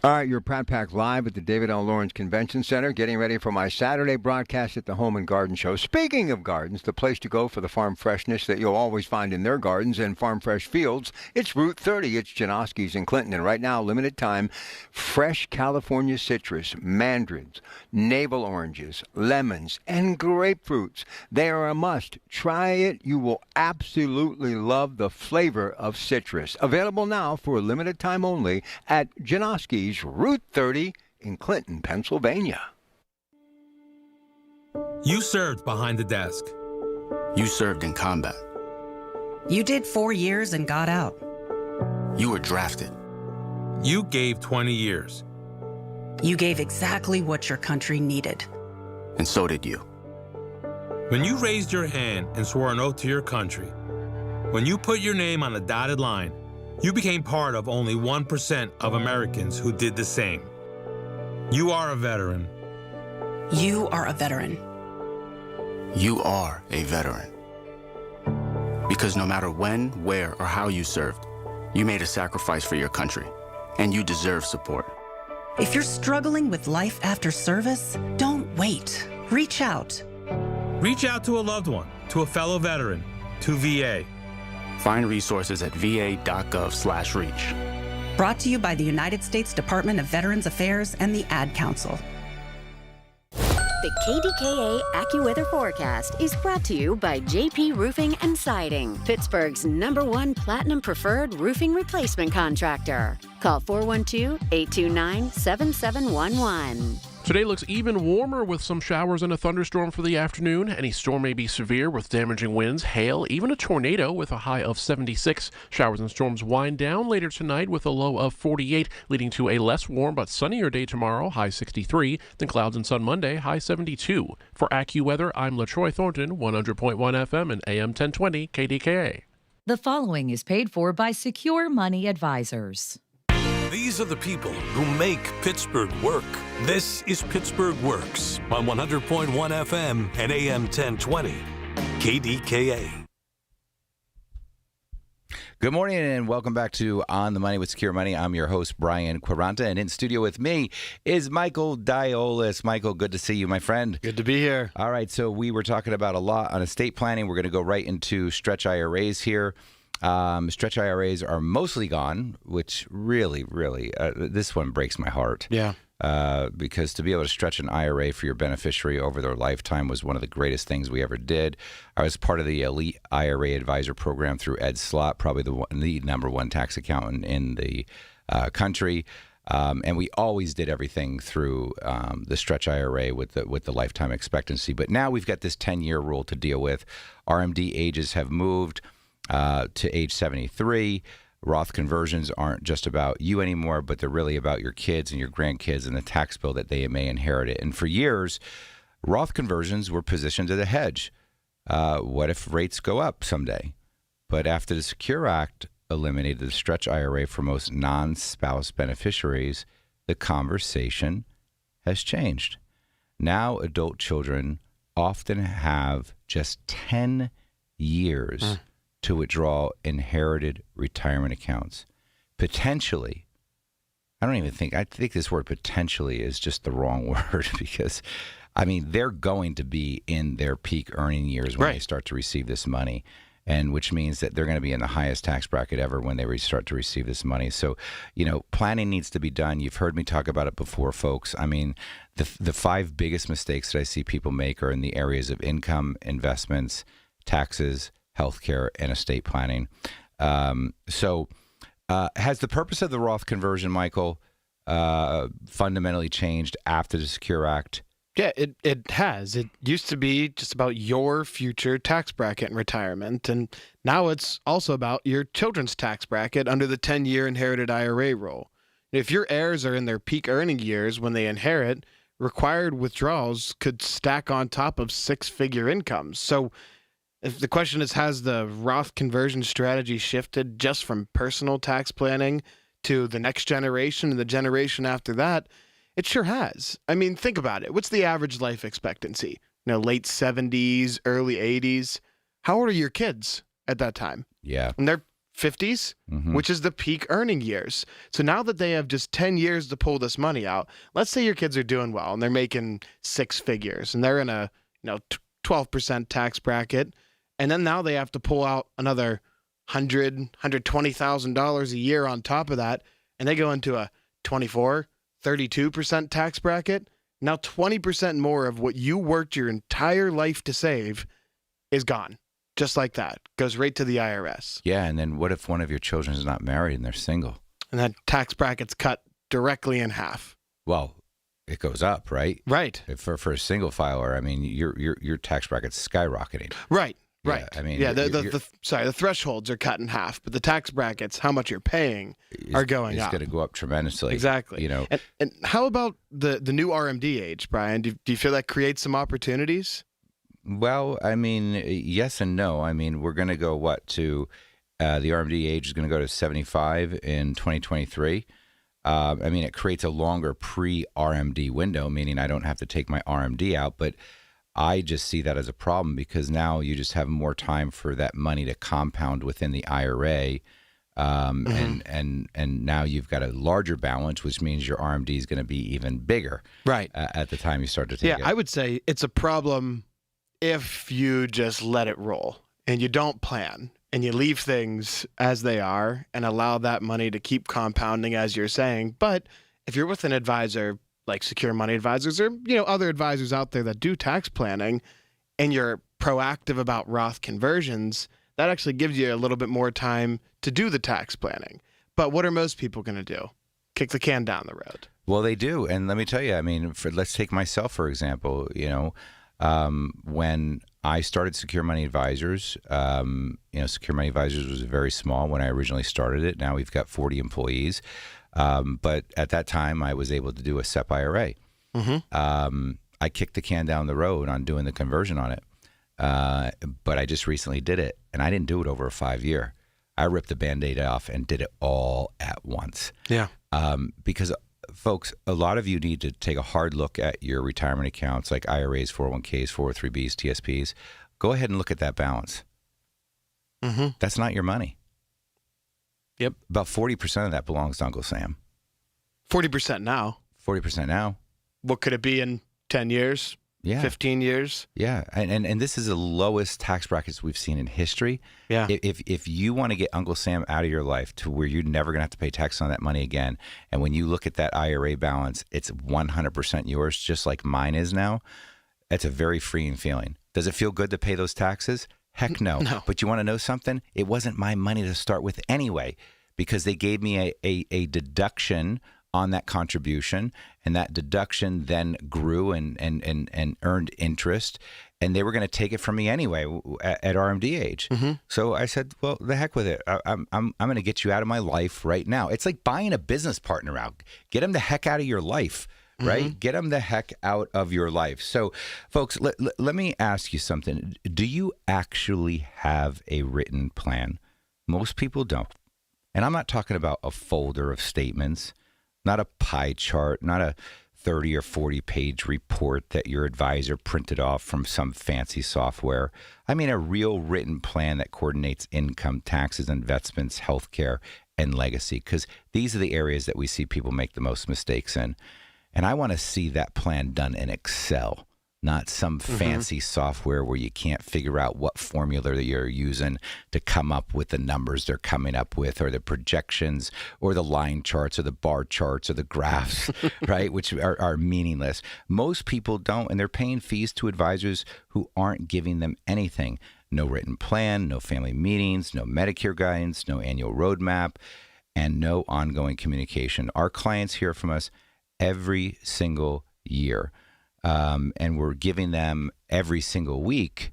All right, you're Pratt Pack live at the David L. Lawrence Convention Center, getting ready for my Saturday broadcast at the Home and Garden Show. Speaking of gardens, the place to go for the farm freshness that you'll always find in their gardens and farm fresh fields, it's Route 30. It's Janoski's in Clinton. And right now, limited time, fresh California citrus, mandarins, navel oranges, lemons, and grapefruits. They are a must. Try it. You will absolutely love the flavor of citrus. Available now for a limited time only at Janoski's Route 30 in Clinton, Pennsylvania. You served behind the desk. You served in combat. You did 4 years and got out. You were drafted. You gave 20 years. You gave exactly what your country needed. And so did you. When you raised your hand and swore an oath to your country, when you put your name on a dotted line, you became part of only 1% of Americans who did the same. You are a veteran. You are a veteran. You are a veteran. Because no matter when, where, or how you served, you made a sacrifice for your country, and you deserve support. If you're struggling with life after service, don't wait. Reach out. Reach out to a loved one, to a fellow veteran, to VA. Find resources at va.gov/reach. Brought to you by the United States Department of Veterans Affairs and the Ad Council. The KDKA AccuWeather forecast is brought to you by JP Roofing and Siding, Pittsburgh's #1 Platinum Preferred Roofing Replacement Contractor. Call 412-829-7711. Today looks even warmer with some showers and a thunderstorm for the afternoon. Any storm may be severe with damaging winds, hail, even a tornado with a high of 76. Showers and storms wind down later tonight with a low of 48, leading to a less warm but sunnier day tomorrow, high 63. Then clouds and sun Monday, high 72. For AccuWeather, I'm LaTroy Thornton, 100.1 FM and AM 1020 KDKA. The following is paid for by Secure Money Advisors. These are the people who make Pittsburgh work. This is Pittsburgh Works on 100.1 FM and AM 1020 KDKA. Good morning and welcome back to On the Money with Secure Money. I'm your host, Brian Quaranta, and in studio with me is Michael Diolis. Michael, good to see you, my friend. Good to be here. All right, so we were talking about a lot on estate planning. We're going to go right into stretch IRAs here. Stretch IRAs are mostly gone, which really, this one breaks my heart. Yeah. Because to be able to stretch an IRA for your beneficiary over their lifetime was one of the greatest things we ever did. I was part of the Elite IRA Advisor Program through Ed Slott, probably the #1 tax accountant in the country. And we always did everything through the stretch IRA with the lifetime expectancy. But now we've got this 10-year rule to deal with. RMD ages have moved to age 73. Roth conversions aren't just about you anymore, but they're really about your kids and your grandkids and the tax bill that they may inherit it. And for years, Roth conversions were positioned as a hedge. What if rates go up someday? But after the Secure Act eliminated the stretch IRA for most non-spouse beneficiaries, the conversation has changed. Now adult children often have just 10 years to withdraw inherited retirement accounts. Potentially, I think this word potentially is just the wrong word because, I mean, they're going to be in their peak earning years when they start to receive this money, and which means that they're going to be in the highest tax bracket ever when they start to receive this money. So, planning needs to be done. You've heard me talk about it before, folks. I mean, the 5 biggest mistakes that I see people make are in the areas of income, investments, taxes, healthcare, and estate planning. Has the purpose of the Roth conversion, Michael, fundamentally changed after the Secure Act? Yeah, it has. It used to be just about your future tax bracket in retirement, and now it's also about your children's tax bracket under the 10-year inherited IRA rule. If your heirs are in their peak earning years when they inherit, required withdrawals could stack on top of 6-figure incomes. So if the question is, has the Roth conversion strategy shifted just from personal tax planning to the next generation and the generation after that? It sure has. I mean, think about it. What's the average life expectancy? Late 70s, early 80s. How old are your kids at that time? Yeah. In their 50s, which is the peak earning years. So now that they have just 10 years to pull this money out, let's say your kids are doing well and they're making 6 figures and they're in a 12% tax bracket. And then now they have to pull out another $120,000 a year on top of that, and they go into a 32% tax bracket. Now 20% more of what you worked your entire life to save is gone. Just like that. Goes right to the IRS. Yeah, and then what if one of your children is not married and they're single? And that tax bracket's cut directly in half. Well, it goes up, right? Right. For a single filer, I mean, your tax bracket's skyrocketing. Right. Right. I mean, the thresholds are cut in half, but the tax brackets, how much you're paying, are going up. It's going to go up tremendously. Exactly. And how about the new RMD age, Brian? Do you feel that creates some opportunities? Well, I mean, yes and no. I mean, we're going to go to the RMD age is going to go to 75 in 2023. I mean, it creates a longer pre-RMD window, meaning I don't have to take my RMD out, but I just see that as a problem because now you just have more time for that money to compound within the IRA. And now you've got a larger balance, which means your RMD is going to be even bigger. Right. At the time you start to take it. Yeah, I would say it's a problem if you just let it roll and you don't plan and you leave things as they are and allow that money to keep compounding, as you're saying. But if you're with an advisor like Secure Money Advisors or other advisors out there that do tax planning, and you're proactive about Roth conversions, that actually gives you a little bit more time to do the tax planning. But what are most people going to do? Kick the can down the road. Well, they do, and let me tell you. I mean, let's take myself for example. When I started Secure Money Advisors, Secure Money Advisors was very small when I originally started it. Now we've got 40 employees. But at that time, I was able to do a SEP IRA. I kicked the can down the road on doing the conversion on it. But I just recently did it, and I didn't do it over a 5-year. I ripped the Band-Aid off and did it all at once. Yeah. Because folks, a lot of you need to take a hard look at your retirement accounts like IRAs, 401ks, 403bs, TSPs. Go ahead and look at that balance. That's not your money. Yep. About 40% of that belongs to Uncle Sam. 40% now. 40% now. What could it be in 10 years? Yeah. 15 years? Yeah. And this is the lowest tax brackets we've seen in history. Yeah. If you want to get Uncle Sam out of your life to where you're never going to have to pay tax on that money again, and when you look at that IRA balance, it's 100% yours, just like mine is now, that's a very freeing feeling. Does it feel good to pay those taxes? Heck no. But you want to know something? It wasn't my money to start with anyway, because they gave me a deduction on that contribution, and that deduction then grew and earned interest, and they were going to take it from me anyway at RMD age. So I said, well, the heck with it. I'm going to get you out of my life right now. It's like buying a business partner out. Get him the heck out of your life. Right? Get them the heck out of your life. So, folks, let me ask you something. Do you actually have a written plan? Most people don't. And I'm not talking about a folder of statements, not a pie chart, not a 30 or 40-page report that your advisor printed off from some fancy software. I mean a real written plan that coordinates income, taxes, investments, healthcare, and legacy, because these are the areas that we see people make the most mistakes in. And I want to see that plan done in Excel, not some fancy software where you can't figure out what formula that you're using to come up with the numbers they're coming up with, or the projections, or the line charts, or the bar charts, or the graphs, right, which are meaningless. Most people don't, and they're paying fees to advisors who aren't giving them anything. No written plan, no family meetings, no Medicare guidance, no annual roadmap, and no ongoing communication. Our clients hear from us every single year. And we're giving them every single week,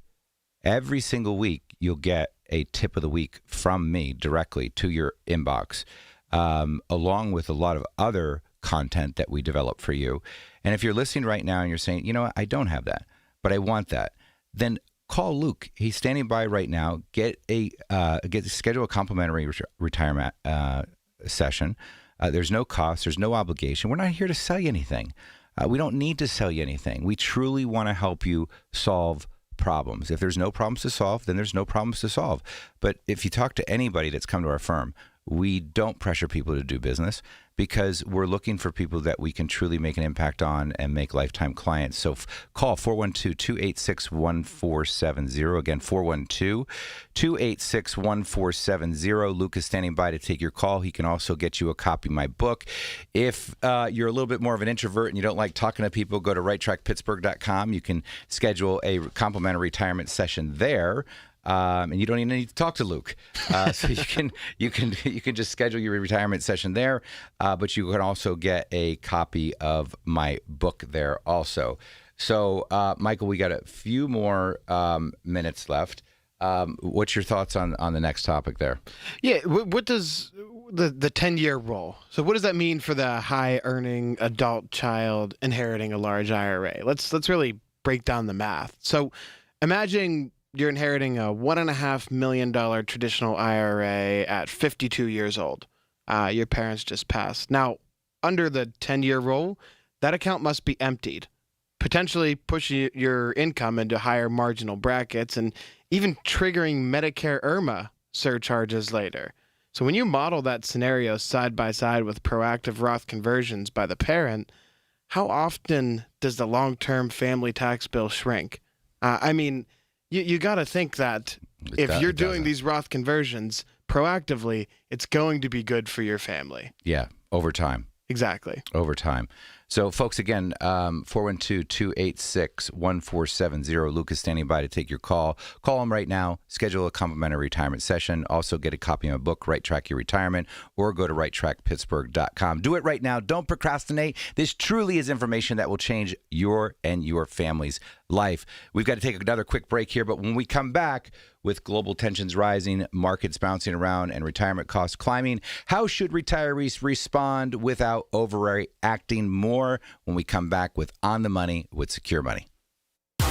you'll get a tip of the week from me directly to your inbox, along with a lot of other content that we develop for you. And if you're listening right now and you're saying, you know what, I don't have that, but I want that, then call Luke. He's standing by right now. Schedule a complimentary retirement session. There's no cost. There's no obligation. We're not here to sell you anything. We don't need to sell you anything. We truly want to help you solve problems. If there's no problems to solve, then there's no problems to solve. But if you talk to anybody that's come to our firm, we don't pressure people to do business, because we're looking for people that we can truly make an impact on and make lifetime clients. So call 412-286-1470. Again, 412-286-1470. Luke is standing by to take your call. He can also get you a copy of my book. If you're a little bit more of an introvert and you don't like talking to people, go to righttrackpittsburgh.com. You can schedule a complimentary retirement session there. And you don't even need to talk to Luke, so you can just schedule your retirement session there. But you can also get a copy of my book there also. So, Michael, we got a few more minutes left. What's your thoughts on the next topic there? Yeah, what does the 10-year rule? So what does that mean for the high-earning adult child inheriting a large IRA? Let's really break down the math. So imagine you're inheriting a $1.5 million traditional IRA at 52 years old. Your parents just passed. Now, under the 10-year rule, that account must be emptied, potentially pushing your income into higher marginal brackets and even triggering Medicare IRMA surcharges later. So when you model that scenario side by side with proactive Roth conversions by the parent, how often does the long-term family tax bill shrink? I mean, you got to think that if you're doing these Roth conversions proactively, it's going to be good for your family. Yeah, over time. Exactly. Over time. So, folks, again, 412-286-1470. Luke is standing by to take your call. Call him right now. Schedule a complimentary retirement session. Also, get a copy of my book, Right Track Your Retirement, or go to righttrackpittsburgh.com. Do it right now. Don't procrastinate. This truly is information that will change your and your family's life. We've got to take another quick break here, but when we come back, with global tensions rising, markets bouncing around, and retirement costs climbing, how should retirees respond without overreacting more? When we come back with On the Money with Secure Money.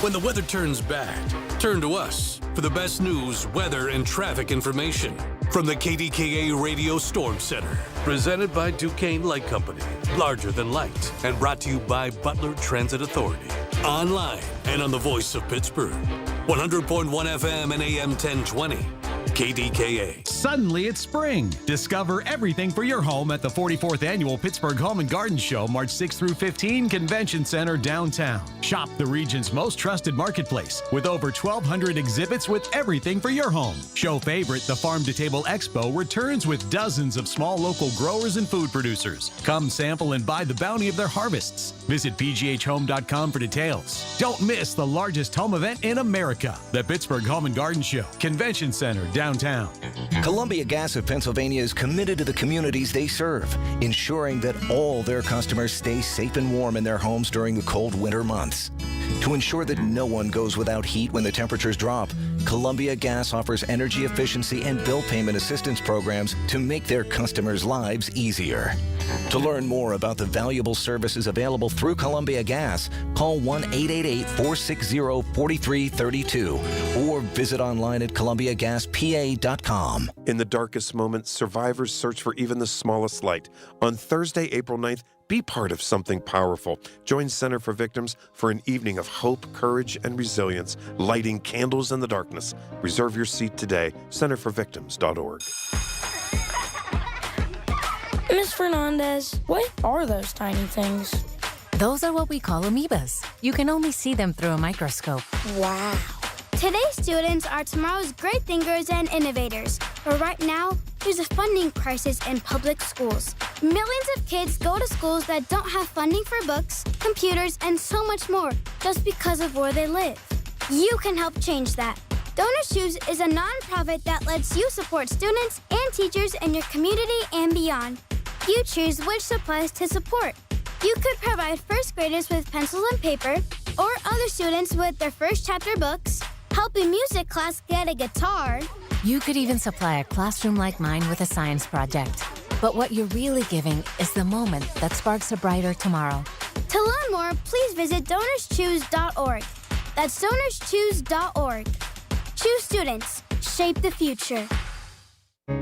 When the weather turns bad, turn to us for the best news, weather, and traffic information from the KDKA Radio Storm Center. Presented by Duquesne Light Company, larger than light, and brought to you by Butler Transit Authority. Online and on the voice of Pittsburgh. 100.1 FM and AM 1020. KDKA. Suddenly it's spring. Discover everything for your home at the 44th Annual Pittsburgh Home and Garden Show, March 6 through 15, Convention Center, downtown. Shop the region's most trusted marketplace with over 1,200 exhibits with everything for your home. Show favorite, the Farm to Table Expo, returns with dozens of small local growers and food producers. Come sample and buy the bounty of their harvests. Visit pghhome.com for details. Don't miss the largest home event in America, the Pittsburgh Home and Garden Show, Convention Center, downtown. Columbia Gas of Pennsylvania is committed to the communities they serve, ensuring that all their customers stay safe and warm in their homes during the cold winter months. To ensure that no one goes without heat when the temperatures drop, Columbia Gas offers energy efficiency and bill payment assistance programs to make their customers' lives easier. To learn more about the valuable services available through Columbia Gas, call 1-888-460-4332 or visit online at columbiagaspa.com. In the darkest moments, survivors search for even the smallest light. On Thursday, April 9th, be part of something powerful. Join Center for Victims for an evening of hope, courage, and resilience, lighting candles in the darkness. Reserve your seat today, centerforvictims.org. Miss Fernandez, what are those tiny things? Those are what we call amoebas. You can only see them through a microscope. Wow. Today's students are tomorrow's great thinkers and innovators. But right now, there's a funding crisis in public schools. Millions of kids go to schools that don't have funding for books, computers, and so much more just because of where they live. You can help change that. Donors Choose is a nonprofit that lets you support students and teachers in your community and beyond. You choose which supplies to support. You could provide first graders with pencils and paper, or other students with their first chapter books, help a music class get a guitar. You could even supply a classroom like mine with a science project. But what you're really giving is the moment that sparks a brighter tomorrow. To learn more, please visit DonorsChoose.org. That's DonorsChoose.org. Choose students. Shape the future.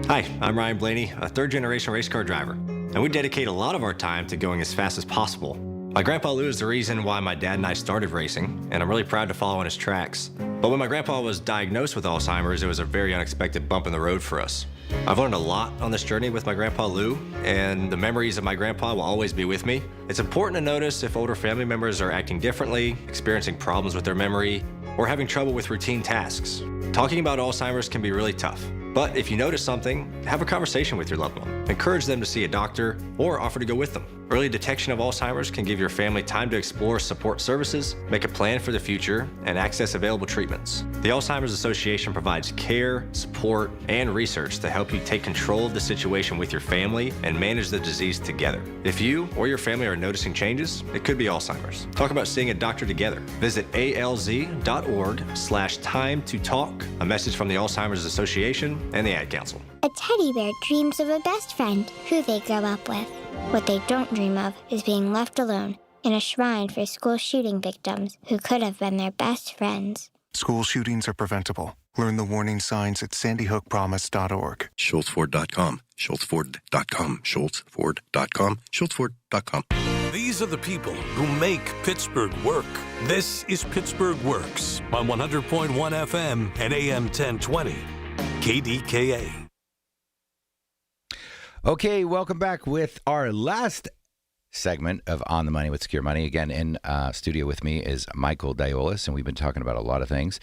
Hi, I'm Ryan Blaney, a third-generation race car driver, and we dedicate a lot of our time to going as fast as possible. My grandpa Lou is the reason why my dad and I started racing, and I'm really proud to follow in his tracks. But when my grandpa was diagnosed with Alzheimer's, it was a very unexpected bump in the road for us. I've learned a lot on this journey with my grandpa Lou, and the memories of my grandpa will always be with me. It's important to notice if older family members are acting differently, experiencing problems with their memory, or having trouble with routine tasks. Talking about Alzheimer's can be really tough, but if you notice something, have a conversation with your loved one. Encourage them to see a doctor or offer to go with them. Early detection of Alzheimer's can give your family time to explore support services, make a plan for the future, and access available treatments. The Alzheimer's Association provides care, support, and research to help you take control of the situation with your family and manage the disease together. If you or your family are noticing changes, it could be Alzheimer's. Talk about seeing a doctor together. Visit alz.org/time to talk. A message from the Alzheimer's Association and the Ad Council. A teddy bear dreams of a best friend who they grow up with. What they don't dream of is being left alone in a shrine for school shooting victims who could have been their best friends. School shootings are preventable. Learn the warning signs at sandyhookpromise.org. SchultzFord.com. SchultzFord.com. SchultzFord.com. SchultzFord.com. These are the people who make Pittsburgh work. This is Pittsburgh Works on 100.1 FM and AM 1020. KDKA. Okay, welcome back with our last segment of On the Money with Secure Money. Again, in studio with me is Michael Diolis, and we've been talking about a lot of things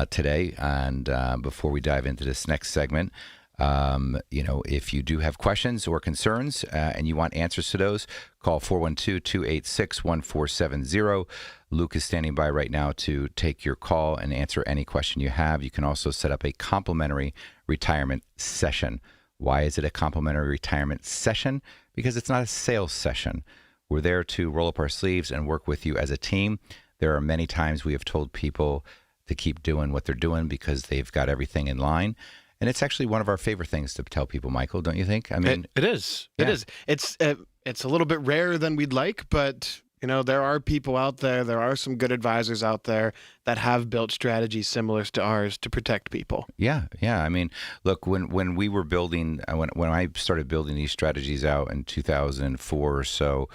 today. And before we dive into this next segment, if you do have questions or concerns and you want answers to those, call 412-286-1470. Luke is standing by right now to take your call and answer any question you have. You can also set up a complimentary retirement session. Why is it a complimentary retirement session? Because it's not a sales session. We're there to roll up our sleeves and work with you as a team. There are many times we have told people to keep doing what they're doing because they've got everything in line. And it's actually one of our favorite things to tell people, Michael, don't you think? I mean, it is. Yeah. It is. It's a little bit rarer than we'd like, but there are people out there. There are some good advisors out there that have built strategies similar to ours to protect people. Yeah. I mean, look, when we were building, when I started building these strategies out in 2004 or so,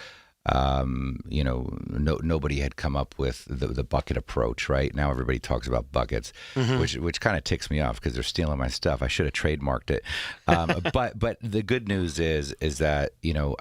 nobody had come up with the bucket approach. Right now, everybody talks about buckets, which kind of ticks me off because they're stealing my stuff. I should have trademarked it. But the good news is that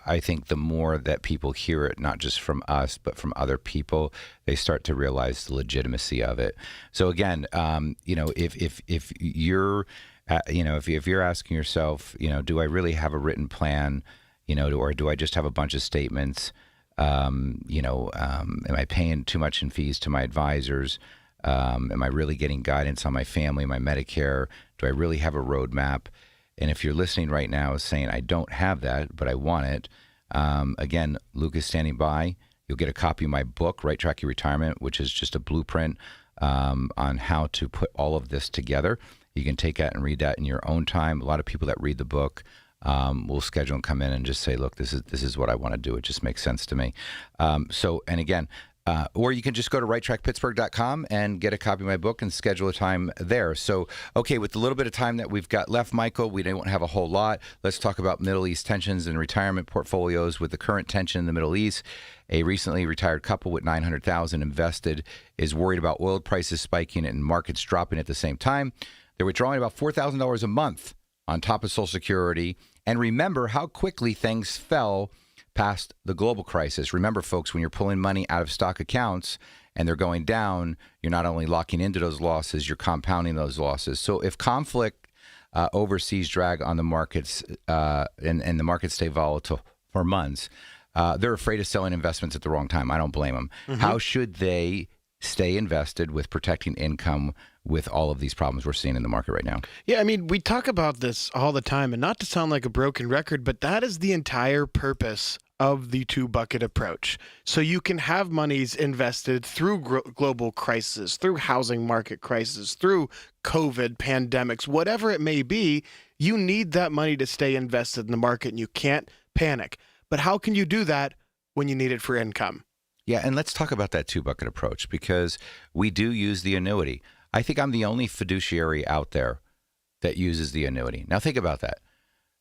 I think the more that people hear it, not just from us but from other people, they start to realize the legitimacy of it. So again, if you're if you're asking yourself, do I really have a written plan, or do I just have a bunch of statements? Am I paying too much in fees to my advisors? Am I really getting guidance on my family, my Medicare? Do I really have a roadmap? And if you're listening right now saying, I don't have that, but I want it, again, Luke is standing by. You'll get a copy of my book, Right Track Your Retirement, which is just a blueprint on how to put all of this together. You can take that and read that in your own time. A lot of people that read the book we'll schedule and come in and just say, look, this is what I want to do. It just makes sense to me. Or you can just go to righttrackpittsburgh.com and get a copy of my book and schedule a time there. So, okay, with the little bit of time that we've got left, Michael, we don't have a whole lot. Let's talk about Middle East tensions and retirement portfolios. With the current tension in the Middle East, a recently retired couple with $900,000 invested is worried about oil prices spiking and markets dropping at the same time. They're withdrawing about $4,000 a month on top of Social Security. And remember how quickly things fell past the global crisis. Remember, folks, when you're pulling money out of stock accounts and they're going down, you're not only locking into those losses, you're compounding those losses. So if conflict overseas drag on the markets and the markets stay volatile for months, they're afraid of selling investments at the wrong time. I don't blame them. How should they stay invested with protecting income with all of these problems we're seeing in the market right now? Yeah, I mean, we talk about this all the time, and not to sound like a broken record, but that is the entire purpose of the two-bucket approach. So you can have monies invested through global crisis, through housing market crisis, through COVID, pandemics, whatever it may be. You need that money to stay invested in the market, and you can't panic. But how can you do that when you need it for income? Yeah, and let's talk about that two-bucket approach, because we do use the annuity. I think I'm the only fiduciary out there that uses the annuity. Now think about that.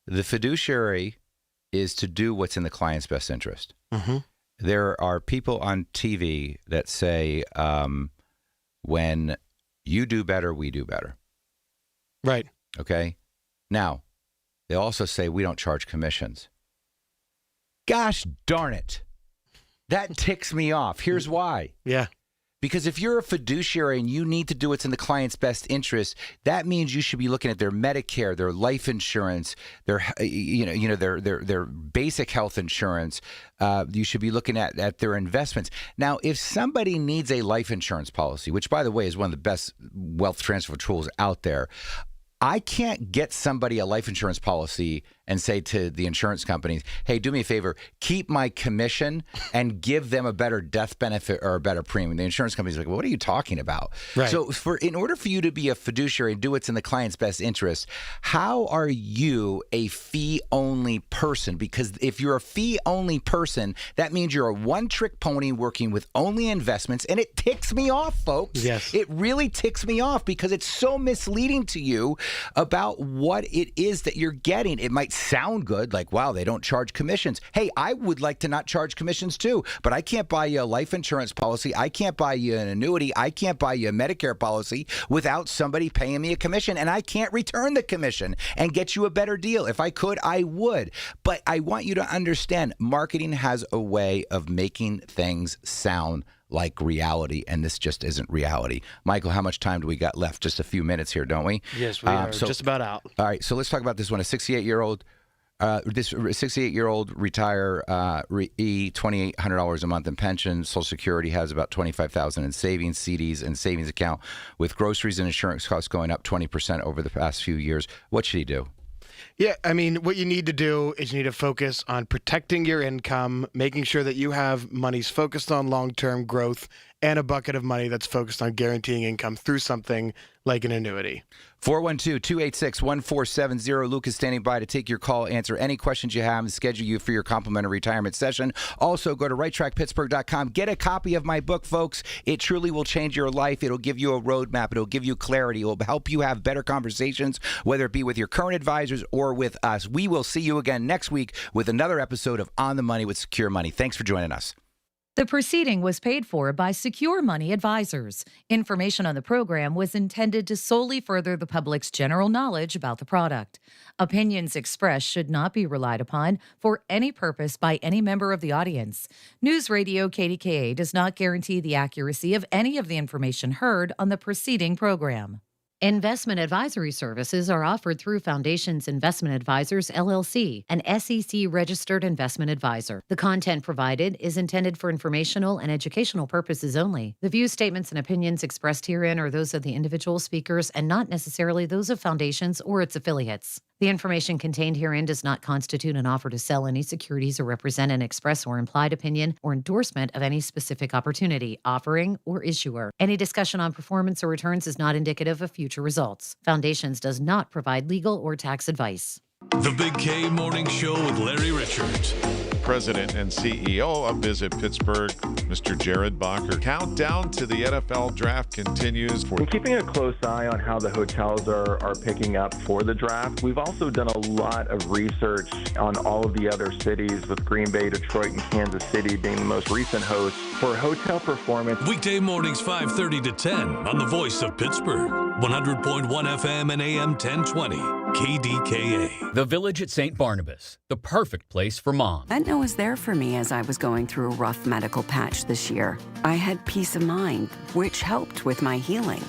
The fiduciary is to do what's in the client's best interest. There are people on TV that say, when you do better, we do better. Right. Okay? Now, they also say we don't charge commissions. Gosh darn it. That ticks me off. Here's why. Yeah. Because if you're a fiduciary and you need to do what's in the client's best interest, that means you should be looking at their Medicare, their life insurance, their their basic health insurance. You should be looking at their investments. Now, if somebody needs a life insurance policy, which by the way is one of the best wealth transfer tools out there, I can't get somebody a life insurance policy and say to the insurance companies, hey, do me a favor, keep my commission and give them a better death benefit or a better premium. The insurance company's like, well, what are you talking about? Right. So in order for you to be a fiduciary and do what's in the client's best interest, how are you a fee-only person? Because if you're a fee-only person, that means you're a one-trick pony working with only investments, and it ticks me off, folks. Yes. It really ticks me off because it's so misleading to you about what it is that you're getting. It might sound good, like, wow, they don't charge commissions. Hey, I would like to not charge commissions too, but I can't buy you a life insurance policy. I can't buy you an annuity. I can't buy you a Medicare policy without somebody paying me a commission, and I can't return the commission and get you a better deal. If I could, I would. But I want you to understand, marketing has a way of making things sound like reality, and this just isn't reality. Michael, how much time do we got left? Just a few minutes here, don't we? Yes, we are just about out. All right, so let's talk about this one. A 68-year-old retire, $2,800 a month in pension. Social Security has about $25,000 in savings, CDs, and savings account. With groceries and insurance costs going up 20% over the past few years, what should he do? Yeah, I mean, what you need to do is you need to focus on protecting your income, making sure that you have monies focused on long-term growth, and a bucket of money that's focused on guaranteeing income through something like an annuity. 412-286-1470. Luke is standing by to take your call, answer any questions you have, and schedule you for your complimentary retirement session. Also, go to righttrackpittsburgh.com. Get a copy of my book, folks. It truly will change your life. It'll give you a roadmap. It'll give you clarity. It will help you have better conversations, whether it be with your current advisors or with us. We will see you again next week with another episode of On the Money with Secure Money. Thanks for joining us. The proceeding was paid for by Secure Money Advisors. Information on the program was intended to solely further the public's general knowledge about the product. Opinions expressed should not be relied upon for any purpose by any member of the audience. News Radio KDKA does not guarantee the accuracy of any of the information heard on the preceding program. Investment advisory services are offered through Foundations Investment Advisors, LLC, an SEC-registered investment advisor. The content provided is intended for informational and educational purposes only. The views, statements, and opinions expressed herein are those of the individual speakers and not necessarily those of Foundations or its affiliates. The information contained herein does not constitute an offer to sell any securities or represent an express or implied opinion or endorsement of any specific opportunity, offering, or issuer. Any discussion on performance or returns is not indicative of future results. Foundations does not provide legal or tax advice. The Big K Morning Show with Larry Richards. President and CEO of Visit Pittsburgh, Mr. Jared Bacher. Countdown to the NFL draft continues. We're keeping a close eye on how the hotels are picking up for the draft. We've also done a lot of research on all of the other cities, with Green Bay, Detroit, and Kansas City being the most recent hosts for hotel performance. Weekday mornings 5:30 to 10 on the Voice of Pittsburgh. 100.1 FM and AM 1020. KDKA. The Village at St. Barnabas, the perfect place for mom. Aetna was there for me as I was going through a rough medical patch this year. I had peace of mind, which helped with my healing.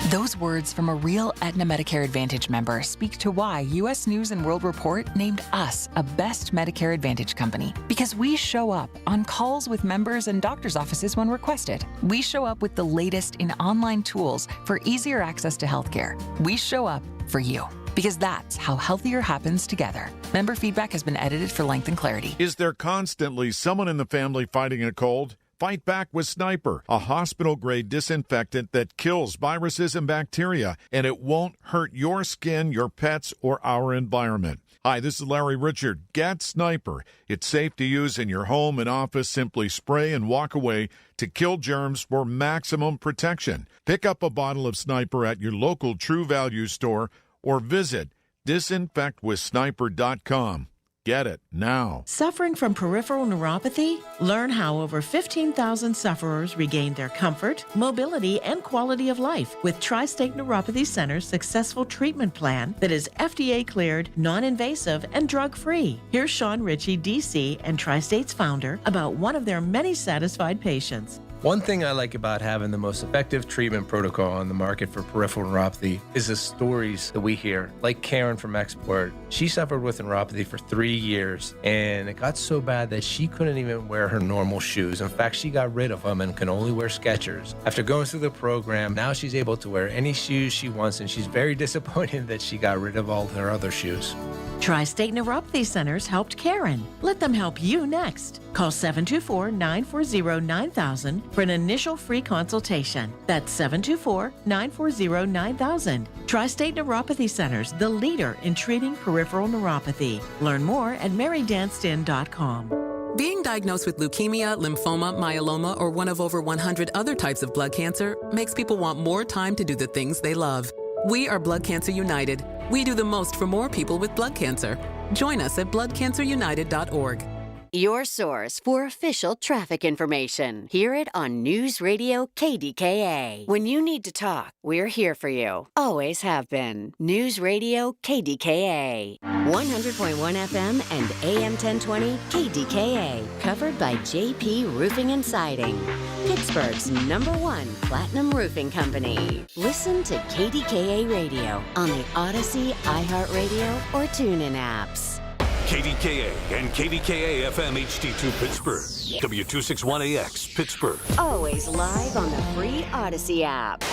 Those words from a real Aetna Medicare Advantage member speak to why U.S. News & World Report named us a best Medicare Advantage company. Because we show up on calls with members and doctors' offices when requested. We show up with the latest in online tools for easier access to healthcare. We show up for you. Because that's how healthier happens together. Member feedback has been edited for length and clarity. Is there constantly someone in the family fighting a cold? Fight back with Sniper, a hospital-grade disinfectant that kills viruses and bacteria, and it won't hurt your skin, your pets, or our environment. Hi, this is Larry Richard. Get Sniper. It's safe to use in your home and office. Simply spray and walk away to kill germs for maximum protection. Pick up a bottle of Sniper at your local True Value store or visit disinfectwithsniper.com. Get it now. Suffering from peripheral neuropathy? Learn how over 15,000 sufferers regained their comfort, mobility, and quality of life with Tri-State Neuropathy Center's successful treatment plan that is FDA cleared, non-invasive, and drug-free. Here's Sean Ritchie, DC, and Tri-State's founder about one of their many satisfied patients. One thing I like about having the most effective treatment protocol on the market for peripheral neuropathy is the stories that we hear. Like Karen from Export, she suffered with neuropathy for 3 years, and it got so bad that she couldn't even wear her normal shoes. In fact, she got rid of them and can only wear Skechers. After going through the program, now she's able to wear any shoes she wants, and she's very disappointed that she got rid of all her other shoes. Tri-State Neuropathy Centers helped Karen. Let them help you next. Call 724-940-9000 for an initial free consultation. That's 724-940-9000. Tri-State Neuropathy Centers, the leader in treating peripheral neuropathy. Learn more at marydanston.com. Being diagnosed with leukemia, lymphoma, myeloma, or one of over 100 other types of blood cancer makes people want more time to do the things they love. We are Blood Cancer United. We do the most for more people with blood cancer. Join us at bloodcancerunited.org. Your source for official traffic information. Hear it on News Radio KDKA. When you need to talk, we're here for you. Always have been. News Radio KDKA. 100.1 FM and AM 1020 KDKA. Covered by JP Roofing and Siding. Pittsburgh's #1 platinum roofing company. Listen to KDKA Radio on the Odyssey, iHeartRadio, or TuneIn apps. KDKA and KDKA-FM HD2 Pittsburgh. W261AX Pittsburgh. Always live on the free Odyssey app.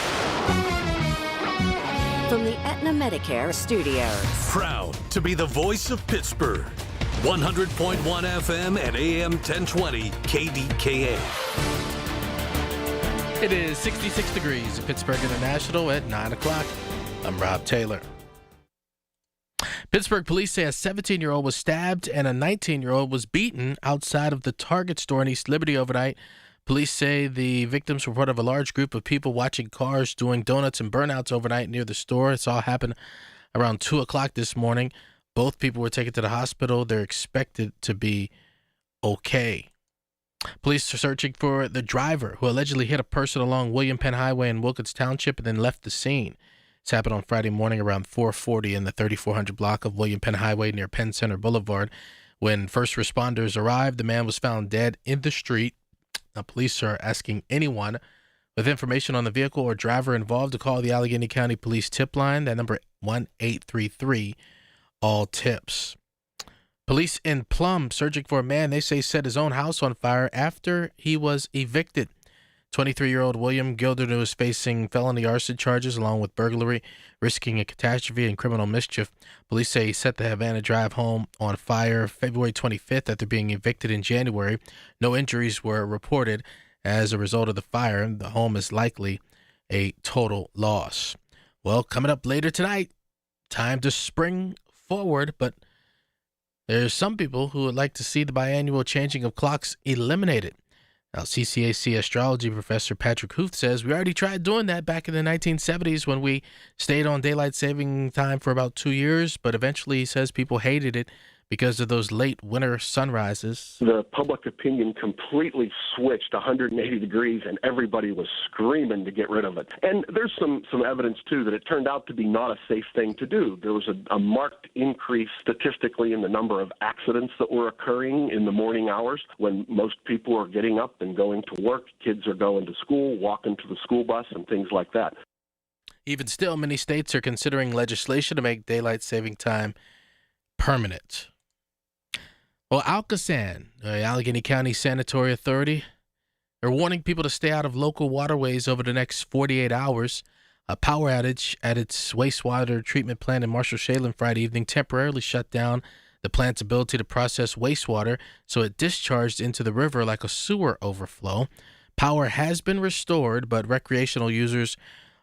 From the Aetna Medicare Studios. Proud to be the voice of Pittsburgh. 100.1 FM and AM 1020 KDKA. It is 66 degrees at Pittsburgh International at 9 o'clock. I'm Rob Taylor. Pittsburgh police say a 17-year-old was stabbed and a 19-year-old was beaten outside of the Target store in East Liberty overnight. Police say the victims were part of a large group of people watching cars doing donuts and burnouts overnight near the store. It's all happened around 2 o'clock this morning. Both people were taken to the hospital. They're expected to be okay. Police are searching for the driver who allegedly hit a person along William Penn Highway in Wilkins Township and then left the scene. This happened on Friday morning around 4:40 in the 3400 block of William Penn Highway near Penn Center Boulevard. When first responders arrived, the man was found dead in the street. Now, police are asking anyone with information on the vehicle or driver involved to call the Allegheny County Police tip line. That number 1-833 all tips. Police in Plum searching for a man they say set his own house on fire after he was evicted. 23-year-old William Gildernew is facing felony arson charges along with burglary, risking a catastrophe and criminal mischief. Police say he set the Havana Drive home on fire February 25th after being evicted in January. No injuries were reported as a result of the fire. The home is likely a total loss. Well, coming up later tonight, time to spring forward, but there's some people who would like to see the biannual changing of clocks eliminated. Now, CCAC astrology professor Patrick Huth says we already tried doing that back in the 1970s when we stayed on daylight saving time for about 2 years, but eventually he says people hated it because of those late winter sunrises. The public opinion completely switched 180 degrees, and everybody was screaming to get rid of it. And there's some evidence, too, that it turned out to be not a safe thing to do. There was a marked increase statistically in the number of accidents that were occurring in the morning hours when most people are getting up and going to work, kids are going to school, walking to the school bus, and things like that. Even still, many states are considering legislation to make daylight saving time permanent. Well, Alcosan, the Allegheny County Sanitary Authority, they're warning people to stay out of local waterways over the next 48 hours. A power outage at its wastewater treatment plant in Marshall-Shalen Friday evening temporarily shut down the plant's ability to process wastewater, so it discharged into the river like a sewer overflow. Power has been restored, but recreational users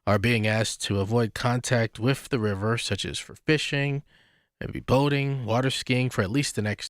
are being asked to avoid contact with the river, such as for fishing, maybe boating, water skiing, for at least the next